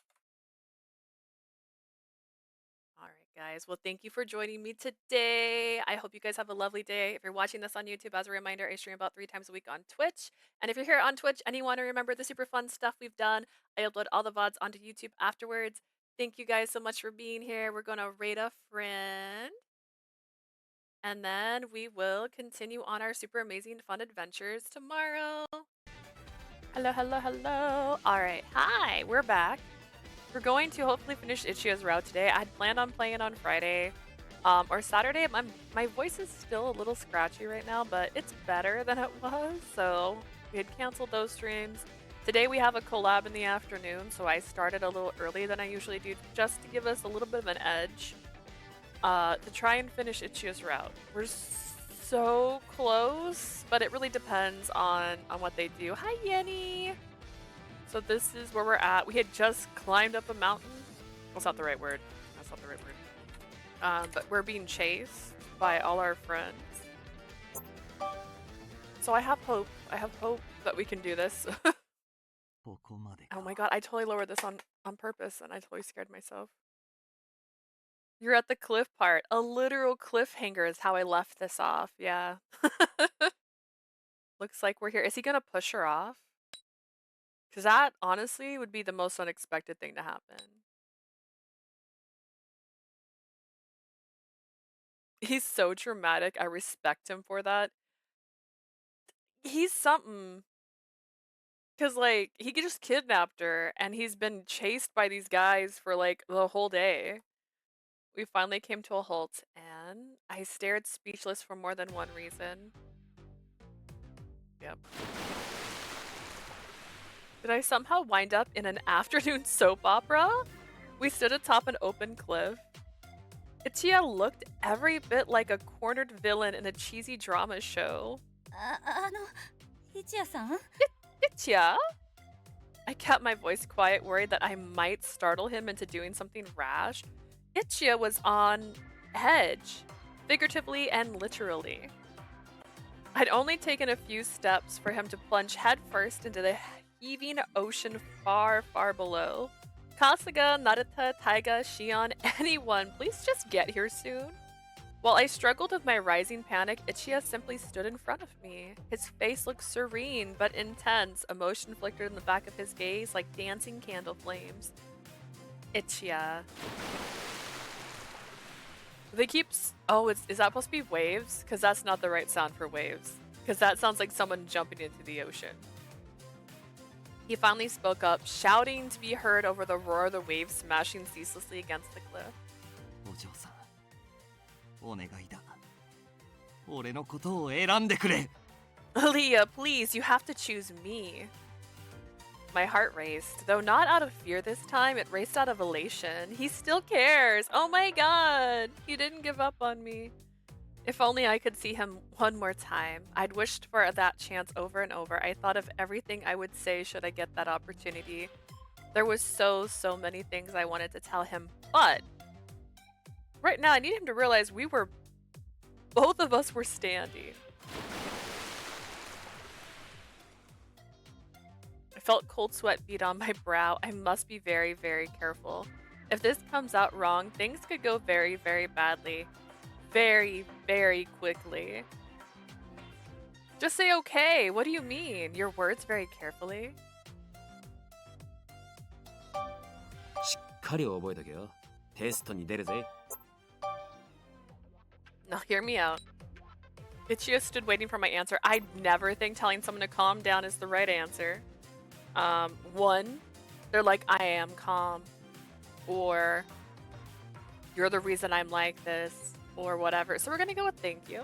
All right, guys. Well, thank you for joining me today. I hope you guys have a lovely day. If you're watching this on YouTube, as a reminder, I stream about 3 times a week on Twitch. And if you're here on Twitch and you want to remember the super fun stuff we've done, I upload all the VODs onto YouTube afterwards. Thank you guys so much for being here. We're going to rate a friend. And then we will continue on our super amazing fun adventures tomorrow. Hello, hello, hello. All right. Hi, we're back. We're going to hopefully finish Ichiya's route today. I had planned on playing on Friday or Saturday. My voice is still a little scratchy right now, but it's better than it was. So we had canceled those streams. Today we have a collab in the afternoon, so I started a little earlier than I usually do just to give us a little bit of an edge to try and finish Ichiya's route. We're so close, but it really depends on what they do. Hi, Yenny! So this is where we're at. We had just climbed up a mountain. That's not the right word. That's not the right word. But we're being chased by all our friends. So I have hope. I have hope that we can do this. Oh my god, I totally lowered this on purpose and I totally scared myself. You're at the cliff part. A literal cliffhanger is how I left this off. Yeah. Looks like we're here. Is he gonna push her off? Because that, honestly, would be the most unexpected thing to happen. He's so dramatic. I respect him for that. He's something. Because, like, he just kidnapped her, and he's been chased by these guys for, like, the whole day. We finally came to a halt, and I stared speechless for more than one reason. Yep. Did I somehow wind up in an afternoon soap opera? We stood atop an open cliff. Ichiya looked every bit like a cornered villain in a cheesy drama show. Ichiya-san? Ichiya? I kept my voice quiet, worried that I might startle him into doing something rash. Ichiya was on edge, figuratively and literally. I'd only taken a few steps for him to plunge headfirst into the heaving ocean far, far below. Kasuga, Narita, Taiga, Shion, anyone, please just get here soon. While I struggled with my rising panic, Ichiya simply stood in front of me. His face looked serene but intense, emotion flickered in the back of his gaze like dancing candle flames. Ichiya. They keep... Oh, is that supposed to be waves? Because that's not the right sound for waves. Because that sounds like someone jumping into the ocean. He finally spoke up, shouting to be heard over the roar of the waves smashing ceaselessly against the cliff. Aaliyah, please, you have to choose me. My heart raced, though not out of fear this time, it raced out of elation. He still cares! Oh my god! He didn't give up on me. If only I could see him one more time. I'd wished for that chance over and over. I thought of everything I would say should I get that opportunity. There was so many things I wanted to tell him, but right now I need him to realize both of us were standing. I felt cold sweat bead on my brow. I must be very, very careful. If this comes out wrong, things could go very, very badly. Very, very quickly. Just say okay. What do you mean? Your words very carefully. しっかり覚えとけよ。テストに出るぜ。 Now hear me out. Ichiya stood waiting for my answer. I never think telling someone to calm down is the right answer. One, they're like, I am calm. Or, you're the reason I'm like this. Or whatever. So we're gonna go with thank you.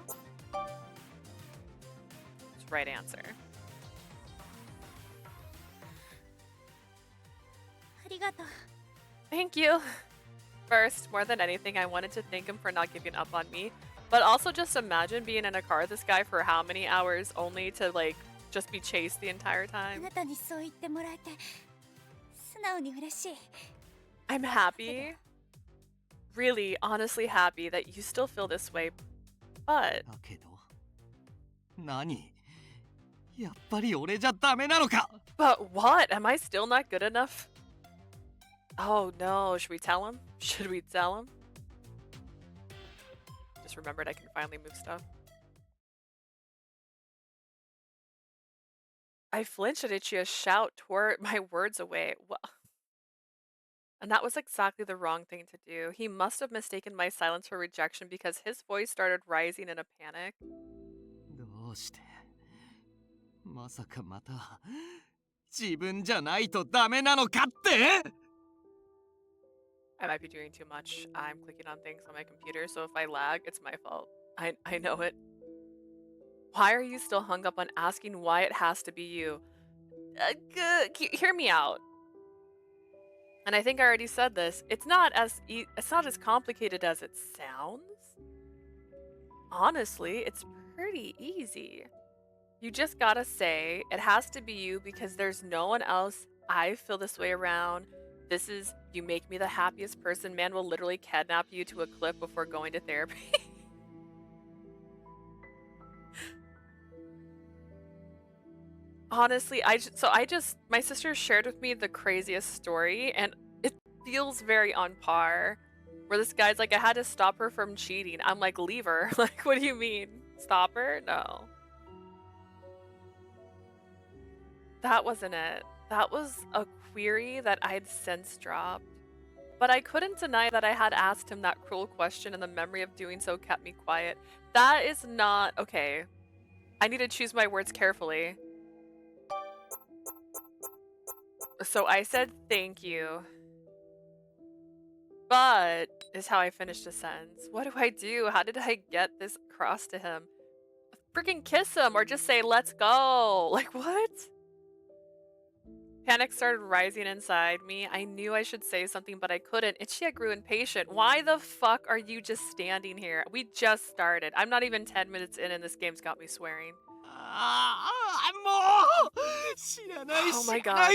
right answer. ありがとう。 Thank you. First, more than anything, I wanted to thank him for not giving up on me. But also just imagine being in a car with this guy for how many hours only to like just be chased the entire あ time. なたにそう言ってもらえて素直に嬉しい。 I'm happy. Really, honestly happy that you still feel this way. But だけど何やっぱり俺じゃダメなのか But what? Am I still not good enough? Oh no, should we tell him? Should we tell him? Just remembered I can finally move stuff. I flinched at Ichiya's shout, tore my words away. Well, and that was exactly the wrong thing to do. He must have mistaken my silence for rejection because his voice started rising in a panic. どうしてまさかまた自分じゃないとダメなのかって I might be doing too much. I'm clicking on things on my computer, so if I lag, it's my fault. I know it. Why are you still hung up on asking why it has to be you? Hear me out. And I think I already said this. It's not as complicated as it sounds. Honestly, it's pretty easy. You just gotta say it has to be you because there's no one else I feel this way around. This is, you make me the happiest person. Man will literally kidnap you to a cliff before going to therapy. Honestly, my sister shared with me the craziest story, and it feels very on par. Where this guy's like, I had to stop her from cheating. I'm like, leave her. Like, what do you mean? Stop her? No. That wasn't it. That was a query that I had since dropped. But I couldn't deny that I had asked him that cruel question, and the memory of doing so kept me quiet. That is not okay. I need to choose my words carefully. So I said thank you. But is how I finished the sentence. What do? How did I get this across to him? Freaking kiss him or just say let's go. Like what? Panic started rising inside me. I knew I should say something, but I couldn't. Ichiya grew impatient. Why the fuck are you just standing here? We just started. I'm not even 10 minutes in and this game's got me swearing. Oh my god.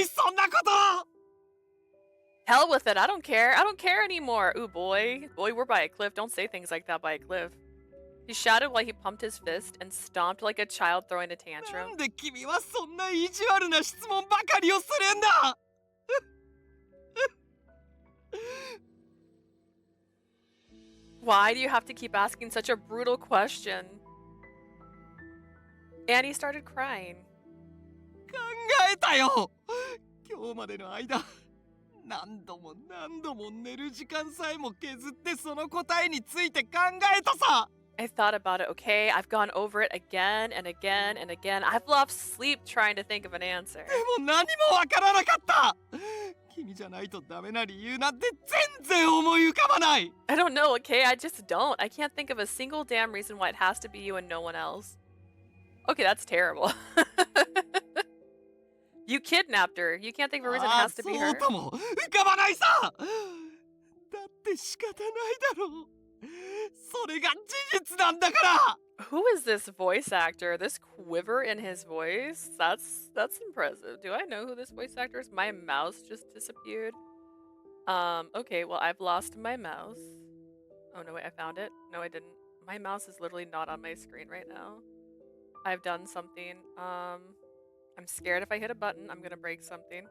Hell with it. I don't care. I don't care anymore. Ooh, boy. Boy, we're by a cliff. Don't say things like that by a cliff. He shouted while he pumped his fist and stomped like a child throwing a tantrum. Why do you have to keep asking such a brutal question? Annie started crying. 何度も何度も寝る時間さえも削ってその答えについて考えたさ I thought about it, okay? I've gone over it again and again and again. I've lost sleep trying to think of an answer. でも何もわからなかった君じゃないとダメな理由なんて全然思い浮かばない I don't know, okay? I just don't. I can't think of a single damn reason why it has to be you and no one else. Okay, that's terrible. You kidnapped her. You can't think of a reason it has to be her. そうとも浮かばないさだって仕方ないだろうそれが事実なんだから Who is this voice actor? This quiver in his voice? That's impressive. Do I know who this voice actor is? My mouse just disappeared. Okay, well, I've lost my mouse. Oh, no, wait, I found it. No, I didn't. My mouse is literally not on my screen right now. I've done something. I'm scared if I hit a button, I'm gonna break something.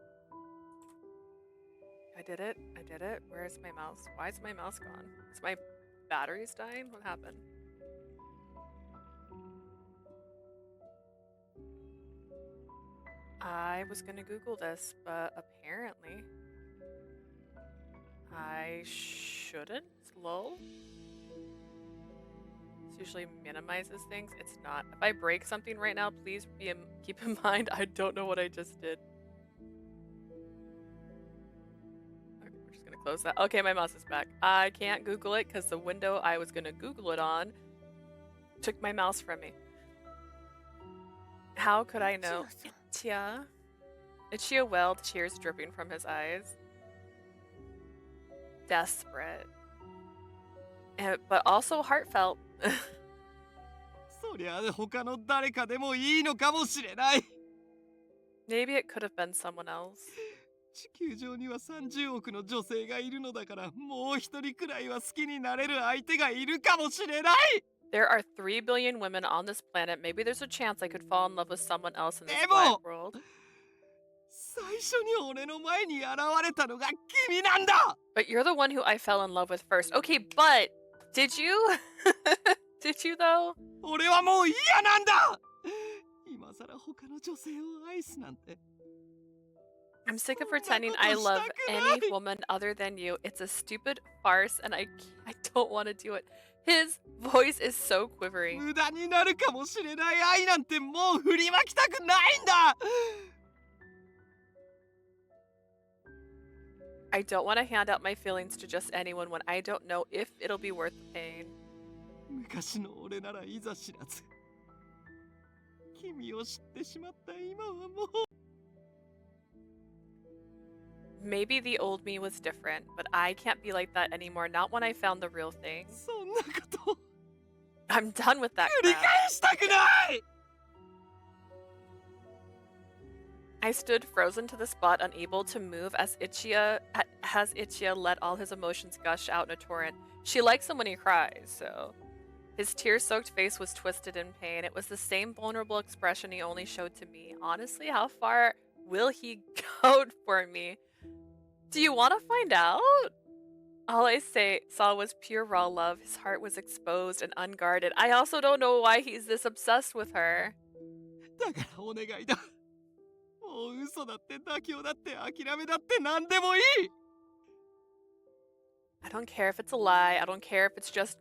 I did it. I did it. Where is my mouse? Why is my mouse gone? Is my batteries dying? What happened? I was gonna Google this, but apparently I shouldn't. Lol. This usually minimizes things. It's not. If I break something right now, please keep in mind I don't know what I just did. Okay, we're just gonna close that. Okay, my mouse is back. I can't Google it because the window I was gonna Google it on took my mouse from me. How could I know? Ichiya-san. Ichiya wailed, tears dripping from his eyes. Desperate. But also heartfelt. そりゃ他の誰かでもいいのかもしれない。 Maybe it could have been someone else. 地球上には30億の女性がいるのだから、もう一人くらいは好きになれる相手がいるかもしれない。 There are 3 billion women on this planet. Maybe there's a chance I could fall in love with someone else in this wide world. 最初に俺の前に現れたのが君なんだ。 But you're the one who I fell in love with first. Okay, but did you? Did you though? 俺はもう嫌なんだ。今さら他の女性を愛すなんて。 I'm sick of pretending I love any woman other than you. It's a stupid farce and I don't want to do it. His voice is so quivering. 無駄になるかもしれない愛なんてもう振りまきたくないんだ。 I don't want to hand out my feelings to just anyone when I don't know if it'll be worth the pain. 昔の俺ならいざ知らず。君を知ってしまった今はもう。 Maybe the old me was different, but I can't be like that anymore. Not when I found the real thing. そんなこと。 I'm done with that 繰り crap. 返したくない。 I stood frozen to the spot, unable to move as Ichiya let all his emotions gush out in a torrent. She likes him when he cries, so... His tear-soaked face was twisted in pain. It was the same vulnerable expression he only showed to me. Honestly, how far will he go for me? Do you want to find out? All I saw was pure raw love. His heart was exposed and unguarded. I also don't know why he's this obsessed with her. だからお願いだ。もう嘘だって妥協だって諦めだって何でもいい。 I don't care if it's a lie. I don't care if it's just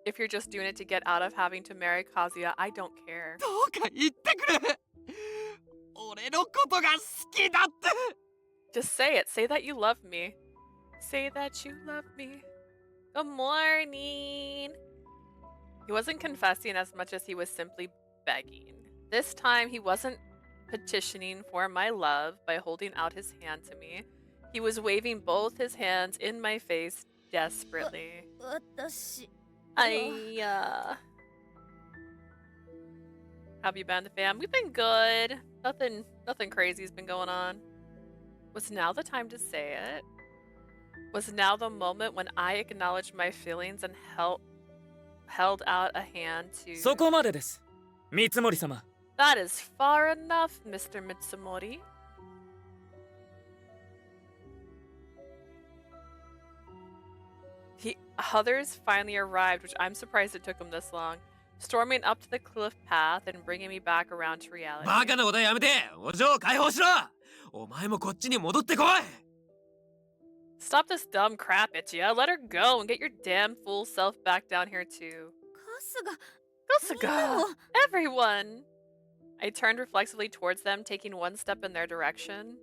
if you're just doing it to get out of having to marry Kazuya. I don't care. どうか言ってくれ。俺のことが好きだって。 Just say it. Say that you love me. Say that you love me. Good morning. He wasn't confessing as much as he was simply begging. This time he wasn't petitioning for my love by holding out his hand to me. He was waving both his hands in my face desperately. 私 Have you been, fam? We've been good. Nothing crazy's been going on. Was now the time to say it? Was now the moment when I acknowledged my feelings and held out a hand to... そこまでです。見積もり様。 That is far enough, Mr. Mitsumori. Others finally arrived, which I'm surprised it took them this long, storming up to the cliff path and bringing me back around to reality. バカなことやめて。お嬢を解放しろ。お前もこっちに戻ってこい。 Stop this dumb crap, Ichiya. Let her go and get your damn fool self back down here too. カスが Kasuga! Everyone! I turned reflexively towards them, taking one step in their direction.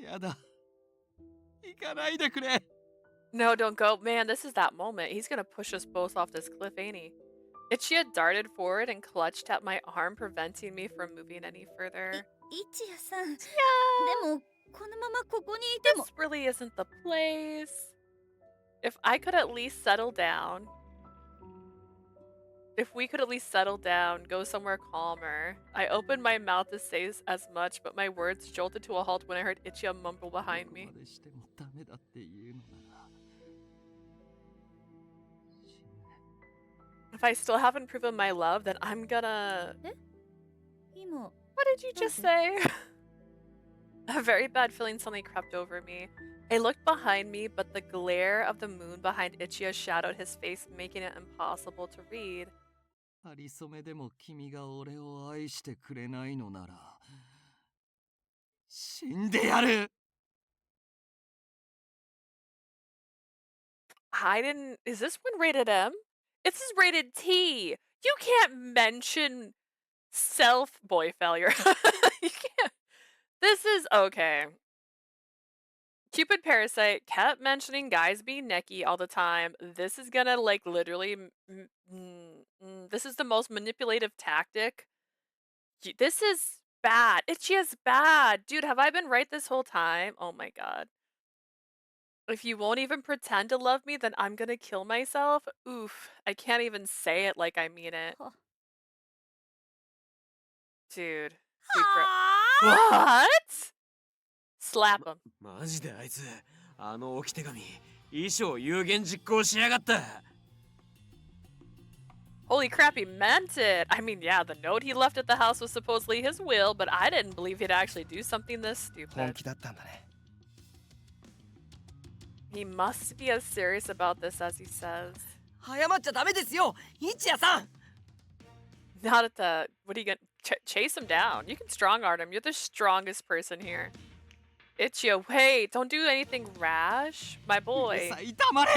やだ。行かないでくれ。 No, don't go. Man, this is that moment. He's gonna push us both off this cliff, ain't he? Ichiya darted forward and clutched at my arm, preventing me from moving any further. イチヤさん Yeah. でもこのままここにいても This really isn't the place. If I could at least settle down. If we could at least settle down, go somewhere calmer. I opened my mouth to say as much, but my words jolted to a halt when I heard Ichiya mumble behind me. ここまでしてもダメだっていうのなら。 If I still haven't proven my love, then I'm gonna... 今 What did you just say? A very bad feeling suddenly crept over me. I looked behind me, but the glare of the moon behind Ichiya shadowed his face, making it impossible to read. ありそめでも君が俺を愛してくれないのなら死んでやる。 Is this one rated M? This is rated T. You can't mention boy failure. You can't. This is okay. Cupid Parasite kept mentioning guys being necky all the time. This is gonna, like, literally... this is the most manipulative tactic. This is bad. Ichiya's bad. Dude, have I been right this whole time? Oh my god. If you won't even pretend to love me, then I'm gonna kill myself? Oof. I can't even say it like I mean it. Huh. Dude. What? Slap him. マジであいつ、あの置き手紙、遺書を有言実行しやがった。 Holy crap, he meant it! I mean, yeah, the note he left at the house was supposedly his will, but I didn't believe he'd actually do something this 本 stupid. 気だったんだね。 He must be as serious about this as he says. 早まっちゃダメですよ、一夜さん。 Not at the... What are you gonna... chase him down. You can strong arm him. You're the strongest person here. Ichiya, wait, don't do anything rash. My boy. さいたまれ。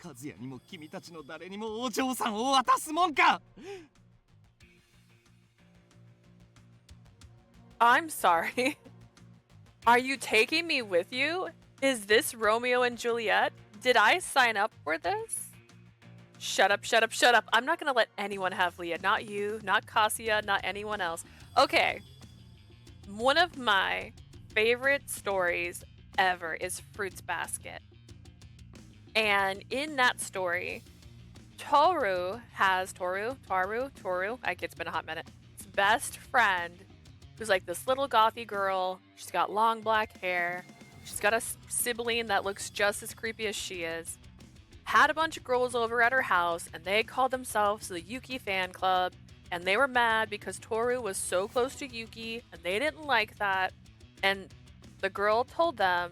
和也にも君たちの誰にもお嬢さんを渡すもんか。 I'm sorry. Are you taking me with you? Is this Romeo and Juliet? Did I sign up for this? Shut up, shut up, shut up. I'm not gonna let anyone have Leah. Not you, not Kazuya, not anyone else. Okay. One of my favorite stories ever is Fruits Basket. And in that story, Toru, it's been a hot minute, his best friend, who's like this little gothy girl. She's got long black hair. She's got a sibling that looks just as creepy as she is. Had a bunch of girls over at her house, and they called themselves the Yuki fan club, and they were mad because Toru was so close to Yuki, and they didn't like that. And the girl told them,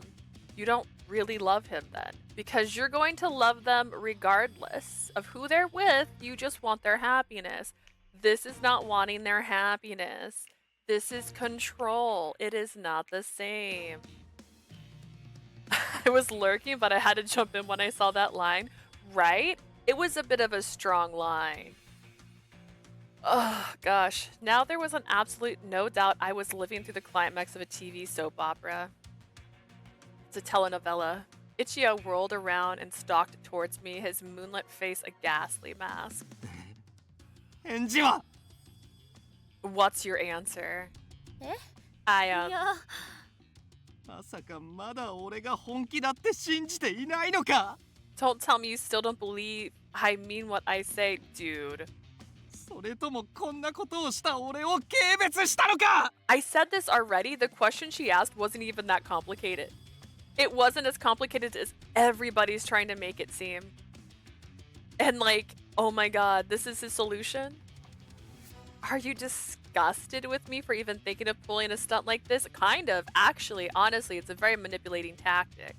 you don't really love him then, because you're going to love them regardless of who they're with. You just want their happiness. This is not wanting their happiness. This is control. It is not the same. I was lurking, but I had to jump in when I saw that line. Right? It was a bit of a strong line. Oh, gosh. Now there was an absolute no doubt I was living through the climax of a TV soap opera. It's a telenovela. Ichiya whirled around and stalked towards me, his moonlit face a ghastly mask. 返事は What's your answer? え？ I いや、まさかまだ俺が本気だって信じていないのか。 Don't tell me you still don't believe I mean what I say, dude. それともこんなことをした俺を軽蔑したのか。 I said this already. The question she asked wasn't even that complicated. It wasn't as complicated as everybody's trying to make it seem. And like, oh my god, this is his solution? Are you disgusted with me for even thinking of pulling a stunt like this? Kind of. Actually, honestly, it's a very manipulating tactic.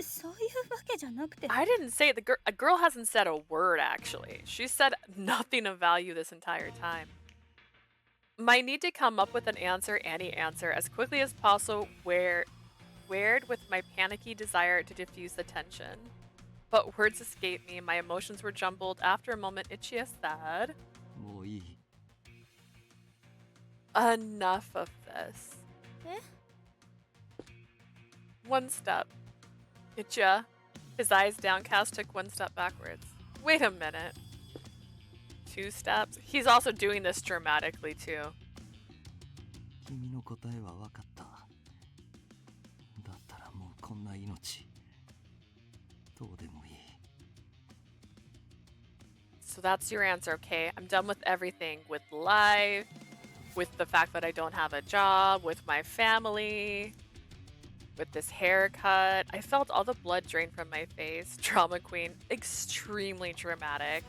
そういうわけじゃなくて。 I didn't say it. A girl hasn't said a word, actually. She said nothing of value this entire time. My need to come up with an answer, any answer, as quickly as possible paired with my panicky desire to diffuse the tension. But words escaped me. My emotions were jumbled. After a moment, Ichiya said, もういい。 enough of this. え？ One step. Ichiya, his eyes downcast, took one step backwards. Wait a minute. 2 steps. He's also doing this dramatically too. 君の答えは分かった。だったらもうこんな命どうでもいい。 So that's your answer, okay? I'm done with everything. With life, with the fact that I don't have a job, with my family, with this haircut. I felt all the blood drain from my face. Drama queen. Extremely dramatic.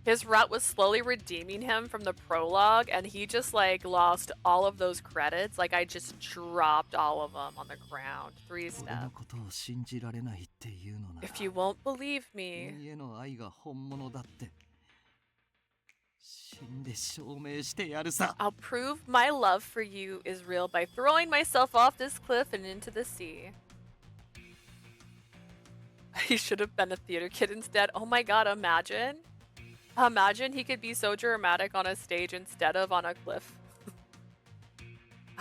His rut was slowly redeeming him from the prologue, and he just like lost all of those credits. Like I just dropped all of them on the ground. 3 俺の steps. ことを信じられないっていうのなら。 If you won't believe me, 君への愛が本物だって死んで証明してやるさ。 I'll prove my love for you is real by throwing myself off this cliff and into the sea. He should have been a theater kid instead. Oh my god, imagine. Imagine he could be so dramatic on a stage instead of on a cliff.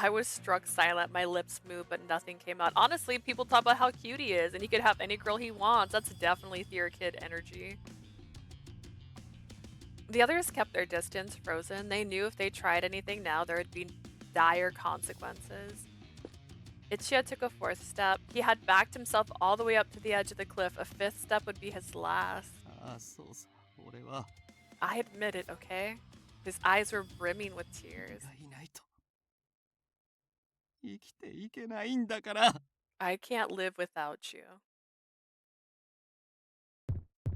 I was struck silent. My lips moved, but nothing came out. Honestly, people talk about how cute he is, and he could have any girl he wants. That's definitely Theor Kid energy. The others kept their distance, frozen. They knew if they tried anything now, there would be dire consequences. Ichiya took a fourth step. He had backed himself all the way up to the edge of the cliff. A fifth step would be his last. I admit it, okay? His eyes were brimming with tears. I can't live without you.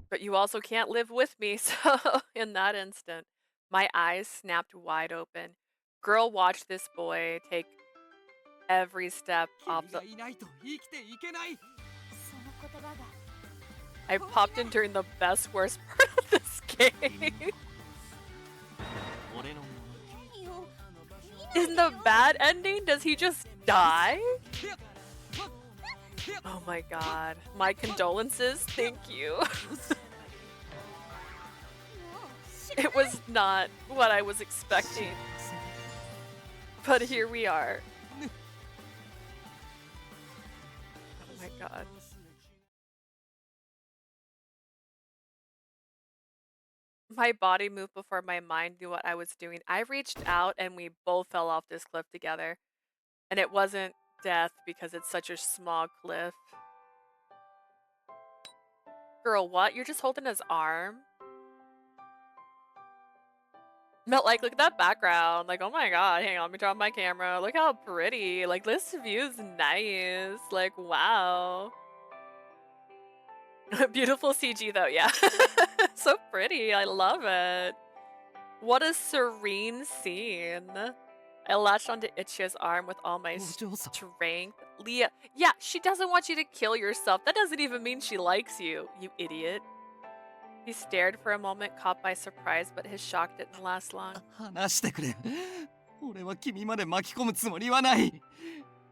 But you also can't live with me, so in that instant, my eyes snapped wide open. Girl watched this boy take every step off the... I popped in during the best worst part of this game. In the bad ending, does he just die? Oh my god. My condolences. Thank you. It was not what I was expecting. But here we are. Oh my god. My body moved before my mind knew what I was doing. I reached out and we both fell off this cliff together. And it wasn't death because it's such a small cliff. Girl, what? You're just holding his arm? But like, look at that background. Like, oh my god, hang on, let me drop my camera. Look how pretty. Like, this view's nice. Like, wow. Beautiful CG though, yeah. So pretty, I love it. What a serene scene. I latched onto Ichiya's arm with all my strength. Leah, yeah, she doesn't want you to kill yourself. That doesn't even mean she likes you, you idiot. He stared for a moment, caught by surprise, but his shock didn't last long.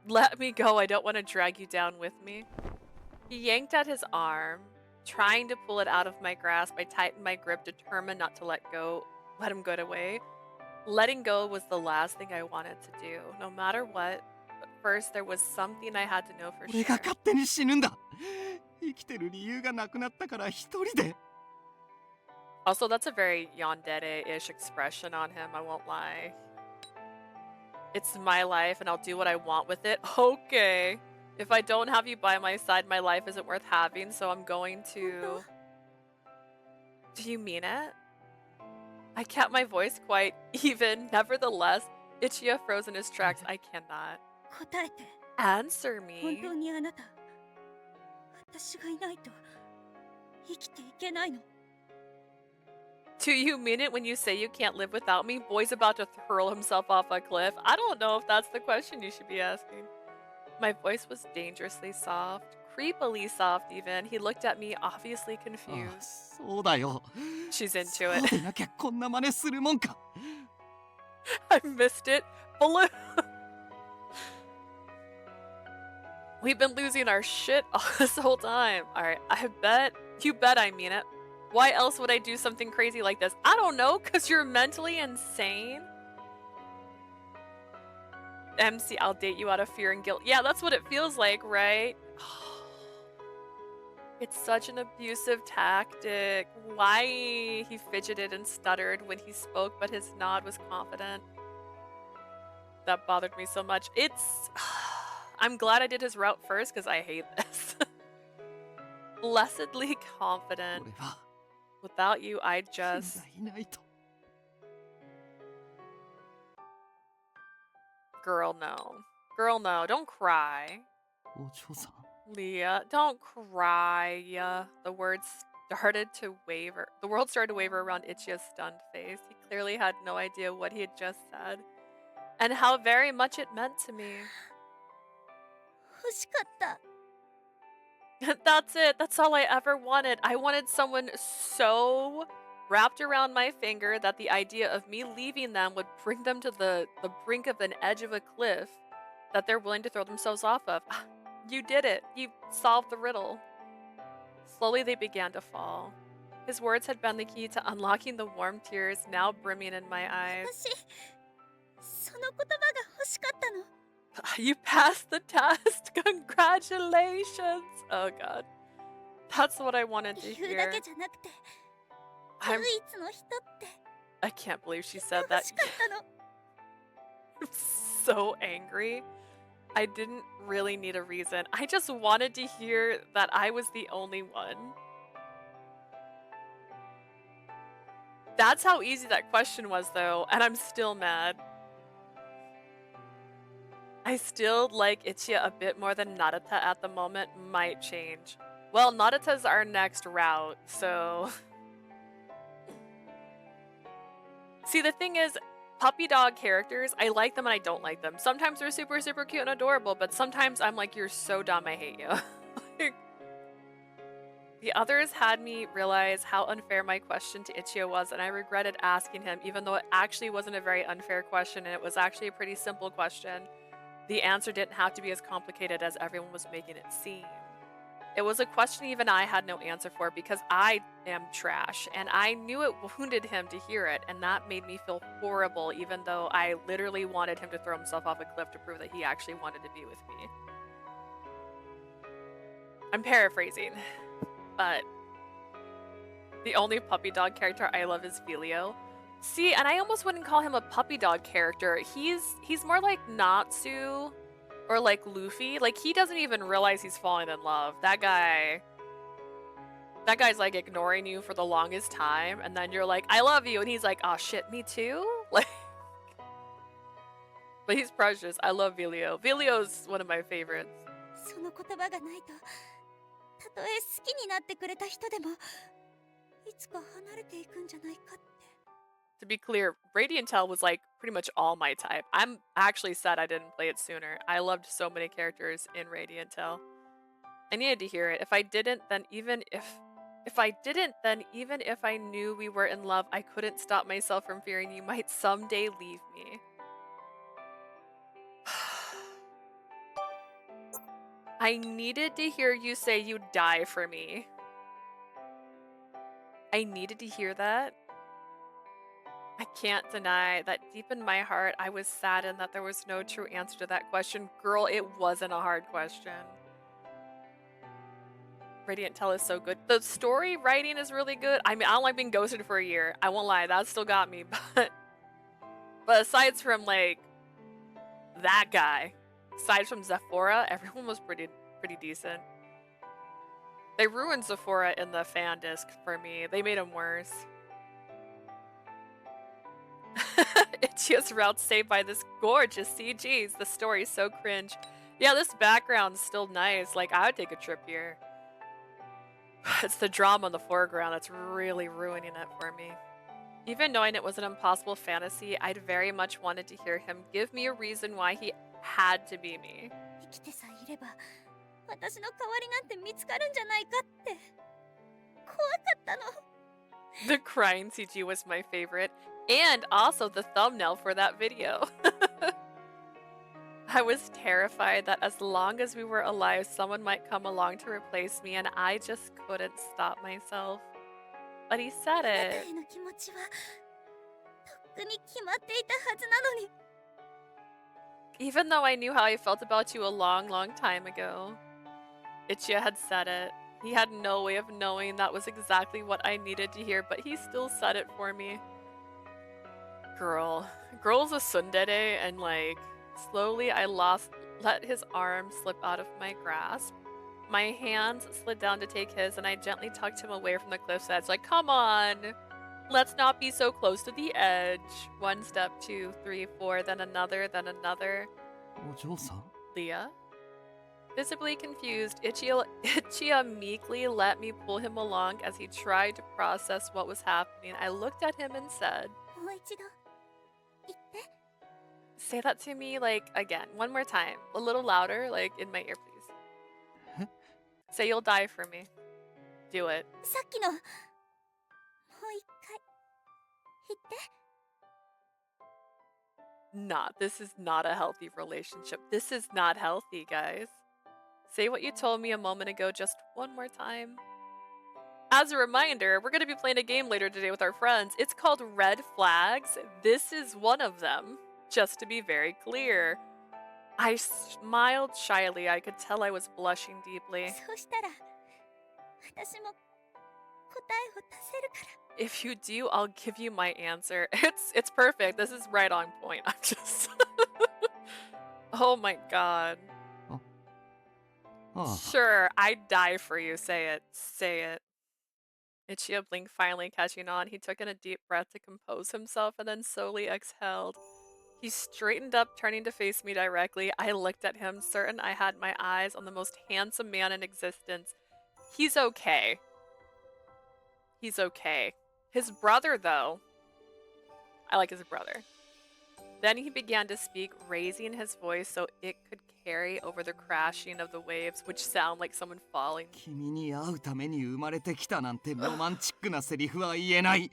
Let me go, I don't want to drag you down with me. He yanked at his arm, trying to pull it out of my grasp. I tightened my grip, determined not to let him get away. Letting go was the last thing I wanted to do, no matter what. But first, there was something I had to know for sure. Also, that's a very yandere-ish expression on him, I won't lie. It's my life and I'll do what I want with it. Okay. If I don't have you by my side, my life isn't worth having, so I'm going to... Do you mean it? I kept my voice quite even. Nevertheless, Ichiya froze in his tracks. I cannot. Answer me. Do you mean it when you say you can't live without me? Boy's about to hurl himself off a cliff. I don't know if that's the question you should be asking. My voice was dangerously soft. Creepily soft even. He looked at me, obviously confused. She's into it. I missed it. Balloon. We've been losing our shit all this whole time. Alright, you bet I mean it. Why else would I do something crazy like this? I don't know, cause you're mentally insane? MC, I'll date you out of fear and guilt. Yeah, that's what it feels like, right? It's such an abusive tactic. Why? He fidgeted and stuttered when he spoke, but his nod was confident. That bothered me so much. I'm glad I did his route first, because I hate this. Blessedly confident. Without you, I'd just... Girl, no. Girl, no. Don't cry. Leah, don't cry. The world started to waver around Ichiya's stunned face. He clearly had no idea what he had just said. And how very much it meant to me. That's it. That's all I ever wanted. I wanted someone so wrapped around my finger that the idea of me leaving them would bring them to the brink of an edge of a cliff that they're willing to throw themselves off of. You did it. You solved the riddle. Slowly they began to fall. His words had been the key to unlocking the warm tears now brimming in my eyes. You passed the test. Congratulations. Oh god. That's what I wanted to 言うだ hear. けじゃなくて I'm 唯一の人って I can't believe she 言って said 欲 that. しかったの I'm so angry. I didn't really need a reason. I just wanted to hear that I was the only one. That's how easy that question was though, and I'm still mad. I still like Ichiya a bit more than Narita at the moment. Might change. Well, Narita's our next route, so... See, the thing is, puppy dog characters, I like them and I don't like them. Sometimes they're super, super cute and adorable, but sometimes I'm like, you're so dumb, I hate you. Like, the others had me realize how unfair my question to Ichiya was, and I regretted asking him, even though it actually wasn't a very unfair question, and it was actually a pretty simple question. The answer didn't have to be as complicated as everyone was making it seem. It was a question even I had no answer for because I am trash, and I knew it wounded him to hear it, and that made me feel horrible, even though I literally wanted him to throw himself off a cliff to prove that he actually wanted to be with me. I'm paraphrasing, but the only puppy dog character I love is Filio. See, and I almost wouldn't call him a puppy dog character. He's more like Natsu or like Luffy. Like, he doesn't even realize he's falling in love. That guy's like ignoring you for the longest time, and then you're like, I love you, and he's like, oh shit, me too? Like, but he's precious. I love Vilio. Vilio's one of my favorites. その言葉がないとたとえ好きになってくれた人でもいつか離れていくんじゃないかって To be clear, Radiant Tail was like pretty much all my type. I'm actually sad I didn't play it sooner. I loved so many characters in Radiant Tail. I needed to hear it. If I didn't, then even if I knew we were in love, I couldn't stop myself from fearing you might someday leave me. I needed to hear you say you'd die for me. I needed to hear that. I can't deny that deep in my heart, I was saddened that there was no true answer to that question. Girl, it wasn't a hard question. Radiant Tail is so good. The story writing is really good. I mean, I don't like being ghosted for a year. I won't lie, that still got me. But aside from like that guy, aside from Zephora, everyone was pretty decent. They ruined Zephora in the fan disc for me. They made him worse. Ichiya's route saved by this gorgeous CGs. The story's so cringe. Yeah, this background's still nice. Like, I would take a trip here. It's the drama in the foreground that's really ruining it for me. Even knowing it was an impossible fantasy, I'd very much wanted to hear him give me a reason why he had to be me. 生きてさえいれば私の代わりなんて見つかるんじゃないかって怖かったの The crying CG was my favorite, and also the thumbnail for that video. I was terrified that as long as we were alive, someone might come along to replace me, and I just couldn't stop myself. But he said あなた it. への気持ちはとっくに決まっていたはずなのに Even though I knew how I felt about you a long, long time ago. Ichiya had said it. He had no way of knowing that was exactly what I needed to hear, but he still said it for me. Girl's a tsundere, and like, slowly I let his arm slip out of my grasp. My hands slid down to take his, and I gently tucked him away from the cliff's edge, like, come on! Let's not be so close to the edge. 1 step, 2, 3, 4, then another, then another. お嬢さん Leah? Visibly confused, Ichiya meekly let me pull him along as he tried to process what was happening. I looked at him and said, もう一度言って say that to me, like, again, one more time. A little louder, like, in my ear, please. Say you'll die for me. Do it. さっきのもう一回言って This is not a healthy relationship. This is not healthy, guys. Say what you told me a moment ago just one more time. As a reminder, we're going to be playing a game later today with our friends. It's called Red Flags. This is one of them, just to be very clear. I smiled shyly. I could tell I was blushing deeply. そうしたら私も答えを出せるから。 If you do, I'll give you my answer. It's perfect. This is right on point. I'm just Oh my god. Sure, I'd die for you. Say it. Say it. Ichiya blinked, finally catching on. He took in a deep breath to compose himself and then slowly exhaled. He straightened up, turning to face me directly. I looked at him, certain I had my eyes on the most handsome man in existence. He's okay. He's okay. His brother, though. I like his brother. Then he began to speak, raising his voice so it could carry over the crashing of the waves, which sound like someone falling. 君に会うために生まれてきたなんてロマンチックなセリフは言えない。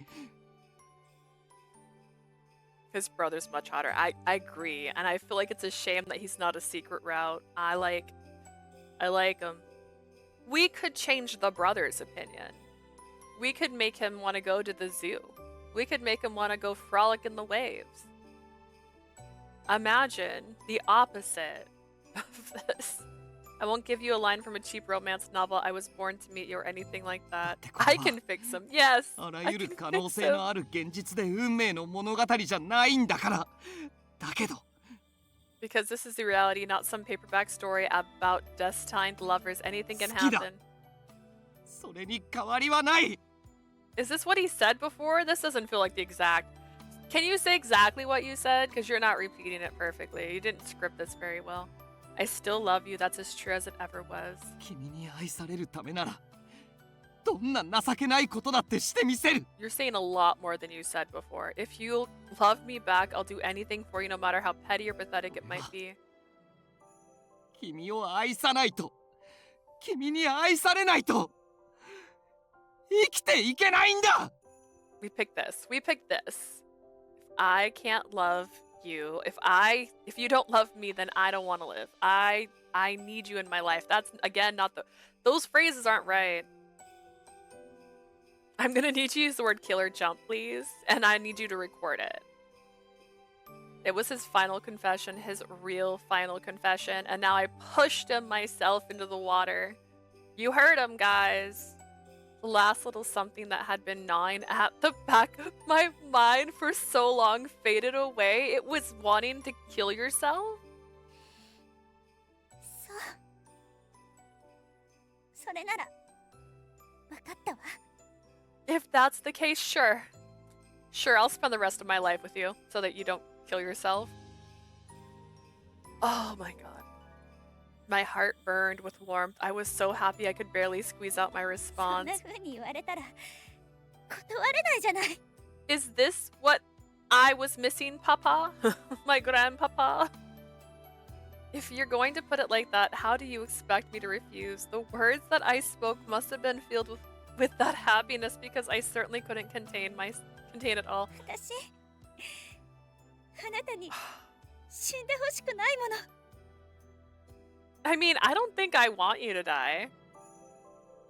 His brother's much hotter. I agree, and I feel like it's a shame that he's not a secret route. I like him. We could change the brother's opinion. We could make him want to go to the zoo. We could make him want to go frolic in the waves. Imagine the opposite of this. I won't give you a line from a cheap romance novel, I was born to meet you, or anything like that. I can fix him. Yes. あらゆる可能性のある現実で運命の物語じゃないんだから。だけど。 Because this is the reality, not some paperback story about destined lovers. Anything can happen. それに変わりはない。 Is this what he said before? This doesn't feel like the exact. Can you say exactly what you said? Because you're not repeating it perfectly. You didn't script this very well. I still love you. That's as true as it ever was. 君に愛されるためなら、どんな情けないことだってしてみせる。 You're saying a lot more than you said before. If you'll love me back, I'll do anything for you, no matter how petty or pathetic it might be. 君を愛さないと、君に愛されないと、生きていけないんだ。 We picked this. We picked this. If I can't love you, if you don't love me, then I don't want to live. I need you in my life. That's again not those phrases aren't right. I'm gonna need you to use the word killer jump, please, and I need you to record it. It was his final confession, his real final confession, and now I pushed him myself into the water. You heard him, guys. The last little something that had been gnawing at the back of my mind for so long faded away. It was wanting to kill yourself? そう。それなら、わかったわ。 If that's the case, sure. Sure, I'll spend the rest of my life with you so that you don't kill yourself. Oh my god. My heart burned with warmth. I was so happy I could barely squeeze out my response. そんな風に言われたら、断れないじゃない。 Is this what I was missing, Papa? My grandpapa? If you're going to put it like that, how do you expect me to refuse? The words that I spoke must have been filled with that happiness because I certainly couldn't contain it all. 私、あなたに死んでほしくないもの。 I mean, I don't think I want you to die.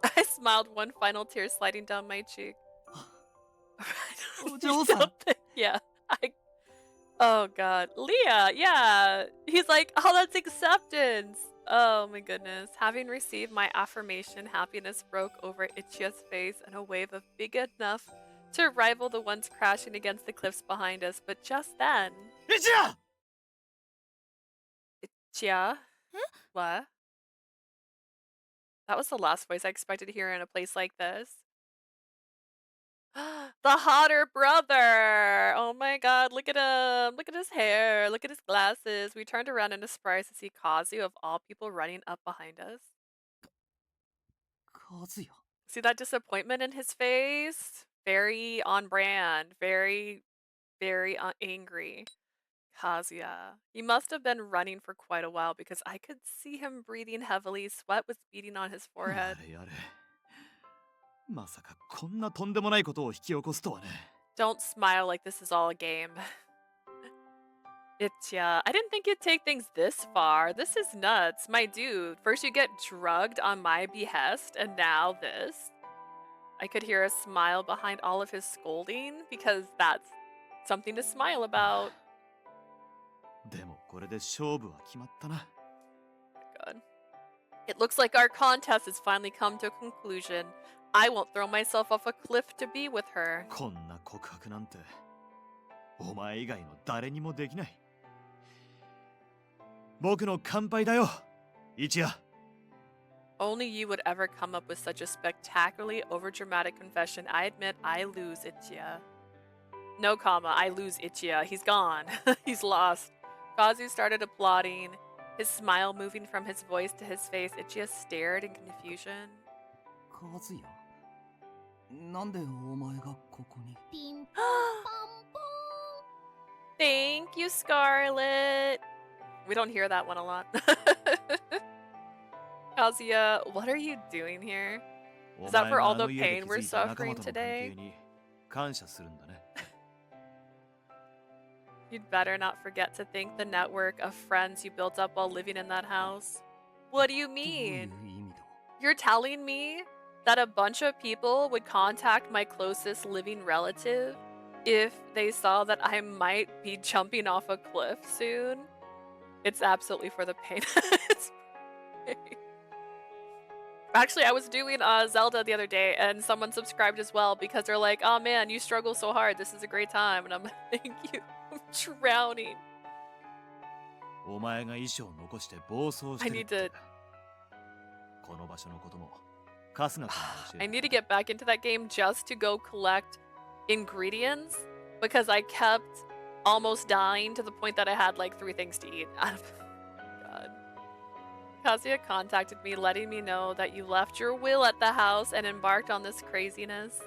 I smiled, one final tear sliding down my cheek. Yeah. Oh god. Leah, yeah. He's like, oh, that's acceptance. Oh my goodness. Having received my affirmation, happiness broke over Ichiya's face in a wave of big enough to rival the ones crashing against the cliffs behind us. But just then... Ichiya! Ichiya? What? That was the last voice I expected to hear in a place like this. The hotter brother! Oh my god, look at him! Look at his hair! Look at his glasses! We turned around in a surprise to see Kazu, of all people, running up behind us. Kazuya. See that disappointment in his face? Very on brand. Very, very angry. Kazuya. He must have been running for quite a while because I could see him breathing heavily. Sweat was beading on his forehead. まさかこんなとんでもないことを引き起こすとはね。 Don't smile like this is all a game. Ichiya, I didn't think you'd take things this far. This is nuts. My dude, first you get drugged on my behest, and now this. I could hear a smile behind all of his scolding, because that's something to smile about. でもこれで勝負は決まったな。 Good. It looks like our contest has finally come to a conclusion. I won't throw myself off a cliff to be with her. こんな告白なんてお前以外の誰にもできない。僕の乾杯だよ、一夜。 Only you would ever come up with such a spectacularly overdramatic confession. I admit I lose Ichiya. No comma, I lose Ichiya. He's gone. He's lost. Kazu started applauding, his smile moving from his voice to his face. Ichiya stared in confusion. カズヤ、なんでお前がここに？ピンポンパンポ Thank you, Scarlet. We don't hear that one a lot. Kazuya, what are you doing here? Is that for all the pain we're suffering today? 感謝するんだね。 You'd better not forget to thank the network of friends you built up while living in that house. What do you どうい mean? う意味だ？ You're telling me that a bunch of people would contact my closest living relative if they saw that I might be jumping off a cliff soon? It's absolutely for the pain. It's pain. Actually, I was doing Zelda the other day, and someone subscribed as well because they're like, "Oh man, you struggle so hard. This is a great time," and I'm like, "Thank you." I'm drowning. お前が衣装を残して暴走して I るっ need て to. この場所のことも春日君が教え I て need to get back into that game just to go collect ingredients because I kept almost dying to the point that I had like 3 things to eat. God. Kazuya contacted me, letting me know that you left your will at the house and embarked on this craziness.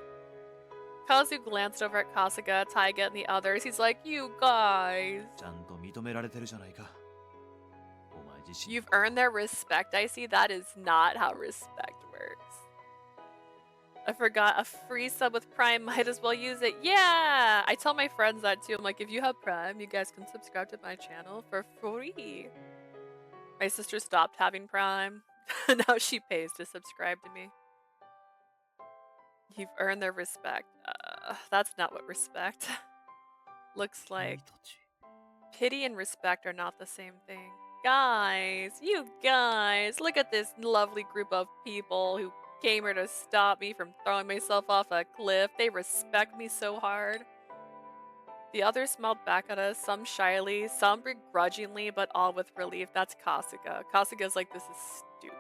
Kazu glanced over at Kasuga, Taiga, and the others. He's like, "You guys. ちゃんと認められてるじゃないか。お前自身 You've earned their respect. I see that is not how respect works." I forgot a free sub with Prime. Might as well use it. Yeah! I tell my friends that too. I'm like, if you have Prime, you guys can subscribe to my channel for free. My sister stopped having Prime. Now she pays to subscribe to me. You've earned their respect. That's not what respect looks 君 like. たち。 Pity and respect are not the same thing. Guys, you guys, look at this lovely group of people who came here to stop me from throwing myself off a cliff. They respect me so hard. The others smiled back at us, some shyly, some begrudgingly, but all with relief. That's Kasuga. Kasuga's like, this is stupid.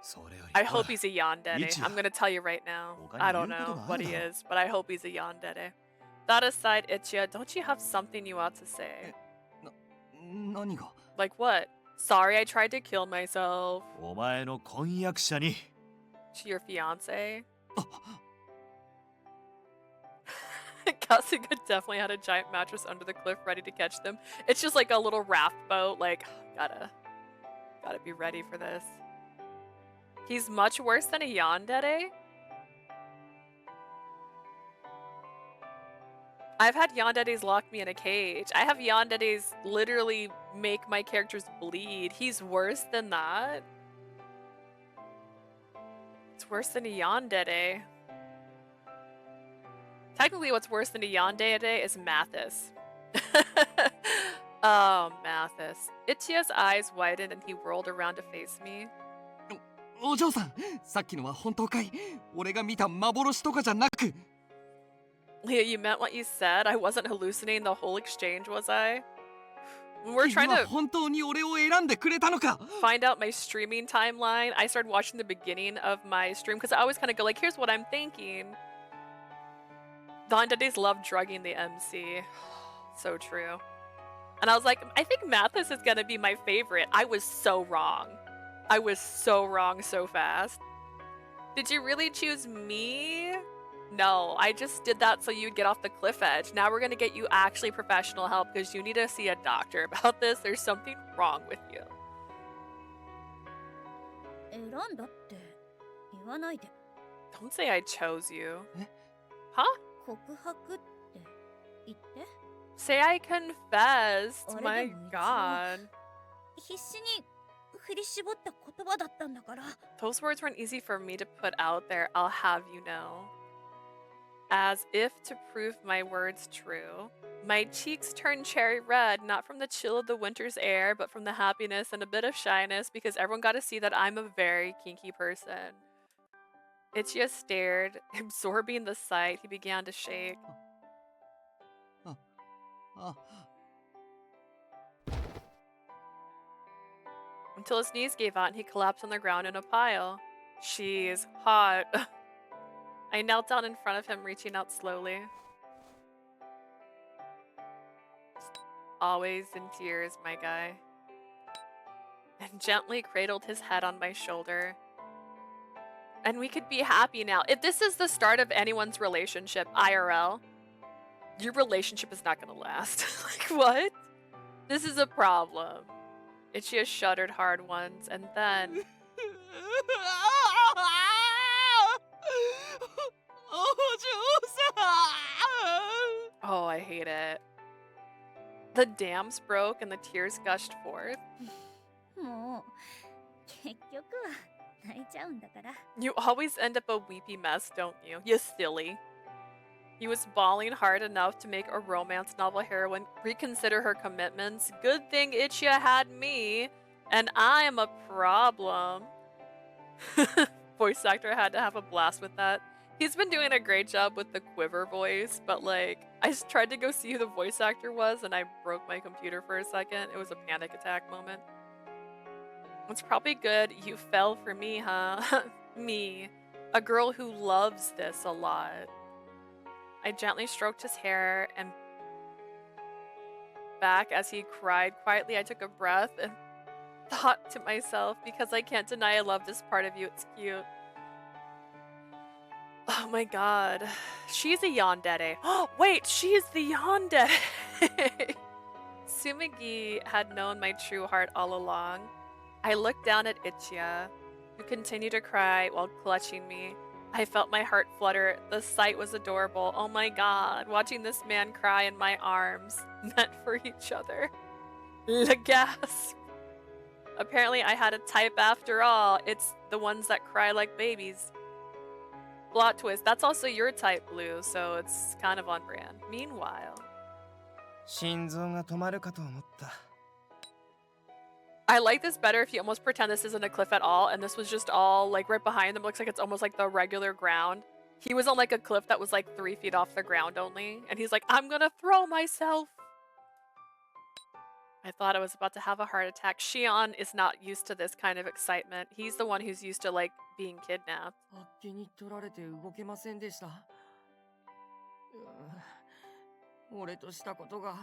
それより I hope he's a yandere. Ichiya. I'm gonna tell you right now. 他に I don't 言うこと know があ what る he だろう。 is, but I hope he's a yandere. That aside, Ichiya, don't you have something you ought to say? 何が？ Like what? Sorry I tried to kill myself. お前の婚約者に To your fiance? あ、 Kasuga definitely had a giant mattress under the cliff ready to catch them. It's just like a little raft boat, like, gotta be ready for this. He's much worse than a yandere? I've had yanderes lock me in a cage. I have yanderes literally make my characters bleed. He's worse than that? It's worse than a yandere. Technically, what's worse than a yandere is Mathis. Oh, Mathis. Ichiya's eyes widened and he whirled around to face me. お嬢さん、さっきのは本当かい？俺が見た幻とかじゃなく。 Leah, you meant what you said? I wasn't hallucinating the whole exchange, was I? We're 君 trying は to 本当に俺を選んでくれたのか？ find out my streaming timeline. I started watching the beginning of my stream because I always kind of go like, here's what I'm thinking. Yanderes love drugging the MC. So true. And I was like, I think Mathis is gonna be my favorite. I was so wrong. I was so wrong so fast. Did you really choose me? No, I just did that so you'd get off the cliff edge. Now we're gonna get you actually professional help because you need to see a doctor about this. There's something wrong with you. 選んだって言わないで。 Don't say I chose you. Eh? Huh? 告白って言って。 Say I confessed. あれ My でも一応 god. 必死に振り絞った言葉だったんだから。 Those words weren't easy for me to put out there, I'll have you know. As if to prove my words true, My cheeks turn cherry red, not from the chill of the winter's air, but from the happiness and a bit of shyness because everyone got to see that I'm a very kinky person. Ichiya stared, absorbing the sight. He began to shake. Until his knees gave out and he collapsed on the ground in a pile. She's hot. I knelt down in front of him, reaching out slowly. Always in tears, my guy. And gently cradled his head on my shoulder. And we could be happy now. If this is the start of anyone's relationship, IRL, your relationship is not gonna last. Like, what? This is a problem. Ichiya shuddered hard once, and then... Oh, I hate it. The dams broke and the tears gushed forth. もう結局は泣いちゃうんだから。 You always end up a weepy mess, don't you? You silly. He was bawling hard enough to make a romance novel heroine reconsider her commitments. Good thing Ichiya had me, and I am a problem. Voice actor had to have a blast with that. He's been doing a great job with the quiver voice, but like, I just tried to go see who the voice actor was and I broke my computer for a second. It was a panic attack moment. It's probably good you fell for me, huh? Me. A girl who loves this a lot. I gently stroked his hair and back as he cried quietly. I took a breath and thought to myself, because I can't deny I love this part of you, it's cute. Oh my god. She's a yandere. Oh, wait, she is the yandere! Sumigi had known my true heart all along. I looked down at Ichiya, who continued to cry while clutching me. I felt my heart flutter. The sight was adorable. Oh my god, watching this man cry in my arms, meant for each other. Le gasp! Apparently I had a type after all. It's the ones that cry like babies. Plot twist, that's also your type, Blue, so it's kind of on brand. Meanwhile... 心臓が止まるかと思った。 I like this better if you almost pretend this isn't a cliff at all, and this was just all, like, right behind them. Looks like it's almost like the regular ground. He was on, like, a cliff that was, like, 3 feet off the ground only, and he's like, I'm gonna throw myself! I thought I was about to have a heart attack. Shion is not used to this kind of excitement. He's the one who's used to, like, being kidnapped. あっけに取られて動けませんでした。俺としたことが。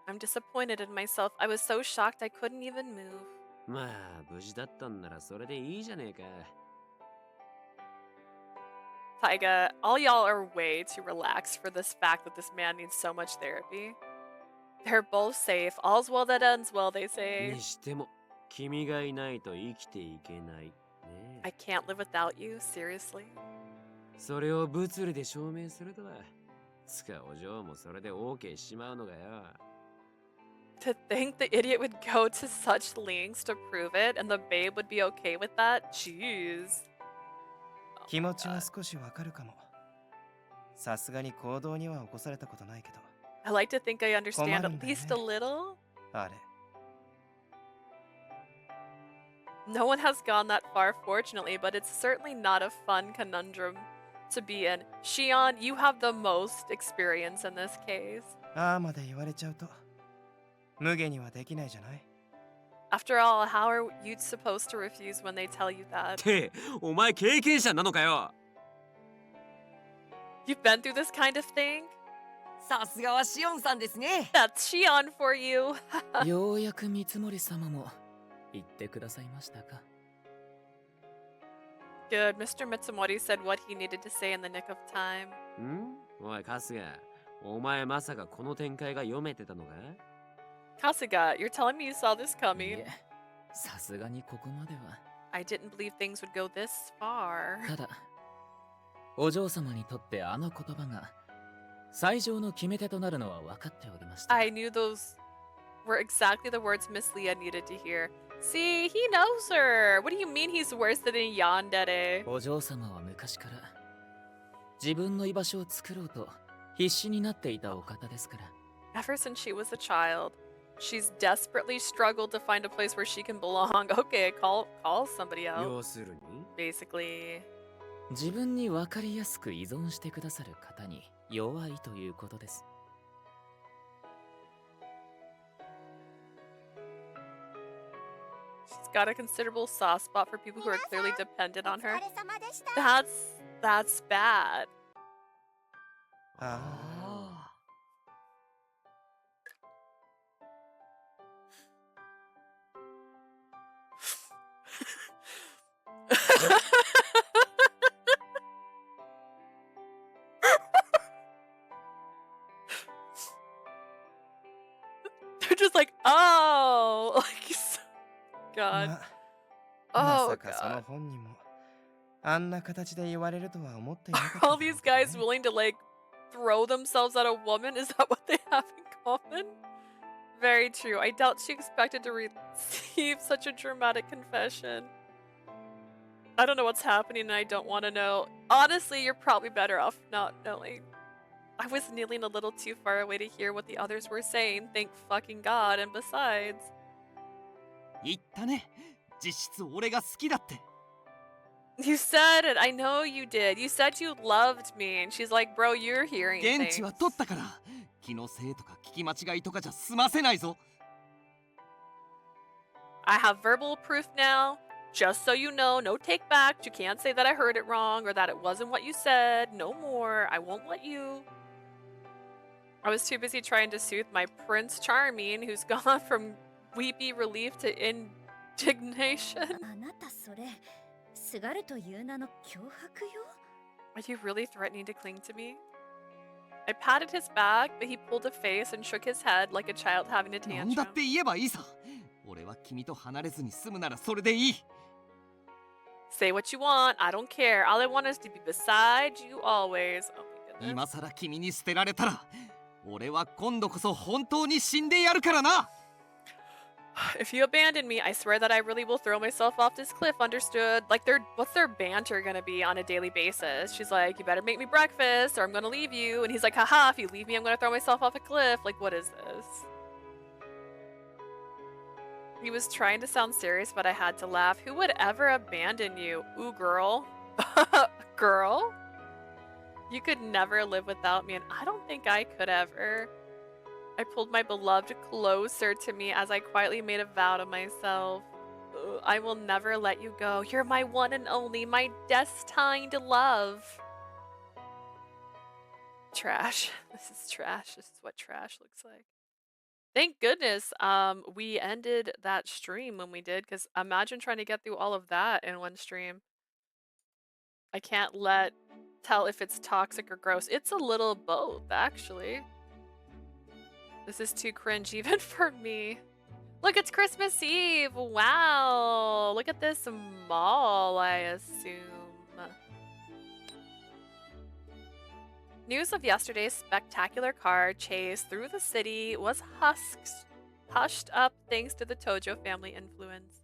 I'm disappointed in myself. I was so shocked I couldn't even move. まあ、無事だったんならそれでいいじゃねえか。 Taiga, all y'all are way too relaxed for this fact that this man needs so much therapy. They're both safe. All's well that ends well, they say. にしても、君がいないと生きていけない。ね I can't live without you, seriously. それを物理で証明するとは。つかお嬢もそれで OK しまうのがよ。 To think the idiot would go to such lengths to prove it and the babe would be okay with that? Jeez. 気持ちは少しわかるかも。さすがに行動には起こされたことないけど。 I like to think I understand at least a little. あれ。 No one has gone that far, fortunately, but it's certainly not a fun conundrum to be in. Shion, you have the most experience in this case. ああまで言われちゃうと。 無下にはできないじゃない。 After all, how are you supposed to refuse when they tell you that? ってお前経験者なのかよ。 You've been through this kind of thing? さすがはシオンさんですね。 That's Shion for you. ようやく三森様も言ってくださいましたか。 Good. Mr. Mitsumori said what he needed to say in the nick of time. ん？おい春日、お前まさかこの展開が読めてたのか？ Kasuga, you're telling me you saw this い coming? え、さすがにここまでは。 I didn't believe things would go this far. ただ、お嬢様にとってあの言葉が最上の決め手となるのは分かっておりました。 I knew those were exactly the words Miss Leah needed to hear. See, he knows her. What do you mean he's worse than a yandere? お嬢様は昔から自分の居場所を作ろうと必死になっていたお方ですから。Ever since she was a child, she's desperately struggled to find a place where she can belong. Okay, call somebody out. 要するに Basically. 自分に分かりやすく依存してくださる方に弱いということです。She's got a considerable soft spot for people who are clearly dependent on her. お疲れ様でした。 That's bad. あ They're just like, oh, like, God. ま Oh まさかその God. 本人もあんな形で言われるとは思っていなかった All だろう these から guys ね willing to like throw themselves at a woman? Is that what they have in common? Very true. I doubt she expected to receive such a dramatic confession. I don't know what's happening and I don't want to know. Honestly, you're probably better off not knowing. I was kneeling a little too far away to hear what the others were saying. Thank fucking God. And besides, 言ったね。実質俺が好きだって。 you said it. I know you did. You said you loved me. And she's like, bro, you're hearing 現 things. 地は取ったから。気のせいとか聞き間違いとかじゃ済ませないぞ。 I have verbal proof now. Just so you know, no take back. You can't say that I heard it wrong or that it wasn't what you said. No more. I won't let you. I was too busy trying to soothe my Prince Charming, who's gone from weepy relief to indignation. あなたそれ、すがるという名の脅迫よ。 Are you really threatening to cling to me? I patted his back, but he pulled a face and shook his head like a child having a なんだ tantrum. って言えばいいさ。俺は君と離れずに済むならそれでいい。 Say what you want. I don't care. All I want is to be beside you always. Oh my goodness. 今さら君に捨てられたら、俺は今度こそ本当に死んでやるからな。 If you abandon me, I swear that I really will throw myself off this cliff, understood? Like, what's their banter gonna be on a daily basis? She's like, you better make me breakfast or I'm gonna leave you. And he's like, haha, if you leave me, I'm gonna throw myself off a cliff. Like, what is this? He was trying to sound serious, but I had to laugh. Who would ever abandon you? Ooh, girl. Girl? You could never live without me, and I don't think I could ever. I pulled my beloved closer to me as I quietly made a vow to myself. I will never let you go. You're my one and only, my destined love. Trash. This is trash. This is what trash looks like. Thank goodness we ended that stream when we did, because imagine trying to get through all of that in one stream. I can't tell if it's toxic or gross. It's a little both, actually. This is too cringe even for me. Look, it's Christmas Eve. Wow. Look at this mall, I assume. News of yesterday's spectacular car chase through the city was hushed up thanks to the Tojo family influence.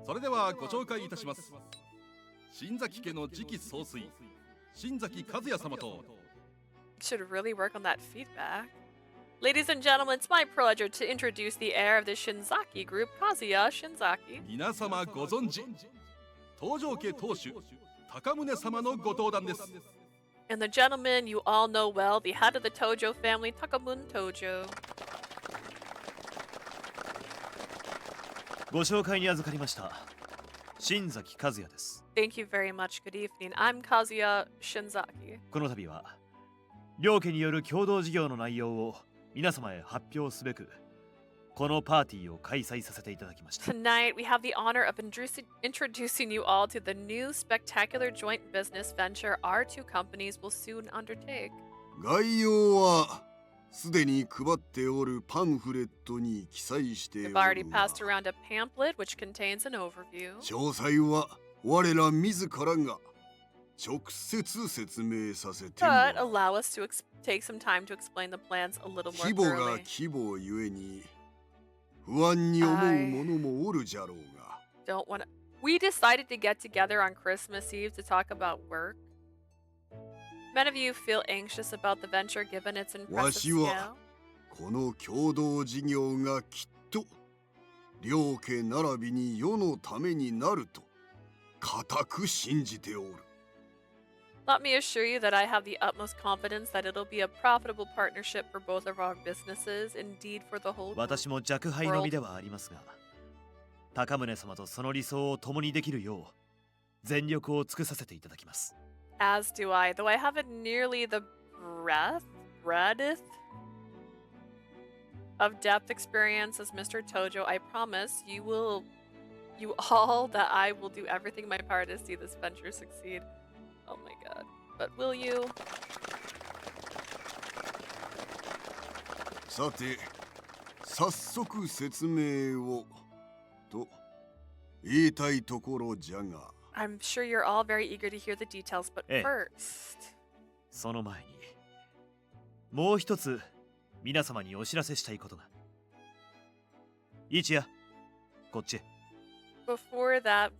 それではご紹介いたします。新崎家の次期総帥、新崎和也様と Should really work on that feedback. Ladies and gentlemen, it's my pleasure to introduce the heir of the Shinzaki group, Kazuya Shinzaki. 皆様ご存知、東条家当主、高宗様のご登壇です。 And the gentleman you all know well, the head of the Tojo family, Takamun Tojo. ご紹介に預かりました。新崎和也です。 Thank you very much. Good evening. I'm Kazuya Shinzaki. この度は両家による共同事業の内容を皆様へ発表すべくこのパーティーを開催させていただきました。 Tonight, we have the honor of introducing you all to the new spectacular joint business venture our two companies will soon undertake. 概要はすでに配っておるパンフレットに記載してお We've る already が passed around a pamphlet which contains an overview. 詳細は我ら自らが直接説明させても But らう。 allow us to take some time to explain the plans a little more 規模が thoroughly. 規模ゆえに不安に思う者もおるじゃろうが。 Don't want to. We decided to get together on Christmas Eve to talk about work. Many of you feel anxious about the venture given its impressive わしは scale. この共同事業がきっと両家並びに世のためになると固く信じておる。Let me assure you that I have the utmost confidence that it'll be a profitable partnership for both of our businesses, indeed for the whole 私も若輩の身ではありますが、高宗様とその理想を共にできるよう全力を尽くさせていただきます。As do I, though I haven't nearly the breadth of depth experience as Mr. Tojo. I promise you all that I will do everything in my power to see this venture succeed. Oh my god. But will you? さて、早速説明をと言いたいところじゃが。I'm sure you're all very eager to hear the details, but first. その前に、もう一つ皆様にお知らせしたいことが。Ichiya、こっちへ。Before that,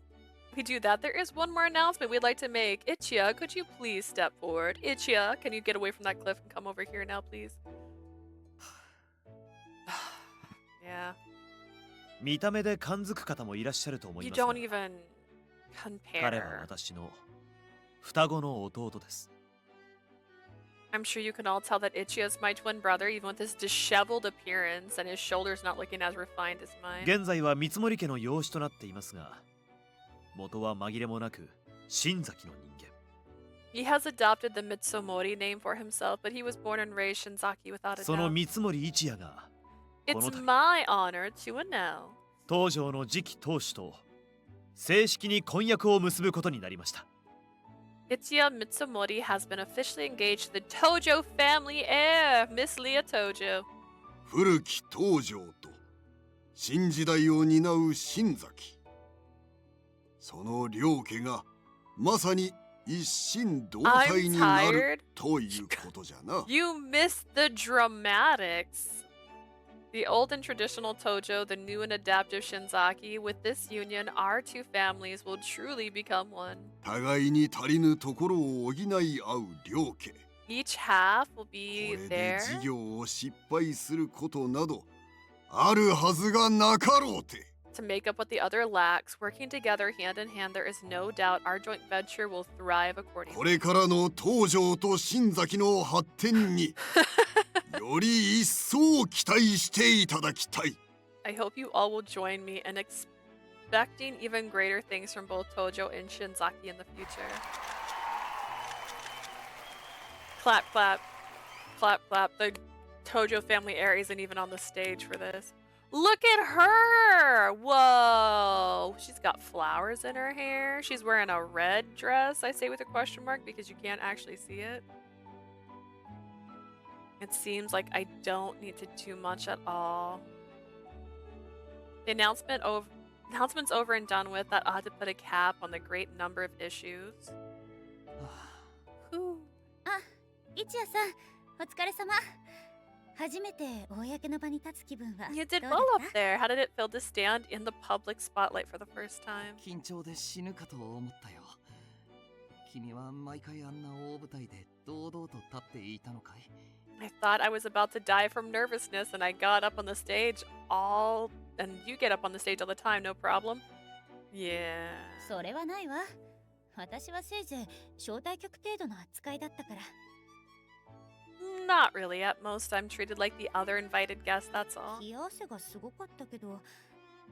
we do that, there is one more announcement we'd like to make. Ichiya, could you please step forward? Ichiya, can you get away from that cliff and come over here now, please? Yeah. 見た目で感づく方もいらっしゃると思い You ますが。 don't even 彼は compare. 私の双子の弟です。I'm sure you can all tell that Ichiya is my twin brother, even with his disheveled appearance and his shoulders not looking as refined as mine. 現在は三森家の養子となっていますが、元は紛れもなく新崎の人間。He has adopted the Mitsumori name for himself, but he was born and raised Shinzaki without a その doubt. 三森一也がこ It's の度 my honor to announce. 東条の次期当主と正式に婚約を結ぶことになりました。Ichiya Mitsumori has been officially engaged to the Tojo family heir, Miss Leah Tojo. 古き東条と新時代を担う新崎。その両家がまさに一心同体になるということじゃな。You missed the dramatics. The old and traditional Tojo, the new and adaptive Shinzaki, with this union, our two families will truly become one. 互いに足りぬところを補い合う両家。 Each half will こ be れで there 事業を失敗することなどあるはずがなかろうて。 to make up what the other lacks. Working together hand in hand, there is no doubt our joint venture will thrive こ accordingly. れからの東条と新崎の発展により一層期待していただきたい。 I hope you all will join me in expecting even greater things from both Tojo and Shinzaki in the future. Clap, clap, clap, clap. The Tojo family heir isn't even on the stage for this. Look at her! Whoa! She's got flowers in her hair. She's wearing a red dress, I say with a question mark because you can't actually see it. It seems like I don't need to do much at all. The announcement's over and done with. That ought to put a cap on the great number of issues. Whew. 一夜さん、お疲れ様。初めて公の場に立つ気分は You did どう well だ up った？ there. How did it feel to stand in the public spotlight for the first time? 緊張で死ぬかと思ったよ。君は毎回あんな大舞台で堂々と立っていたのかい？ I thought I was about to die from nervousness and I got up on the stage and you get up on the stage all the time, no problem. Yeah. それはないわ。私はせいぜい招待客程度の扱いだったから。Not really. At most, I'm treated like the other invited guest, that's all. 冷や汗がすごかったけど、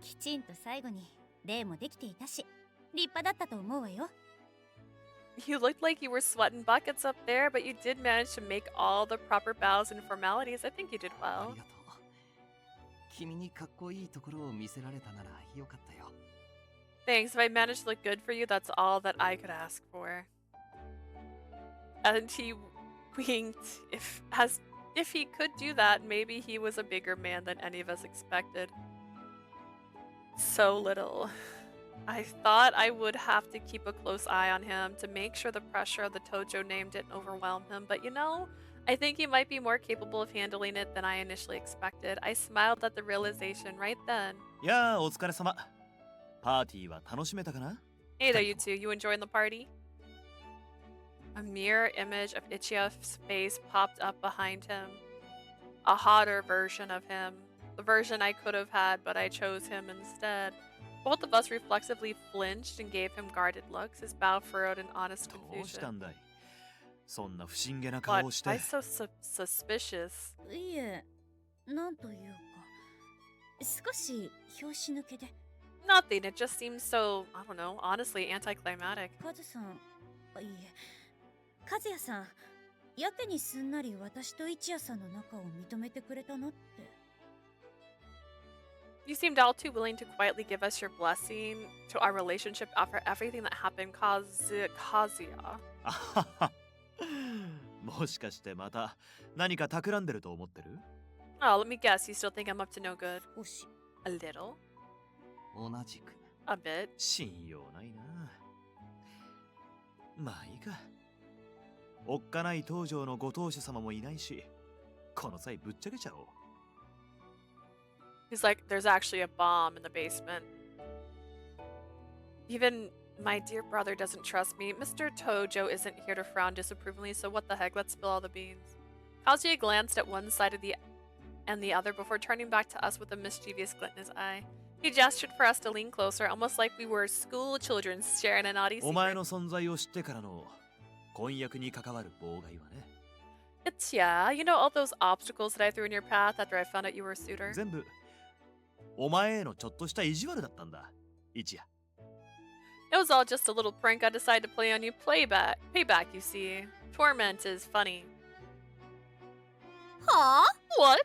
きちんと最後に礼もできていたし、立派だったと思うわよ。You looked like you were sweating buckets up there, but you did manage to make all the proper bows and formalities. I think you did あ well. りがとう。君にかっこいいところを見せられたならよかったよ。 Thanks. If I managed to look good for you, that's all that I could ask for. And he winked. If he could do that, maybe he was a bigger man than any of us expected. So little. I thought I would have to keep a close eye on him to make sure the pressure of the Tojo name didn't overwhelm him, but you know, I think he might be more capable of handling it than I initially expected. I smiled at the realization right then. やあ、お疲れ様。パーティーは楽しめたかな？ Hey there, you two. You enjoying the party? A mirror image of Ichiya's face popped up behind him. a hotter version of him. The version I could have had, but I chose him instead. Both of us reflexively flinched and gave him guarded looks, his bow furrowed in honest どうした confusion. んだいそんな不審げな What? 顔をして Why so suspicious? いえ、なんというか、少し拍子抜けで。Nothing, it just seems so, I don't know, honestly anticlimactic. カズさん、いいえ、カズヤさん、やけにすんなり私と一夜さんの仲を認めてくれたなって。You seemed all too willing to quietly give us your blessing to our relationship after everything that happened, Kazuya. あははもしかしてまた何か企んでると思ってる Oh, let me guess, you still think I'm up to no good? 少し。A little? 同じく A bit? 信用ないなまあいいかおっかない東条のご当主様もいないしこの際ぶっちゃけちゃおう He's like, there's actually a bomb in the basement. Even my dear brother doesn't trust me. Mr. Tojo isn't here to frown disapprovingly, so what the heck, let's spill all the beans. Kazuya glanced at one side of the other before turning back to us with a mischievous glint in his eye. He gestured for us to lean closer, almost like we were school children sharing a naughty お前 secret. の存在を知ってからの婚約に関わる妨害はね Ichiya, you know all those obstacles that I threw in your path after I found out you were a suitor? 全部お前へのちょっとした意地悪だったんだ一夜 It was all just a little prank I decided to play on you. Payback, you see. Torment is funny. はあ What?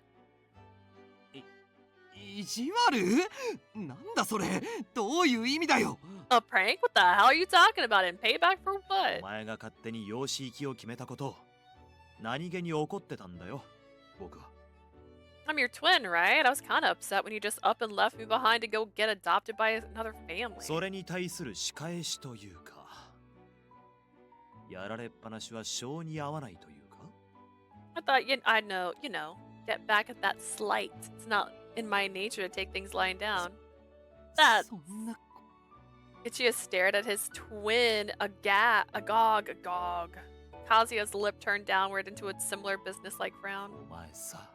意地悪なんだそれどういう意味だよ A prank? What the hell are you talking about? And payback for お what? 前が勝手に養子行きを決めたこと何気に怒ってたんだよ僕は I'm your twin, right? I was kind of upset when you just up and left me behind to go get adopted by another family. それに対する仕返しというかやられっぱなしは性に合わないというか I thought I'd know, get back at that slight. It's not in my nature to take things lying down. That そんな Ichiya stared at his twin, agog. Kazuya's lip turned downward into a similar business-like frown. お前さ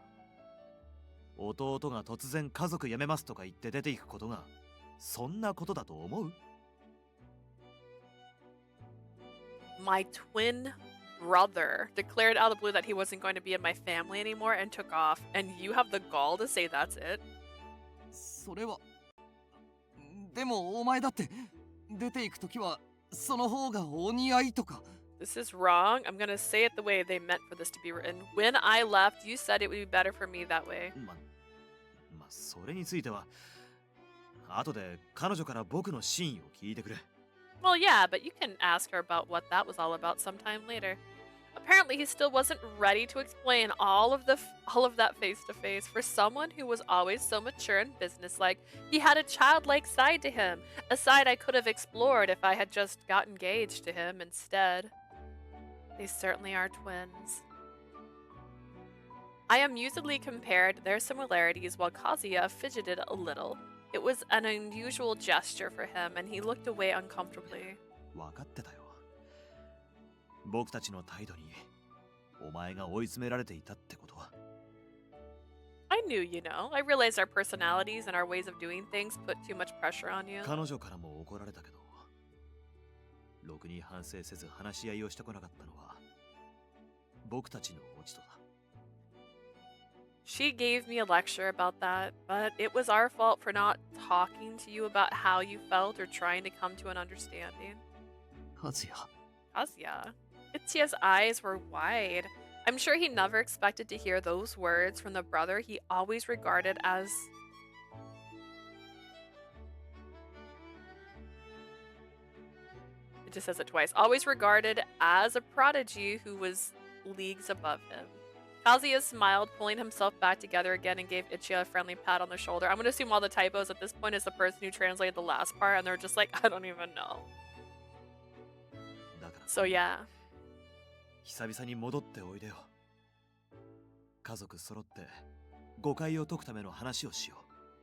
弟が突然家族辞めますとか言って出ていくことがそんなことだと思う My twin brother declared out of the blue that he wasn't going to be in my family anymore and took off. And you have the gall to say that's it? それはでもお前だって出ていくときはその方がお似合いとか This is wrong. I'm gonna say it the way they meant for this to be written. When I left, you said it would be better for me that way. まあそれについては後で彼女から僕の真意を聞いてくれ Well, yeah, but you can ask her about what that was all about sometime later. Apparently, he still wasn't ready to explain all of that face to face. For someone who was always so mature and businesslike, he had a childlike side to him, a side I could have explored if I had just got engaged to him instead. They certainly are twins. I amusedly compared their similarities while Kazuya fidgeted a little. It was an unusual gesture for him, and he looked away uncomfortably. 分かってたよ僕たちの態度にお前が追い詰められていたってことは I knew, I realized our personalities and our ways of doing things put too much pressure on you. 彼女からも怒られたけどろくに反省せず話し合いをしてこなかったのは僕たちの落ち度だ She gave me a lecture about that, but it was our fault for not talking to you about how you felt or trying to come to an understanding. 和也 Kazuya. Ichiya's eyes were wide. I'm sure he never expected to hear those words from the brother he always regarded as... It just says it twice. Always regarded as a prodigy who was leagues above him. Kazuya smiled, pulling himself back together again and gave Ichiya a friendly pat on the shoulder. I'm going to assume all the typos at this point is the person who translated the last part, and they're just like, I don't even know. So yeah. 久々に戻っておいでよ家族揃って誤解を解くための話をしよ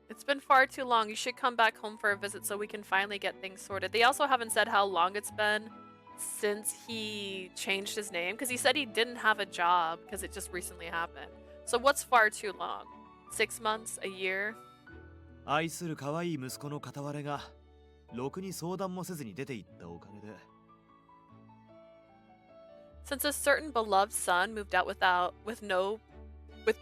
う It's been far too long. You should come back home for a visit so we can finally get things sorted. They also haven't said how long it's been since he changed his name, because he said he didn't have a job because it just recently happened. So what's far too long? 6 months? A year? 愛する可愛い息子の片割れがろくに相談もせずに出て行ったおかげで Since a certain beloved son moved out with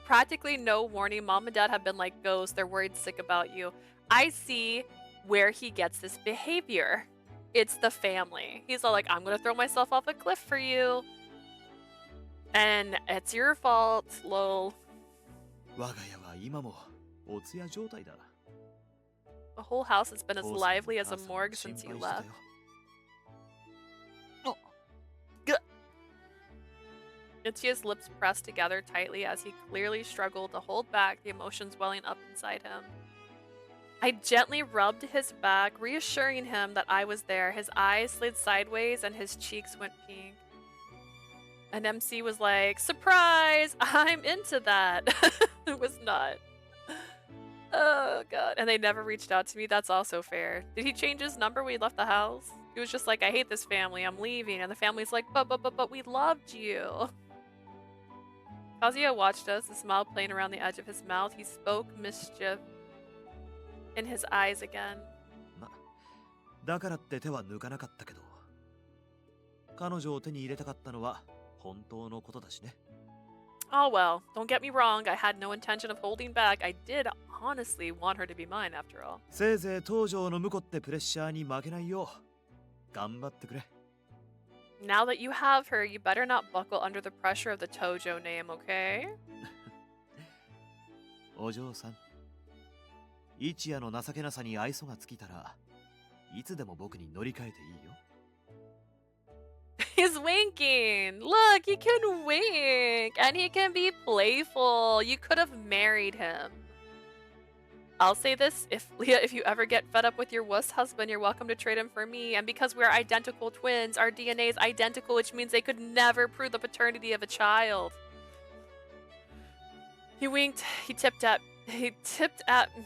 practically no warning, mom and dad have been like ghosts. They're worried sick about you. I see where he gets this behavior. It's the family. He's all like, I'm gonna throw myself off a cliff for you. And it's your fault, lol. 我が家は今もお通夜状態だ The whole house has been as 父さん lively as a 母さん morgue 心 since 配 you してた left. よ Ichiya's lips pressed together tightly as he clearly struggled to hold back the emotions welling up inside him. I gently rubbed his back, reassuring him that I was there. His eyes slid sideways and his cheeks went pink. And MC was like, surprise! I'm into that. It was not. Oh god. And they never reached out to me. That's also fair. Did he change his number when he left the house? He was just like, I hate this family. I'm leaving. And the family's like, but we loved you. Kazuya watched us, a smile playing around the edge of his mouth. He spoke mischief in his eyes again. ま、だからって手は抜かなかったけど彼女を手に入れたかったのは本当のことだしね Oh well, don't get me wrong. I had no intention of holding back. I did honestly want her to be mine after all. せいぜい東条の婿ってプレッシャーに負けないよう頑張ってくれ Now that you have her, you better not buckle under the pressure of the Tojo name, okay? お嬢さん一夜の情けなさに愛想が尽きたらいつでも僕に乗り換えていいよ He's winking! Look, he can wink! And he can be playful! You could have married him. I'll say this, if you ever get fed up with your wuss husband, you're welcome to trade him for me. And because we're identical twins, our DNA is identical, which means they could never prove the paternity of a child. He winked. He tipped at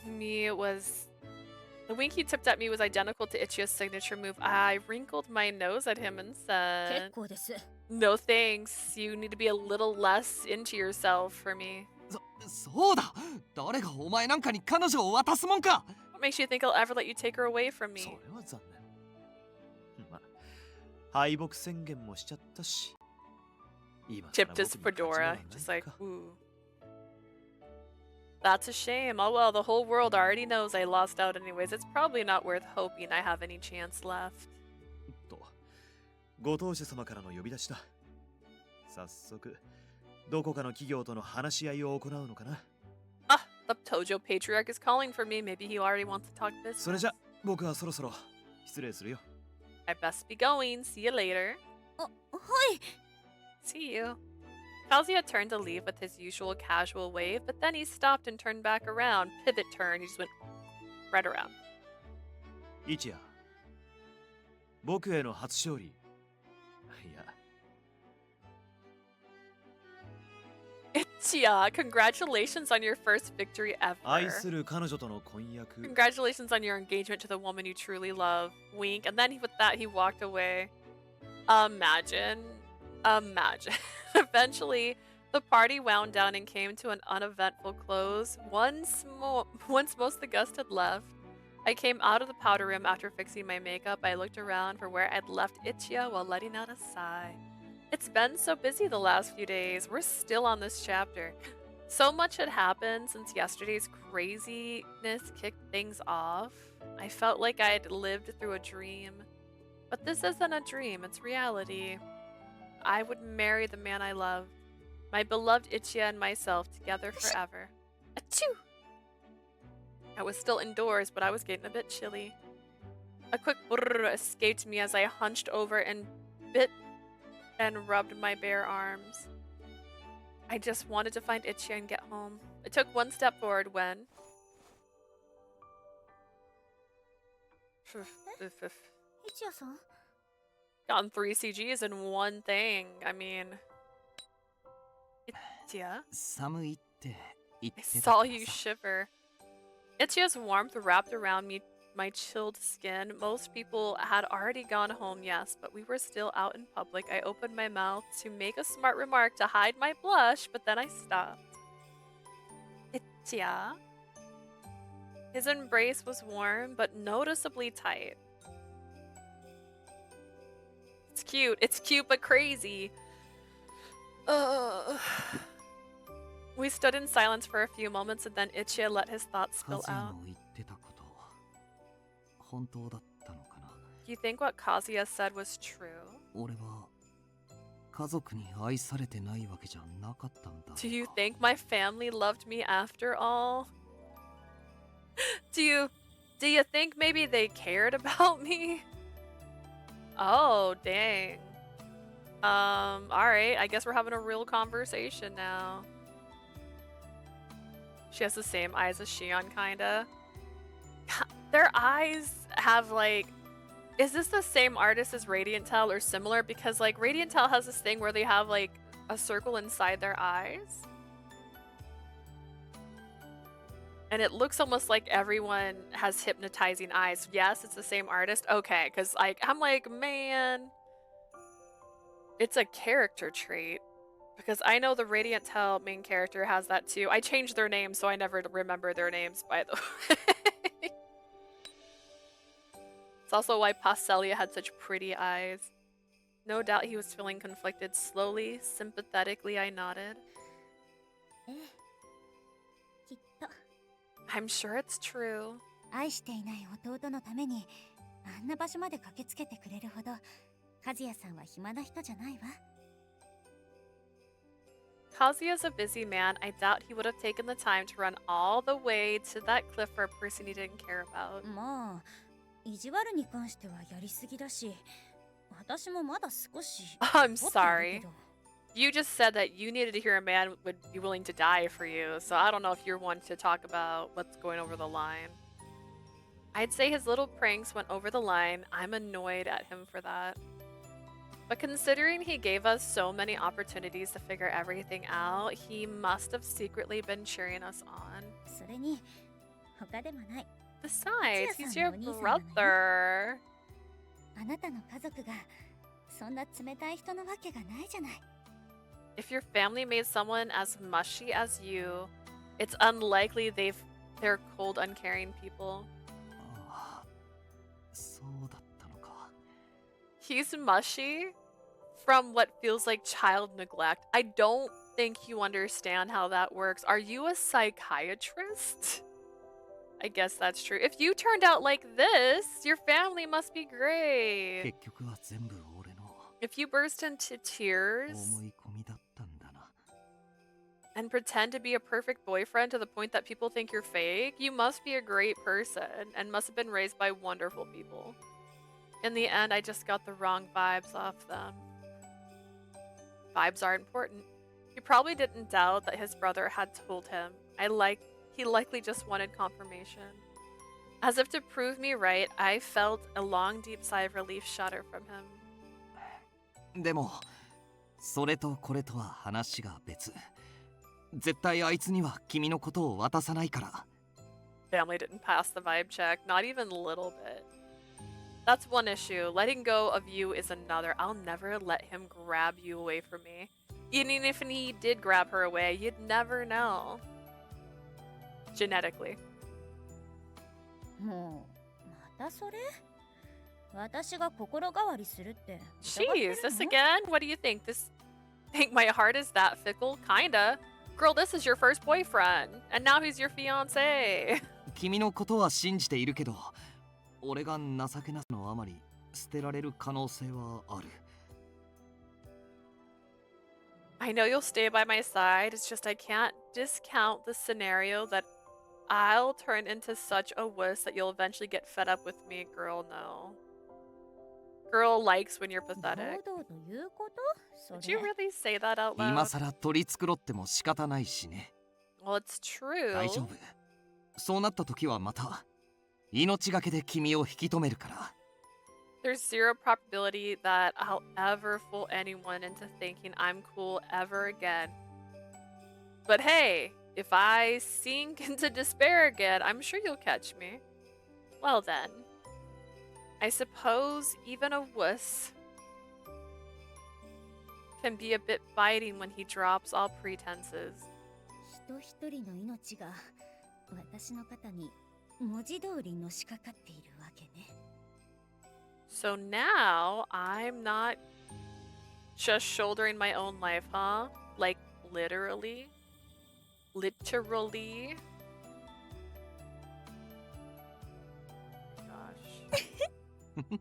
me. The wink he tipped at me was identical to Ichiya's signature move. I wrinkled my nose at him and said, 結構です。 No thanks. You need to be a little less into yourself for me. そうだ誰がお前なんかに彼女を渡すもんか What makes you think I'll ever let you take her away from そ me? れは残念ま敗北宣言もしちゃったし今更 Tipped 僕 his に勝ち目は fedora, ない just like, か ooh. That's a shame. Oh well, the whole world already knows I lost out anyways. It's probably not worth hoping I have any chance left. とご当主様からの呼び出しだ早速どこかの企業との話し合いを行うのかな Ah, the Tojo patriarch is calling for me. Maybe he already wants to talk それ business. じゃ僕はそろそろ失礼するよ I best be going. See you later. あ、はい。 See you. Kazuya turned to leave with his usual casual wave, but then he stopped and turned back around. Pivot turn. He just went right around. 一夜僕への初勝利いや Ichiya, congratulations on your first victory 愛す ever. る彼女との婚約 Congratulations on your engagement to the woman you truly love. Wink. And then with that, he walked away. Imagine. Eventually, the party wound down and came to an uneventful close. Once most of the guests had left, I came out of the powder room after fixing my makeup. I looked around for where I'd left Ichiya while letting out a sigh. It's been so busy the last few days. We're still on this chapter. So much had happened since yesterday's craziness kicked things off. I felt like I'd lived through a dream. But this isn't a dream, it's reality. I would marry the man I love. My beloved Ichiya and myself together forever. Achoo! I was still indoors, but I was getting a bit chilly. A quick brrr escaped me as I hunched over and bit and rubbed my bare arms. I just wanted to find Ichiya and get home. I took one step forward when... 一夜さん Gotten 3 CGs in one thing. I mean... Ichiya? 寒いって言っ I てた saw から you さ shiver. Ichiya's warmth wrapped around me, my chilled skin. Most people had already gone home, yes, but we were still out in public. I opened my mouth to make a smart remark to hide my blush, but then I stopped. Ichiya. His embrace was warm, but noticeably tight. It's cute. It's cute, but crazy. We stood in silence for a few moments, and then Ichiya let his thoughts spill カズヤ out. の言ってたこと本当だったのかな Do you think what Kazuya said was true? 俺は家族に愛されてないわけじゃなかったんだろうか Do you think my family loved me after all? Do you think maybe they cared about me? Oh, dang. Alright, I guess we're having a real conversation now. She has the same eyes as Shion, kinda. Their eyes have, like... Is this the same artist as Radiant Tail or similar? Because, like, Radiant Tail has this thing where they have, like, a circle inside their eyes. And it looks almost like everyone has hypnotizing eyes. Yes, it's the same artist. Okay, because, like, I'm like, man... It's a character trait. Because I know the Radiant Tail main character has that too. I changed their names, so I never remember their names, by the way. It's also why Pastelia had such pretty eyes. No doubt he was feeling conflicted. Slowly, sympathetically, I nodded. ええ、きっと I'm sure it's true. 愛していない弟のためにあんな場所まで駆けつけてくれるほど和也さんは暇な人じゃないわ。 Kazuya's a busy man. I doubt he would have taken the time to run all the way to that cliff for a person he didn't care about. まあ、意地悪に関してはやりすぎだし、私もまだ少し I'm sorry. You just said that you needed to hear a man would be willing to die for you, so I don't know if you're one to talk about what's going over the line. I'd say his little pranks went over the line. I'm annoyed at him for that. But considering he gave us so many opportunities to figure everything out, he must have secretly been cheering us on. それに他でもない。 Besides, he's your 千代さんのお兄さんなのよ。 brother. あなたの家族がそんな冷たい人のわけがないじゃない。 If your family made someone as mushy as you, it's unlikely they're cold, uncaring people. ああそうだったのか He's mushy from what feels like child neglect. I don't think you understand how that works. Are you a psychiatrist? I guess that's true. If you turned out like this, your family must be great. 結局は全部俺の If you burst into tears 思い込みだったんだな and pretend to be a perfect boyfriend to the point that people think you're fake, you must be a great person and must have been raised by wonderful people. In the end, I just got the wrong vibes off them. Vibes are important. He probably didn't doubt that his brother had told him. He likely just wanted confirmation. As if to prove me right, I felt a long, deep sigh of relief shatter from him. でもそれとこれとは話が別絶対あいつには君のことを渡さないから Family didn't pass the vibe check, not even a little bit. That's one issue. Letting go of you is another. I'll never let him grab you away from me. Even if he did grab her away, you'd never know. Genetically. もうまたそれ？私が心変わりするって。 Jeez, this again? What do you think? Think my heart is that fickle? Kinda. Girl, this is your first boyfriend, and now he's your fiancé. 君のことは信じているけど俺が情けなさのあまり捨てられる可能性はある I know you'll stay by my side. It's just I can't discount the scenario that I'll turn into such a wuss that you'll eventually get fed up with me. Girl, no. Girl likes when you're pathetic. 堂々ということ？それ。 Did you really say that out 今 loud? さら取り繕っても仕方ないしね Well, it's true. 大丈夫そうなった時はまた命がけで君を引き止めるから There's zero probability that I'll ever fool anyone into thinking I'm cool ever again. But hey, if I sink into despair again, I'm sure you'll catch me. Well then. I suppose even a wuss can be a bit biting when he drops all pretenses. 人一人の命が私の肩に文字通りのしかかっているわけね。 So now I'm not just shouldering my own life, huh? Like literally? Literally? Gosh.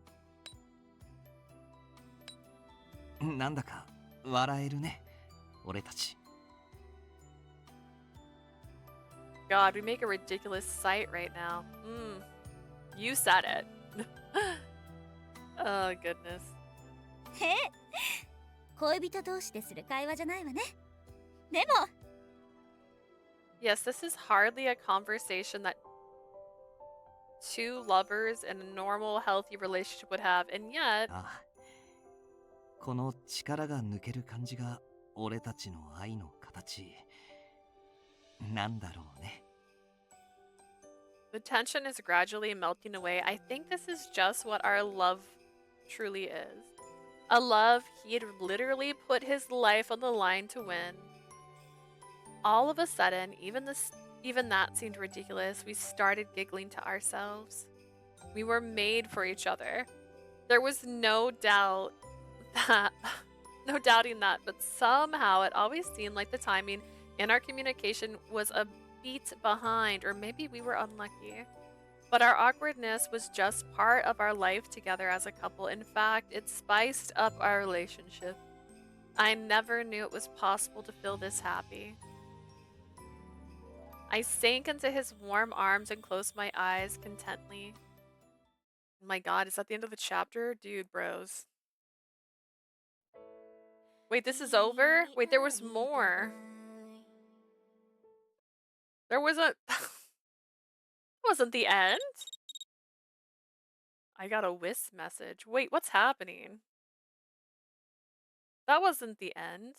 なんだか笑えるね、俺たち。God, we make a ridiculous sight right now. You said it. Oh, goodness. へえ、恋人同士でする会話じゃないわね。でも Yes, this is hardly a conversation that two lovers in a normal, healthy relationship would have, and yet... ああ、この力が抜ける感じが俺たちの愛の形なんだろうね。The tension is gradually melting away. I think this is just what our love truly is. A love he'd literally put his life on the line to win. All of a sudden, even that seemed ridiculous. We started giggling to ourselves. We were made for each other. There was no doubting that, but somehow it always seemed like the timing in our communication was a beat behind, or maybe we were unlucky. But our awkwardness was just part of our life together as a couple. In fact, it spiced up our relationship. I never knew it was possible to feel this happy. I sank into his warm arms and closed my eyes contently. Oh my god, is that the end of the chapter? Dude, bros. Wait, this is over? Wait, there was more. There was a... wasn't the end? I got a Whis message. Wait, what's happening? That wasn't the end.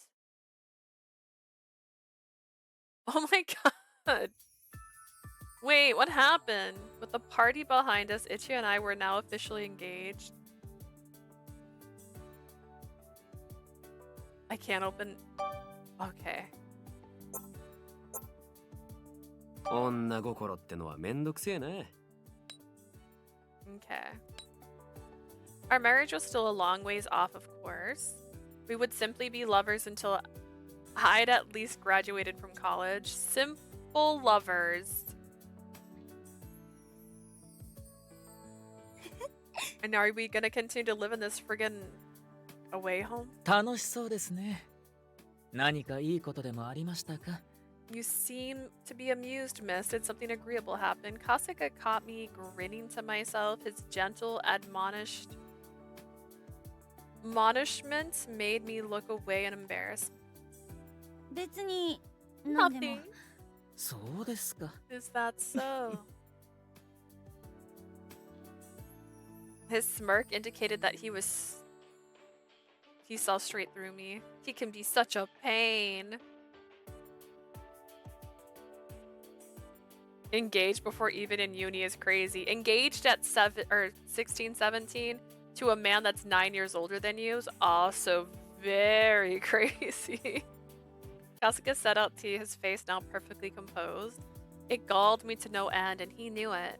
Oh my god. Wait, what happened? With the party behind us, Ichiya and I were now officially engaged. I can't open... Okay. 女心ってのはめんどくせえな。 Okay. Our marriage was still a long ways off, of course. We would simply be lovers until I'd at least graduated from college. Simple lovers. And are we gonna continue to live in this friggin' away home? 楽しそうですね。何かいいことでもありましたか? You seem to be amused, miss. Did something agreeable happen? Kasuga caught me grinning to myself. His gentle admonishment made me look away and embarrassed. 別に何でも。 Nothing. そうですか。 Is that so? His smirk indicated that he saw straight through me. He can be such a pain. Engaged before even in uni is crazy. Engaged at 16, 17 to a man that's 9 years older than you is also very crazy. Kasuga set out to his face, now perfectly composed. It galled me to no end, and he knew it.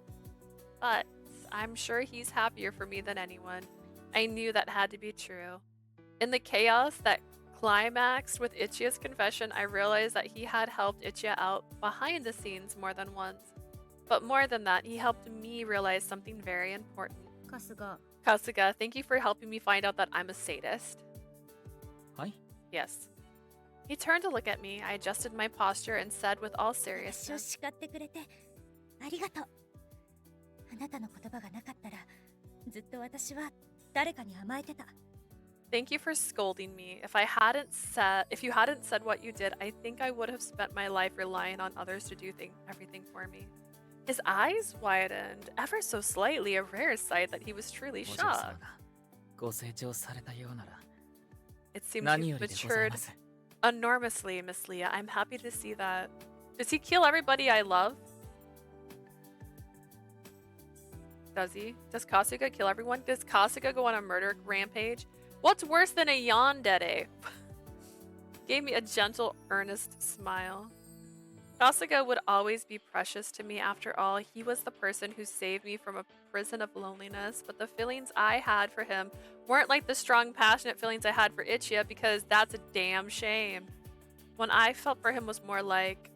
But I'm sure he's happier for me than anyone. I knew that had to be true. In the chaos that climaxed with Ichiya's confession, I realized that he had helped Ichiya out behind the scenes more than once. But more than that, he helped me realize something very important. Kasuga, thank you for helping me find out that I'm a sadist. Hi? Yes. He turned to look at me. I adjusted my posture and said with all seriousness, 叱ってくれてありがとう。あなたの言葉がなかったらずっと私は誰かに甘えてた。 Thank you for scolding me. If you hadn't said what you did, I think I would have spent my life relying on others to do everything for me. His eyes widened ever so slightly, a rare sight that he was truly shocked. ご成長されたようなら It seems 何 you've よりでござい matured ます。 enormously, Miss Leah. I'm happy to see that. Does he kill everybody I love? Does he? Does Kasuga kill everyone? Does Kasuga go on a murder rampage? What's worse than a yandere? Gave me a gentle, earnest smile. Kasuga would always be precious to me. After all, he was the person who saved me from a prison of loneliness, but the feelings I had for him weren't like the strong, passionate feelings I had for Ichiya, because that's a damn shame. When I felt for him was more like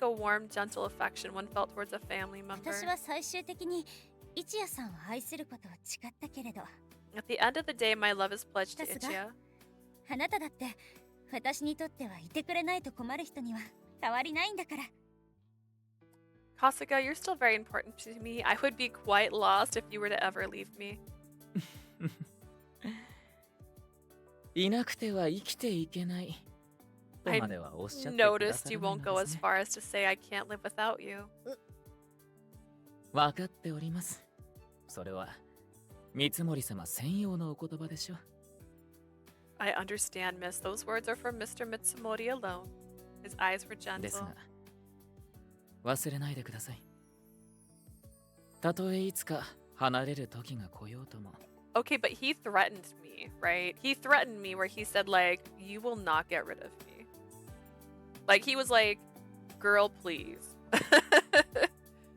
a warm, gentle affection one felt towards a family member. 私は最終的に一夜さんを愛することを誓ったけれど、 At the end of the day, my love is pledged to ですが、 Ichiya. あなただって私にとってはいてくれないと困る人には変わりないんだから。 Kasuga, you're still very important to me. I would be quite lost if you were to ever leave me. いなくては生きていけない。 I とまではおっしゃってくださらないのですね。 noticed you won't go as far as to say I can't live without you. わかっております。それは三森様専用のお言葉でしょ。 I understand, miss. Those words are for Mr. Mitsumori alone. His eyes were です gentle. が、忘れないでください。たとえいつか離れる時が来ようとも。 Okay, but he threatened me, right? He threatened me where he said, like, you will not get rid of me. Like, he was like, girl, please.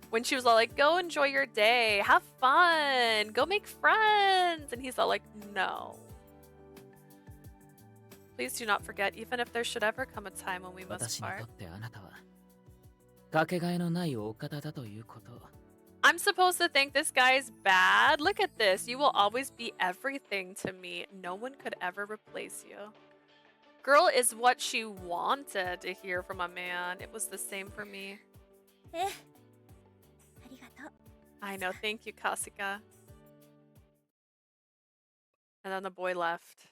When she was all like, go enjoy your day, have fun, go make friends. And he's all like, no. Please do not forget, even if there should ever come a time when we must 私に part. とってあなたはかけがえのないお方だということを。 I'm supposed to think this guy is bad? Look at this. You will always be everything to me. No one could ever replace you. Girl is what she wanted to hear from a man. It was the same for me. ええ、ありがとう。 I know. Thank you, Kasuga. And then the boy left.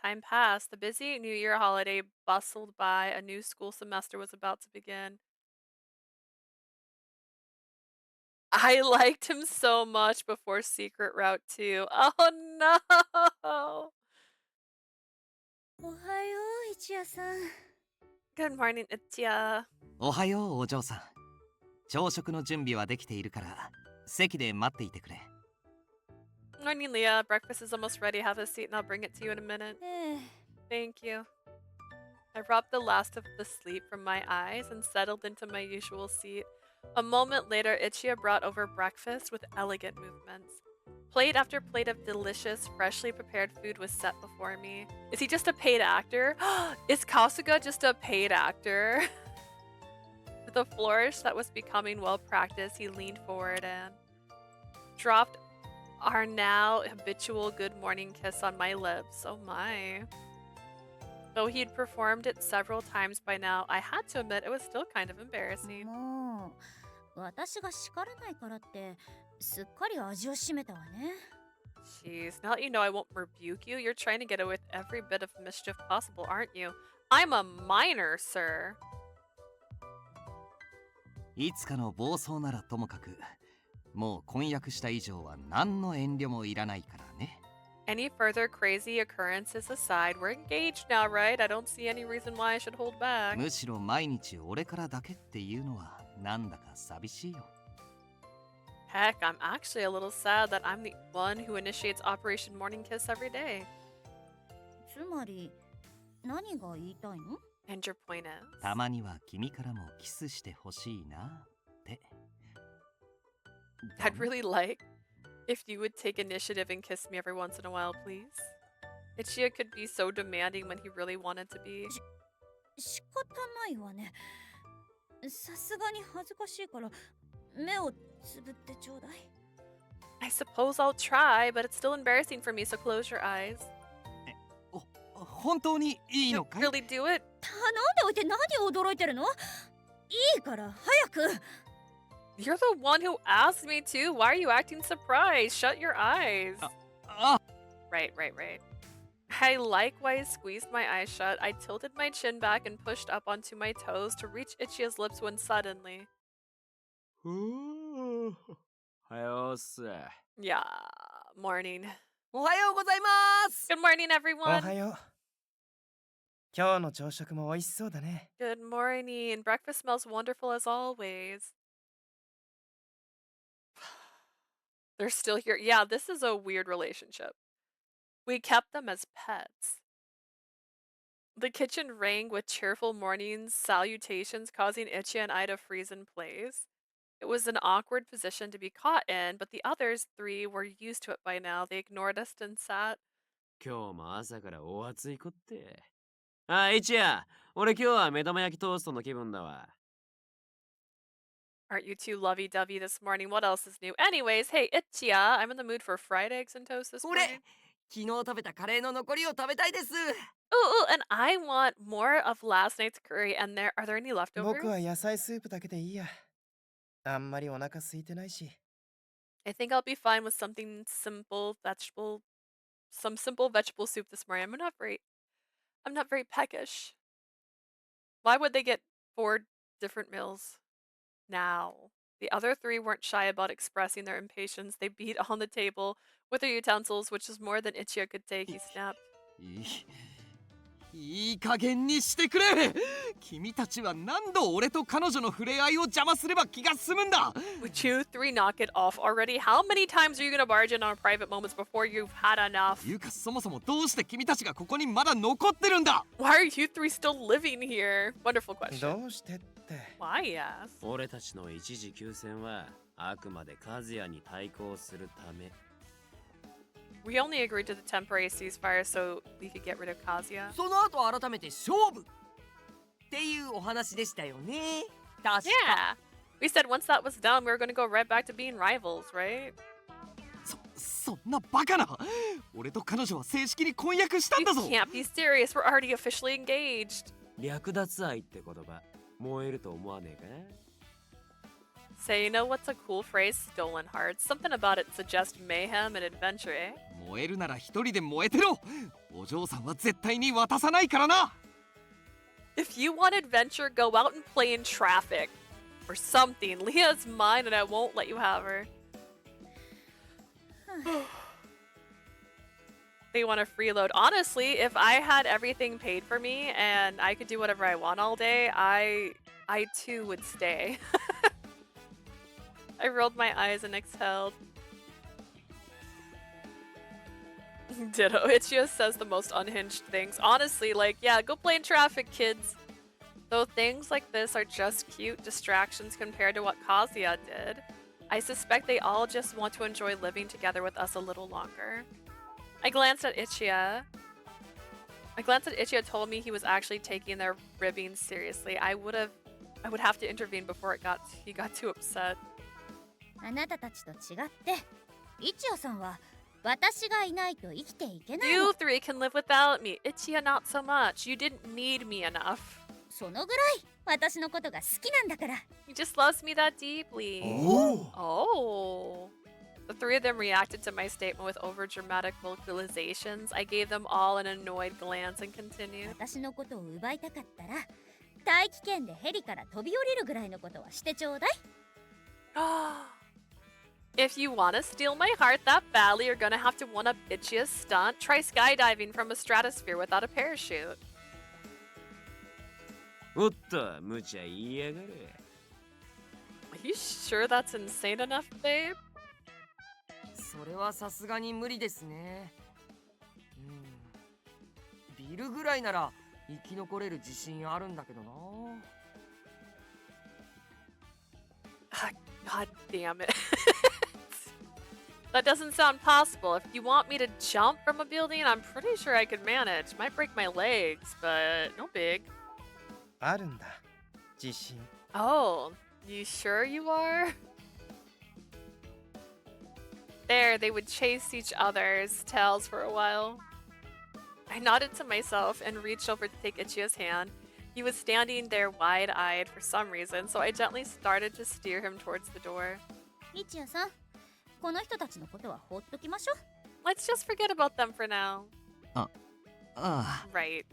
Time passed. The busy New Year holiday bustled by. A new school semester was about to begin. I liked him so much before Secret Route 2. Oh no! おはよう、一夜さん。 Good morning, Ichiya. おはようお嬢さん。朝食の準備はできているから席で待っていてくれ。 Morning, Leah. Breakfast is almost ready. Have a seat and I'll bring it to you in a minute. ええ、 Thank you. I rubbed the last of the sleep from my eyes and settled into my usual seat. A moment later, Ichiya brought over breakfast with elegant movements. Plate after plate of delicious, freshly prepared food was set before me. Is he just a paid actor? Is Kasuga just a paid actor? With a flourish that was becoming well practiced, he leaned forward and dropped our now habitual good morning kiss on my lips. Oh my. Though he'd performed it several times by now, I had to admit it was still kind of embarrassing. もう私が叱らないからってすっかり味を占めたわね。 Jeez, now that you know I won't rebuke you, you're trying to get away with every bit of mischief possible, aren't you? I'm a minor, sir. いつかの暴走ならともかく、もう婚約した以上は何の遠慮もいらないからね。 Any further crazy occurrences aside, we're engaged now, right? I don't see any reason why I should hold back. むしろ毎日俺からだけっていうのはなんだか寂しいよ。 Heck, I'm actually a little sad that I'm the one who initiates Operation Morning Kiss every day. つまり何が言いたいの？ And your point is? たまには君からもキスしてほしいなって。 I'd really like if you would take initiative and kiss me every once in a while, please. Ichiya could be so demanding when he really wanted to be. 仕方ないわね。さすがに恥ずかしいから目をつぶってちょうだい。 I suppose I'll try, but it's still embarrassing for me, so close your eyes. 本当にいいのかい？ Really do it? 頼んでおいて何驚いてるの？いいから早く。 You're the one who asked me to. Why are you acting surprised? Shut your eyes. Right. I likewise squeezed my eyes shut. I tilted my chin back and pushed up onto my toes to reach Ichiya's lips when suddenly... はようっす。 Yeah, morning. おはようございます。 Good morning, お everyone. はよう。今日の朝食も美味しそうだね。 Good morning. Breakfast smells wonderful as always. They're still here. Yeah, this is a weird relationship. We kept them as pets. The kitchen rang with cheerful mornings, salutations, causing Ichiya and I to freeze in place. It was an awkward position to be caught in, but the others three were used to it by now. They ignored us and sat. 今日も朝からお熱いこって。あ、一夜。俺今日は目玉焼きトーストの気分だわ。Aren't you two lovey-dovey this morning? What else is new? Anyways, hey, Ichiya, I'm in the mood for fried eggs and toast this これ morning. 昨日食べたカレーの残りを食べたいです。 Ooh, and I want more of last night's curry. And are there any 僕は leftovers? 野菜スープだけでいいや。あんまりお腹空いてないし。I think I'll be fine with something simple, some simple vegetable soup this morning. I'm not very peckish. Why would they get 4 different meals now? The other three weren't shy about expressing their impatience. They beat on the table with their utensils, which is more than Ichiya could take. He snapped. いい加減にしてくれ。君たちは何度俺と彼女の触れ合いを邪魔すれば気が済むんだ。 Would you three knock it off already? How many times are you gonna barge in on private moments before you've had enough? いうかそもそもどうして君たちがここにまだ残ってるんだ。 Why are you three still living here? Wonderful question. どうしてって。Why, yes? 俺たちの一時休戦はあくまで和也に対抗するため。We only agreed to the temporary ceasefire so we could get rid of Kazuya. その後改めて勝負っていうお話でしたよね。確か。Yeah. We said once that was done, we were gonna go right back to being rivals, right? そんなバカな。俺と彼女は正式に婚約したん You だぞ。 can't be serious. We're already officially engaged. 略奪愛って言葉燃えると思わねえか。 Say, you know what's a cool phrase? Stolen hearts. Something about it suggests mayhem and adventure, eh? 燃えるなら一人で燃えてろ。お嬢さんは絶対に渡さないからな。 If you want adventure, go out and play in traffic. Or something. Leah's mine and I won't let you have her. They want to freeload. Honestly, if I had everything paid for me and I could do whatever I want all day, I too would stay. I rolled my eyes and exhaled. Ditto. Ichiya says the most unhinged things. Honestly, like, yeah, go play in traffic, kids. Though things like this are just cute distractions compared to what Kazuya did, I suspect they all just want to enjoy living together with us a little longer. I glanced at Ichiya. Told me he was actually taking their ribbing seriously. I would have to intervene before he got too upset. あなたたちと違ってイチヤさんは私がいないと生きていけないの。 You three can live without me. Ichiya not so much. You didn't need me enough. そのぐらい私のことが好きなんだから。 He just loves me that deeply. Oh. The three of them reacted to my statement with overdramatic vocalizations. I gave them all an annoyed glance and continued. 私のことを奪いたかったら大気圏でヘリから飛び降りるぐらいのことはしてちょうだい。If you want to steal my heart that badly, you're gonna have to one-up Ichiya's stunt. Try skydiving from a stratosphere without a parachute. おっと、無茶言いやがれ。 Are you sure that's insane enough, babe? それはさすがに無理ですね。ビルぐらいなら生き残れる自信あるんだけどな。God damn it. That doesn't sound possible. If you want me to jump from a building, I'm pretty sure I could manage. Might break my legs, but no big. あるんだ。自信。 Oh, you sure you are? There, they would chase each other's tails for a while. I nodded to myself and reached over to take Ichiya's hand. He was standing there wide-eyed for some reason, so I gently started to steer him towards the door. イチヤさん、この人たちのことは放っときましょう。 Let's just forget about them for now. Right.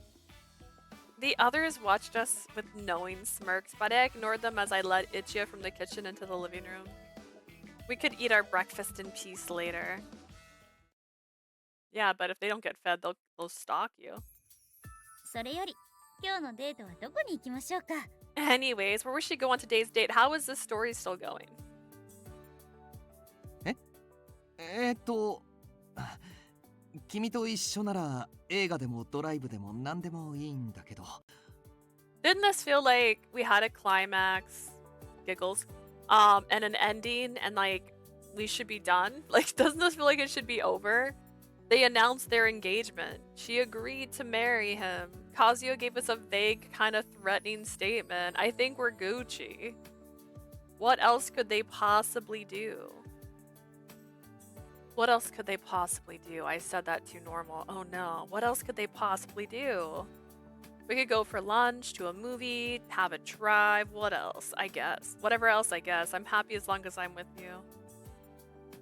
The others watched us with knowing smirks, but I ignored them as I led Ichiya from the kitchen into the living room. We could eat our breakfast in peace later. Yeah, but if they don't get fed, they'll stalk you. それより、今日のデートはどこに行きましょうか。 Anyways, where we should go on today's date? How is this story still going? 君と一緒なら映画でもドライブでも何でもいいんだけど。 Didn't this feel like we had a climax, giggles, and an ending, and like we should be done? Like, doesn't this feel like it should be over? They announced their engagement. She agreed to marry him. Kazuya gave us a vague, kind of threatening statement. I think we're Gucci. What else could they possibly do? What else could they possibly do? I said that too normal. Oh no. What else could they possibly do? We could go for lunch, to a movie, have a drive. What else? I guess. Whatever else, I guess. I'm happy as long as I'm with you.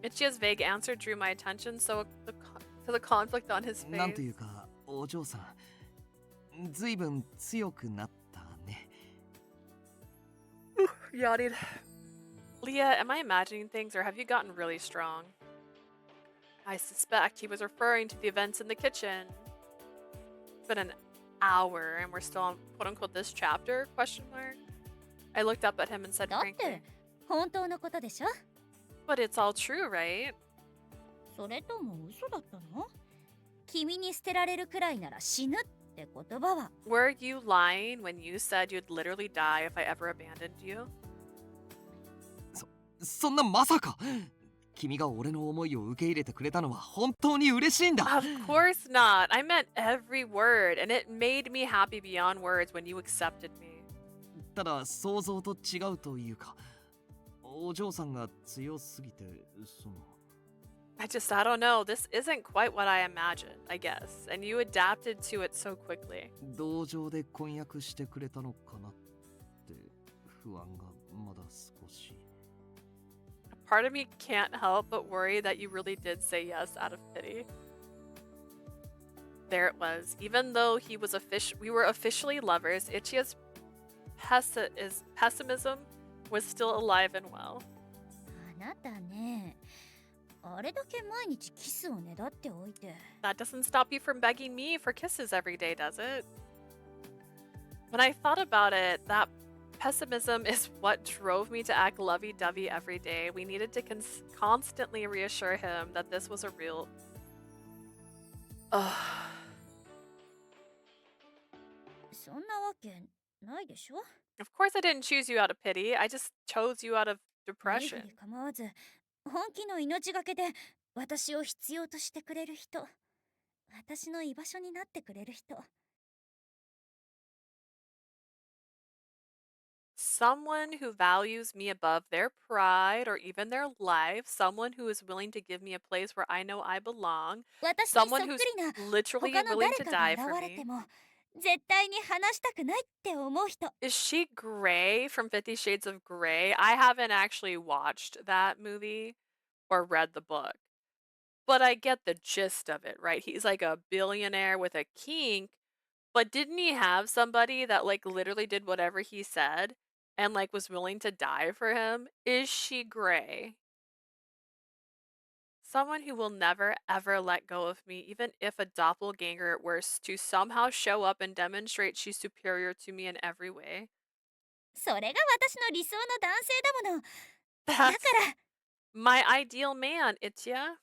Ichiya's vague answer drew my attention, so to the conflict on his face. なんていうか、お嬢さん、ずいぶん強くなったね。Yawning. Leah, am I imagining things or have you gotten really strong? I suspect he was referring to the events in the kitchen. It's been an hour and we're still on quote-unquote this chapter? Question mark. I looked up at him and said だっ frankly, て本当のことでしょ。 but it's all true, right? それとも嘘だったの？君に捨てられるくらいなら死ぬって言葉は。 Were you lying when you said you'd literally die if I ever abandoned you? そんなまさか。君が俺の思いを受け入れてくれたのは本当に嬉しいんだ。 Of course not. I meant every word, and it made me happy beyond words when you accepted me. ただ想像と違うというか、お嬢さんが強すぎて、その。I don't know. This isn't quite what I imagined, I guess. And you adapted to it so quickly. 同情で婚約してくれたのかなって不安がまだ少し。 Part of me can't help but worry that you really did say yes out of pity. There it was. Even though we were officially lovers, Ichiya's pessimism was still alive and well. あなたね、あれだけ毎日キスをねだっておいて。 That doesn't stop you from begging me for kisses every day, does it? When I thought about it, that pessimism is what drove me to act lovey-dovey every day. We needed to constantly reassure him that this was a real... Ugh. そんなわけないでしょ。 Of course I didn't choose you out of pity. I just chose you out of 無理 depression. に構わず、本気の命がけで私を必要としてくれる人、私の居場所になってくれる人。 Someone who values me above their pride or even their life. Someone who is willing to give me a place where I know I belong. 私にそっ Someone く who's りな literally 他の willing 誰 to か die が for 現れ me. ても絶対に話したくないって思う人。 Is she Grey from 50 Shades of Grey? I haven't actually watched that movie or read the book, but I get the gist of it, right? He's like a billionaire with a kink, but didn't he have somebody that like literally did whatever he said and like was willing to die for him? Is she Grey? Someone who will never ever let go of me, even if a doppelganger were to somehow show up and demonstrate she's superior to me in every way. それが私の理想の男性だもの。だ That's から my ideal man, Ichiya.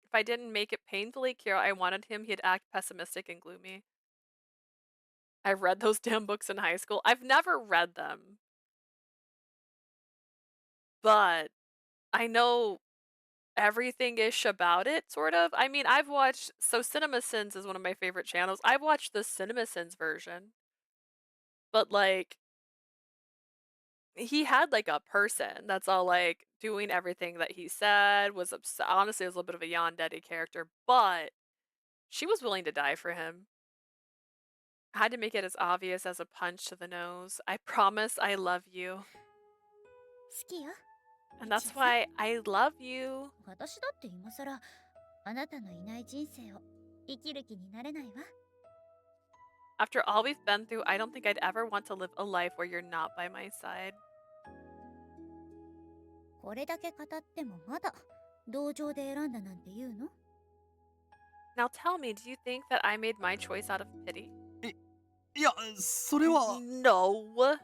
If I didn't make it painfully clear I wanted him, he'd act pessimistic and gloomy. I read those damn books in high school. I've never read them. But I know everything-ish about it, sort of. I mean, I've watched... So CinemaSins is one of my favorite channels. I've watched the CinemaSins version. But, like... He had, like, a person that's all, like, doing everything that he said, was honestly, was a little bit of a yandere character, but she was willing to die for him. I had to make it as obvious as a punch to the nose. I promise I love you. 好きよ。 And that's why I love you. 私だって今さらあなたのいない人生を生きる気になれないわ。 After all we've been through, I don't think I'd ever want to live a life where you're not by my side. これだけ語ってもまだ同情で選んだなんて言うの？ Now tell me, do you think that I made my choice out of pity? いや、それは。 No.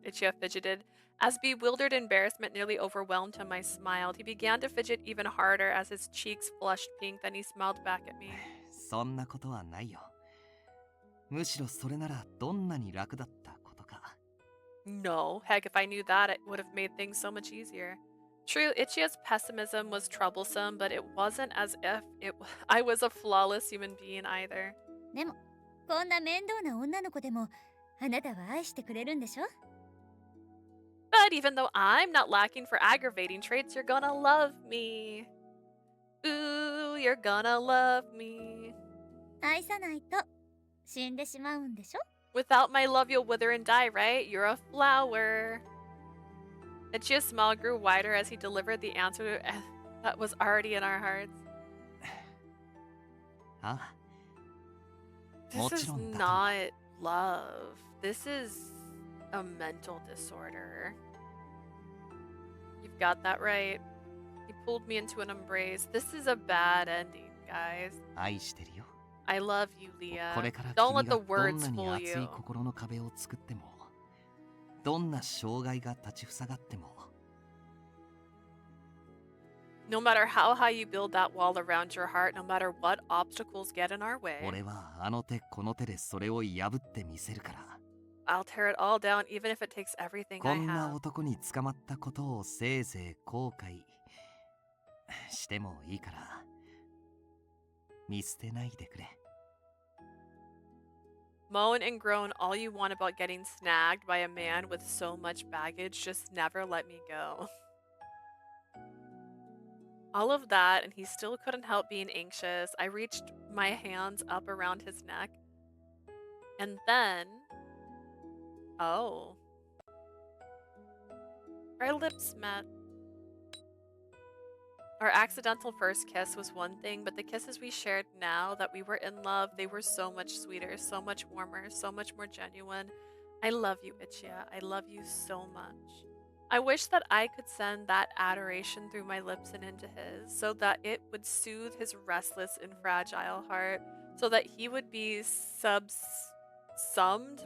Ichiya fidgeted. As bewildered embarrassment nearly overwhelmed him, I smiled. He began to fidget even harder as his cheeks flushed pink. Then he smiled back at me. そんなことはないよ。むしろそれならどんなに楽だったことか。No, heck, if I knew that, it would have made things so much easier. True, Ichiya's pessimism was troublesome, but it wasn't as if I was a flawless human being either. でもこんな面倒な女の子でもあなたは愛してくれるんでしょ？ But even though I'm not lacking for aggravating traits, you're gonna love me. Ooh, you're gonna love me. 愛さないと死んでしまうんでしょ？ Without my love, you'll wither and die, right? You're a flower. Ichiya's smile grew wider as he delivered the answer that was already in our hearts. ああ。 This is not love. This is a mental disorder. You've got that right. He pulled me into an embrace. This is a bad ending, guys. 愛してるよ。 I love you, Leah. これから Don't 君 let が the どん words なに fool 厚い you. 心の壁を作っても、どんな障害が立ちふさがっても、 No matter how high you build that wall around your heart, no matter what obstacles get in our way, 俺はあの手この手でそれを破ってみせるから。 I'll tear it all down, even if it takes everything こ I んな have. 男に捕まったことをせいぜい後悔してもいいから見捨てないでくれ。 Moan and groan all you want about getting snagged by a man with so much baggage, just never let me go. All of that, and he still couldn't help being anxious. I reached my hands up around his neck. And then... Oh. Our lips met. Our accidental first kiss was one thing, but the kisses we shared now that we were in love, they were so much sweeter, so much warmer, so much more genuine. I love you, Ichiya. I love you so much. I wish that I could send that adoration through my lips and into his, so that it would soothe his restless and fragile heart, so that he would be subsumed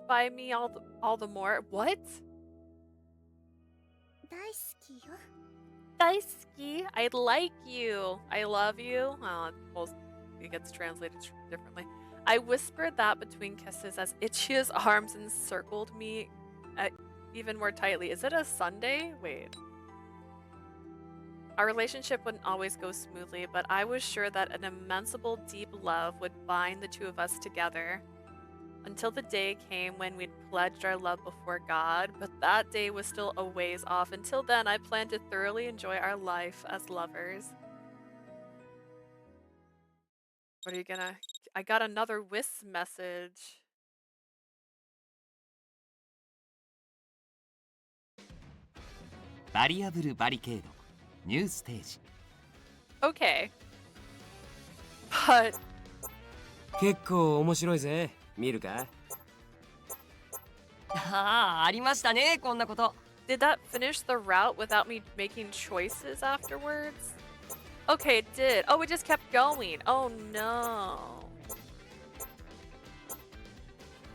by me all the more. What? 大好きよ。 Daisuke, I like you. I love you. Well, it gets translated differently. I whispered that between kisses as Ichiya's arms encircled me even more tightly. Is it a Sunday? Wait. Our relationship wouldn't always go smoothly, but I was sure that an immensible deep love would bind the two of us together. Until the day came when we'd pledged our love before God, but that day was still a ways off. Until then, I planned to thoroughly enjoy our life as lovers. What are you gonna... I got another Whis message. Variable Barricade New Stage. Okay. But... 結構面白いぜ。見るか？ありましたね、こんなこと。 Did that finish the route without me making choices afterwards? Okay, it did. Oh, it just kept going. Oh no.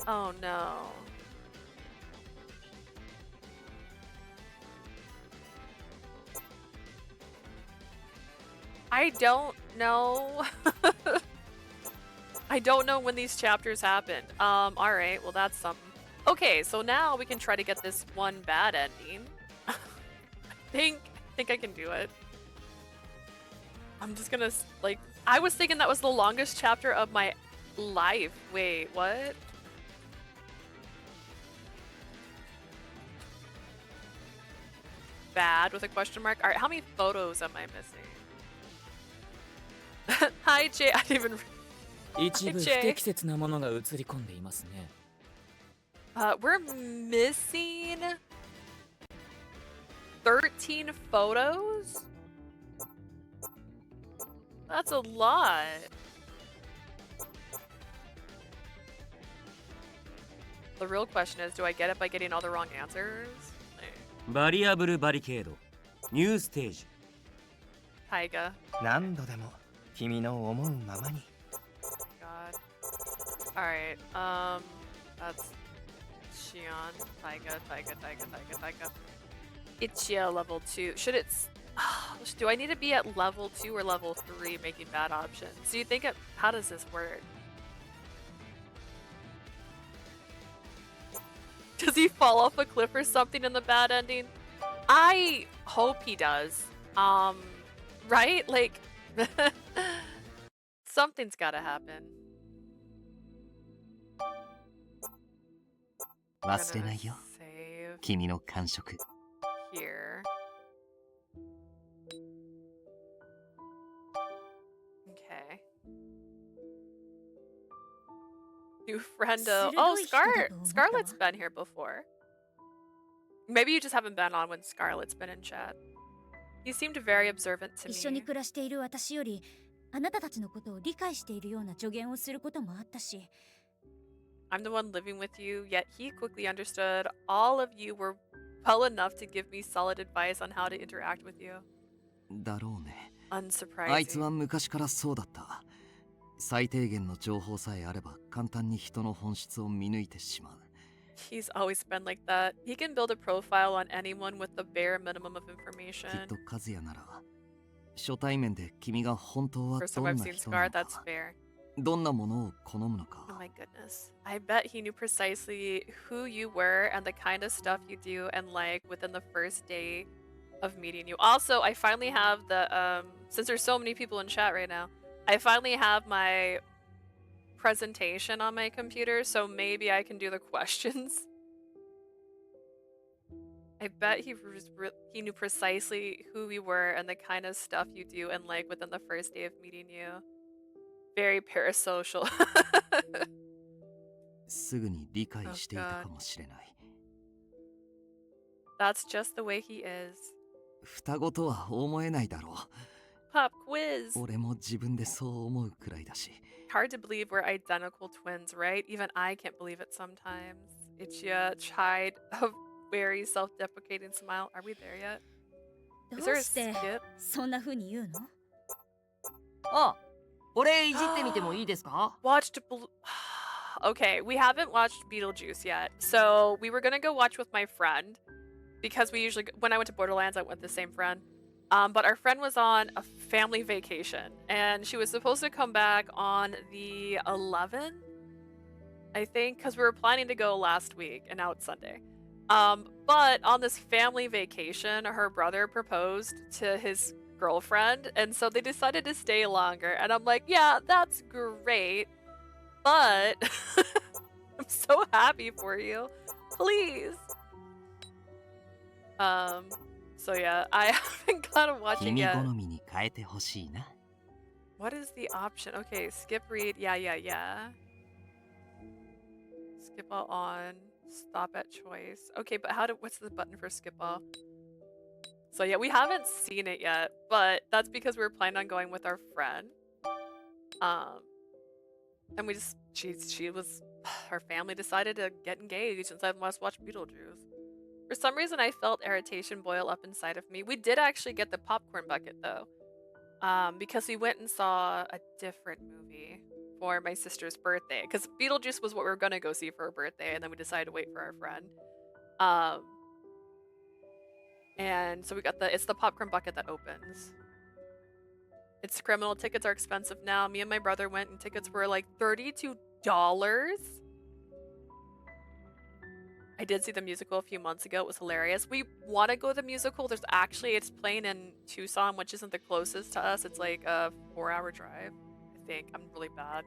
Oh no. I don't know. I don't know when these chapters happened. Alright, well that's something. Okay, so now we can try to get this one bad ending. I think I can do it. I'm just gonna, like, I was thinking that was the longest chapter of my life. Wait, what? Bad with a question mark? Alright, how many photos am I missing? Hi, Jay. I didn't even... 一部不適切なものが映り込んでいますね。We're missing 13 photos? That's a lot. The real question is, do I get it by getting all the wrong answers? バリアブルバリケードニューステージ Taiga. 何度でも君の思うままに。 God. Alright, that's Shion. Taiga. Ichiya level 2. Should it... do I need to be at level 2 or level 3 making bad options? Do you think it... How does this work? Does he fall off a cliff or something in the bad ending? I hope he does. Right? Like... Something's gotta happen. 忘れないよ。君の感触。Here. Okay. New friendo. Oh, Scarlet's been here before. Maybe you just haven't been on when Scarlet's been in chat. He seemed very observant to 一緒に me. 暮らしている私よりあなたたちのことを理解しているような助言をすることもあったし I'm the one living with you, yet he quickly understood all of you were well enough to give me solid advice on how to interact with you. だろうね。 Unsurprising. あいつは昔からそうだった。最低限の情報さえあれば簡単に人の本質を見抜いてしまう。He's always been like that. He can build a profile on anyone with the bare minimum of きっ information. と和也なら初対面で君が本当は First ど time ん I've な seen 人な Scar, のか that's fair. どんなものを好むのか Oh my goodness. I bet he knew precisely who you were and the kind of stuff you do and like within the first day of meeting you. Also, I finally have the, since there's so many people in chat right now, I finally have my presentation on my computer, so maybe I can do the questions. I bet he knew precisely who you were and the kind of stuff you do and like within the first day of meeting you. Very parasocial. すぐに理解していたかもしれない。 That's just the way he is. 双子とは思えないだろう。 Pop quiz. 俺も自分でそう思うくらいだし。 Hard to believe we're identical twins, right? Even I can't believe it sometimes. Ichiya tried a very self-deprecating smile. Are we there yet? ど Is う there a して skip? そんな風に言うのあ、俺いじってみてもいいですか Watched Okay, we haven't watched Beetlejuice yet. So we were gonna go watch with my friend because we usually, when I went to Borderlands, I went with the same friend. But our friend was on a family vacation and she was supposed to come back on the 11th, I think, because we were planning to go last week and now it's Sunday. But on this family vacation, her brother proposed to his girlfriend, and so they decided to stay longer. And I'm like, yeah, that's great, but I'm so happy for you. Please. So yeah, I haven't gotten watching 君 yet. 好みに変えてほしいな。 What is the option? Okay, skip read. Yeah. Skip all on. Stop at choice. Okay, but what's the button for skip all? So yeah, we haven't seen it yet, but that's because we were planning on going with our friend. And we just, her family decided to get engaged and said, let's watch Beetlejuice. For some reason, I felt irritation boil up inside of me. We did actually get the popcorn bucket though, because we went and saw a different movie for my sister's birthday. Because Beetlejuice was what we were gonna go see for her birthday, and then we decided to wait for our friend. And so we got it's the popcorn bucket that opens. It's criminal. Tickets are expensive now. Me and my brother went, and tickets were like $32. I did see the musical a few months ago. It was hilarious. We want to go to the musical. It's playing in Tucson, which isn't the closest to us. It's like a 4-hour drive, I think. I'm really bad.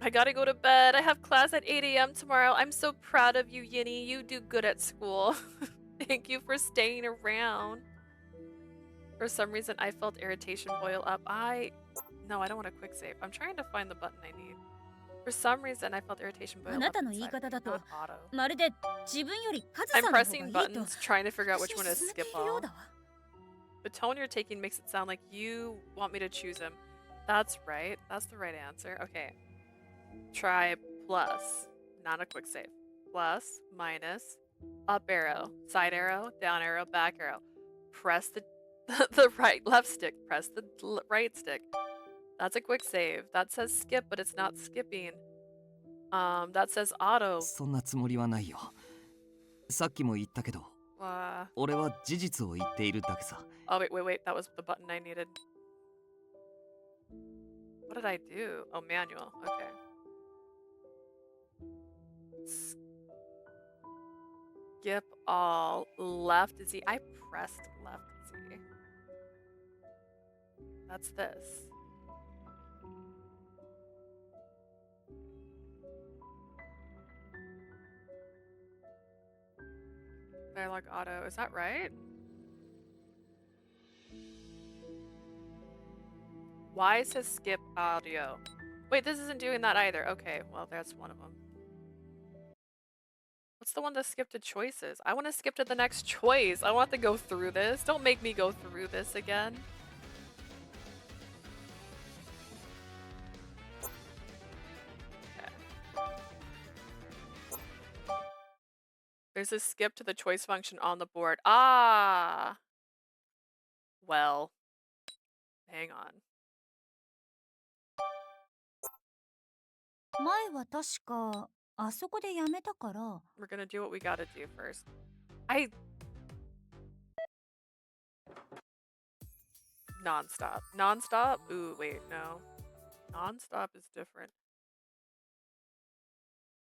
I gotta go to bed. I have class at 8 a.m. tomorrow. I'm so proud of you, Yinny. You do good at school. Thank you for staying around. For some reason, I felt irritation boil up. No, I don't want a quick save. I'm trying to find the button I need. For some reason, I felt irritation boil あ up なたの言い inside 方 of だ me, と not auto. まるで自分よりカズ I'm さんの方がい pressing いと buttons, trying to figure out which one to 進めて skip いるよう all. だわ The tone you're taking makes it sound like you want me to choose him. That's right. That's the right answer. Okay. Try plus. Not a quick save. Plus, minus, up arrow, side arrow, down arrow, back arrow. Press the left stick. Press the right stick. That's a quick save. That says skip, but it's not skipping. That says auto. そんなつもりはないよ。さっきも言ったけど、俺は事実を言っているだけさ。 Oh, wait. That was the button I needed. What did I do? Oh, manual. Okay. Skip all. Left Z. I pressed left Z. That's this. Dialogue auto. Is that right? Why says skip audio? Wait, this isn't doing that either. Okay, well, that's one of them. What's the one that skipped to choices? I want to skip to the next choice. I want to go through this. Don't make me go through this again. Okay. There's a skip to the choice function on the board. Ah! Well, hang on. 前は確かあそこでやめたから。 We're gonna do what we gotta do first. Non-stop. Non-stop? Ooh, wait, no. Non-stop is different.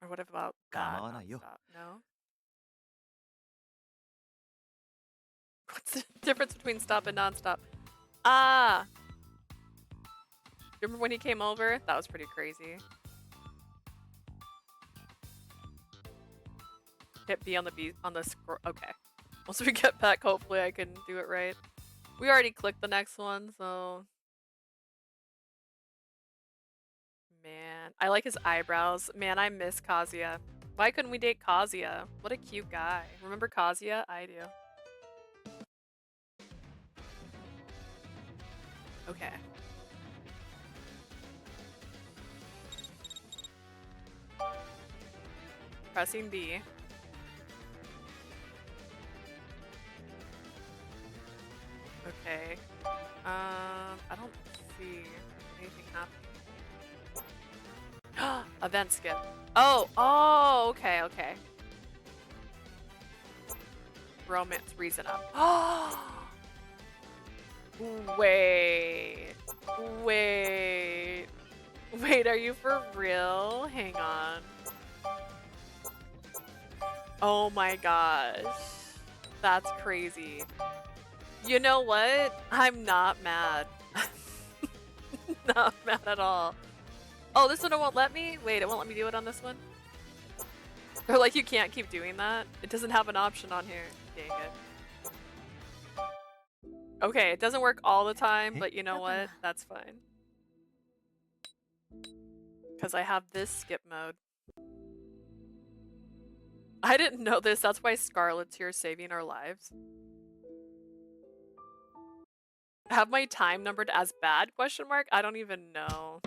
Or what about that? Non-stop? No? What's the difference between stop and non-stop? Ah! Remember when he came over? That was pretty crazy. Hit B on the scroll. Okay. Once we get back, hopefully I can do it right. We already clicked the next one, so... Man, I like his eyebrows. Man, I miss Kazuya. Why couldn't we date Kazuya? What a cute guy. Remember Kazuya? I do. Okay. Pressing B. Okay. I don't see anything happening. Event skip. Oh, okay. Romance, reason up. Wait, are you for real? Hang on. Oh my gosh. That's crazy. You know what? I'm not mad. Not mad at all. Oh, this one won't let me? Wait, it won't let me do it on this one? Or like you can't keep doing that? It doesn't have an option on here. Dang it. Okay, it doesn't work all the time, but you know what? That's fine. Because I have this skip mode. I didn't know this. That's why Scarlet's here saving our lives. Have my time numbered as bad? Question mark? I don't even know.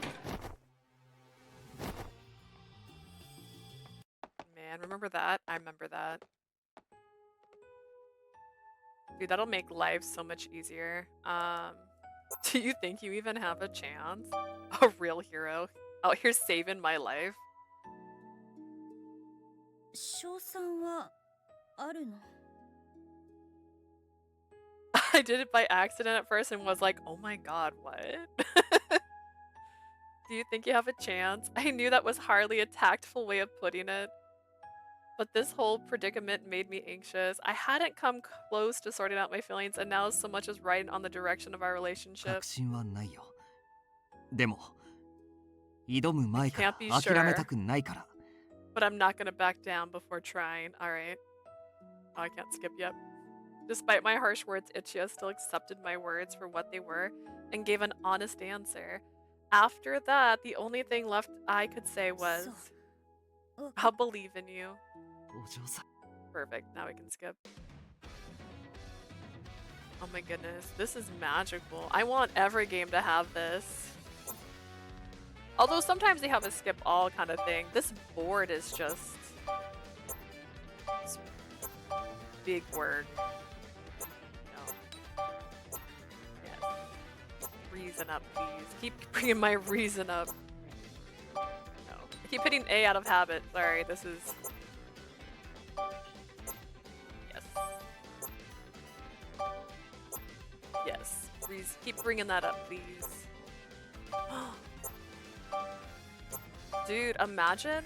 Man, remember that? I remember that. Dude, that'll make life so much easier. Do you think you even have a chance? A real hero out here saving my life? 賞賛はあるの? I did it by accident at first and was like, oh my god, what? Do you think you have a chance? I knew that was hardly a tactful way of putting it. But this whole predicament made me anxious. I hadn't come close to sorting out my feelings, and now so much is right on the direction of our relationship. 確信はないよ。でも、挑む前から諦めたくないから。 But I'm not gonna back down before trying. Alright. Oh, I can't skip yet. Despite my harsh words, Ichiya still accepted my words for what they were and gave an honest answer. After that, the only thing left I could say was, I'll believe in you. Perfect, now we can skip. Oh my goodness, this is magical. I want every game to have this. Although sometimes they have a skip all kind of thing. This board is just... big word. No. Yes. Reason up, please. Keep bringing my reason up. No. I keep hitting A out of habit. Sorry, this is... Yes. keep bringing that up, please. Dude, imagine.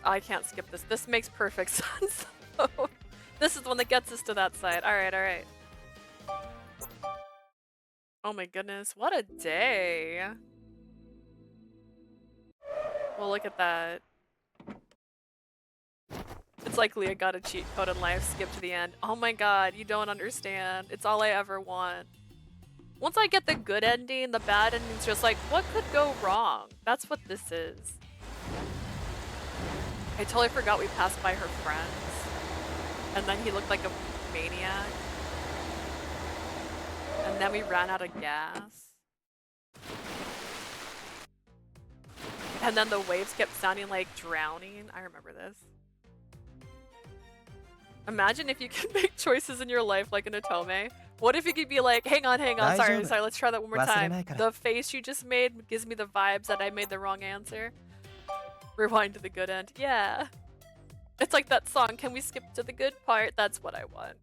I can't skip this. This makes perfect sense. This is the one that gets us to that side. All right, all right. Oh my goodness, what a day. Well, look at that. It's like Leah got a cheat code in life, skip to the end. Oh my god, you don't understand. It's all I ever want. Once I get the good ending, the bad ending's just like, what could go wrong? That's what this is. I totally forgot we passed by her friends. And then he looked like a maniac. And then we ran out of gas. And then the waves kept sounding like drowning. I remember this. Imagine if you could make choices in your life like an Otome. What if you could be like, hang on, sorry, let's try that one more time. The face you just made gives me the vibes that I made the wrong answer. Rewind to the good end. Yeah. It's like that song, can we skip to the good part? That's what I want.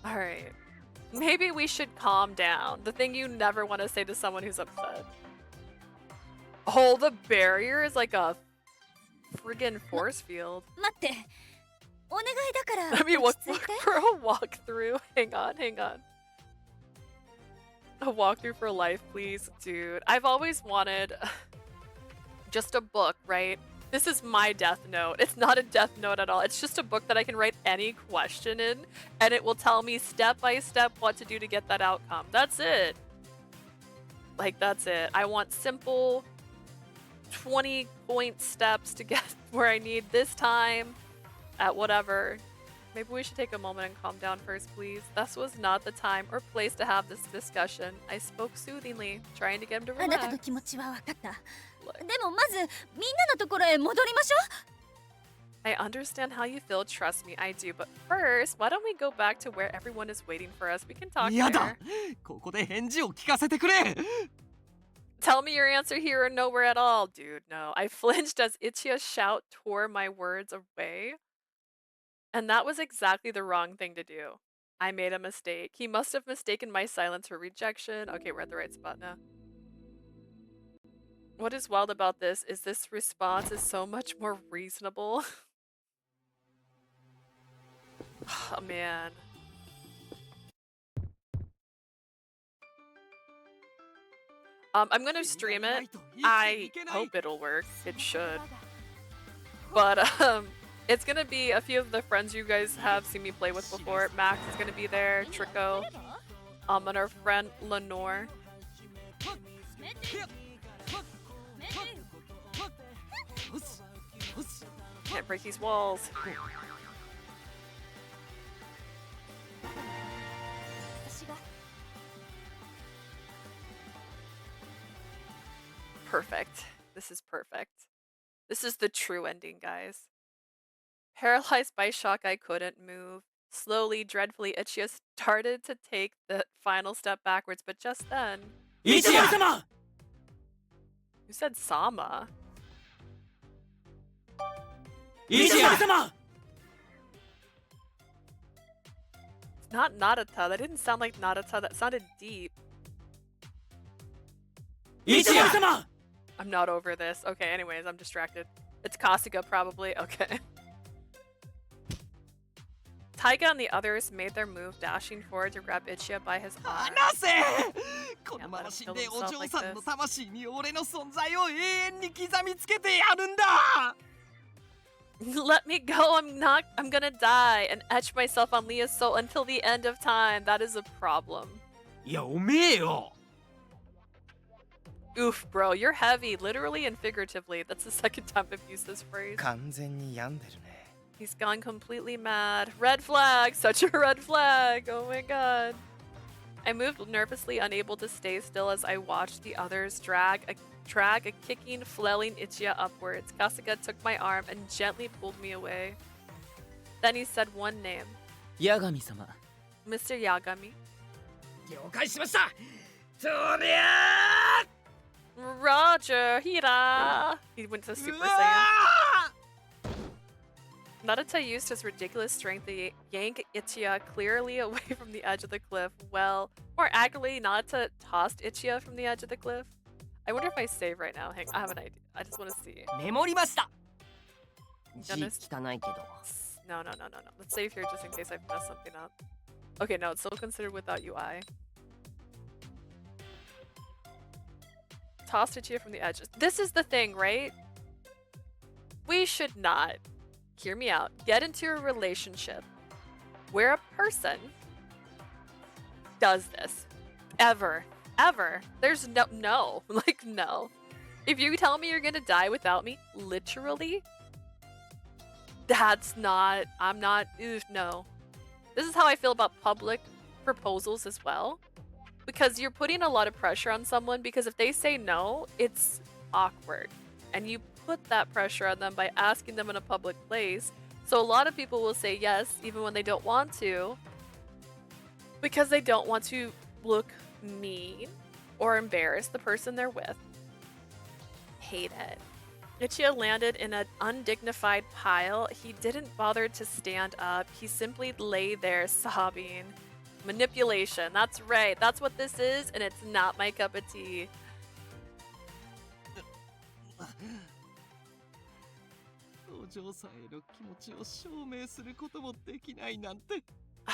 Alright. Maybe we should calm down. The thing you never want to say to someone who's upset. Oh, the barrier is like a friggin' force field. Let me walk for a walkthrough. Hang on. A walkthrough for life, please. Dude, I've always wanted just a book, right? This is my death note. It's not a death note at all. It's just a book that I can write any question in, and it will tell me step by step what to do to get that outcome. That's it. Like, that's it. I want simple 20-point steps to get where I need this time at whatever. Maybe we should take a moment and calm down first, please. This was not the time or place to have this discussion. I spoke soothingly, trying to get him to relax. I understand how you feel, trust me, I do. But first, why don't we go back to where everyone is waiting for us? We can talk there. Tell me your answer here or nowhere at all. Dude, no. I flinched as Ichiya's shout tore my words away. And that was exactly the wrong thing to do. I made a mistake. He must have mistaken my silence for rejection. Okay, we're at the right spot now. What is wild about this is this response is so much more reasonable. Oh, man. I'm gonna stream it. I hope it'll work. It should. But, it's gonna be a few of the friends you guys have seen me play with before. Max is gonna be there, Trico, and our friend Lenore. Can't break these walls. Perfect. This is perfect. This is the true ending, guys. Paralyzed by shock, I couldn't move. Slowly, dreadfully, Ichiya started to take the final step backwards, but just then... Ichiya-sama! Who said Sama? Ichiya-sama! It's not Narata. That didn't sound like Narata. That sounded deep. Ichiya-sama! I'm not over this. Okay, anyways, I'm distracted. It's Kasuga, probably. Okay. Taiga and the others made their move, dashing forward to grab Ichiya by his arm. Can't let him kill himself like this. Let me go, I'm gonna die and etch myself on Leah's soul until the end of time. That is a problem. Oof, bro, you're heavy, literally and figuratively. That's the second time I've used this phrase. He's gone completely mad. Red flag! Such a red flag! Oh my god. I moved nervously, unable to stay still as I watched the others drag a kicking, flailing Ichiya upwards. Kasuga took my arm and gently pulled me away. Then he said one name. Yagami-sama. Mr. Yagami. Roger, Hira! He went to Super Saiyan. Narita used his ridiculous strength to yank Ichiya clearly away from the edge of the cliff. Well, more accurately, Narita tossed Ichiya from the edge of the cliff. I wonder if I save right now. Hang on, I have an idea. I just want to see. メモりました。字 Honest- 汚いけど。 No. Let's save here just in case I mess something up. Okay, no, it's still considered without UI. Tossed Ichiya from the edge. This is the thing, right? We should not, hear me out, get into a relationship where a person does this. Ever. There's no. Like, no. If you tell me you're gonna die without me, literally, that's not, I'm not, no. This is how I feel about public proposals as well. Because you're putting a lot of pressure on someone, because if they say no, it's awkward. And you put that pressure on them by asking them in a public place. So a lot of people will say yes, even when they don't want to, because they don't want to look mean or embarrass the person they're with. Hate it. Ichiya landed in an undignified pile. He didn't bother to stand up. He simply lay there sobbing. Manipulation. That's right. That's what this is, and it's not my cup of tea.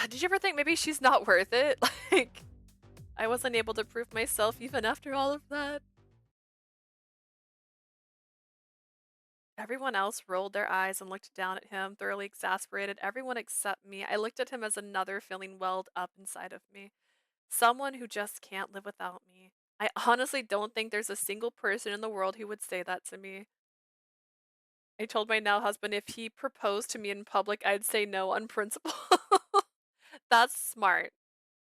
Did you ever think maybe she's not worth it? Like, I wasn't able to prove myself even after all of that. Everyone else rolled their eyes and looked down at him, thoroughly exasperated. Everyone except me. I looked at him as another feeling welled up inside of me. Someone who just can't live without me. I honestly don't think there's a single person in the world who would say that to me. I told my now husband if he proposed to me in public, I'd say no on principle. That's smart.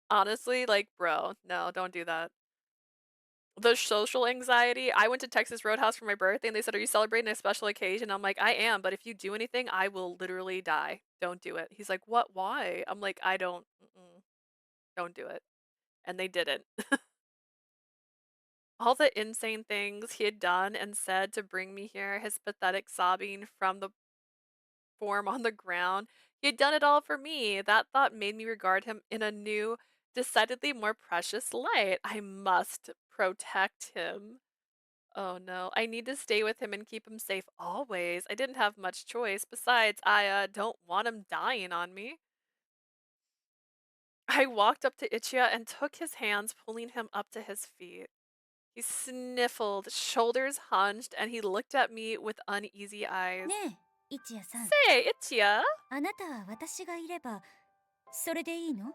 Honestly, like, bro, no, don't do that. The social anxiety. I went to Texas Roadhouse for my birthday and they said, "Are you celebrating a special occasion?" I'm like, "I am, but if you do anything, I will literally die. Don't do it." He's like, "What? Why?" I'm like, "I don't, don't do it." And they didn't. All the insane things he had done and said to bring me here, his pathetic sobbing from the form on the ground, he had done it all for me. That thought made me regard him in a new, decidedly more precious light. I must protect him. Oh no, I need to stay with him and keep him safe always. I didn't have much choice. Besides, I don't want him dying on me. I walked up to Ichiya and took his hands, pulling him up to his feet. He sniffled, shoulders hunched, and he looked at me with uneasy eyes. ねえ、Ichiyaさん。 Say, Ichiya! あなたは私がいればそれでいいの?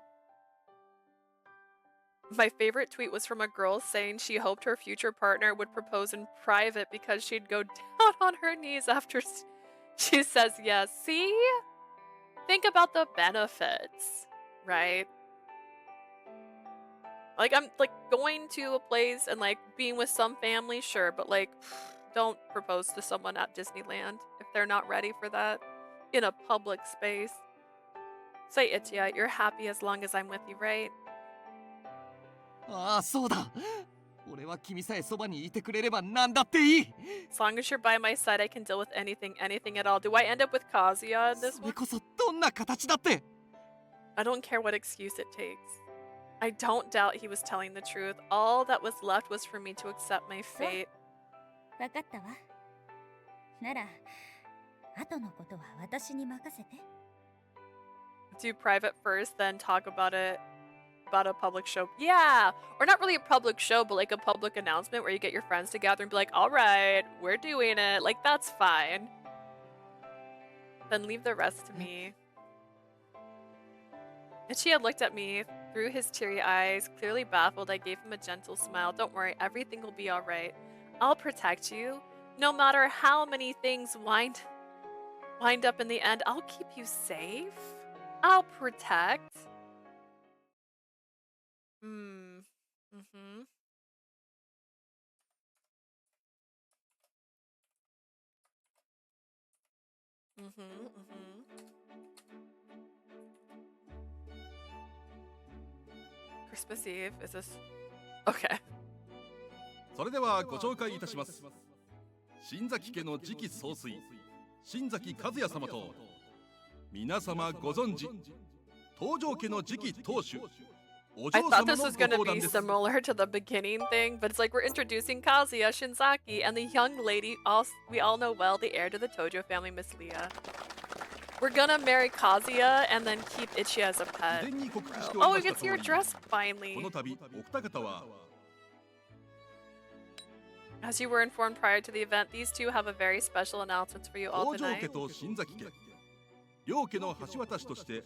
My favorite tweet was from a girl saying she hoped her future partner would propose in private because she'd go down on her knees after she says yes. See? Think about the benefits, right? Like, I'm like going to a place and like being with some family, sure, but like don't propose to someone at Disneyland if they're not ready for that in a public space. Say, Ichiya, you're happy as long as I'm with you, right? ああ、そうだ。俺は君さえそばにいてくれれば何だっていい。 As long as you're by my side, I can deal with anything at all. Do I end up with Kazuya in this そ one? れこそどんな形だって。 I don't care what excuse it takes. I don't doubt he was telling the truth. All that was left was for me to accept my fate. わかったわ。なら、後のことは私に任せて。 Do private first, then talk about it. About a public show. Yeah! Or not really a public show, but like a public announcement where you get your friends together and be like, alright, we're doing it. Like, that's fine. Then leave the rest to me. Ichiya looked at me through his teary eyes, clearly baffled. I gave him a gentle smile. Don't worry, everything will be alright. I'll protect you. No matter how many things wind up in the end, I'll keep you safe. I'll protect. Mm-hmm. Christmas Eve? Is this... Okay. それではご紹介いたします。新崎家の次期総帥、新崎和也様と皆様ご存知、東条家の次期当主、お I 嬢 thought 様 this の was ご gonna 登壇 be です。 similar to the beginning thing, but it's like we're introducing Kazuya, Shinzaki, and the young lady we all know well, the heir to the Tojo family, Miss Leah. We're gonna marry Kazuya and then keep Ichiya as a 事 pet. 前に告知してお Oh, りま we した get to 通 see your り、 dress こ finally. の度お二方は As you were informed prior to the event, these two have a very special announcement for you all 東条家 tonight. と新崎家、両家の橋渡しとして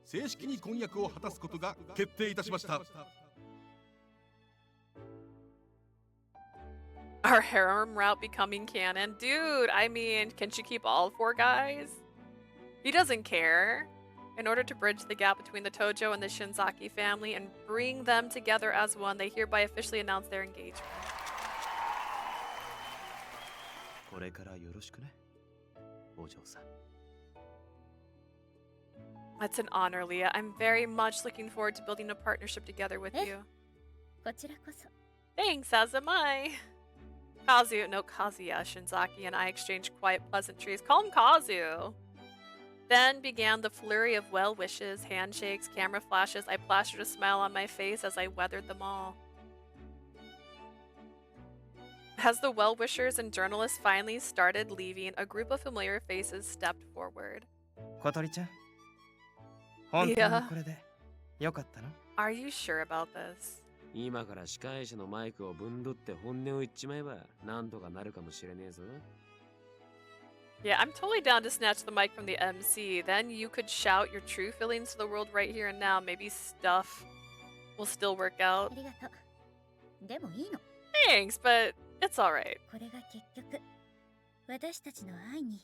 正式に婚約を果たすことが決定いたしました。 Our harem route becoming canon. Dude, I mean, can't you keep all four guys? He doesn't care. In order to bridge the gap between the Tojo and the Shinzaki family and bring them together as one, they hereby officially announce their engagement. これからよろしくね、お嬢さん。 That's an honor, Leah. I'm very much looking forward to building a partnership together with you. こちらこそ。 Thanks, as am I. Kazuya, Shinzaki, and I exchanged quiet pleasantries. Call him Kazu. Then began the flurry of well wishes, handshakes, camera flashes. I plastered a smile on my face as I weathered them all. As the well wishers and journalists finally started leaving, a group of familiar faces stepped forward. 小鳥ちゃん、本当にこれでよかったの？ Are you sure about this? 今から司会者のマイクをぶんどって本音を言っちまえばなんとかなるかもしれねえぞ。 Yeah, I'm totally down to snatch the mic from the MC. Then you could shout your true feelings to the world right here and now. Maybe stuff will still work out. ありがとう。でもいいの。 Thanks, but it's alright. これが結局、私たちの愛に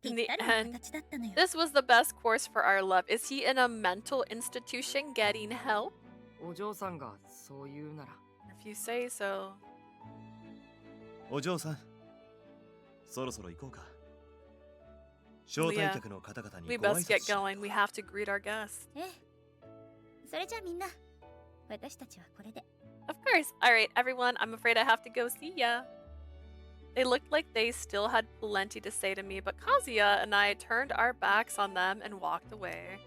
ぴ In っ the たりな end, 形だったのよ。 this was the best course for our love. Is he in a mental institution getting help? お嬢さんがそう言うなら。 If you say so. お嬢さん、そろそろ行こうか。招待 Leah, 客の方々に we ご挨 best 拶 get しよう。 going. We have to greet our guests. ええ。それじゃあみんな、私たちはこれで。 Of course. Alright, everyone. I'm afraid I have to go see ya. They looked like they still had plenty to say to me, but Kazuya and I turned our backs on them and walked away.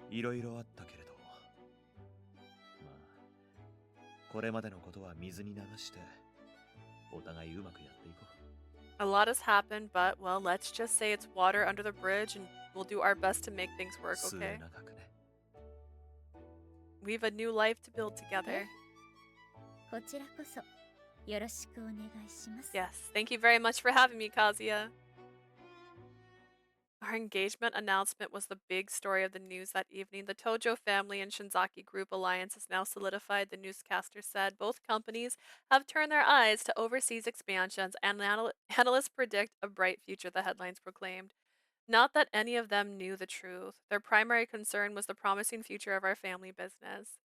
いろいろあったけれど、まあ、これまでのことは水に流して、お互いうまくやっていこう。 A lot has happened, but, well, let's just say it's water under the bridge and we'll do our best to make things work, 末 okay? 永くね。 We have a new life to build together. こちらこそ、よろしくお願いします。 Yes, thank you very much for having me, Kazuya. Our engagement announcement was the big story of the news that evening. The Tojo family and Shinzaki Group alliance is now solidified, the newscaster said. Both companies have turned their eyes to overseas expansions, and analysts predict a bright future, the headlines proclaimed. Not that any of them knew the truth. Their primary concern was the promising future of our family business.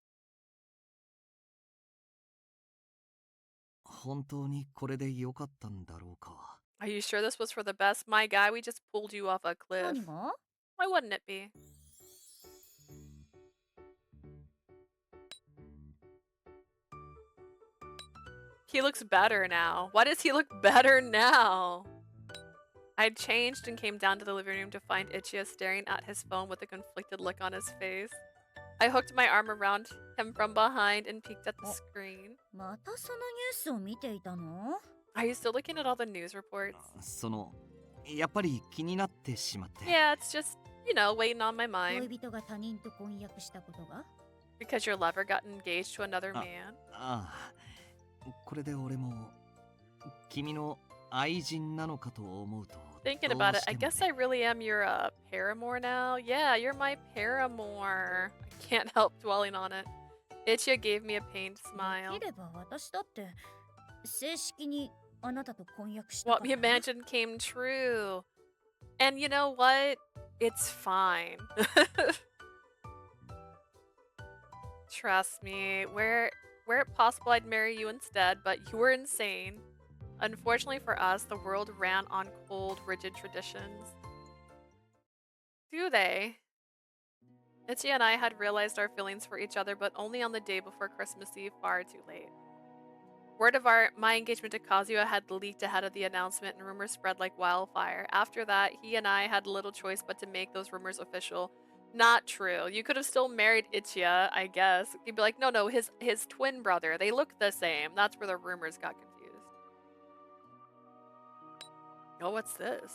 本当にこれで良かったんだろうか。 Are you sure this was for the best? My guy, we just pulled you off a cliff. 何が？ Why wouldn't it be? He looks better now. Why does he look better now? I changed and came down to the living room to find Ichiya staring at his phone with a conflicted look on his face. I hooked my arm around him from behind and peeked at the screen. またそのニュースを見ていたの？ Are you still looking at all the news reports? その、やっぱり気になってしまって。 Yeah, it's just, you know, waiting on my 恋 mind. 人が他人と婚約したことが？ Because your lover got engaged to another man. ああ、これで俺も君の愛人なのかと思うと。 Thinking about it, I guess I really am your paramour now. Yeah, you're my paramour. I can't help dwelling on it. Ichiya gave me a pained で smile. きれば私だって正式にあなたと婚約したか What っ we た。 imagined came true. And you know what? It's fine. Trust me. Where it possible, I'd marry you instead, but you were insane. Unfortunately for us, the world ran on cold, rigid traditions. Do they? Ichiya and I had realized our feelings for each other, but only on the day before Christmas Eve, far too late. Word of my engagement to Kazuya had leaked ahead of the announcement, and rumors spread like wildfire. After that, he and I had little choice but to make those rumors official. Not true. You could have still married Ichiya, I guess. You'd be like, no, his twin brother. They look the same. That's where the rumors got confused. Oh, what's this?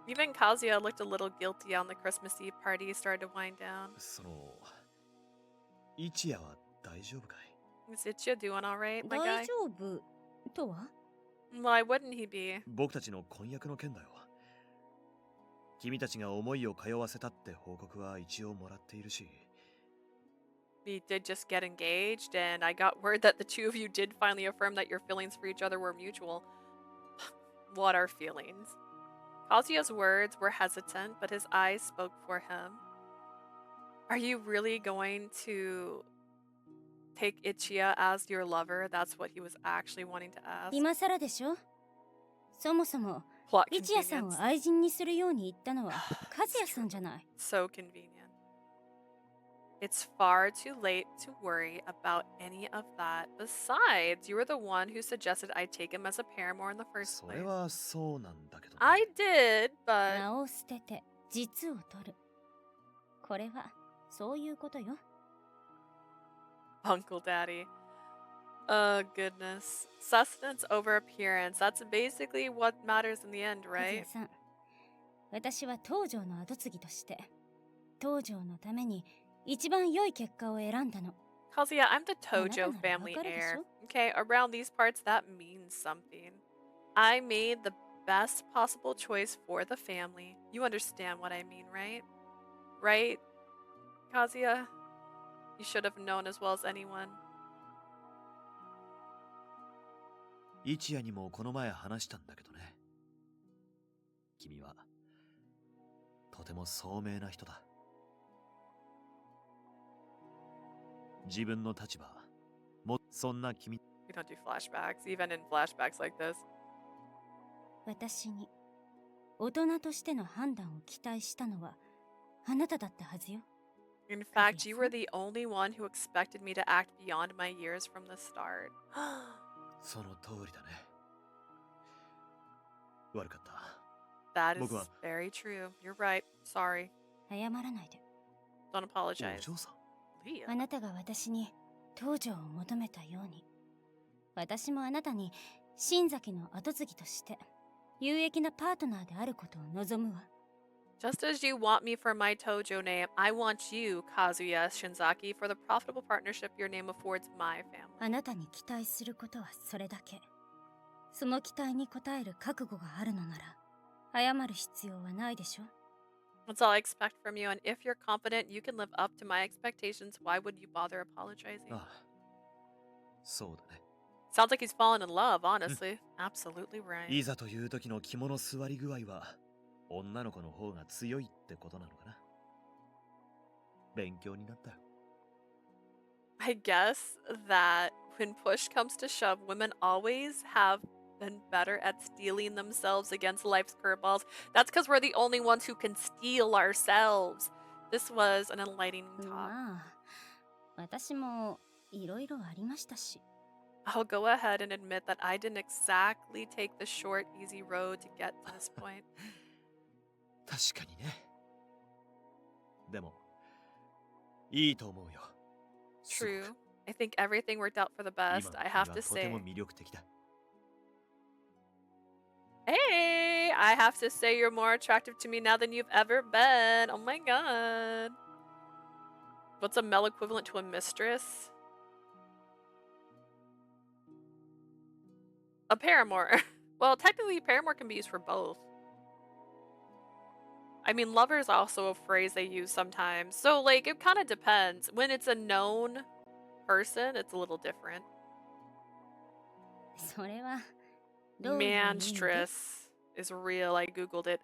Even Kazuya looked a little guilty on the Christmas Eve party started to wind down. その、一夜は大丈夫かい？ Is Ichiya doing alright, my 大 guy? 丈夫とは？ Why wouldn't he be? 僕たちの婚約の件だよ。君たちが思いを通わせたって報告は一応もらっているし。We did just get engaged, and I got word that the two of you did finally affirm that your feelings for each other were mutual. What are feelings? Kazuya's words were hesitant, but his eyes spoke for him. Are you really going to take Ichiya as your lover? That's what he was actually wanting to ask. 今更でしょ？そもそも Plot 一夜さん convenience. を愛人にするように言ったのは和也さんじゃない。So convenient. It's far too late to worry about any of that. Besides, you were the one who suggested I take him as a paramour in the first それ place. はそうなんだけどね。I did, but 名を捨てて実を取る。これはそういうことよ。 Uncle Daddy. Oh, goodness. Sustenance over appearance. That's basically what matters in the end, 和也 right? さん、私は東条の跡継ぎとして東条のために一番良い結果を選んだの。 Kazuya, I'm the あなた Tojo ならわ family かるでし heir. ょ？ Okay, around these parts, that means something. I made the best possible choice for the family. You understand what I mean, right? Right, Kazuya? You should have known as well as anyone. 一夜にもこの前話したんだけどね。君はとても聡明な人だ。自分の立場、もそんな君。We don't do flashbacks, even in flashbacks like this. 私に大人としての判断を期待したのはあなただったはずよ。 In fact, you were the only one who expected me to act beyond my years from the start. その通りだね。悪かった。 That is 僕は very true. You're right. Sorry. 謝らないで。 Don't お apologize. 嬢さん。Leah. あなたが私に東条を求めたように、私もあなたに新崎の跡継ぎとして有益なパートナーであることを望むわ。 Just as you want me for my Tojo name, I want you, Kazuya Shinzaki, for the profitable partnership your name affords my family. あなたに期待することはそれだけ。その期待に応える覚悟があるのなら、謝る必要はないでしょ。 That's all I expect from you, and if you're confident you can live up to my expectations, why would you bother apologizing? ああ、そうだね。 Sounds like he's fallen in love, honestly. Absolutely right. いざという時の肝の座り具合は女の子の方が強いってことなのかな。勉強になった。 I guess that when push comes to shove, women always have been better at steeling themselves against life's curveballs. That's because we're the only ones who can steal ourselves. This was an enlightening talk. まあ、私もいろいろありましたし。 I'll go ahead and admit that I didn't exactly take the short, easy road to get to this point. 確かにね。でも、いいと思うよ。 True. I think everything worked out for the best, I have to とて say. も魅力的だ。 Hey, I have to say you're more attractive to me now than you've ever been. Oh my god. What's a male equivalent to a mistress? A paramour. Well, technically, paramour can be used for both. I mean, lover is also a phrase they use sometimes. So, like, it kind of depends. When it's a known person, it's a little different. それはどういう意味で？ Manstress is real. I googled it.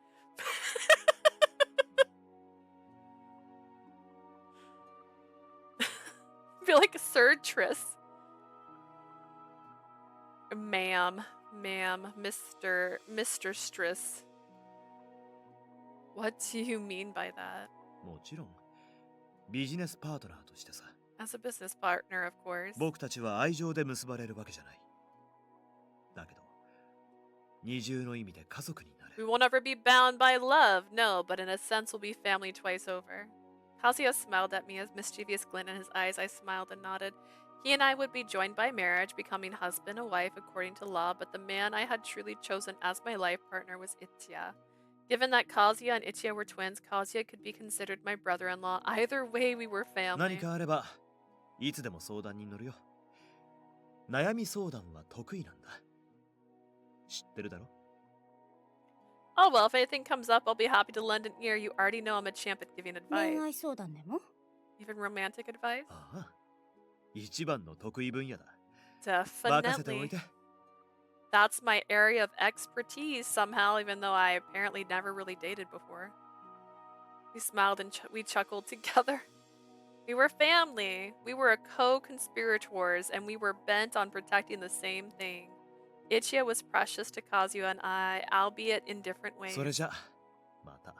I feel like a surtress. Ma'am, Mr. Stress. What do you mean by that? もちろん、ビジネスパートナーとしてさ。 As a business partner, of course. 僕たちは愛情で結ばれるわけじゃない。二重の意味で家族になる。 We won't ever be bound by love, no, but in a sense we'll be family twice over. Kazuya smiled at me, a mischievous glint in his eyes. I smiled and nodded. He and I would be joined by marriage, becoming husband and wife according to law, but the man I had truly chosen as my life partner was Ichiya. Given that Kazuya and Ichiya were twins, Kazuya could be considered my brother-in-law. Either way, we were 何 family. かあればいつでも相談に乗るよ。悩み相談は得意なんだ。知ってるだろ？ Oh well, if anything comes up, I'll be happy to lend an ear. You already know I'm a champ at giving 恋 advice. 愛相談でも Even romantic advice? ああ、一番の得意分野だ。任せておい Definitely. て。 That's my area of expertise somehow, even though I apparently never really dated before. We smiled and we chuckled together. We were family. We were co-conspirators, and we were bent on protecting the same thing. Ichiya was precious to Kazuya and I, albeit in different ways. それじゃ、また。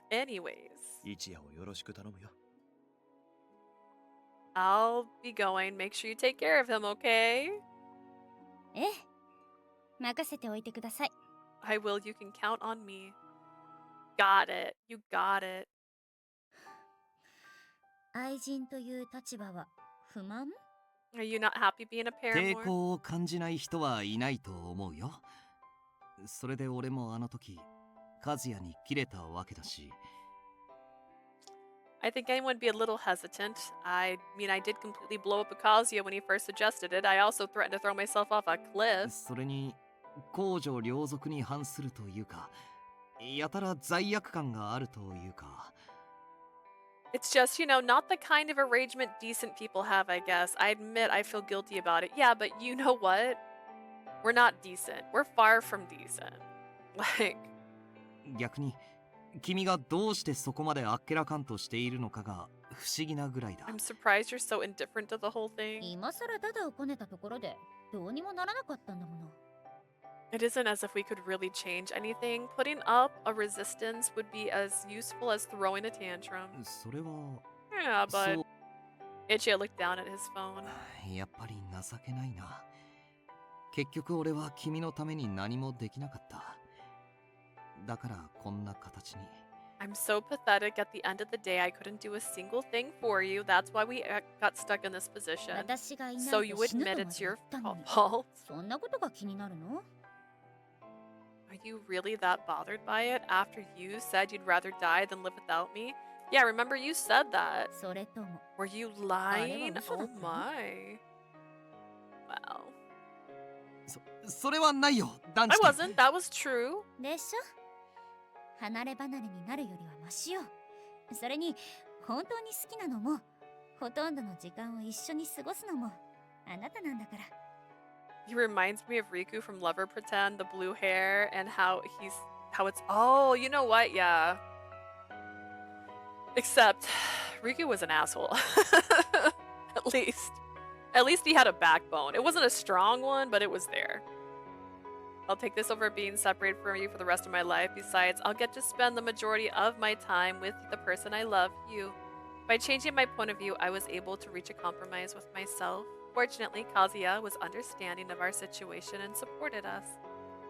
Anyways, 一夜をよろしく頼むよ。 I'll be going. Make sure you take care of him, okay? ええ、任せておいてください。 I will. You can count on me. Got it. You got it. 愛人という立場は不満？ Are you not happy being a 抵 paramour? 抗を感じない人はいないと思うよ。それで俺もあの時和也にキレたわけだし。 I think anyone would be a little hesitant. I mean, I did completely blow up Kazuya when he first suggested it. I also threatened to throw myself off a cliff. それに公序良俗に反するというか、やたら罪悪感があるというか。 It's just, you know, not the kind of arrangement decent people have, I guess. I admit I feel guilty about it. Yeah, but you know what? We're not decent. We're far from decent. Like... 逆に君がどうしてそこまであっけらかんとしているのかが不思議なぐらいだ。 I'm surprised you're so indifferent to the whole thing. 今さらただをこねたところでどうにもならなかったんだもの。 It isn't as if we could really change anything. Putting up a resistance would be as useful as throwing a tantrum. それは Yeah, but そう Ichiya looked down at his phone. やっぱり情けないな。結局俺は君のために何もできなかった。だからこんな形に。 I'm so pathetic. At the end of the day, I couldn't do a single thing for you. That's why we got stuck in this position. 私がいない So you と死ぬと admit まで it's 言 your ったのに。 fault. そんなことが気になるの？ Are you really that bothered by it after you said you'd rather die than live without me? Yeah, remember you said that. それとも Were you lying? あれは嘘だ Oh ったの？ my. Wow. それはないよ、断 I じて。 wasn't. That was true. でしょ？離れ離れになるよりはマシよ。それに本当に好きなのもほとんどの時間を一緒に過ごすのもあなたなんだから。 He reminds me of Riku from Lover Pretend, the blue hair, and how it's, oh, you know what? Yeah. Except, Riku was an asshole. At least. At least he had a backbone. It wasn't a strong one, but it was there. I'll take this over being separated from you for the rest of my life. Besides, I'll get to spend the majority of my time with the person I love, you. By changing my point of view, I was able to reach a compromise with myself. Fortunately, Kazuya was understanding of our situation and supported us.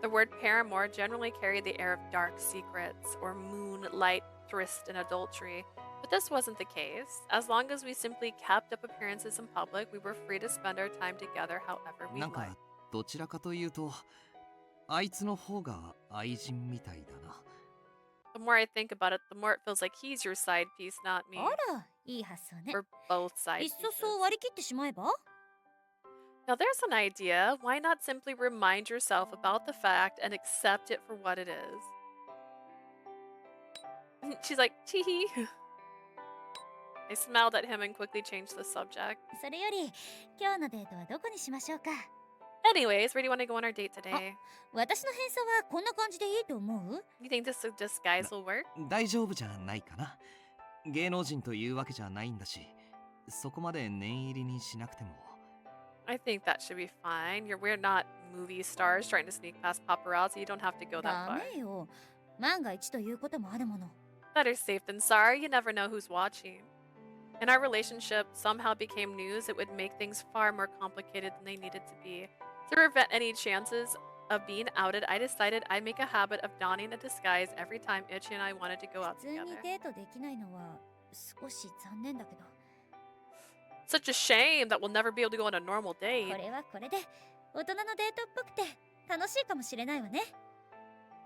The word paramour generally carried the air of dark secrets or moonlight tryst and adultery, but this wasn't the case. As long as we simply kept up appearances in public, we were free to spend our time together however we なん liked. かどちらかというとあいつの方が愛人みたいだな。 The more I think about it, the more it feels like he's your side piece, not me. あら、いい発想ね。 We're both side いっそ pieces. そう割り切ってしまえば？ Now there's an idea. Why not simply remind yourself about the fact and accept it for what it is? She's like, tee. I smiled at him and quickly changed the subject. それより今日のデートはどこにしましょうか？ Anyways, where do you want to go on our date today? 私の変装はこんな感じでいいと思う？ You think this disguise will work? 大丈夫じゃないかな。芸能人というわけじゃないんだし、そこまで念入りにしなくても。 I think that should be fine. We're not movie stars trying to sneak past paparazzi. You don't have to go that ダ far. メよ。万が一ということもあるもの。 Better safe than sorry. You never know who's watching. And our relationship somehow became news. It would make things far more complicated than they needed to be. To prevent any chances of being outed, I decided I'd make a habit of donning a disguise every time Ichi and I wanted to go out 普通に together. デートできないのは少し残念だけど、 Such a shame that we'll never be able to go on a normal こ date. れはこれで大人のデートっぽくて楽しいかもしれないわね。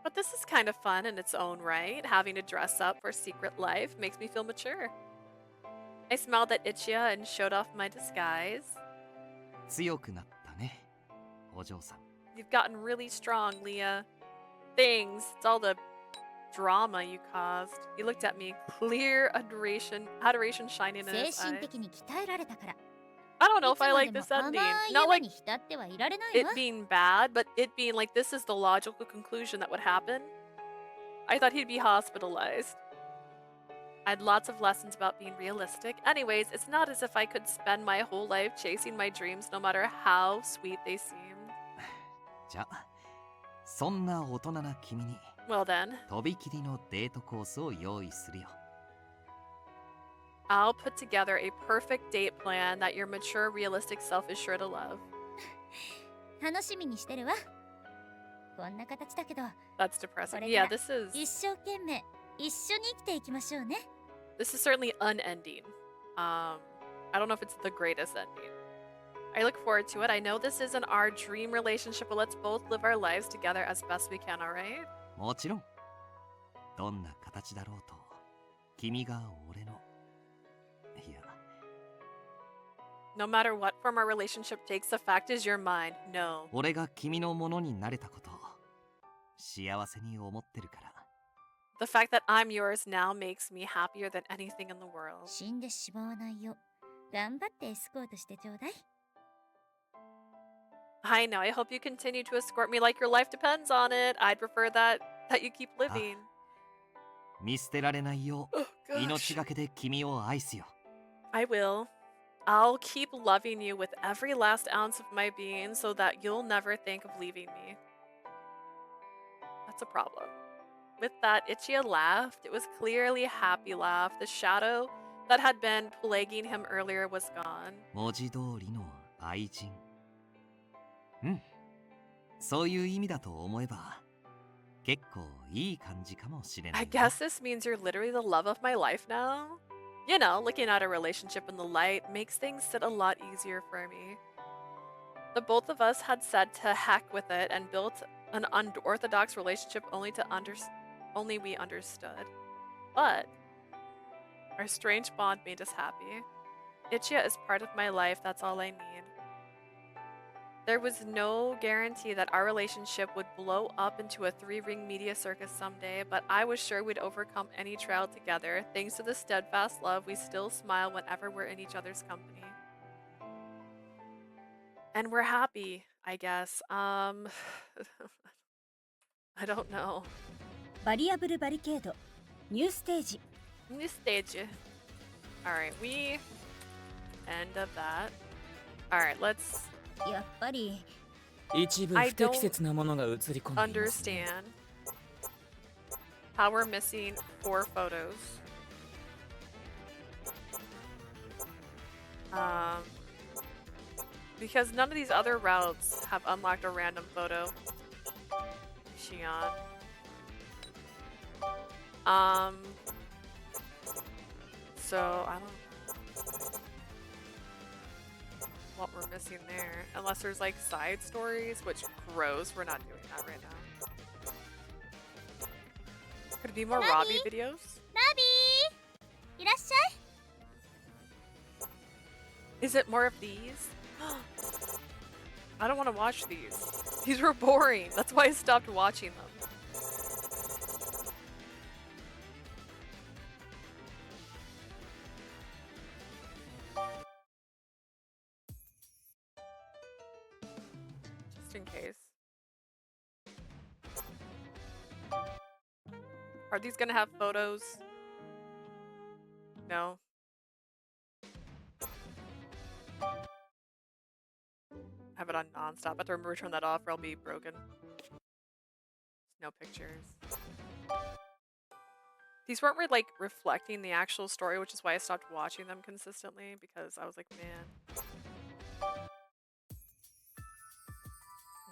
But this is kind of fun in its own right. Having to dress up for secret life makes me feel mature. I smiled at Ichiya and showed off my disguise. 強くなったね、お嬢さん。 You've gotten really strong, Leah. Things. It's all the drama you caused. He looked at me, clear adoration shining in 精 his 神 eyes. 的に鍛えられたから。 I don't know い if つ I ま like でも this 甘 ending. い Not 夢 like に浸ってはいられない it わ。 being bad, but it being like this is the logical conclusion that would happen. I thought he'd be hospitalized. I had lots of lessons about being realistic. Anyways, it's not as if I could spend my whole life chasing my dreams no matter how sweet they seemed. じゃあ、そんな大人な君に Well then, とびきりのデートコースを用意するよ。 I'll put together a perfect date plan that your mature, realistic self is sure to love. 楽しみにしてるわ。こんな形だけど、 That's depressing. これ Yeah, から this is 一生懸命一緒に生きていきましょうね。 this is certainly unending. I don't know if it's the greatest ending. I look forward to it. I know this isn't our dream relationship, but let's both live our lives together as best we can, alright? もちろん、どんな形だろうと、君が俺の、いや、 No matter what form our relationship takes, the fact is you're mine. No. 俺が君のものになれたこと、幸せに思ってるから。 The fact that I'm yours now makes me happier than anything in the world. 死んでしまわないよ。頑張ってエスコートしてちょうだい。 I know. I hope you continue to escort me like your life depends on it. I'd prefer that you keep living. 見捨てられないよ Oh, う、 gosh. 命がけで君を愛すよ。 I will. I'll keep loving you with every last ounce of my being so that you'll never think of leaving me. That's a problem. With that, Ichiya laughed. It was clearly a happy laugh. The shadow that had been plaguing him earlier was gone. 文字通りの愛人。うん。そういう意味だと思えば、結構いい感じかもしれない I ね。 guess this means you're literally the love of my life now. You know, looking at a relationship in the light makes things sit a lot easier for me. The both of us had said to heck with it and built an unorthodox relationship only we understood. But our strange bond made us happy. Ichiya is part of my life, that's all I need. There was no guarantee that our relationship would blow up into a three-ring media circus someday, but I was sure we'd overcome any trial together. Thanks to the steadfast love, we still smile whenever we're in each other's company. And we're happy, I guess. I don't know. バリアブルバリケードニューステージ。 New stage. Alright, we... End of that. Alright, let's やっぱり一部不適切なものが映り込んでいますね。 understand how we're missing 4 photos. Because none of these other routes have unlocked a random photo. Xi'an. So I don't know what we're missing there. Unless there's like side stories, which gross, we're not doing that right now. Could it be more Robbie videos? ナビーいらっしゃい。 Is it more of these? I don't want to watch these. These were boring. That's why I stopped watching them. Just in case. Are these gonna have photos? No. Have it on non-stop. I have to remember to turn that off or I'll be broken. No pictures. These weren't like reflecting the actual story, which is why I stopped watching them consistently, because I was like, man.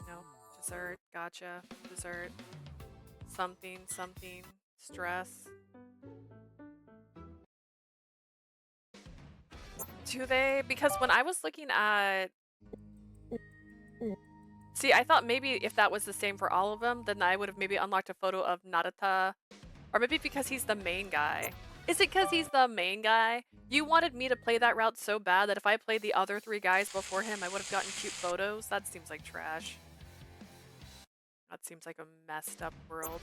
No, Dessert. Gotcha. Dessert. Something. Stress. Do they? Because when I was looking at... See, I thought maybe if that was the same for all of them, then I would have maybe unlocked a photo of Narita. Or maybe because he's the main guy. Is it because he's the main guy? You wanted me to play that route so bad that if I played the other 3 guys before him, I would have gotten cute photos? That seems like trash. That seems like a messed up world.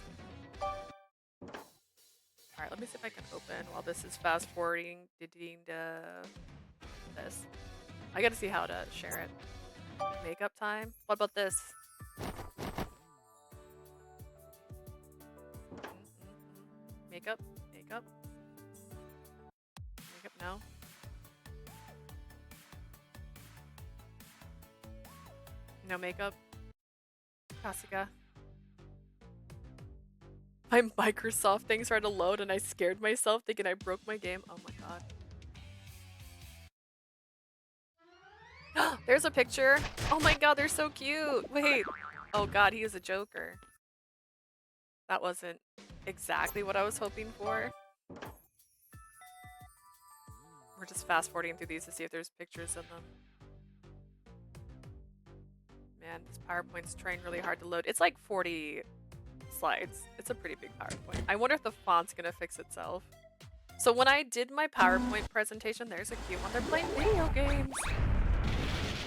Alright, let me see if I can open while this is fast forwarding this. I gotta see how to share it. Makeup time? What about this? Makeup? Makeup? Makeup? No. No makeup? Kasuga. My Microsoft thing started to load and I scared myself thinking I broke my game. Oh my god. There's a picture. Oh my god, they're so cute. Wait. Oh god, he is a Joker. That wasn't exactly what I was hoping for. We're just fast forwarding through these to see if there's pictures of them. Man, this PowerPoint's trying really hard to load. It's like 40 slides. It's a pretty big PowerPoint. I wonder if the font's gonna fix itself. So when I did my PowerPoint presentation, there's a cute one. They're playing video games.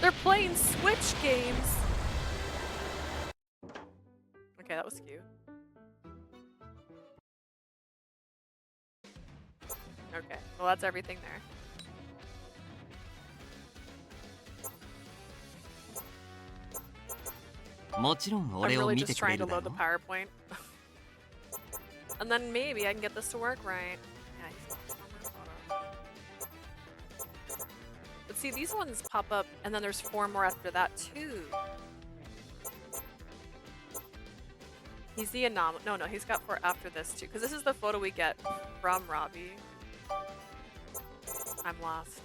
They're playing Switch games. Okay, that was cute. Okay, well that's everything there. I'm really just trying to load the PowerPoint. And then maybe I can get this to work right. Yeah, but see, these ones pop up and then there's 4 more after that too. He's the anomaly. No, he's got 4 after this too. Because this is the photo we get from Robbie. I'm lost.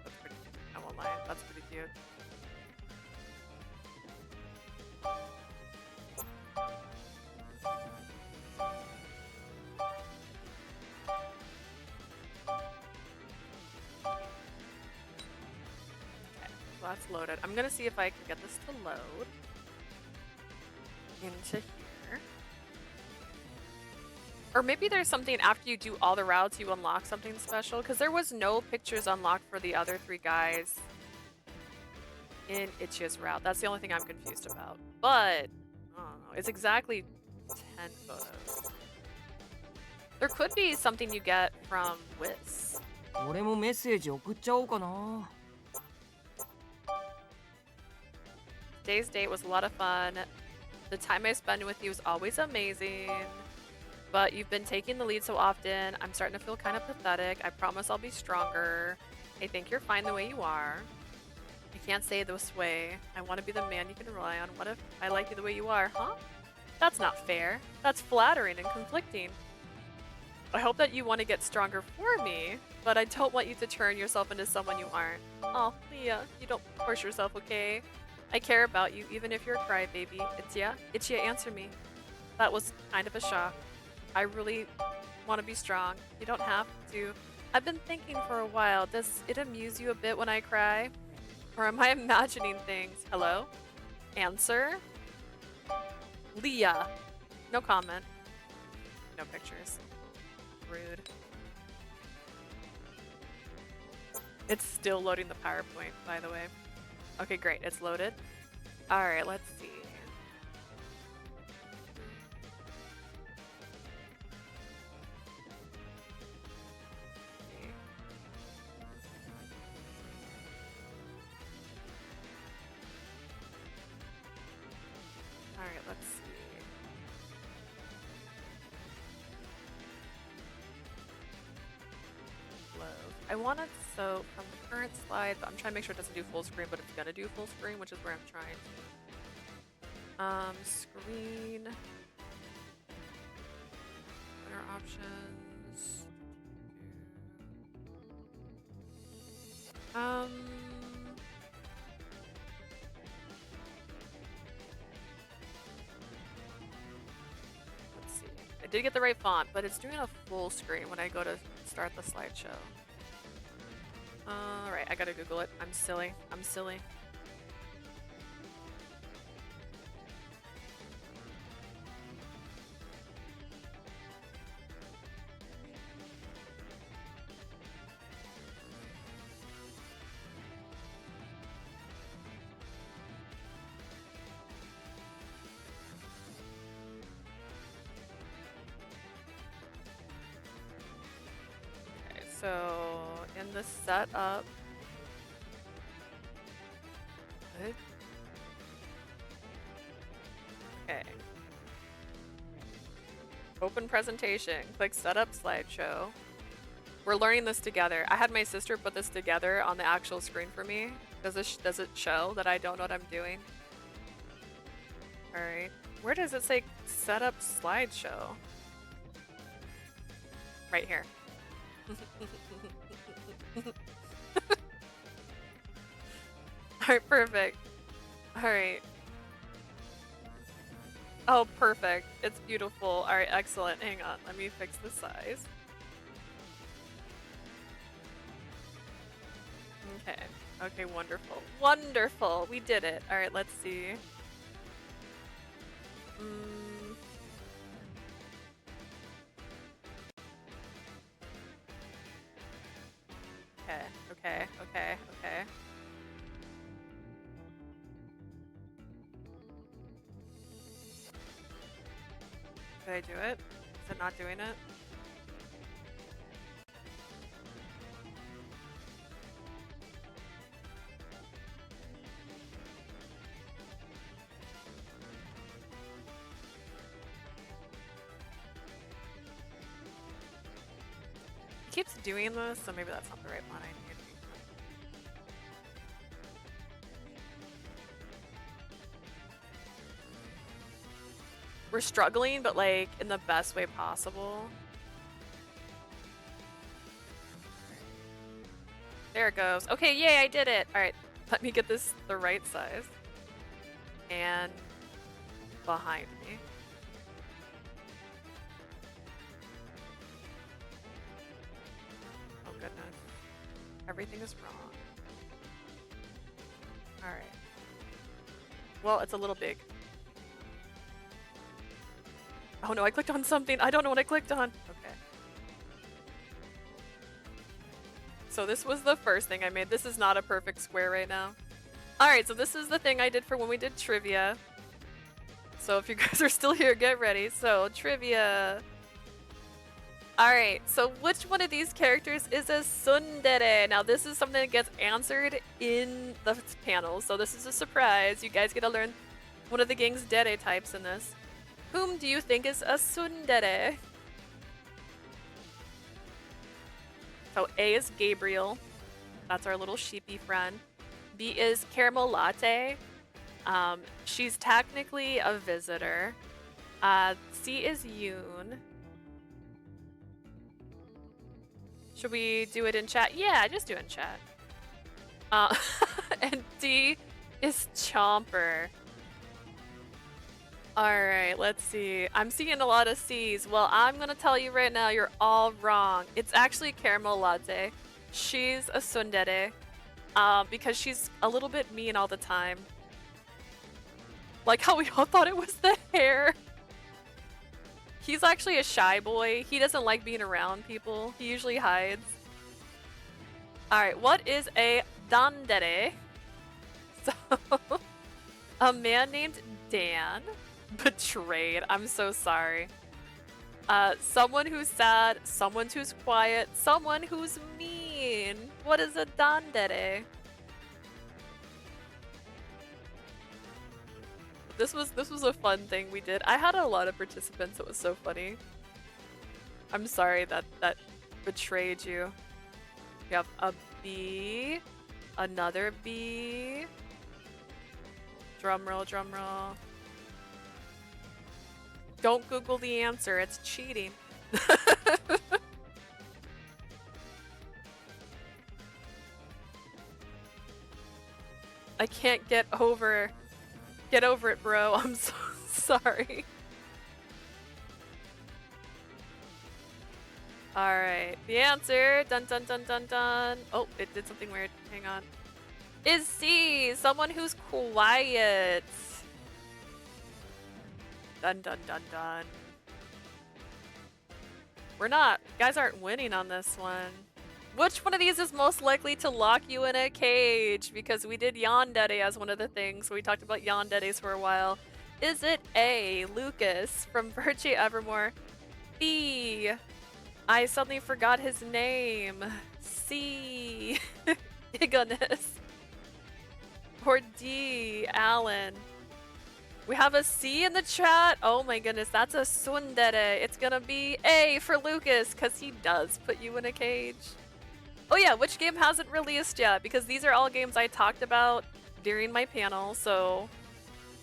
That's pretty cute. I won't lie. That's pretty cute. That's loaded. I'm gonna see if I can get this to load into here. Or maybe there's something after you do all the routes you unlock something special, because there was no pictures unlocked for the other 3 guys in Ichiya's route. That's the only thing I'm confused about. But I don't know. It's exactly 10 photos. There could be something you get from Wiz. 俺もメッセージ送っちゃおうかな。 Today's date was a lot of fun. The time I spend with you is always amazing. But you've been taking the lead so often. I'm starting to feel kind of pathetic. I promise I'll be stronger. I think you're fine the way you are. I can't say this way. I want to be the man you can rely on. What if I like you the way you are, huh? That's not fair. That's flattering and conflicting. I hope that you want to get stronger for me, but I don't want you to turn yourself into someone you aren't. Oh, Leah, you don't force yourself, okay? I care about you, even if you're a crybaby. Ichiya? Ichiya, answer me. That was kind of a shock. I really want to be strong. You don't have to. I've been thinking for a while. Does it amuse you a bit when I cry? Or am I imagining things? Hello? Answer? Leah. No comment. No pictures. Rude. It's still loading the PowerPoint, by the way. Okay, great. It's loaded. Alright, let's see. Alright, let's see. I want it so from the current slide, but I'm trying to make sure it doesn't do full screen, but it's gonna do full screen, which is where I'm trying. Screen. Winner options. Let's see. I did get the right font, but it's doing a full screen when I go to start the slideshow. Alright, I gotta Google it. I'm silly. I'm silly. So, in the setup, what? Okay. Open presentation, click setup slideshow. We're learning this together. I had my sister put this together on the actual screen for me. Does it show that I don't know what I'm doing? Alright. Where does it say setup slideshow? Right here. Alright, perfect. Alright. Oh, perfect. It's beautiful. Alright, excellent. Hang on. Let me fix the size. Okay. Okay, wonderful. Wonderful! We did it. Alright, let's see. Okay. Did I do it? Is it not doing it? It keeps doing this, so maybe that's not the right one I need. We're struggling, but like in the best way possible. There it goes. Okay, yay, I did it. All right, let me get this the right size. And behind me. Oh goodness. Everything is wrong. All right. Well, it's a little big. Oh no, I clicked on something. I don't know what I clicked on. Okay. So this was the first thing I made. This is not a perfect square right now. Alright, so this is the thing I did for when we did trivia. So if you guys are still here, get ready. So, trivia. Alright, so which one of these characters is a tsundere? Now this is something that gets answered in the panel. So this is a surprise. You guys get to learn one of the gang's dere types in this. Whom do you think is a tsundere? So A is Gabriel. That's our little sheepy friend. B is Caramel Latte. She's technically a visitor. C is Yoon. Should we do it in chat? Yeah, just do it in chat. And D is Chomper. Alright, let's see. I'm seeing a lot of C's. Well, I'm gonna tell you right now, you're all wrong. It's actually Caramel Latte. She's a tsundere. Because she's a little bit mean all the time. Like how we all thought it was the hair. He's actually a shy boy. He doesn't like being around people. He usually hides. Alright, what is a dandere? So, a man named Dan. Betrayed. I'm so sorry. Someone who's sad, someone who's quiet, someone who's mean. What is a dandere? This was a fun thing we did. I had a lot of participants. It was so funny. I'm sorry that betrayed you. We have a B, another B. Drum roll, drum roll. Don't Google the answer, it's cheating. can't get over it, bro. I'm so sorry. Alright, the answer, dun dun dun dun dun. Oh, it did something weird. Hang on. Is C, someone who's quiet. Dun dun dun dun. We're not, you guys aren't winning on this one. Which one of these is most likely to lock you in a cage? Because we did yandere as one of the things. So we talked about yanderes for a while. Is it A, Lucas from Virtue Evermore? B, I suddenly forgot his name. C, Igonus. Or D, Alan. We have a C in the chat. Oh my goodness, that's a tsundere. It's gonna be A for Lucas, because he does put you in a cage. Oh yeah, which game hasn't released yet? Because these are all games I talked about during my panel. So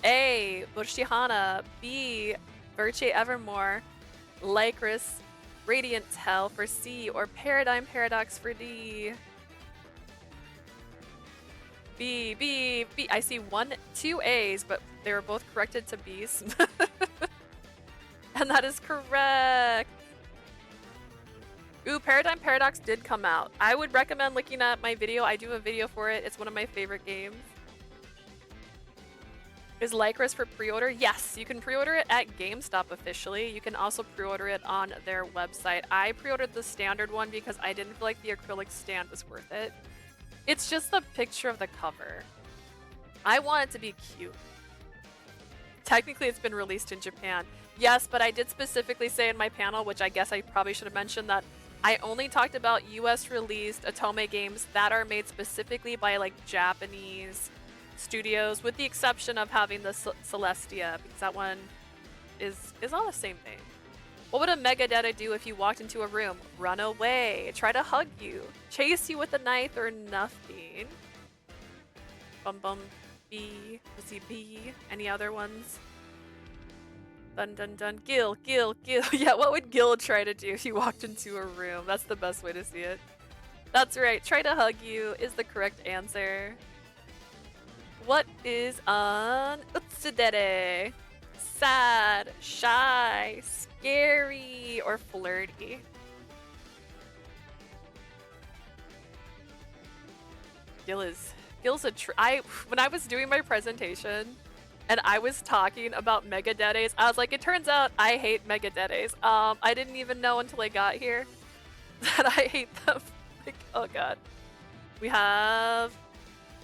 A, Burshihana. B, Virtue Evermore. Lycris, Radiant Hell for C, or Paradigm Paradox for D. B, B, B. I see 2 A's, but they were both corrected to B's. And that is correct. Ooh, Paradigm Paradox did come out. I would recommend looking at my video. I do a video for it. It's one of my favorite games. Is Lycris for pre-order? Yes, you can pre-order it at GameStop officially. You can also pre-order it on their website. I pre-ordered the standard one because I didn't feel like the acrylic stand was worth it. It's just the picture of the cover. I want it to be cute. Technically, it's been released in Japan. Yes, but I did specifically say in my panel, which I guess I probably should have mentioned, that I only talked about US released Otome games that are made specifically by like Japanese studios, with the exception of having the Celestia, because that one is all the same thing. What would a Megadetta do if you walked into a room? Run away, try to hug you, chase you with a knife, or nothing? Bum bum. B. Was he B? Any other ones? Dun dun dun. Gil, Gil, Gil. Yeah, what would Gil try to do if he walked into a room? That's the best way to see it. That's right, try to hug you is the correct answer. What is on Utsudere? Sad, shy, scary, or flirty? Gil's when I was doing my presentation and I was talking about Megadettes, I was like, it turns out I hate Megadettes. I didn't even know until I got here that I hate them. Like, oh god. We have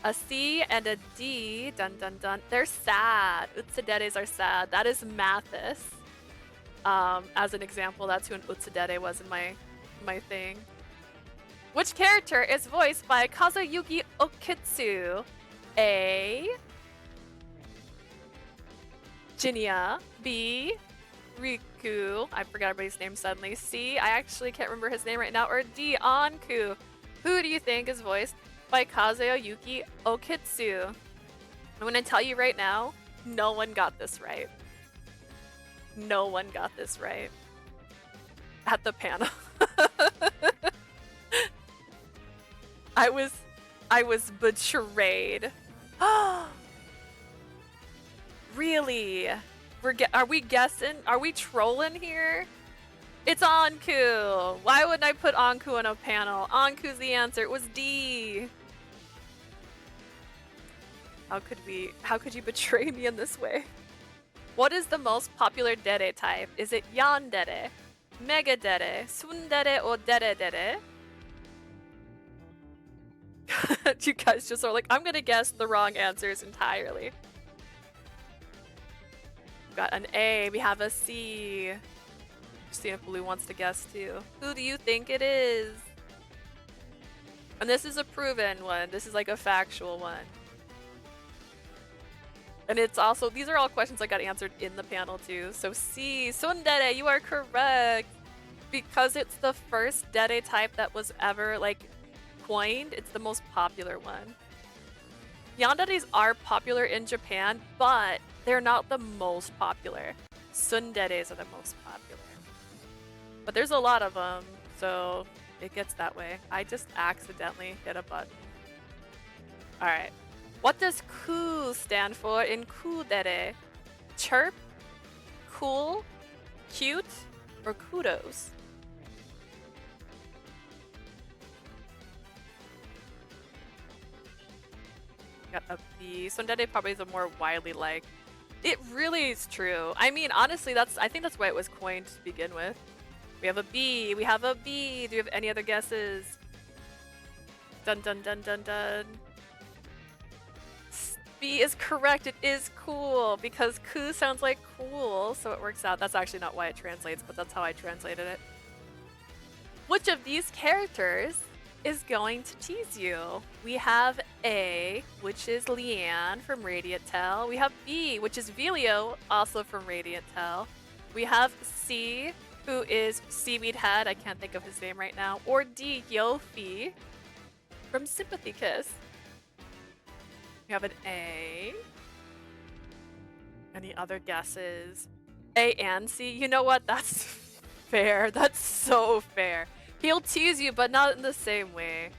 a C and a D. Dun dun dun. They're sad. Utsuderes are sad. That is Mathis. As an example, that's who an Utsudere was in my thing. Which character is voiced by Kazuyuki Okitsu? A, Jinya. B, Riku. I forgot everybody's name suddenly. C, I actually can't remember his name right now. Or D, Anku. Who do you think is voiced by Kazuyuki Okitsu? I'm gonna tell you right now, no one got this right. No one got this right. At the panel. I was betrayed. Really? Are we guessing? Are we trolling here? It's Anku. Why wouldn't I put Anku in a panel? Anku's the answer. It was D. How could you betray me in this way? What is the most popular dere type? Is it yandere, megadere, tsundere, or dere? You guys just are like, I'm gonna guess the wrong answers entirely. We've got an A, we have a C. Just seeing if Blue wants to guess too. Who do you think it is? And this is a proven one. This is like a factual one. And it's also, these are all questions I got answered in the panel too. So C, tsundere, you are correct. Because it's the first dere type that was ever like coined, it's the most popular one. Yanderes are popular in Japan, but they're not the most popular. Tsunderes are the most popular. But there's a lot of them, so it gets that way. I just accidentally hit a button. Alright. What does ku stand for in kudere? Chirp, cool, cute, or kudos? Got a B. Tsundere probably the more widely liked. It really is true. I mean, honestly, I think that's why it was coined to begin with. We have a B. We have a B. Do you have any other guesses? Dun dun dun dun dun. B is correct. It is cool because ku sounds like cool, so it works out. That's actually not why it translates, but that's how I translated it. Which of these characters is going to tease you? We have A, which is Leanne from Radiant Tell. We have B, which is Velio, also from Radiant Tell. We have C, who is Seaweed Head. I can't think of his name right now. Or D, Yofi from Sympathy Kiss. We have an A. Any other guesses? A and C? You know what? That's fair. That's so fair. He'll tease you, but not in the same way.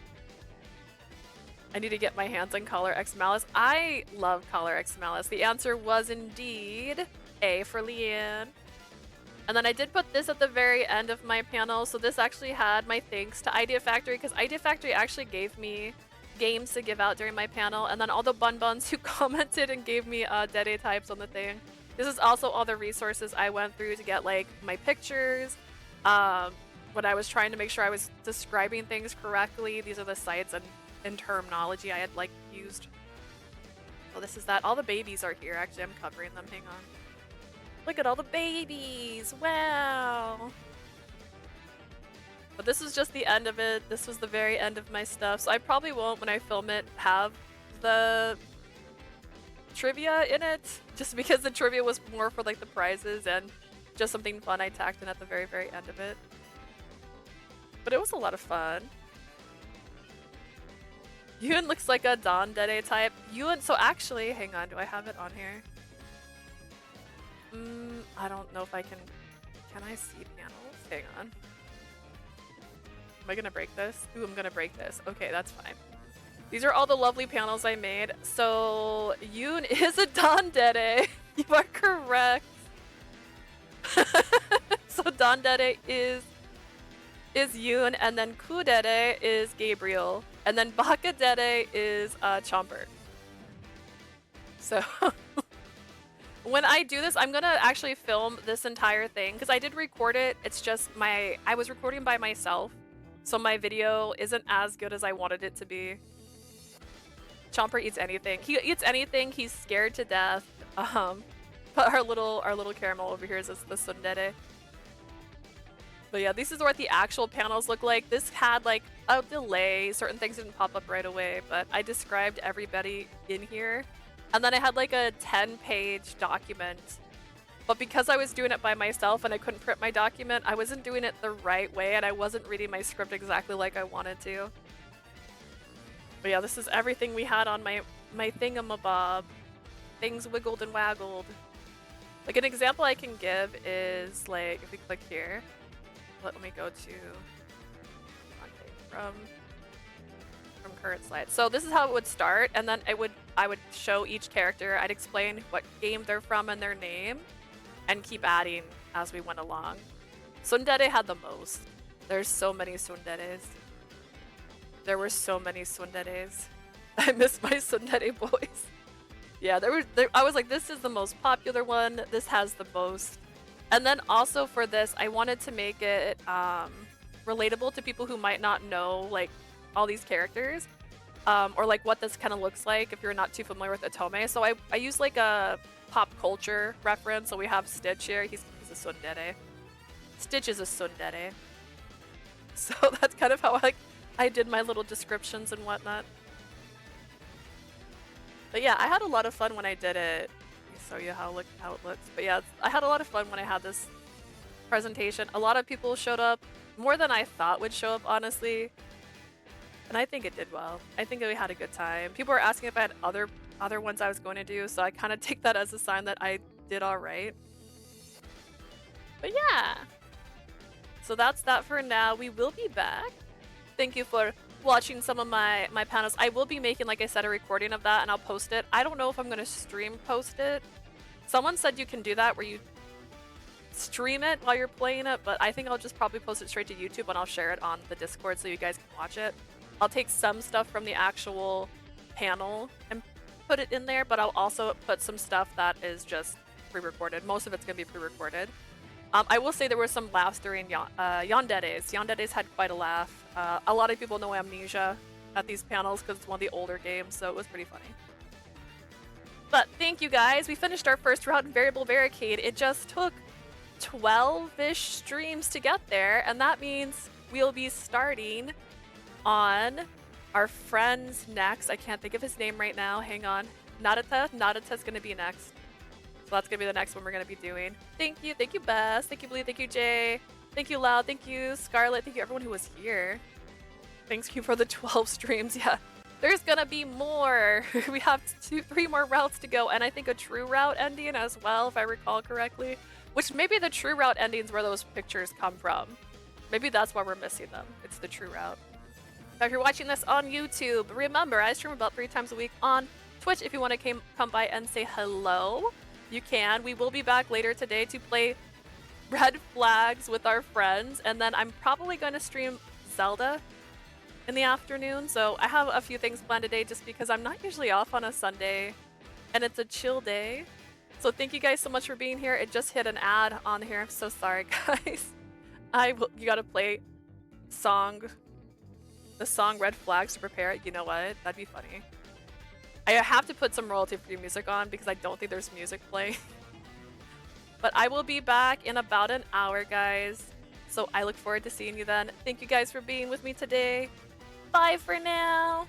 I need to get my hands on Collar X Malice. I love Collar X Malice. The answer was indeed A for Leanne. And then I did put this at the very end of my panel, so this actually had my thanks to Idea Factory, because Idea Factory actually gave me games to give out during my panel, and then all the bun-buns who commented and gave me Dede types on the thing. This is also all the resources I went through to get like my pictures, when I was trying to make sure I was describing things correctly. These are the sites and terminology I had like used. Oh, this is that. All the babies are here. Actually, I'm covering them. Hang on. Look at all the babies. Wow. But this is just the end of it. This was the very end of my stuff. So I probably won't, when I film it, have the trivia in it. Just because the trivia was more for like the prizes and just something fun I tacked in at the very, very end of it. But it was a lot of fun. Yun looks like a Dondere type. Yun, so actually, hang on, do I have it on here? I don't know if I can I see panels? Hang on. Am I gonna break this? Ooh, I'm gonna break this. Okay, that's fine. These are all the lovely panels I made. So, Yun is a Dondere. You are correct. So Dondere is Yun, and then Kudere is Gabriel, and then Bakadere is Chomper. So when I do this, I'm gonna actually film this entire thing because I did record it. It's just I was recording by myself, so my video isn't as good as I wanted it to be. Chomper eats anything. He eats anything. He's scared to death. But our little caramel over here is the tsundere. But yeah, this is what the actual panels look like. This had like a delay. Certain things didn't pop up right away, but I described everybody in here. And then I had like a 10-page document. But because I was doing it by myself and I couldn't print my document, I wasn't doing it the right way and I wasn't reading my script exactly like I wanted to. But yeah, this is everything we had on my thingamabob. Things wiggled and waggled. Like an example I can give is like, if we click here, let me go to from current slide. So this is how it would start, and then I would show each character. I'd explain what game they're from and their name, and keep adding as we went along. Tsundere had the most. There's so many tsunderes. There were so many tsunderes. I miss my tsundere boys. Yeah, I was like, this is the most popular one. This has the most. And then also for this, I wanted to make it relatable to people who might not know like all these characters, or like what this kind of looks like if you're not too familiar with Otome. So I used like a pop culture reference. So we have Stitch here. He's a tsundere. Stitch is a tsundere. So that's kind of how I did my little descriptions and whatnot. But yeah, I had a lot of fun when I did it. Show you how it looks. But yeah, I had a lot of fun when I had this presentation. A lot of people showed up, more than I thought would show up, honestly. And I think it did well. I think we had a good time. People were asking if I had other ones I was going to do, so I kind of take that as a sign that I did all right. But yeah. So that's that for now. We will be back. Thank you for watching some of my panels. I will be making, like I said, a recording of that and I'll post it. I don't know if I'm gonna stream post it. Someone said you can do that where you stream it while you're playing it, but I think I'll just probably post it straight to YouTube and I'll share it on the Discord so you guys can watch it. I'll take some stuff from the actual panel and put it in there, but I'll also put some stuff that is just pre-recorded. Most of it's gonna be pre-recorded. I will say there were some laughs during Yandere's. Yandere's had quite a laugh. A lot of people know Amnesia at these panels because it's one of the older games, so it was pretty funny. But thank you guys. We finished our first round in Variable Barricade. It just took 12-ish streams to get there, and that means we'll be starting on our friend's next. I can't think of his name right now. Hang on. Narita's gonna be next. So that's gonna be the next one we're gonna be doing. Thank you Bess, thank you Blue, thank you Jay, thank you Loud, thank you Scarlet, thank you everyone who was here. Thank you for the 12 streams. Yeah, there's gonna be more. We have 3 more routes to go, and I think a true route ending as well, if I recall correctly. Which maybe the true route endings where those pictures come from. Maybe that's why we're missing them. It's the true route. Now, if you're watching this on YouTube, remember I stream about 3 times a week on Twitch. If you want to come by and say hello, you can. We will be back later today to play Red Flags with our friends, and then I'm probably going to stream Zelda in the afternoon. So I have a few things planned today just because I'm not usually off on a Sunday, and it's a chill day. So thank you guys so much for being here. It just hit an ad on here. I'm so sorry, guys. You gotta play the song Red Flags to prepare it. You know what? That'd be funny. I have to put some royalty-free music on because I don't think there's music playing. But I will be back in about an hour, guys. So I look forward to seeing you then. Thank you guys for being with me today. Bye for now.